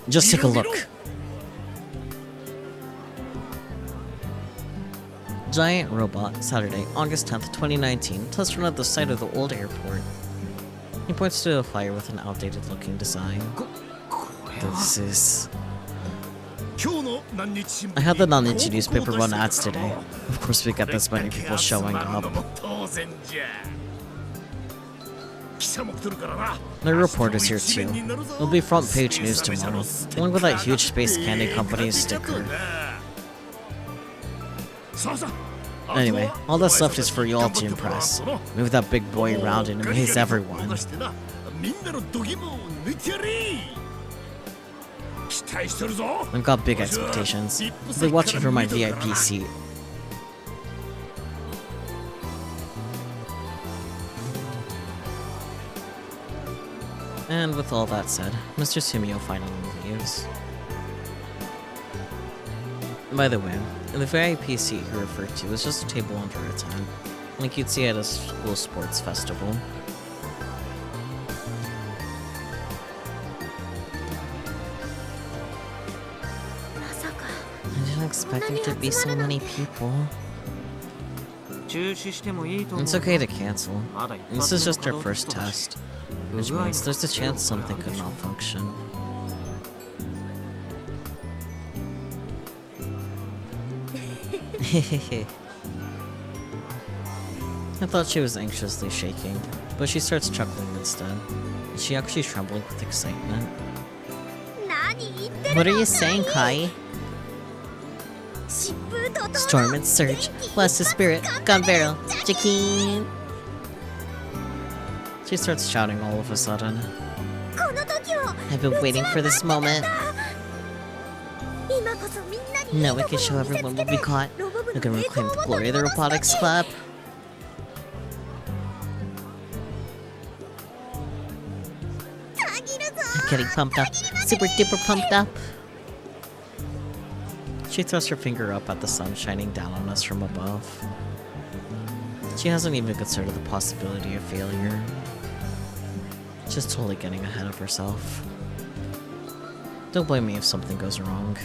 Just take a look. Giant Robot, Saturday, August 10th, 2019, test run at the site of the old airport. He points to a flyer with an outdated looking design. This is... I had the Nanichi newspaper run ads today. Of course we get this many people showing up. The reporter's here too. It'll be front page news tomorrow, along with that huge Space Candy Company sticker. Anyway, all that's left is for you all to impress. Move that big boy around and amaze everyone. I've got big expectations. I'll be watching from my VIP seat. And with all that said, Mr. Sumio finally leaves. By the way, the VIP seat he referred to was just a table under a tent, like you'd see at a school sports festival. I didn't expect there to be so many people. It's okay to cancel. This is just our first test, which means there's a chance something could malfunction. I thought she was anxiously shaking, but she starts chuckling instead. Is she actually trembling with excitement? What are you saying, Kai? Storm and surge, bless the spirit, gun barrel, Jakeen! She starts shouting all of a sudden. I've been waiting for this moment. Now we can show everyone what we caught. We're gonna reclaim the glory of the Robotics Club. I'm getting pumped up. Super duper pumped up. She thrusts her finger up at the sun shining down on us from above. She hasn't even considered the possibility of failure. Just totally getting ahead of herself. Don't blame me if something goes wrong.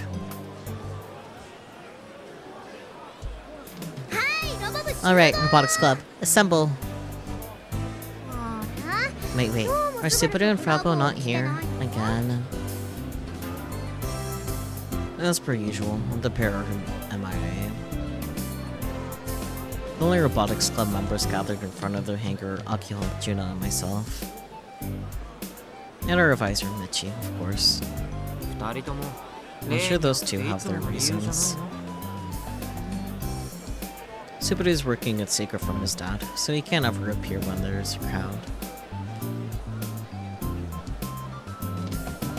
Alright, Robotics Club, assemble! Wait, are Subaru and Fraupo not here? Again? As per usual, the pair are MIA. The only Robotics Club members gathered in front of their hangar are Akihon, Juna, and myself. And our advisor, Michi, of course. I'm sure those two have their reasons. Subaru is working in secret from his dad, so he can't ever appear when there's a crowd.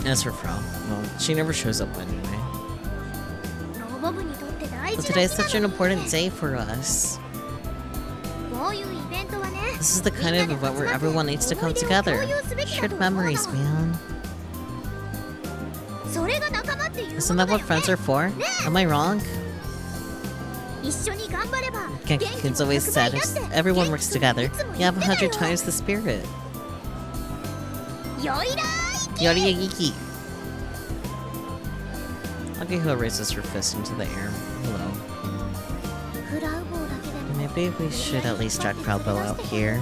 As for Frau, well, she never shows up anyway. But today's such an important day for us. This is the kind of event where everyone needs to come together. Shared memories, man. Isn't that what friends are for? Am I wrong? Genki-kun's always said, if everyone works together, you have 100 times the spirit. Yoriyagiki! Akiho raises her fist into the air. Hello. Maybe we should at least drag Proudbow out here.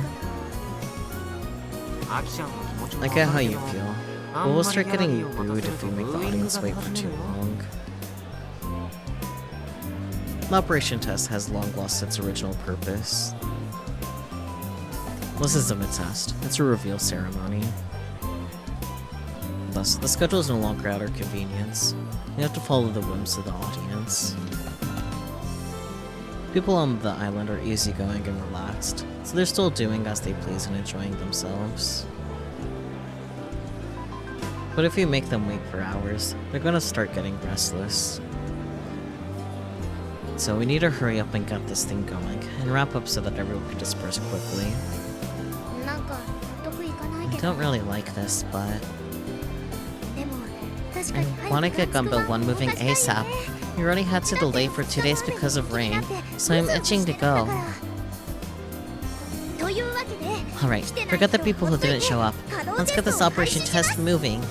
I get how you feel, but we'll start getting rude if we make the audience wait for too long. The Operation Test has long lost its original purpose. This isn't a test, it's a reveal ceremony. Thus, the schedule is no longer at our convenience. We have to follow the whims of the audience. People on the island are easygoing and relaxed, so they're still doing as they please and enjoying themselves. But if you make them wait for hours, they're gonna start getting restless. So we need to hurry up and get this thing going, and wrap up so that everyone can disperse quickly. I don't really like this, but I want to get Gumbo 1 moving ASAP. We already had to delay for 2 days because of rain, so I'm itching to go. Alright, forget the people who didn't show up. Let's get this Operation Test moving.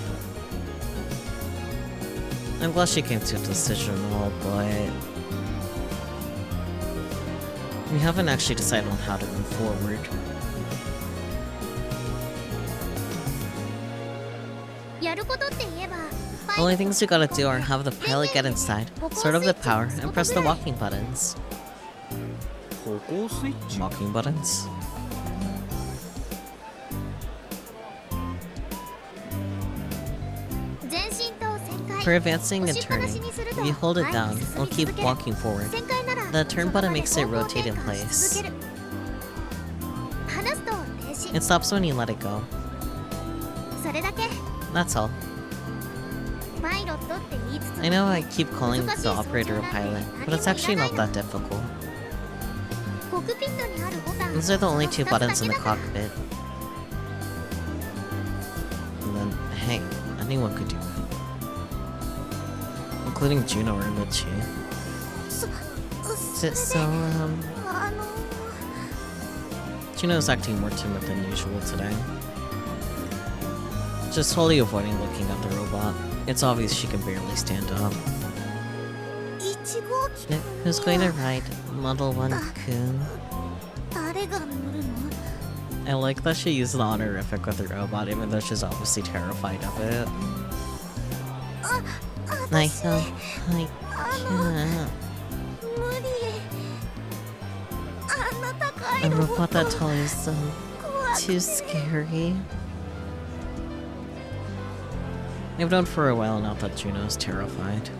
I'm glad she came to a decision and all, but we haven't actually decided on how to move forward. The only things we gotta do are have the pilot get inside, start up the power, and press the walking buttons. Walking buttons? For advancing and turning, if you hold it down, it'll keep walking forward. The turn button makes it rotate in place. It stops when you let it go. That's all. I know I keep calling the operator a pilot, but it's actually not that difficult. These are the only 2 buttons in the cockpit. Hey, anyone could do it. Including Juno or Michi. So, あの Juno's acting more timid than usual today. Just totally avoiding looking at the robot. It's obvious she can barely stand up. 1号機 Who's going to ride Model 1-kun? 誰が乗るの I like that she used the honorific with the robot, even though she's obviously terrified of it. I can't. 無理あんな高い A ロボッ robot ト that tall is so 怖く too scary. I've known for a while now that Juno's terrified.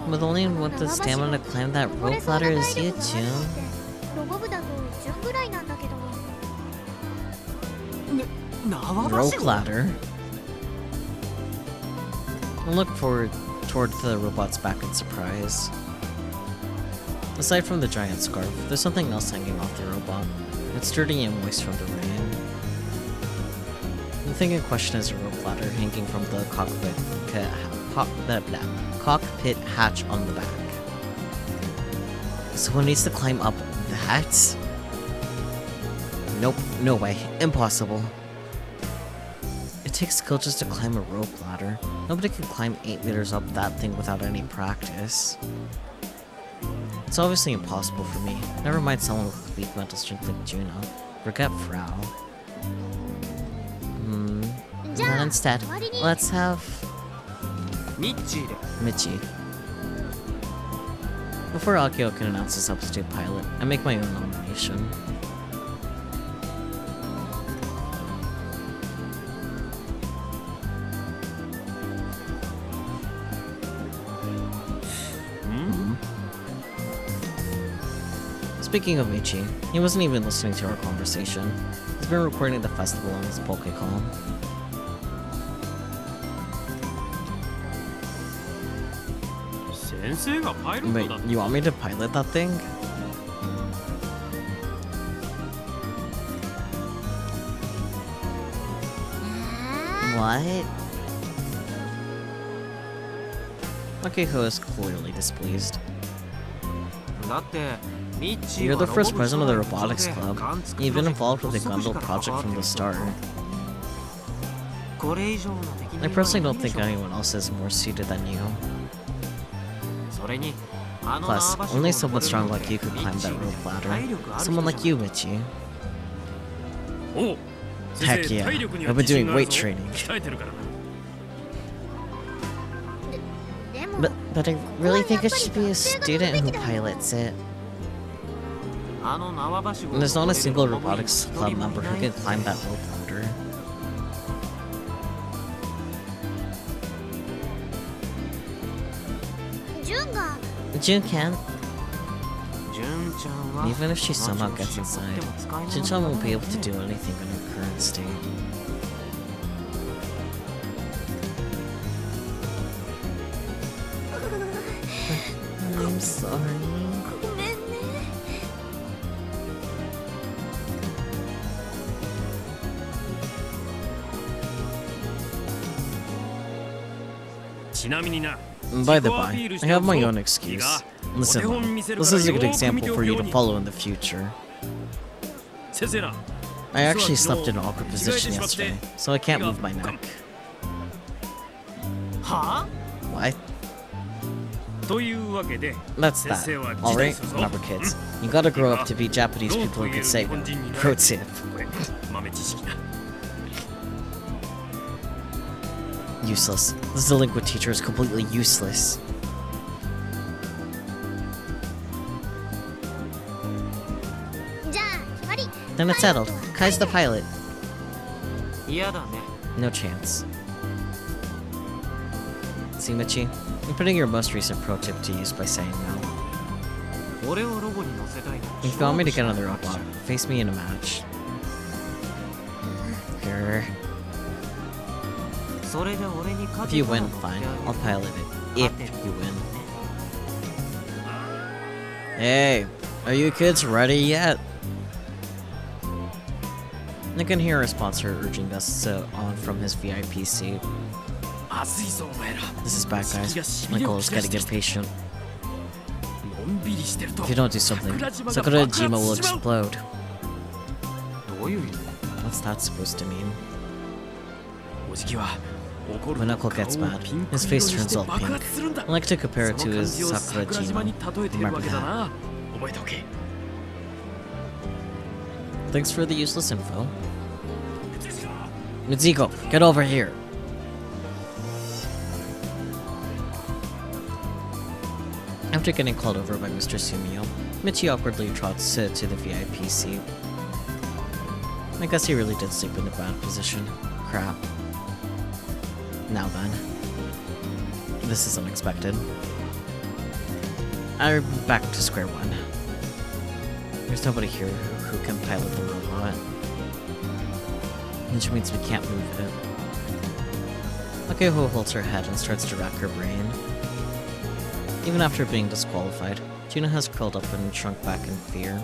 With only one the stamina to climb that rope ladder is you, June. ロボ部だと10ぐらいなんだけど Rope ladder. I look forward toward the robot's back in surprise. Aside from the giant scarf, there's something else hanging off the robot. It's dirty and moist from the rain. The thing in question is a rope ladder hanging from the cockpit hatch on the back. Someone needs to climb up that? Nope, no way. Impossible. It takes skill just to climb a rope ladder. Nobody can climb 8 meters up that thing without any practice. It's obviously impossible for me. Never mind someone with weak mental strength like Juno. Forget Frau. Then instead, let's have... Michi. Before Akio can announce a substitute pilot, I make my own nomination. Speaking of Michi, he wasn't even listening to our conversation. He's been recording the festival on his Pokecall. Wait, you want me to pilot that thing? What? Akiko is clearly displeased. You're the first president of the Robotics Club. You've been involved with the Gundle project from the start. I personally don't think anyone else is more suited than you. Plus, only someone strong like you could climb that rope ladder. Someone like you, Michi. Heck yeah, I've been doing weight training. But I really think it should be a student who pilots it. And there's not a single Robotics Club member who can climb that rope ladder. June can. Even if she somehow gets inside, Jun-chan won't be able to do anything in her current state. I'm sorry. By the by, I have my own excuse. Listen, this is a good example for you to follow in the future. I actually slept in an awkward position yesterday, so I can't move my neck. What? That's that. Alright, remember kids, you gotta grow up to be Japanese people who can say no. Pro tip. Useless. This delinquent teacher is completely useless. Then it's settled. Kai's the pilot. No chance. See, Michi? I'm putting your most recent pro tip to use by saying no. If you want me to get on the robot, face me in a match. Grr. If you win, fine. I'll pilot it. If you win. Hey, are you kids ready yet? I can hear a sponsor urging us on from his VIP seat. This is bad, guys. Michael's getting impatient. If you don't do something, Sakurajima will explode. What's that supposed to mean? When Uncle gets mad, his face turns all pink. I like to compare it to his Sakurajima. Remember that. Thanks for the useless info. Mitsuko, get over here. After getting called over by Mr. Sumio, Michi awkwardly trots to the VIP seat. I guess he really did sleep in a bad position. Crap. Now then. This is unexpected. I'm back to square one. There's nobody here who can pilot the robot. Which means we can't move it. Akihiko holds her head and starts to rack her brain. Even after being disqualified, Gina has curled up and shrunk back in fear.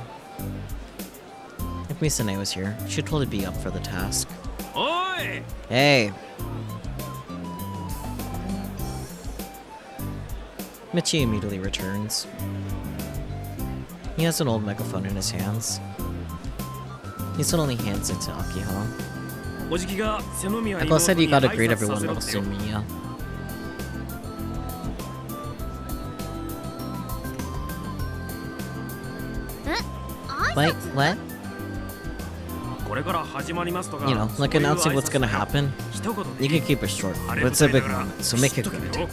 If Misane was here, she'd totally be up for the task. Oi! Hey! Michi immediately returns. He has an old megaphone in his hands. He suddenly hands it to Akiho. Michael said you gotta greet everyone, little Sumiya. Wait, what? You know, like announcing what's gonna happen. You can keep it short, but it's a big moment, so make it good.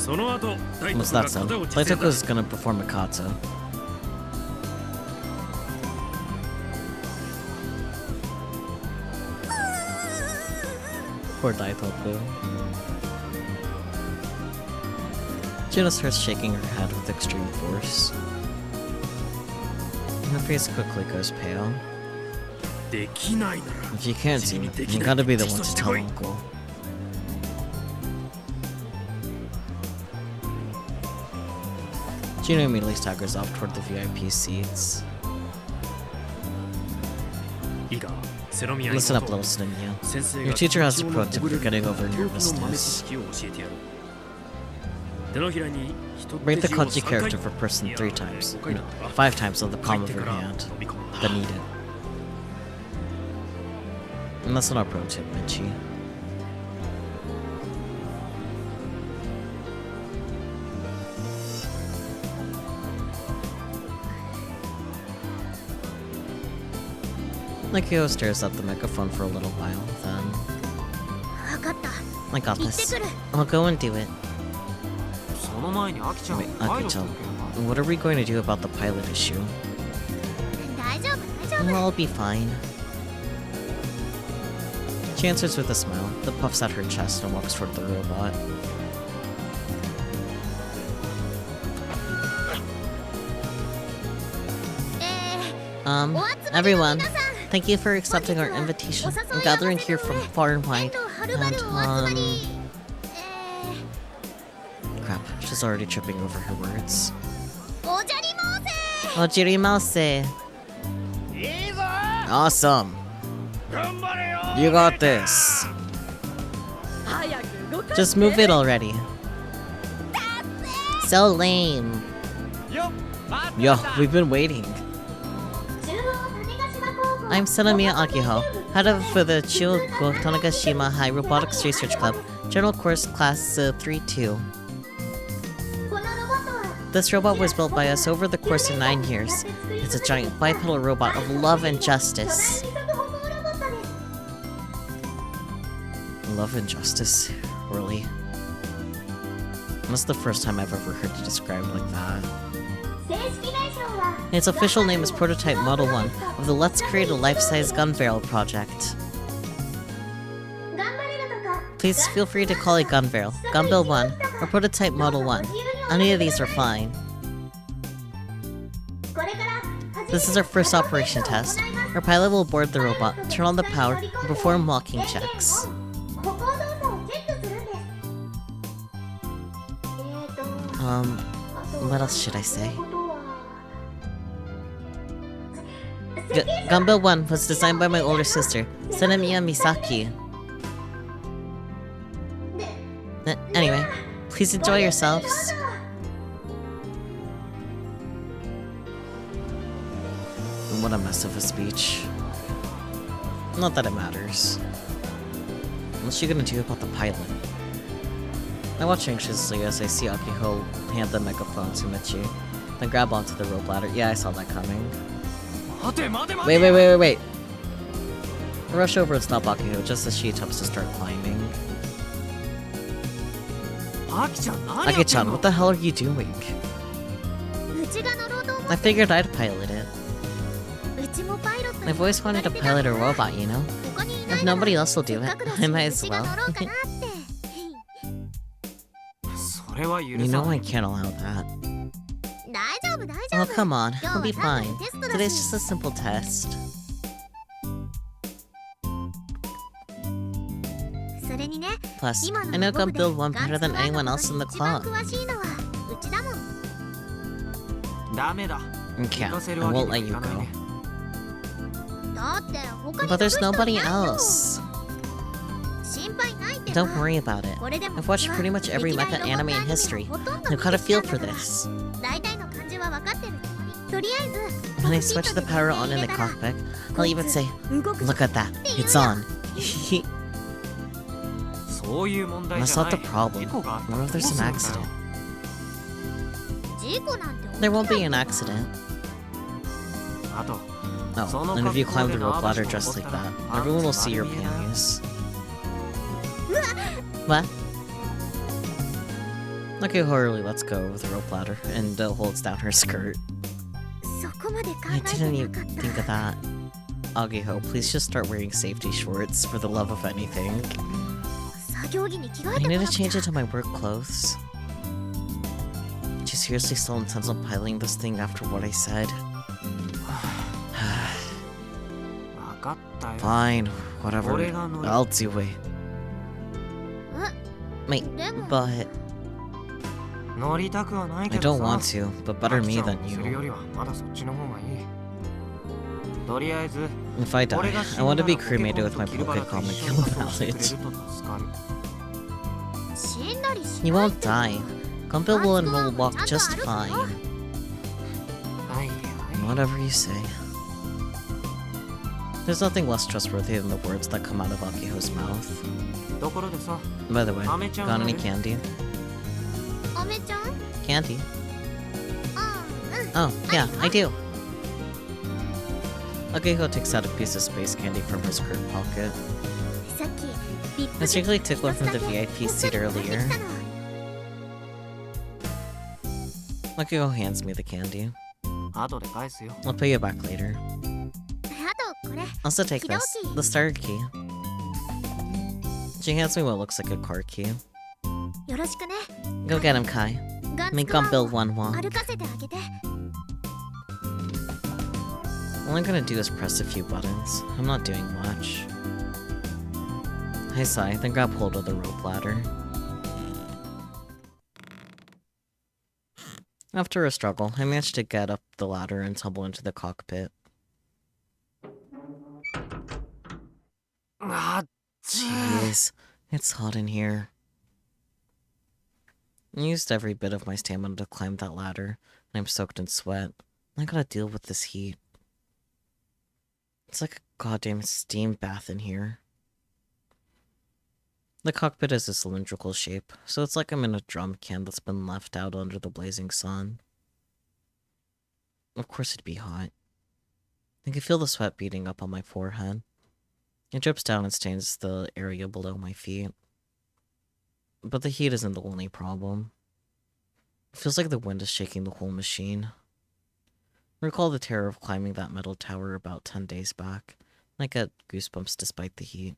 What's that sound? Playtoko's gonna perform a kata. Poor Daitoku. Gina starts shaking her head with extreme force. Her face quickly goes pale. If you can't see me, you gotta be the one to tell Uncle. Gina immediately staggers off toward the VIP seats. Listen up, little Sumiya. Your teacher has a pro tip for getting over nervousness. Rate the kanji character for person 3 times. No, 5 times on the palm of your hand. Then eat it. And that's not our pro tip, Michi. Akio stares at the megaphone for a little while, then... I got this. I'll go and do it. Wait, Akito, what are we going to do about the pilot issue? Well, I'll be fine. She answers with a smile that puffs out her chest and walks toward the robot. Everyone, thank you for accepting our invitation and gathering here from far and wide. And, crap, she's already tripping over her words. Ojirimase! Awesome! You got this! Just move it already. So lame. Yo, we've been waiting. I'm Sanomiya Akiho, head of for the Chugo Tanegashima High Robotics Research Club, General Course Class 3-2. This robot was built by us over the course of 9 years. It's a giant bipedal robot of love and justice. Love and justice? Really? That's the first time I've ever heard it described like that. Its official name is Prototype Model 1 of the Let's Create a Life-Size Gun Barrel project. Please feel free to call it Gun Barrel, Gun Barrel 1, or Prototype Model 1. Any of these are fine. This is our first operation test. Our pilot will board the robot, turn on the power, and perform walking checks. What else should I say? Gunbill 1 was designed by my older sister, Sanemiya Misaki. Anyway, please enjoy yourselves. What a mess of a speech. Not that it matters. What's she gonna do about the pilot? I watch anxiously as I see Akiho hand the megaphone to Michi, then grab onto the rope ladder. Yeah, I saw that coming. Wait. I rush over and stop Akiho just as she attempts to start climbing. Aki-chan, what the hell are you doing? I figured I'd pilot it. I've always wanted to pilot a robot, you know? If nobody else will do it, I might as well. You know I can't allow that. Oh, come on. We'll be fine. Today's just a simple test. Plus, I know Gunbill 1 better than anyone else in the club. Okay, I won't let you go. But there's nobody else. Don't worry about it. I've watched pretty much every mecha anime in history. I've got a feel for this. When I switch the power on in the cockpit, I'll even say, "Look at that, it's on." That's not the problem. What if there's an accident? There won't be an accident. Oh, and if you climb the rope ladder just like that, everyone will see your panties. What? Okay, Harley, let's go with the rope ladder, and holds down her skirt. I didn't even think of that. Agiho, please just start wearing safety shorts for the love of anything. I need to change into my work clothes. She seriously still intends on piloting this thing after what I said. Fine, whatever. I'll do it. Wait, but... I don't want to, but better me than you. If I die, I want to be cremated with my Pokémon and kill about it. You won't die. Gunbill will walk just fine. Whatever you say. There's nothing less trustworthy than the words that come out of Akiho's mouth. By the way, got any candy? Candy? Oh, yeah, I do. Akiho takes out a piece of space candy from her skirt pocket. I secretly took one from the VIP seat earlier. Akiho hands me the candy. I'll pay you back later. Also take this, the starter key. She hands me what looks like a car key. Go get him, Kai. Make Gunbill 1 walk. All I'm gonna do is press a few buttons. I'm not doing much. I sigh, then grab hold of the rope ladder. After a struggle, I managed to get up the ladder and tumble into the cockpit. Jeez, it's hot in here. I used every bit of my stamina to climb that ladder, and I'm soaked in sweat. I gotta deal with this heat. It's like a goddamn steam bath in here. The cockpit is a cylindrical shape, so it's like I'm in a drum can that's been left out under the blazing sun. Of course it'd be hot. I can feel the sweat beating up on my forehead. It drips down and stains the area below my feet. But the heat isn't the only problem. It feels like the wind is shaking the whole machine. I recall the terror of climbing that metal tower about 10 days back, and I get goosebumps despite the heat.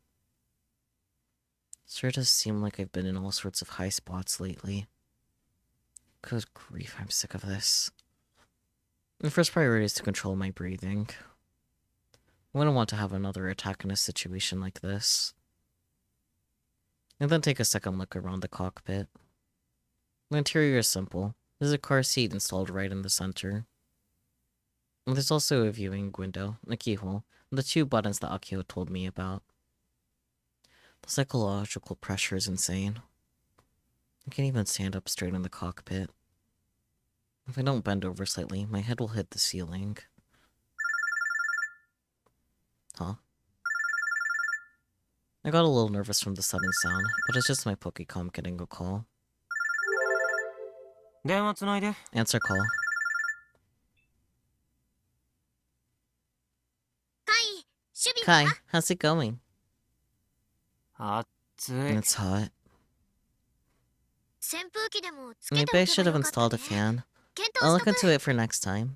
Sure does seem like I've been in all sorts of high spots lately. Good grief, I'm sick of this. My first priority is to control my breathing. I wouldn't want to have another attack in a situation like this. And then take a second look around the cockpit. The interior is simple. There's a car seat installed right in the center. And there's also a viewing window, a keyhole, and the 2 buttons that Akio told me about. The psychological pressure is insane. I can't even stand up straight in the cockpit. If I don't bend over slightly, my head will hit the ceiling. Huh? I got a little nervous from the sudden sound, but it's just my Pokecom getting a call. 電話つないで。 Answer call. カイ、守備 Kai, は how's it going? 暑い。 It's hot. 扇風機でもつけ Maybe て I おけ should ば have よかった installed ね a fan. 検 I'll 討 look しと into く it for next time.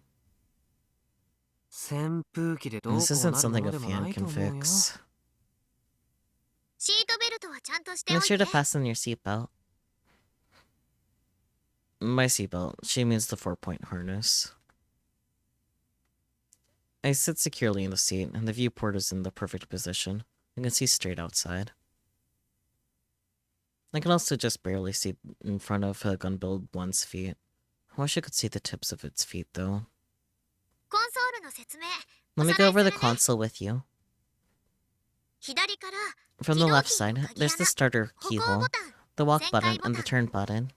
扇風機でどうこう This な isn't る something も a のでも fan ないと can 思うよ。 fix. シートベルトはちゃんとして Make おい sure て to fasten your seatbelt. My seatbelt, she means the 4-point harness. I sit securely in the seat, and the viewport is in the perfect position. I can see straight outside. I can also just barely see in front of Gunbuild 1's feet. I wish I could see the tips of its feet, though. コンソールの説明 Let me おさ go らい over す the るね console with you. 左から From the left side, there's the starter 歩行 keyhole, ボタン the walk 旋回 button, and the ボタン turn button.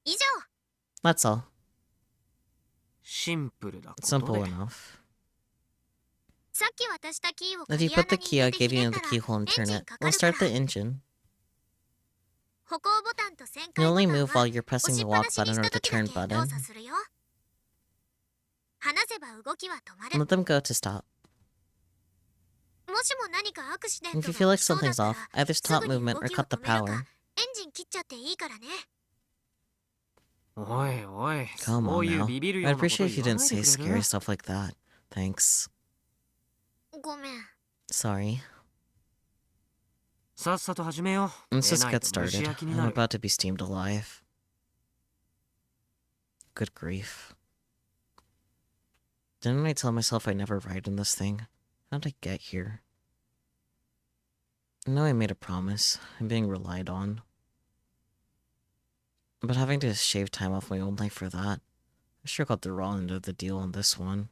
以上 That's all. シンプルだことで。 Simple enough. さっき渡したキーを If you 鍵 put 穴 the に key 入 I れて gave ひ you ね in った the ら keyhole and エン turn ジン it, かか we'll るか start the ら engine. 歩行ボタンと旋 You 回ボ only タン move は while you're 押 pressing し the っぱ walk なしに button し or た the 時だ turn け動 button. 作するよ離せば動きは止まる Let them go to stop. もしも何かアクシデン If ト you が feel 起き like そうだ something's った off, ら either す stop ぐに movement 動 or きを cut the 止めるか power. エンジン切っちゃっていいからねおいおい、 Come そう on いう now. ビビるよ I'd うなこと appreciate if you 言わ didn't ないで say くれる scary stuff like that. Thanks. ごめん Sorry. さっさと始めよう。 Let's で just ない get と蒸し started. 焼きに I'm なる。 about to be steamed alive. Good grief. Didn't I tell myself I'd never ride in this thing? How'd I get here? I know I made a promise. I'm being relied on. But having to shave time off my own life for that, I sure got the wrong end of the deal on this one.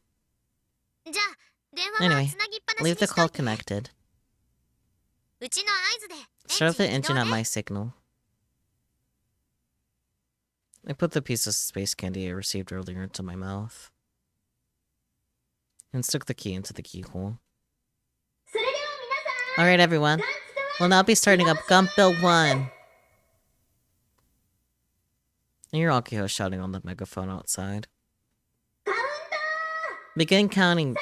じゃあ電話は Anyway, つなぎっぱなしに leave し the と call いて connected. うちの合図で Start the エンジン engine 起 at 動 my ね signal. I put the piece of space candy I received earlier into my mouth. And stuck the key into the keyhole. それでは皆さん Alright everyone, we'll now be starting up Gunbuild 1! I hear Akio shouting on the megaphone outside. Beginning countdown.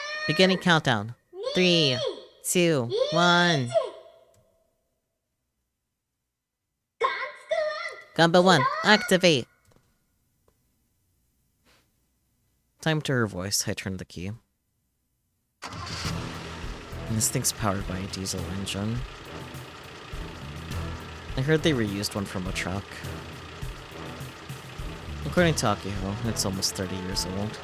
3, 2, 1. Gunbuild 1, activate! Time to her voice, I turned the key. And this thing's powered by a diesel engine. I heard they reused one from a truck. According to Akio, it's almost 30 years old.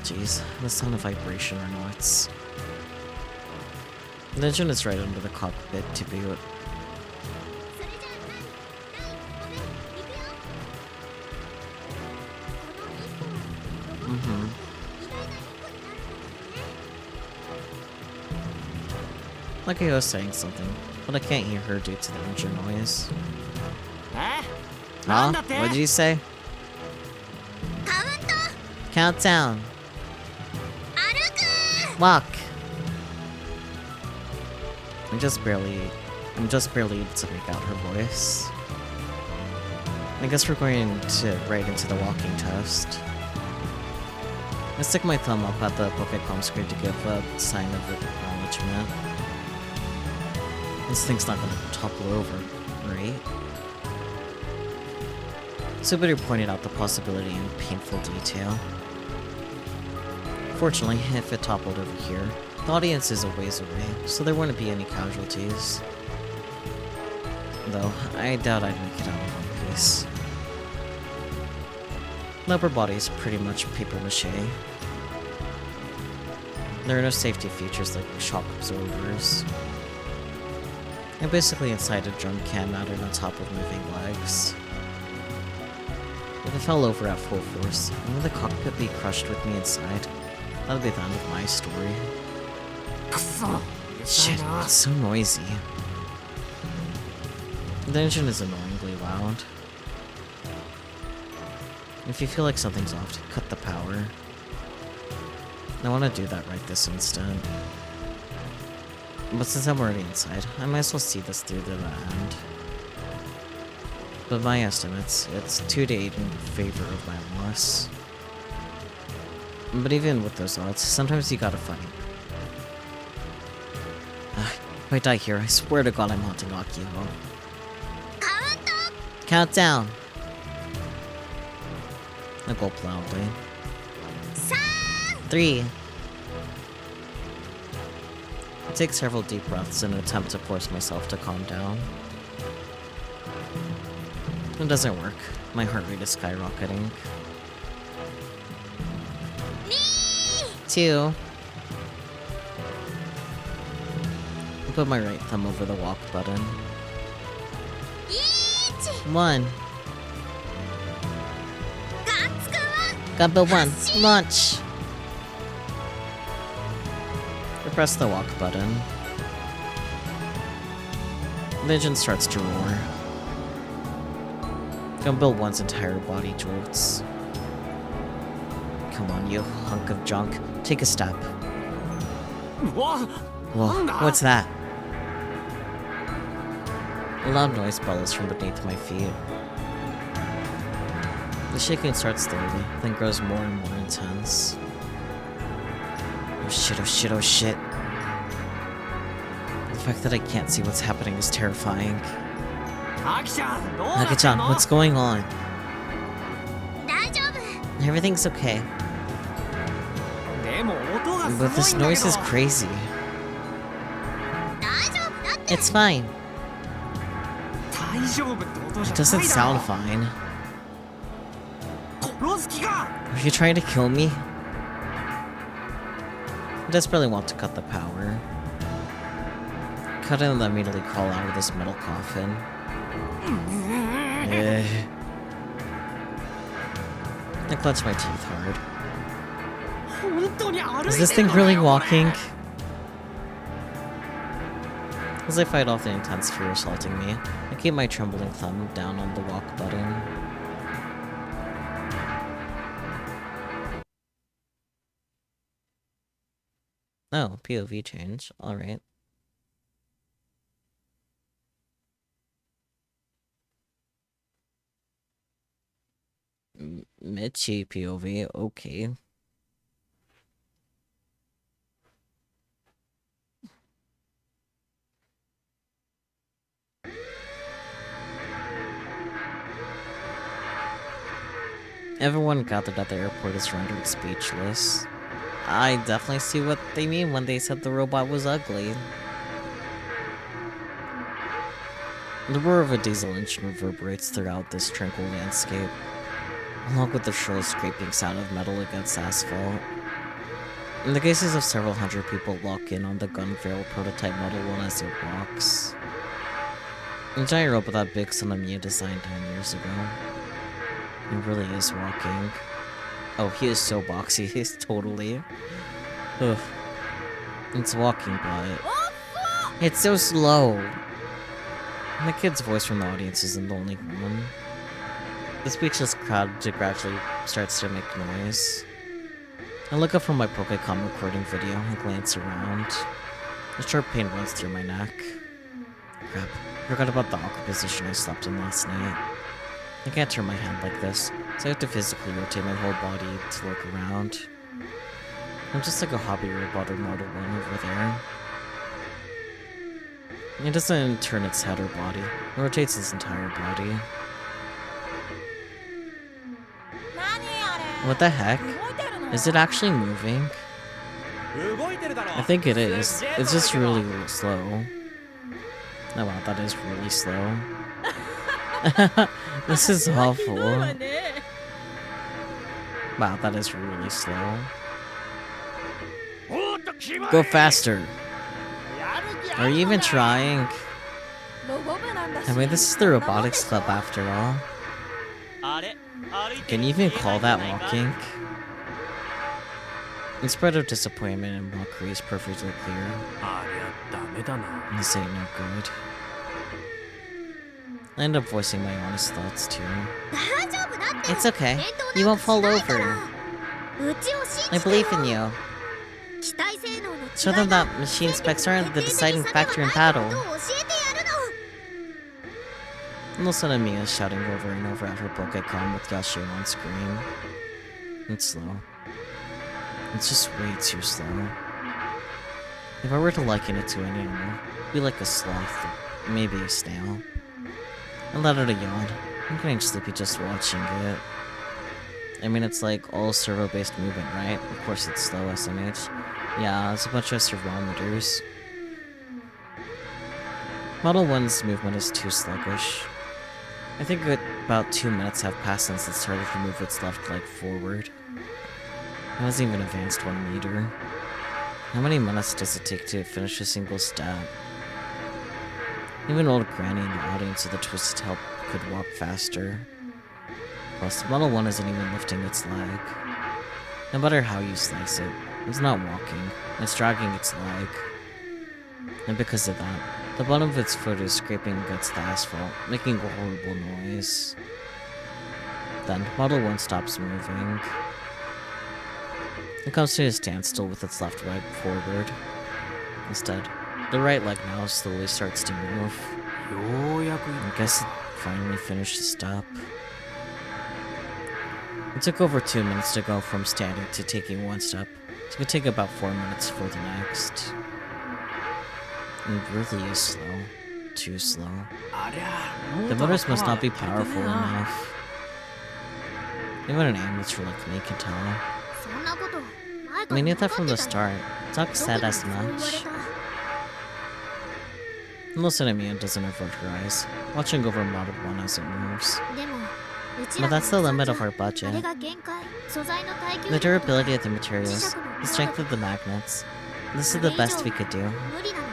Jeez, the sound of vibration are nuts. The engine is right under the cockpit to boot. それじゃあ第1歩目行くよこの一歩はロボットの Mm-hmm. 偉大な一歩になるんだからね Like I was saying something, but I can't hear her due to the engine noise. え Huh? なんだって What did you say? カウント Countdown! 歩く Walk! I'm just barely able to make out her voice. I guess we're going to right into the walking test. I stick my thumb up at the Pokecom screen to give a sign of acknowledgement. This thing's not gonna topple over, right? Subaru pointed out the possibility in painful detail. Fortunately, if it toppled over here, the audience is a ways away, so there wouldn't be any casualties. Though, I doubt I'd make it out in one piece. The upper body is pretty much paper-mache. There are no safety features like shock absorbers. I'm basically inside a drum can mounted on top of moving legs. I fell over at full force, will the cockpit be crushed with me inside? That'll be the end of my story. くそ Shit, it's so noisy. The engine is annoyingly loud. If you feel like something's off, cut the power. I want to do that right this instant. But since I'm already inside, I might as well see this through to the end. But my estimates, it's 2-8 in favor of my loss. But even with those odds, sometimes you gotta fight. If I die here, I swear to God I'm haunting Akio. Countdown! I gulp loudly. 3. I take several deep breaths in an attempt to force myself to calm down. It doesn't work. My heart rate is skyrocketing. 2. I put my right thumb over the walk button. 1. Gumbo 1. Launch! I press the walk button. The engine starts to roar. Gumbo 1's entire body jolts. Come on, you hunk of junk. Take a step. うわ Whoa, what's that? A loud noise bellows from beneath my feet. The shaking starts slowly, then grows more and more intense. Oh shit, oh shit, oh shit. The fact that I can't see what's happening is terrifying. アキちゃんどうなってん Naka-chan, の what's going on? 大丈夫 Everything's okay. でも音がすご But this いんだけ noise ど is crazy. 大丈夫だって It's fine. 大丈夫って音 It じゃ doesn't ないだ sound ろ fine. 殺す気か Are you trying to kill me? I desperately want to cut the power. Cut it and immediately crawl out of this metal coffin. Eh. I clench my teeth hard. 本当に歩い Is て this る thing のか really よ walking? As I fight off the intense fear assaulting me, I keep my trembling thumb down on the walk button. Oh, POV change. Alright. Michi POV, okay. Everyone gathered at the airport is rendered speechless. I definitely see what they mean when they said the robot was ugly. The roar of a diesel engine reverberates throughout this tranquil landscape, along with the shrill scraping sound of metal against asphalt. And the gazes of several hundred people lock in on the gun barrel prototype Model 1 as it walks. A giant robot that Big Son of Mia designed 10 years ago. He really is walking. Oh, he is so boxy, he's totally... Ugh. It's walking, but... It's so slow! And the kid's voice from the audience isn't the only one. The speechless crowd gradually starts to make noise. I look up from my Pokecom recording video and glance around. A sharp pain runs through my neck. Crap, I forgot about the awkward position I slept in last night. I can't turn my hand like this, so I have to physically rotate my whole body to look around. I'm just like a hobby robot or Model 1 over there. It doesn't turn its head or body, it rotates its entire body. What the heck? Is it actually moving? I think it is. It's just really slow. Oh wow, that is really slow. This is awful. Wow, that is really slow. Go faster. Are you even trying? I mean, this is the Robotics Club after all. Can you even call that walking? The spread of disappointment and mockery is perfectly clear. ありゃダメだな。 This ain't no good. I end up voicing my honest thoughts too. 大丈夫だって。 It's okay. 転倒 You なん won't か fall しないか over. ら。うちを信 I じてよ。 believe in you. 機体性能の違いが Show them that machine specs aren't the deciding factor in battle. 戦力の決定的差ではないことを教えてやるの。 And all of a sudden Mia is shouting over and over at her Pokecon with Yashiro on screen. It's slow. It's just way too slow. If I were to liken it to an animal, it'd be like a sloth, or maybe a snail. I let out a yawn. I'm getting sleepy just watching it. I mean, it's like all servo-based movement, right? Of course it's slow, SMH. Yeah, it's a bunch of servometers. Model 1's movement is too sluggish. I think about 2 minutes have passed since it started to move its left leg forward. It hasn't even advanced 1 meter. How many minutes does it take to finish a single step? Even old Granny in the audience with a twisted help could walk faster. Plus, Model 1 isn't even lifting its leg. No matter how you slice it, it's not walking, it's dragging its leg. And because of that, the bottom of its foot is scraping against the asphalt, making a horrible noise. Then, Model 1 stops moving. It comes to a standstill with its left leg forward. Instead, the right leg now slowly starts to move. ようやく I guess it finally finished the stop. It took over 2 minutes to go from standing to taking 1 step. It could take about 4 minutes for the next. It really is slow. Too slow. ありゃ The モーター motors must パワ not be ー足りてね powerful えな enough. Even an amateur like me can tell. そんなこと前 I から mean, knew 分か that っ from て the たよ。 start. Doc ど said こで as そう言われ much. た。 Listen to me, it doesn't avert her eyes, watching over Model 1 as it moves. でもうち But ら that's the の limit 予 of 算 our じゃあ budget. れが限界。素材の耐久 The 力と durability of the 磁 materials, 石の the 強 strength 度 of the magnets. This is the best we could do, 無理なの。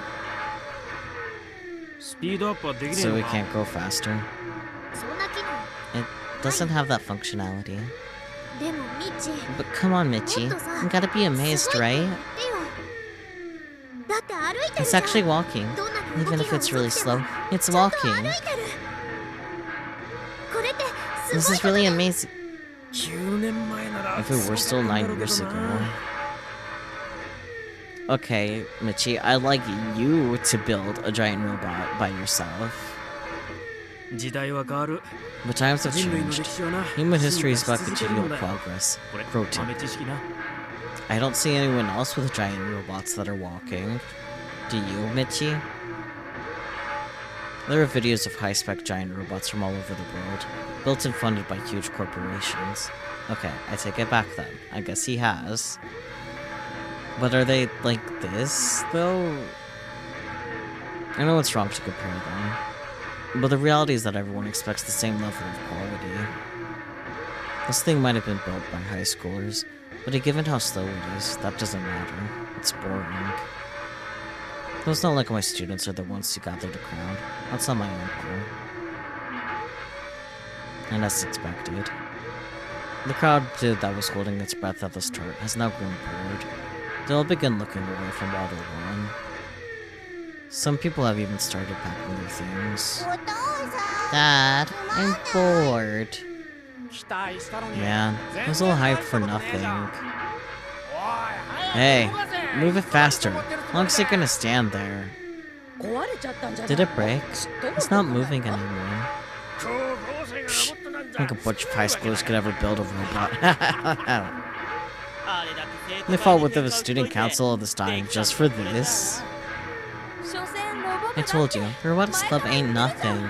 スピードアップはできねえ so の we か can't go faster. そんな機能。 It doesn't have that functionality. でもミッチー。 But come on, Michi. You gotta be amazed, すごい right? ってよ。だって歩いてる It's じゃん。 actually walking. どんなに動 Even き if が it's 遅 really くて slow, も it's ちゃんと歩 walking. いてる。これってす This ごい is ことだ really よ。 amazing. 9年前なら If it were still 9 years ago. Okay, Michi, I'd like you to build a giant robot by yourself. 時代は変わる But times have 人類の changed. 歴史はな Human history is about 進化し続けるの continual だよ progress. これ Pro tip. 豆知識な I don't see anyone else with giant robots that are walking. Do you, Michi? There are videos of high-spec giant robots from all over the world, built and funded by huge corporations. Okay, I take it back then. I guess he has. But are they like this, though? I know it's wrong to compare them, but the reality is that everyone expects the same level of quality. This thing might have been built by high schoolers, but given how slow it is, that doesn't matter. It's boring. Though it's not like my students are the ones who gathered a crowd. That's not my uncle. And as expected, the crowd that was holding its breath at the start has now grown bored. They all begin looking away from Model 1. Some people have even started packing their things. お父さん。 Dad, I'm bored. 期待したのに Man, I was all hyped for nothing. Hey, move it faster. How long is it gonna stand there? 壊れちゃったんじゃない Did it break? 知っとる It's not moving anymore. 高校生がロボットなん I だ think a bunch of high schoolers could ever build a robot. あれだけ生徒 They 会 fought に with the 喧嘩売っとい student て council all this time just for this. 所詮ロボ I told you, the robotics club ain't nothing.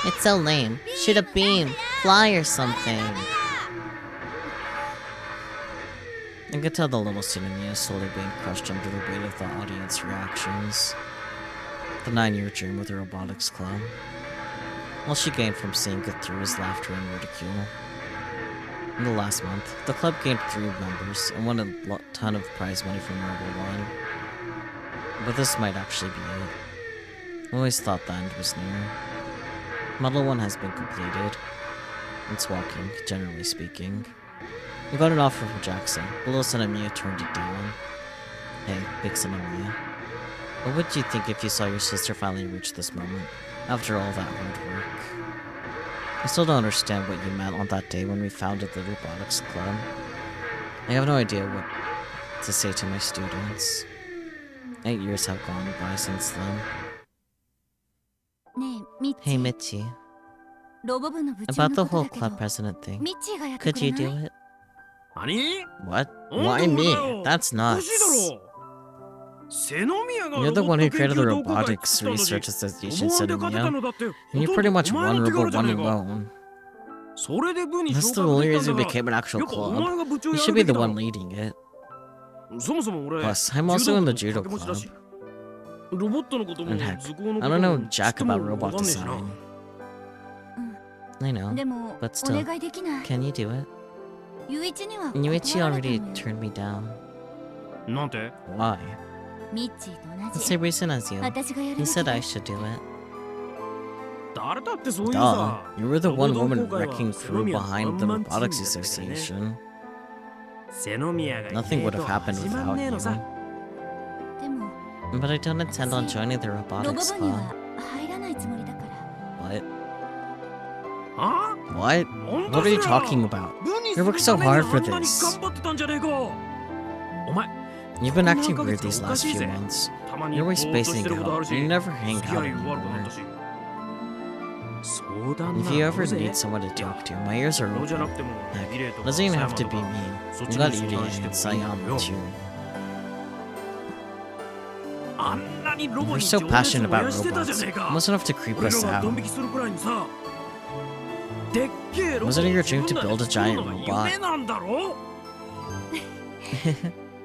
It's so lame. Shoot a beam, fly or something. I could tell the little student Mia is slowly being crushed under the weight of the audience reactions. The 9-year dream of the robotics club. All she gained from seeing it through was laughter and ridicule. In the last month, the club gained 3 members and won a ton of prize money from Robo 1. But this might actually be it. I always thought the end was near. Model 1 has been completed. It's walking, generally speaking. We got an offer from Jackson. The little son of Mia turned it down. Hey, big son of Mia. What would you think if you saw your sister finally reach this moment, after all that hard work? I still don't understand what you meant on that day when we founded the Robotics Club. I have no idea what to say to my students. 8 years have gone by since then. ねえミッチ Hey ー Mitchie, ロボ部の部長 about の the こと whole だけど club president thing, ミッチーがやって could く you れない do it? 何 What? なん Why で me? だよ That's おかしい nuts. だろ背宮が You're ロ the ボ one ッ who ト研 created 究 the 同好会 Robotics 作ったの Research に Association, 思わんで said 勝てた Mia. のだって And ほ you とん pretty ど much お前 won の手柄 Robo じゃ 1 ねえか alone. それで部に That's 昇 the 格 only できた reason ん we だから became an actual やっぱお前 club. が部長 You や should る be べ the きだ one ろ leading it. そもそも俺 Plus, I'm also in the 柔道 judo 部の掛け持ちだ club. しロボットのことも And heck, 図工のこ I と don't know もちっ jack とも about わ robot かんねえしな design. I know, でも but お still, 願いできない can you do it? ユイチには Yuichi 断られた already のよ turned me down. なんて Why? ミッチーと The 同じ same reason as you. 私がやる He べき said だ I should do it. 誰だってそういう Duh, さ you were the ロボ one 同好 woman 会は wrecking 背 crew 宮 behind the ワンマンチーム Robotics だったからね Association. 背宮がい Nothing ねえ would と have happened 始まん without ねえのさ you. でも But I don't intend on joining the ロボ Robotics 部に Club. は入らないつもりだから What? あ What? 本 What are you talking about? You worked so hard for this. 頑張ってたんじゃねえかお前 You've been acting weird these last few months. たまに You're ぼ always ーっとし spacing てることあ out. るし You never hang 付き out 合い悪くなっ anymore. たし相談 If な you ら ever ぜ need someone to talk to, my ears are そうじゃな open. くても Heck, ミレイと it か doesn't even 狭 have 山 to と be か me. そっ You ち got に相 Iri 談して and もいい Sion んだよ too. あんなにロボ You're に so 情熱 passionate 燃 about やしてたじゃ robots. ねえか Almost enough to creep 俺 us らが out. ドン引きするくらいにさでっけえロボ Wasn't it your dream 自 to 分ら build で a 作る giant のが robot? 夢なんだろ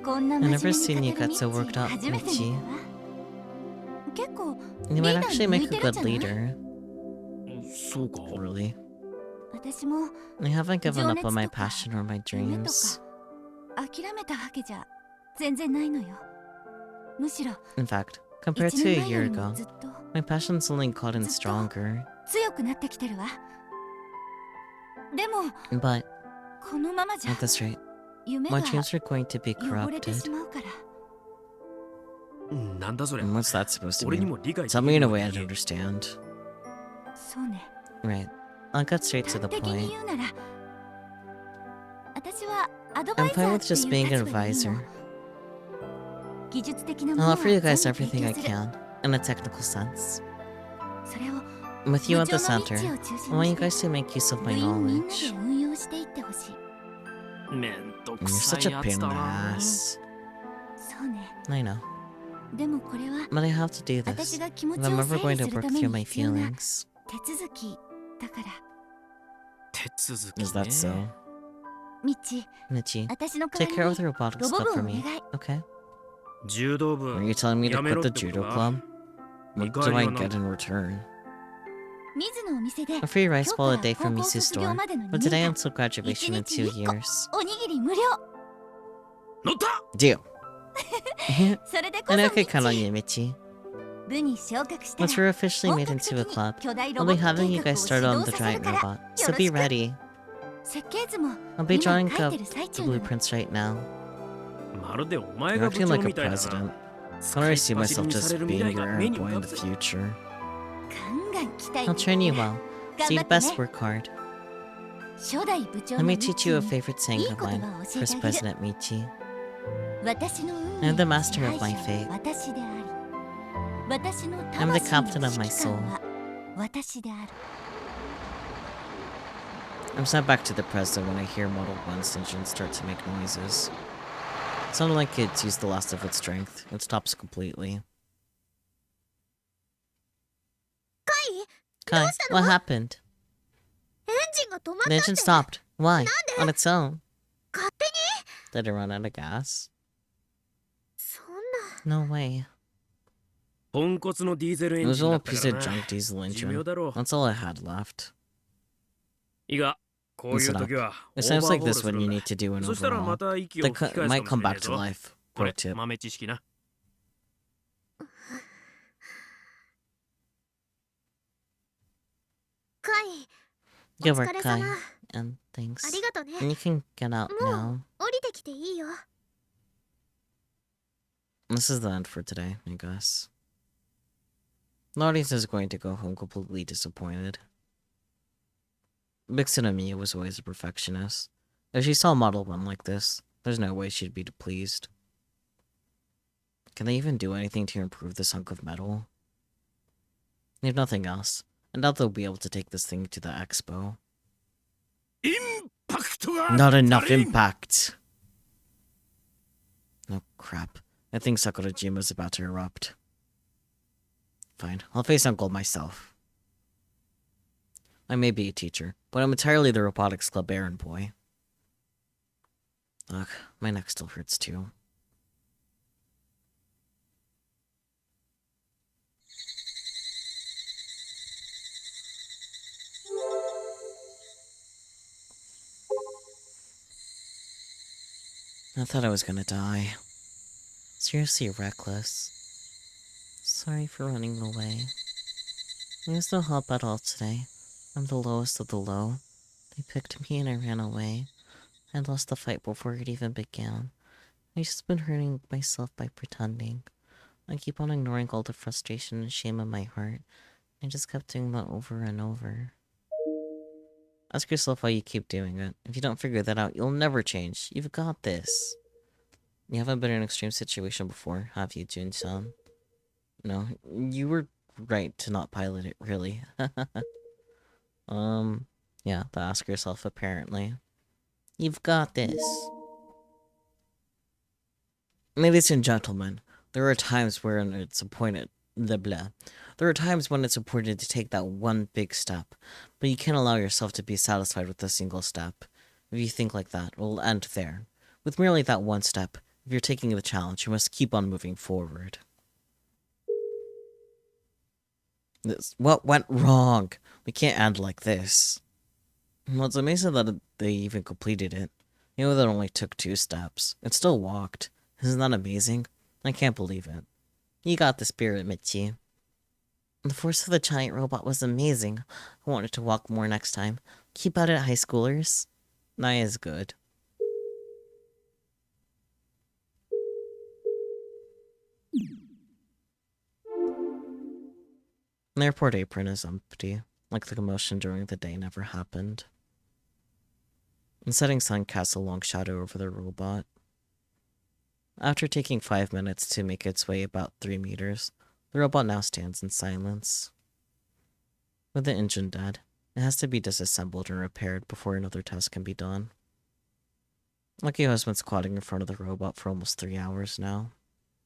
こんな I've 真面 never 目 seen に you 語る get ミ so ッ worked チー up, 初めて見 Michi. たわ結構 You リ might ーダー actually に向 make い a てるん good じゃない leader. そうか Really? 私も I haven't given up on my 情熱とか passion or my 夢と dreams. か諦めたわけじゃ全然ないのよむしろ In fact, compared 1 to 年 a 前よ year りも ago, ずっと my passion's only gotten ずっと stronger. 強くなってきてるわでも But このままじゃ at this rate, 夢が my dreams are going to be 汚れてし corrupted. まうからなんだそれ And what's that supposed to 俺に mean? も理解 Tell me in a way I don't understand. そうね Right. I'll get straight to 端 the 的に point. 言うなら私はアドバ I'm イザ fine ー with って just い being う an 立場でいい advisor. の技術的なも I'll のは offer you 全 guys 部 everything 提 I 供する can, in a technical sense. それを With you 部 at 長 the のミッ center, チを中 I 心 want に you して guys to make use of 部 my 員みんなで knowledge. 運用していってほしいめんど You're くさ such い a や pain つ in だ the な ass. そうね I know. でもこれは But I have to do 私 this. が気持 If ち I'm を ever 整 going 理 to する work ため through に my 必要な feelings. 手続きだから手続き Is that ね so? ミッチ Michi, 私の代 take わ care り of the に robotics ロボ club 部を for お願 me, い okay? 柔道部 Are you telling me to やめ quit ろ the ってこと judo か club? 見 What 返 do り I はなん get だ in return? 水野お店で A free rice 今日 bowl か a day ら from 高校 Misu's 卒業 store. までの But 2 年 today 間 until graduation in 2 1日1個 years. おにぎり無料乗った Deal. それでこそ And ミ I ッ could チ count on you, Michi. 部に昇格したら Once we're officially 本 made 格 into a 的に club, 巨大ロ I'll ボ be ット having 計 you 画を guys 始 start on 動 the させる giant から robot. よ So ろ be しく ready. 設計図も I'll be 今 drawing 書い up てる最 the 中なの blueprints right now. まるでお前 You're が部 acting 長 like a みたいだな president. I 使 don't い really っ see 走り myself にさ just れる未 being 来が your 目に errand 浮 boy か in ぶ the ぜ future. ガンガン期待 I'll train you well. 頑 So 張 you って best ね work hard. 初代部長 Let の me ミッ teach チ you ー a に favorite い saying い of 言 mine, 葉を教え First てあげる President Michi. 私の運 I'm 命 the の master 支 of 配 my 者は fate. 私であり私の I'm the 魂 captain の of my 指揮官 soul. は私である I'm sent back to the president when I hear Model 1's engines start to make noises. It sounded like it's used the last of its strength. It stops completely. カイ Kai, what happened? エンジンが止まった The っ engine て stopped. Why? On its own. 勝手に Did it run out of gas? そんな No way. ポンコツのディーゼルエ It ン was ジン all だ a った piece か of らな junk diesel 寿命 engine. だろう That's all I had left. いいがこういう Listen up. 時は It オー sounds バー like ホール this す when る you ん need だ to do an そしたらま overhaul. た息を That 吹き返 might すか come もしれね back え to ぞ life. こ Pro れ tip. 豆知識なカイ、 Give her お疲れ Kai 様。 and thanks. ありがとね。 And you can get out も now. う降りてきていいよ。 This is the end for today, I guess. The audience is going to go home completely disappointed. Vixen Amiya was always a perfectionist. If she saw Model 1 like this, there's no way she'd be pleased. Can they even do anything to improve this hunk of metal? If nothing else, I doubt they'll be able to take this thing to the expo. インパクトが Not enough 足りん impact! Oh crap. I think Sakurajima's about to erupt. Fine, I'll face Uncle myself. I may be a teacher, but I'm entirely the Robotics Club errand boy. Ugh, my neck still hurts too. I thought I was gonna die. Seriously reckless. Sorry for running away. There's no help at all today. I'm the lowest of the low. They picked me and I ran away. I lost the fight before it even began. I've just been hurting myself by pretending. I keep on ignoring all the frustration and shame in my heart. I just kept doing that over and over. Ask yourself why you keep doing it. If you don't figure that out, you'll never change. You've got this. You haven't been in an extreme situation before, have you, Jun-san? No, you were right to not pilot it, really. Yeah, to ask yourself, apparently. You've got this. Ladies and gentlemen, there are times when it's important. There are times when it's important to take that one big step, but you can't allow yourself to be satisfied with a single step. If you think like that, it'll end there. With merely that one step, if you're taking the challenge, you must keep on moving forward. What went wrong? We can't end like this. Well, it's amazing that they even completed it. You know that only took 2 steps. It still walked. Isn't that amazing? I can't believe it. You got the spirit, Michi. The force of the giant robot was amazing. I wanted to walk more next time. Keep at it, high schoolers. That is good. The airport apron is empty, like the commotion during the day never happened. The setting sun casts a long shadow over the robot. After taking 5 minutes to make its way about 3 meters, the robot now stands in silence. With the engine dead, it has to be disassembled and repaired before another test can be done. Lucky has been squatting in front of the robot for almost 3 hours now.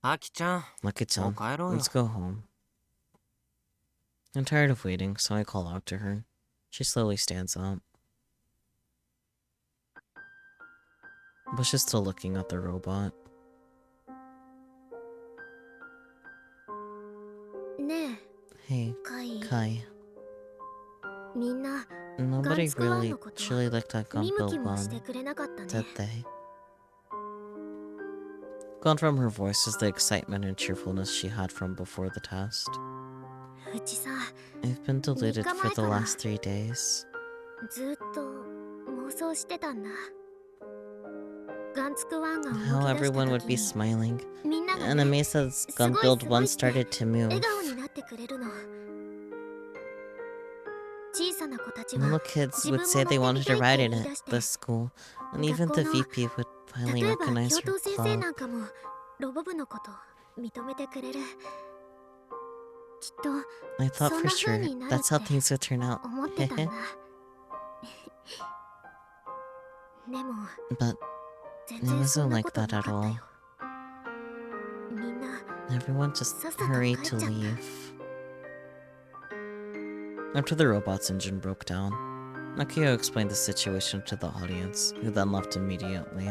アキちゃん、 Lucky-chan, もう帰ろうよ。 let's go home. I'm tired of waiting, so I call out to her. She slowly stands up. But she's still looking at the robot. ね Hey, え、カイ。 Kai. みんな Nobody Guns go on really のこと truly looked at 見向 Gunpil きもし 1, てくれなかったね。 did they? Gone from her voice is the excitement and cheerfulness she had from before the test. うちさ、 I've been deluded for the last 3 days. ずっと妄想してたんだ。ガンツクワンが How 動き出し everyone た would 時 be に smiling, みんなが and ね、 amazed as Gunbuild 1 started to move. 笑顔になってくれるの。小さな子たちは Little kids would say they wanted to ride in it, the school, and even the VP would finally 例えば recognize 教 her 頭先生 club. なんかもロボ部のこと認めてくれる。きっと I thought for そんな風 sure になるって that's how things would turn out. 思ってたんだ。でも But 全 it 然そ wasn't んな like ことな that か at ったよ all. みんな Everyone just さっさと hurried 帰 to っちゃった。 leave. After the robot's engine broke down, Nakio explained the situation to the audience, who then left immediately.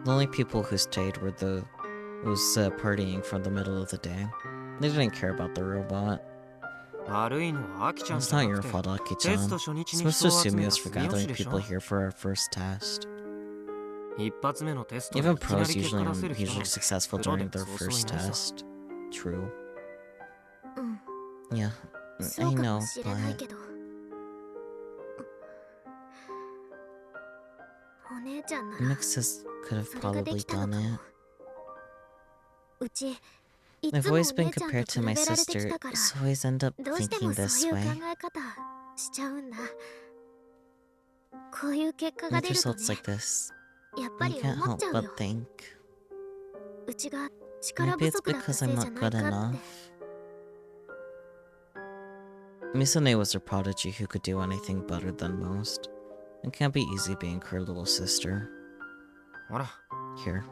The only people who stayed were those partying from the middle of the day. They didn't care about the robot. 悪いのはアキちゃん It's じゃ not な your くて fault, テ Aki-chan. スト初日 It's に Mr. 人を集めた Sumiyo's for 住 gathering 吉でし people ょ。 here for our first test. 一発目のテストで Even いきなり pros 結果 usually 出せる aren't 人な usually んて successful プロ during で their そうそうい first ないさ。 test. True. うん。 Yeah. そ I うか know, もしれない but けど、お姉ちゃんなら Mixes could have それがで probably きたの done かも。 it. うちい I've つもお always been 姉ちゃんと compared 比 to べ my られてき sister, たから、 so I always end up どうしても thinking そう this いう考 way. え方しちゃうんだ。こういう結果が With 出ると results ね、 like this, やっぱ I り can't 思っ help ちゃう but よ。 think うちが力 maybe 不 it's 足だった because せ I'm いじゃ not ない good かって。 enough. Misane was a prodigy who could do anything better than most. It can't be easy being her little sister. ほら、 Here.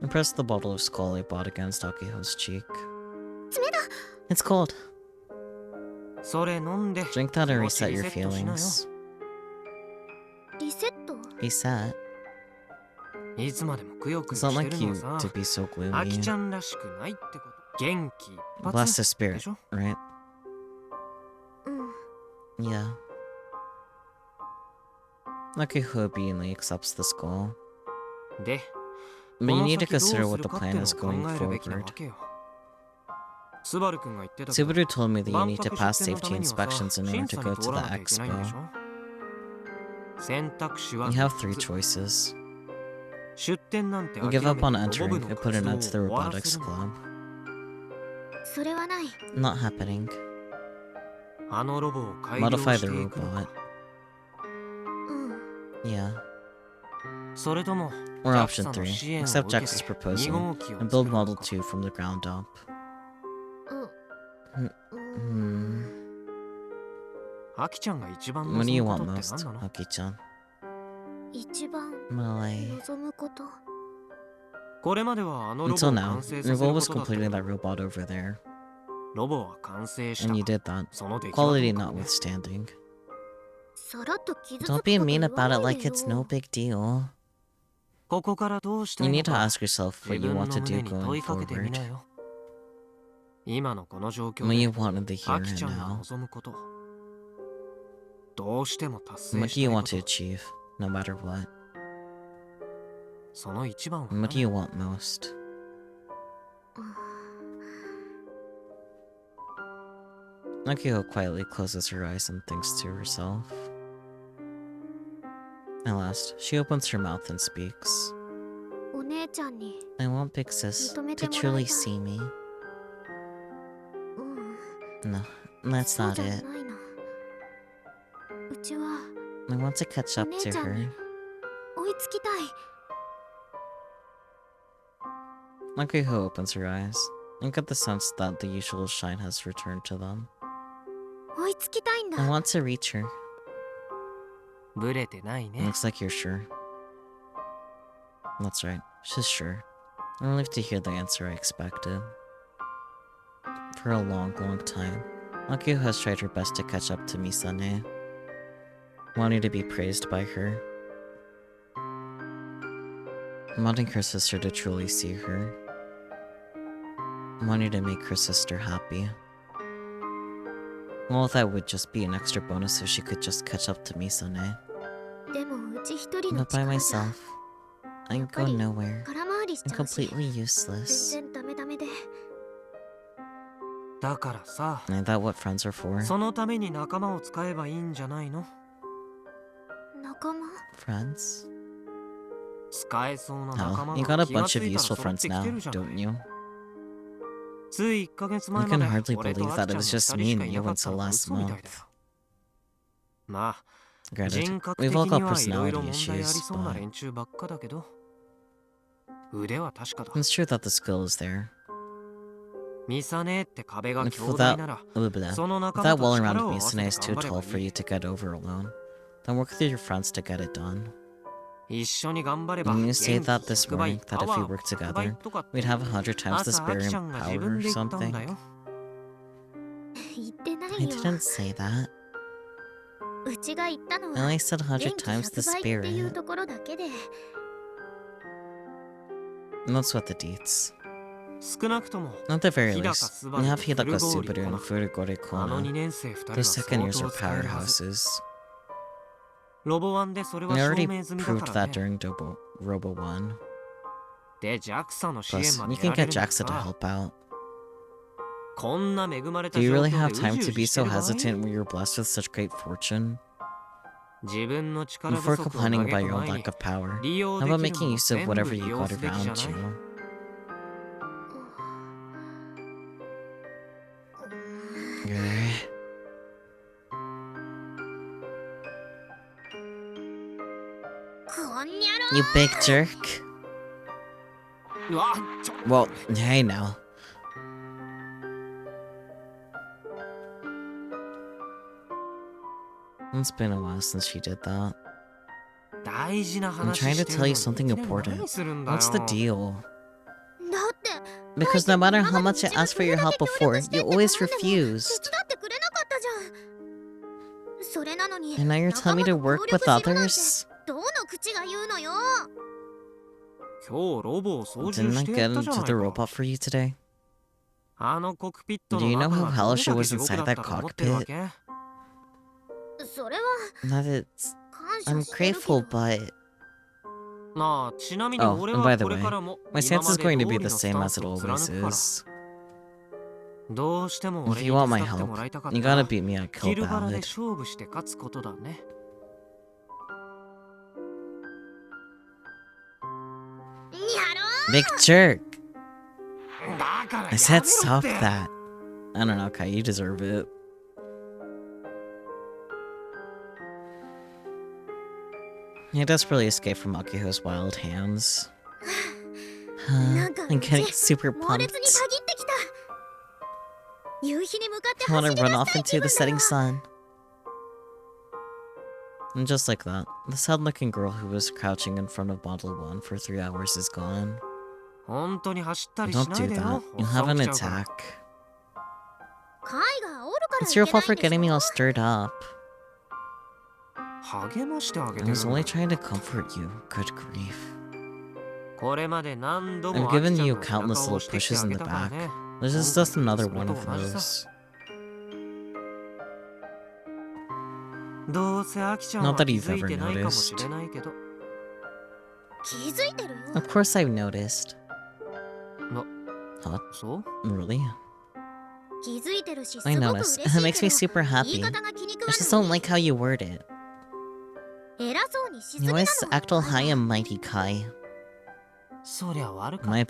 I pressed the bottle of skull I bought against Akiho's cheek. It's cold. それ飲んで Drink that 気 and 持ち reset リ your セットしなよ。 feelings. リセット？ Reset? いつまでもくよくよ It's not して like るの you はさ、 to be so アキ gloomy. ちゃんらしくないってこと。元気一 Bless 発 his で spirit, しょ。 right? うん。 Yeah. Akiho obediently accepts the skull. で、 But こ you の need to 先どう consider す what る the かって plan のを is 考 going えるべきなわ forward. けよ。スバル君が言ってたけど、 Subaru told me that you 万 need to 博 pass 出店のた safety めにはさ、 inspections in 審 order 査 to に go 通 to ら the なきゃいけないんでし expo. ょ。選択肢は You have 3 three つ。 choices. 出店なんて You 諦 give め up て on ロボ entering 部の and put 活 an 動を end to the 終わらせ robotics るの。 club. それはない。 Not happening. あのロボを改良 Modify し the ていくの robot. か。うん。 Yeah. それとも Or JAXA option の 2. 支援を Accept 受け Jax's て proposal 2号機を and 作 build るの Model か。 2 from the ground up. アキちゃんが一番 What do 望 you むこ want とって most, 何なの？ Aki-chan? 一番 Well, I... 望むこと。これまではあのロボ Until を now, 完成さ your せる goal こ was とだった。 completing that robot over there. ロボは完成した And you did that. その出来はどう Quality かね。 notwithstanding. さらっと傷つく Don't こと be 言わ mean な about it い like で it's よ no big deal. ここからどうした You いの need to か ask yourself 自 what you 分 want の to 胸 do に問 going いかけてみ forward. なよ。今のこの状況 What you で want in the here アキ and ちゃんが now. 望むこと、どうしても達 What 成 do した you いこ want to と、 achieve, no matter what? その一番は What do 何？ you want most? Akio quietly closes her eyes and thinks to herself. At last, she opens her mouth and speaks. お姉ちゃんに。 I want Big Sis to 認めてもらいたい。 truly see me. うん。 No, that's そう not じゃ it. ないな。うちは I want to catch お up 姉 to ちゃんに her. 追いつきたい。 Akio opens her eyes and get the sense that the usual shine has returned to them. 追いつきたいんだ。 I want to reach her. ブレてないね。 Looks like you're sure. That's right, she's sure. I'm relieved to hear the answer I expected. For a long, long time, Akio has tried her best to catch up to Misane, wanting to be praised by her, wanting her sister to truly see her, wanting to make her sister happy. Well, that would just be an extra bonus if she could just catch up to Misane. でもうち一人の But by 力じゃ myself, I go nowhere. 空回りし I'm ちゃうし。 completely useless. 全然ダメダメで。だからさ、 Ain't that what friends are for? そのために仲間を使えばいいんじゃないの？仲間？ Friends? 使えそうな仲 Oh, 間 you が got a 気が bunch つ of いたら useful 揃っ friends てき now, てるじゃな don't い。 you? つい1ヶ月 I 前 can ま hardly で俺と believe ア that キ it ちゃん was の just 2 me 人し and かい you なかった until のが last 嘘みたい month. だよ。まあ、 Granted, 人格的 we've all に got はいろいろ personality 問題あり issues, そうな but 連中ばっかだけど、腕は確かだ。 it's true that the skill is there. ミサネって壁が If 強大な that, ら、 blah, その if 仲間 that と wall 力 around を合わせ Misane て is too 頑張れば tall for い you い。 to get over alone, then work with your friends to get it done. 一緒に頑張れば Didn't 元 you 気 say that this 100倍、 morning パ that if ワ we ーも work 100倍 together, とかって we'd have 100 times the 朝ア spirit キちゃ in んが自 power 分 or で言ったん something? だよ。言ってな I いよ。 didn't say that. うちが言ったの I は only said 100元気 times the 100倍っていう spirit. ところだけで。 Not sweat the deeds. 少なくとも At the very 日高 least, ス we バル have と Hidaka 古郡 Subaru and コ Furugore ナ、あの2 Kona. 年生2人は Those 相 second years 当 are 使えるはず。 powerhouses. ロボ1でそれは We 証 already 明済みだ proved から that ね。 during Robo 1. で、JAXA の支援 Plus, ま you でや can れ get るなら JAXA to さ、 help out. こんな恵まれ Do た you 状 really 況 have でう time じう to じ be して so る場合 hesitant when you're blessed with such great fortune? 自分の力不 Before 足を complaining 嘆 about く your own 前に lack of power, 利用 how で about きるも making の use of 全部 whatever 利 you 用 got すべきじゃ around ない you? Okay. You big jerk. うわちょ Well, hey now. It's been a while since she did that. 大事な I'm 話 trying し to て tell る you の something にいきなり important. 何するんだよ What's the deal? だって Because no matter how much I asked for your help before, you always refused. 手伝ってくれなかったじゃん。それなのに And now you're telling me to work with 仲間と協力しろなんて others? どの口が言うのよ。今日ロボを操 Didn't 縦 I して get やったじゃ into な the いか robot for you today? あのコックピット Do の you know 中 how がどれ hellish だ it け was 地獄 inside だっ that たと思ってるわ cockpit? けそれは That it's... 感 I'm 謝してるけ grateful, ど。 but... まあちなみに Oh, 俺 and は by the これ way, からも my 今 stance ま is で going 通 to be り the のス same タン as ス it を always 貫くから is. どうしても If 俺に you 手 want 伝 my って help, もらいたかっ you た gotta ら beat me at キルバラで Ballad. 勝負して勝つことだね。やろ Big jerk! だから I や said めろ stop って。 that. I don't know, Kai, you deserve it. You desperately escaped from Akiho's wild hands. なんか I'm getting うち super 猛烈 pumped. にたぎってきた。夕日に向かって I 走 want り to 出 run し off たい into 気 the 分だよ。 setting sun. And just like that, the sad-looking girl who was crouching in front of Model 1 for 3 hours is gone. 本当に走ったりし Don't な do いで that. よ。 You'll おっさ have ん an 来ちゃうから。 attack. 貝がおるから It's い your けな fault for いんで getting me し all ょ。 stirred up. 励ましてあげ I てる was んだ only よ。 trying to comfort you. Good grief. これまで何度 I've もアキ given ちゃん you の背 countless 中を little 押してきて pushes あ in げ the たから back. ね。 This is 今 just 回も another それ one と of 同じさ。 those. どうせアキちゃん Not は that 気 you've づい ever てないかもし noticed. れないけど。気づいてるよ。 Of course I've noticed. そう Really? 気づいてるし、す I ごく noticed. 嬉し It い makes け me ど、 super 言い happy. 方が気に食 I わ just ない don't like how you word it. 偉そうにしすぎ You な always の。 act all high and mighty, Kai. そりゃ悪かった My ね。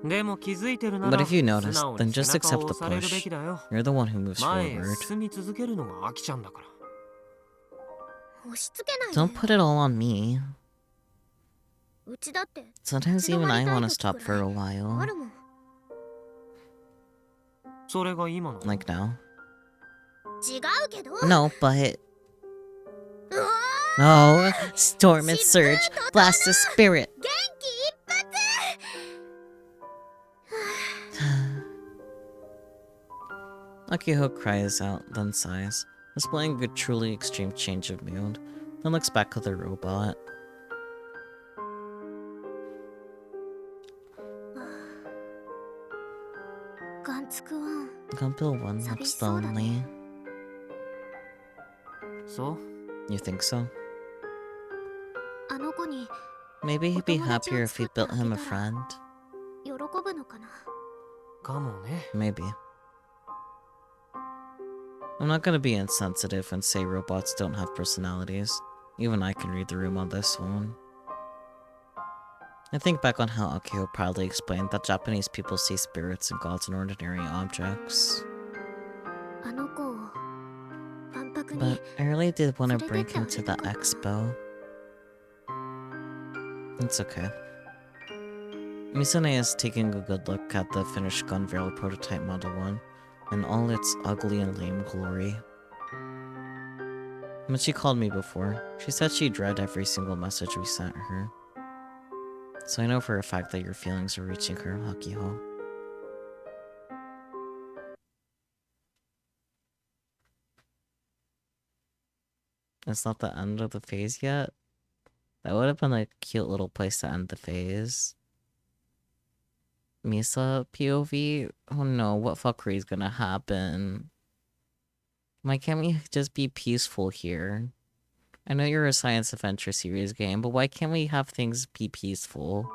bad. でも気づいてるな But ら if you 素 noticed, 直 then に背 just 中 accept を the 押されるべ push. きだよ。 You're the one who moves 前へ forward. 進み続けるのがアキちゃんだから。押し付けない Don't で。 put it all on me. うちだって Sometimes even I want to stop for a あ while. るもん。それが今の。 Like now. 違うけど。 No, but... うわ Oh, storm and surge. Blast the spirit. 元気一発。 Akiho cries out, then sighs, displaying a truly extreme change of mood, then looks back at the robot. Gunpil 1 looks lonely. そう You think so? あの子に Maybe he'd be happier if we built him a friend. 喜ぶのかな。かもね。 Maybe. I'm not gonna be insensitive and say robots don't have personalities. Even I can read the room on this one. I think back on how Akio proudly explained that Japanese people see spirits and gods in ordinary objects. あの子を万博に But I really did want to bring him to the expo. It's okay. Misune is taking a good look at the finished Gunveil prototype Model 1 in all its ugly and lame glory. When she called me before, she said she'd read every single message we sent her. So I know for a fact that your feelings are reaching her, Hakiho. It's not the end of the phase yet? That would have been a cute little place to end the phase. Misa POV? Oh no, what fuckery is gonna happen? Why can't we just be peaceful here? I know you're a science adventure series game, but why can't we have things be peaceful?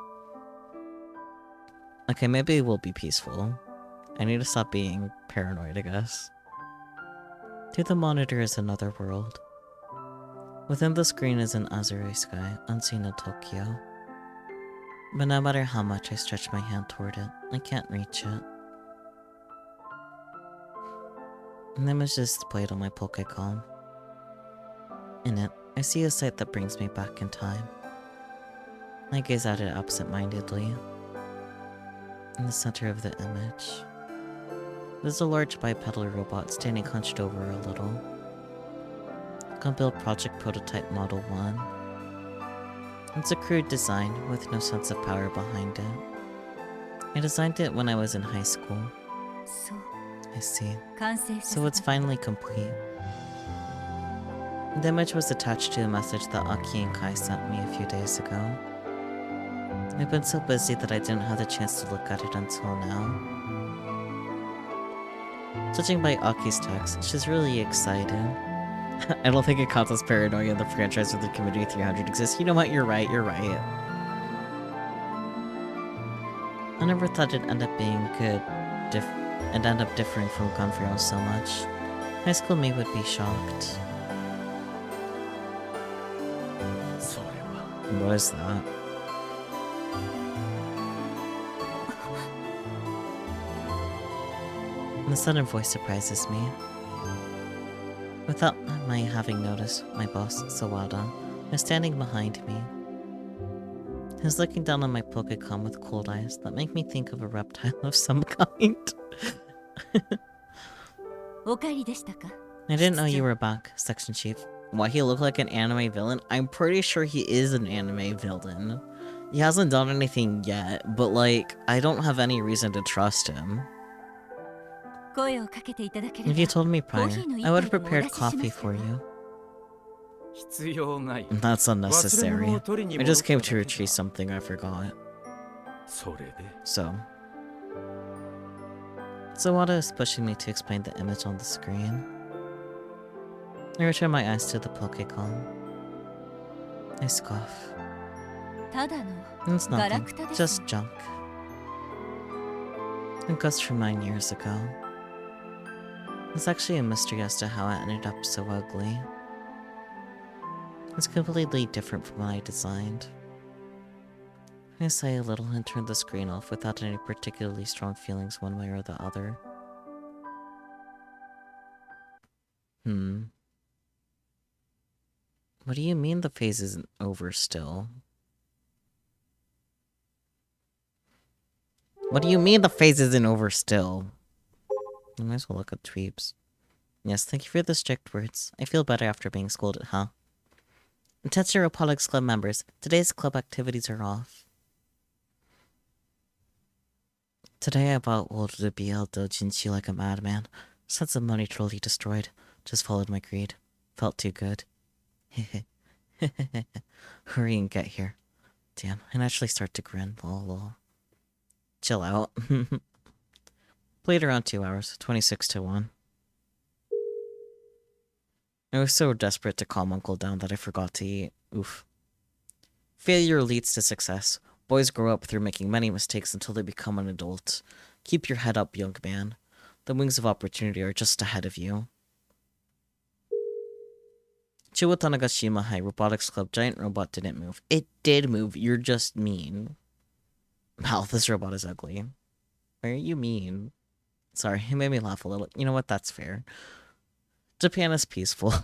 Okay, maybe it will be peaceful. I need to stop being paranoid, I guess. To the monitor is another world. Within the screen is an azure sky, unseen in Tokyo. But no matter how much I stretch my hand toward it, I can't reach it. An image is displayed on my Pokécom. In it, I see a sight that brings me back in time. I gaze at it absent-mindedly. In the center of the image, there's a large bipedal robot standing hunched over a little. Build Project Prototype Model 1. It's a crude design with no sense of power behind it. I designed it when I was in high school. そう I see. 完成させ So it's た finally complete. The image was attached to a message that Aki and Kai sent me a few days ago. I've been so busy that I didn't have the chance to look at it until now. Judging by Aki's text, she's really excited. I don't think it counts as paranoia in the franchise or the Community 300 exists. You know what? You're right. I never thought it'd end up being good and end up differing from Gunfreel so much. High school me would be shocked. What is that? The sudden voice surprises me. Without my having noticed, my boss, Sawada, is standing behind me. He's looking down on my Pokécom with cold eyes that make me think of a reptile of some kind. お帰りでしたか I didn't know you were back, Section Chief. Why he looked like an anime villain? I'm pretty sure he is an anime villain. He hasn't done anything yet, but like, I don't have any reason to trust him. 声をかけていただければ If you told me prior, I would have コーヒーの一杯をお prepared 出しします coffee け for ど you. 必要ない。 That's 忘れ物 unnecessary. を取りに I 戻っ just た came だけ to だ。 retrieve something I forgot. それで So. Sawada is pushing me to explain the image on the screen. I return my eyes to the Pokécom. I scoff. ただの It's ガラ nothing. クタです Just junk. A ghost from 9 years ago. It's actually a mystery as to how it ended up so ugly. It's completely different from what I designed. I sigh a little and turn the screen off without any particularly strong feelings one way or the other. What do you mean the phase isn't over still? What do you mean the phase isn't over still? I might as well look up tweets. Yes, thank you for the strict words. I feel better after being scolded, huh? Attention Robotics Club members. Today's club activities are off. Today I bought World of the BL Dojinshi like a madman. Sense of money totally destroyed. Just followed my greed. Felt too good. Hurry and get here. Damn, I naturally start to grin. Lol. Chill out. Played around 2 hours, 26-1. I was so desperate to calm Uncle down that I forgot to eat. Oof. Failure leads to success. Boys grow up through making many mistakes until they become an adult. Keep your head up, young man. The wings of opportunity are just ahead of you. Chiwatanagashima High Robotics Club giant robot didn't move. It did move, you're just mean. Wow, this robot is ugly. Why are you mean? Sorry, it made me laugh a little. You know what, that's fair. Japan is peaceful.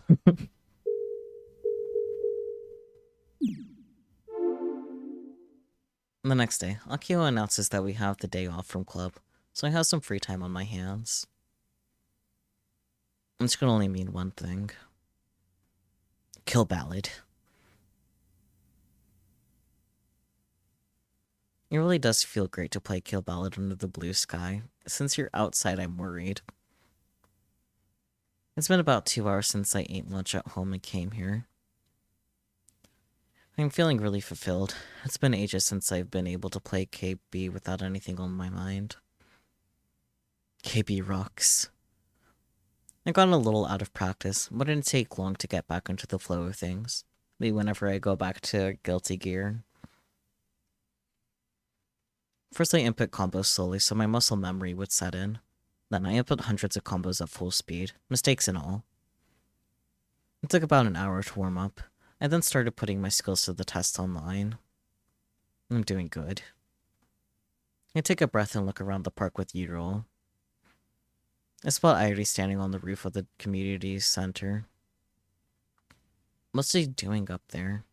The next day, Akio announces that we have the day off from club, so I have some free time on my hands. This can only mean one thing. Kill Ballad. It really does feel great to play Kill Ballad under the blue sky. Since you're outside, I'm worried. It's been about 2 hours since I ate lunch at home and came here. I'm feeling really fulfilled. It's been ages since I've been able to play KB without anything on my mind. KB rocks. I got a little out of practice, but it didn't take long to get back into the flow of things. Maybe whenever I go back to Guilty Gear. First I input combos slowly so my muscle memory would set in. Then I input hundreds of combos at full speed, mistakes and all. It took about an hour to warm up. I then started putting my skills to the test online. I'm doing good. I take a breath and look around the park with U-Roll. I spot Irie standing on the roof of the community center. What's she doing up there?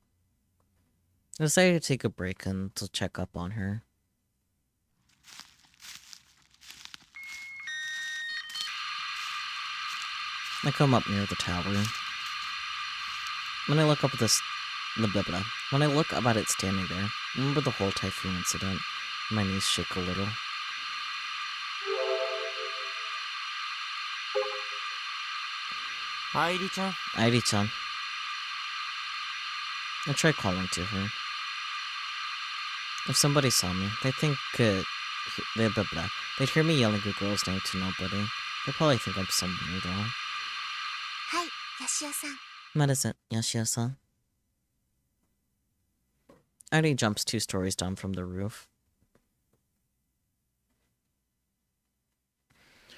I decided to take a break and to check up on her. I come up near the tower. When I look up at when I look up at it standing there, I remember the whole typhoon incident. My knees shake a little. Airi-chan. Airi-chan. I try calling to her. If somebody saw me, they'd think they'd hear me yelling a girl's name to nobody. They'd probably think I'm some weirdo. Hi, Yoshio-san. What is it, Yoshio-san? Airi jumps 2 stories down from the roof.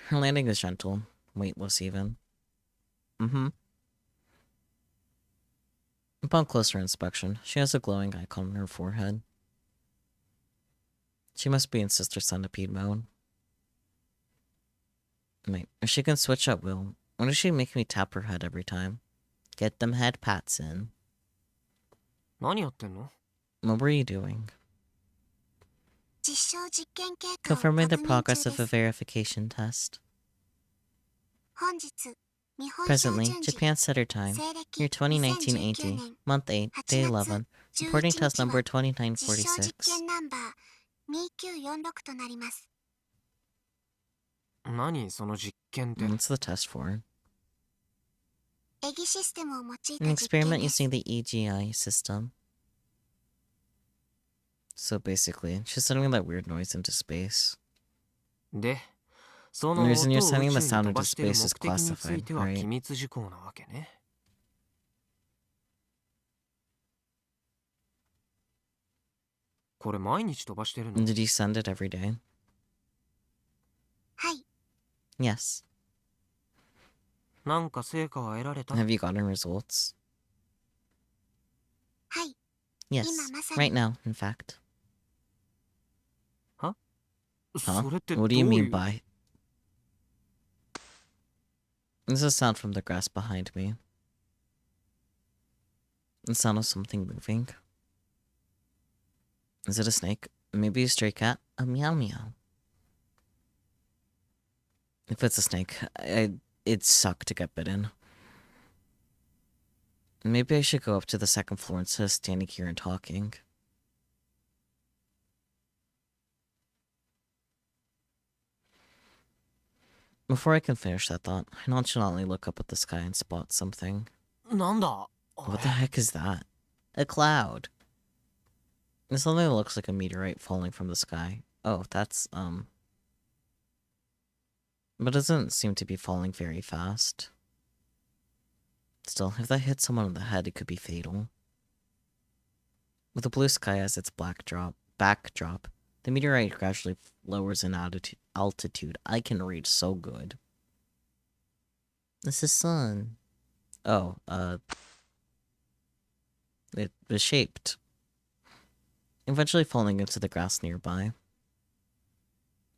Her landing is gentle, weightless even. Upon closer inspection, she has a glowing icon on her forehead. She must be in Sister Centipede mode. Wait, if she can switch at will, why does she make me tap her head every time? Get them head pats in. 何やってんの? What were you doing? 実証実験経過を Confirming the 確認中 progress で of a す。 verification test. 本日、日本 Presently, 標準時 Japan Setter Time, 西暦 year 2019 2019 AD, 年 month 8, day 11, reporting test number 実証実 2946. 験ナンバー2946となります。何その実験って。 What's the test for? エギシステムを用いた An 実験 experiment です。 using the EGI system. So basically, she's sending that weird noise into space. で、その The 音を reason you're 宇宙 sending に the sound 飛 into ばしている space 目 is 的につい classified, ては right? 機密事項なわけね。これ毎日飛ばしてるの？ Did you send it every day? はい、 Yes. なんか成果は得られた？ Have you gotten results? はい、 Yes. 今まさに。 Right now, in fact. それってど What う do い you う mean by? There's a sound from the grass behind me. The sound of something moving. Is it a snake? Maybe a stray cat? A meow meow. If it's a snake, it'd suck to get bitten. Maybe I should go up to the 2nd floor instead of standing here and talking. Before I can finish that thought, I nonchalantly look up at the sky and spot something. なんだ？ What the heck is that? A cloud. It's something that looks like a meteorite falling from the sky. Oh, that's, But it doesn't seem to be falling very fast. Still, if that hits someone on the head, it could be fatal. With the blue sky as its backdrop, the meteorite gradually lowers in altitude. I can read so good. This is sun. Oh, it was shaped. Eventually falling into the grass nearby.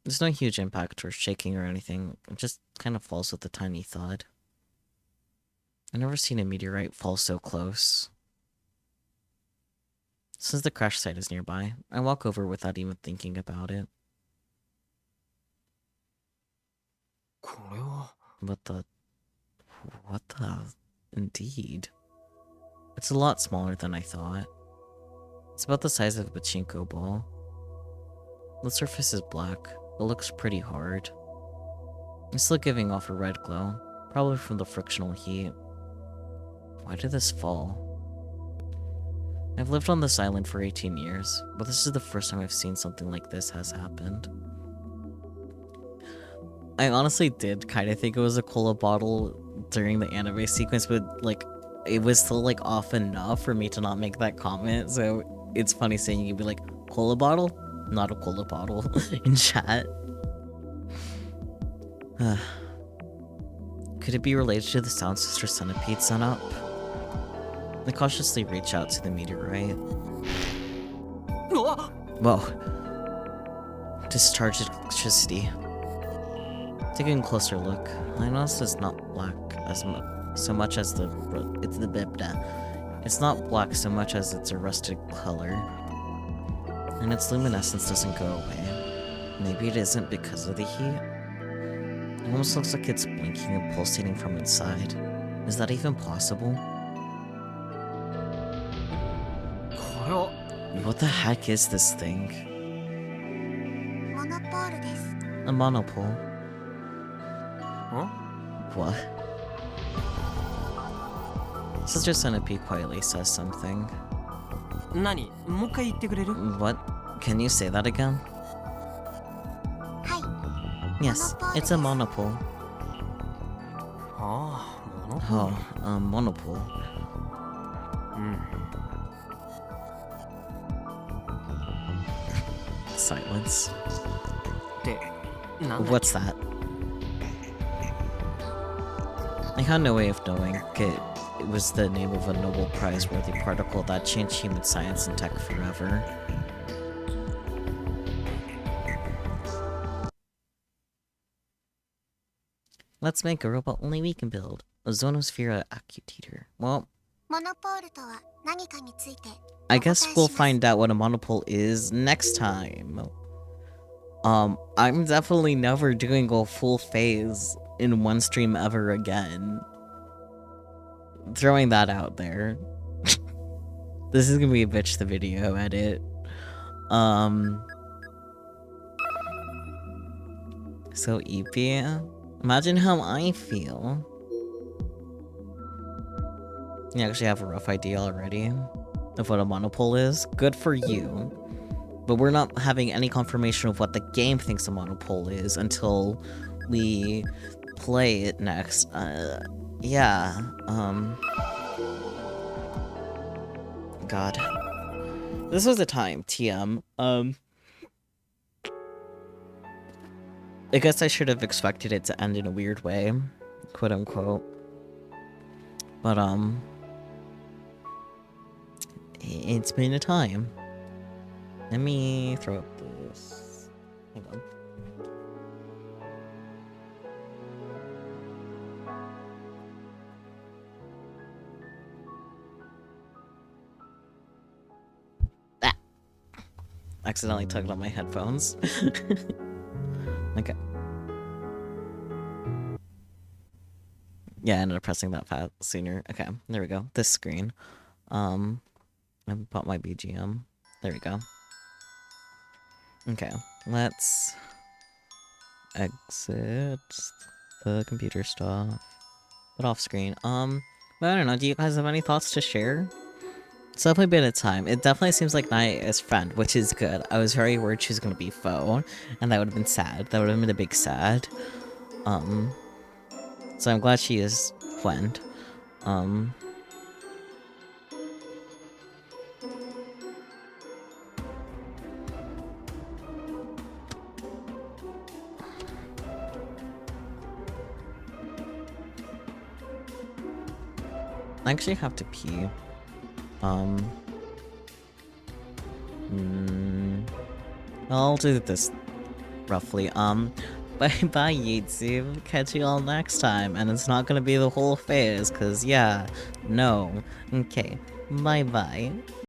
There's no huge impact or shaking or anything. It just kind of falls with a tiny thud. I've never seen a meteorite fall so close. Since the crash site is nearby, I walk over without even thinking about it. これは What the... Indeed. It's a lot smaller than I thought. It's about the size of a pachinko ball. The surface is black, but looks pretty hard. It's still giving off a red glow, probably from the frictional heat. Why did this fall? I've lived on this island for 18 years, but this is the first time I've seen something like this has happened. I honestly did kind of think it was a cola bottle during the anime sequence, but like, it was still like off enough for me to not make that comment, so it's funny saying you'd be like, cola bottle? Not a cola bottle in chat. Could it be related to the Sound Sister Centipede sunup? I cautiously reach out to the meteorite. Whoa. Discharged electricity. Taking a closer look, I notice it's not black as so much as it's not black so much as it's a rusted color. And its luminescence doesn't go away. Maybe it isn't because of the heat? It almost looks like it's blinking and pulsating from inside. Is that even possible? What the heck is this thing? モノポールです。 A monopole. Huh? What? Sister Centipede quietly says something. 何もう一回言ってくれる What? Can you say that again? はい。 Yes, it's a monopole. ああ、モノ Oh, a monopole. うん。 Silence. で、なんだ What's that? I had no way of knowing it was the name of a Nobel Prize-worthy particle that changed human science and tech forever. Let's make a robot only we can build. A Zonosphere Accutator. Well, モノポールとは何かについて I guess we'll find out what a monopole is next time. I'm definitely never doing a full phase in one stream ever again. Throwing that out there. This is gonna be a bitch the video edit. So EP, imagine how I feel. You actually have a rough idea already of what a monopole is. Good for you. But we're not having any confirmation of what the game thinks a monopole is until we play it next. Yeah, God. This was a time, TM. I guess I should have expected it to end in a weird way, quote unquote. But, it's been a time. Let me throw up this. Hang on. Ah! Accidentally tugged on my headphones. Okay. Yeah, I ended up pressing that fast sooner. Okay, there we go. This screen. I bought my BGM. There we go. Okay, let's exit the computer stuff. Put off screen. But I don't know, do you guys have any thoughts to share? It's definitely been a time. It definitely seems like Naya is friend, which is good. I was very worried she was gonna be foe, and that would have been sad. That would have been a big sad. So I'm glad she is friend. I actually have to pee. I'll do this roughly. Bye bye YouTube. Catch you all next time. And it's not gonna be the whole phase, cause yeah, no. Okay, bye bye.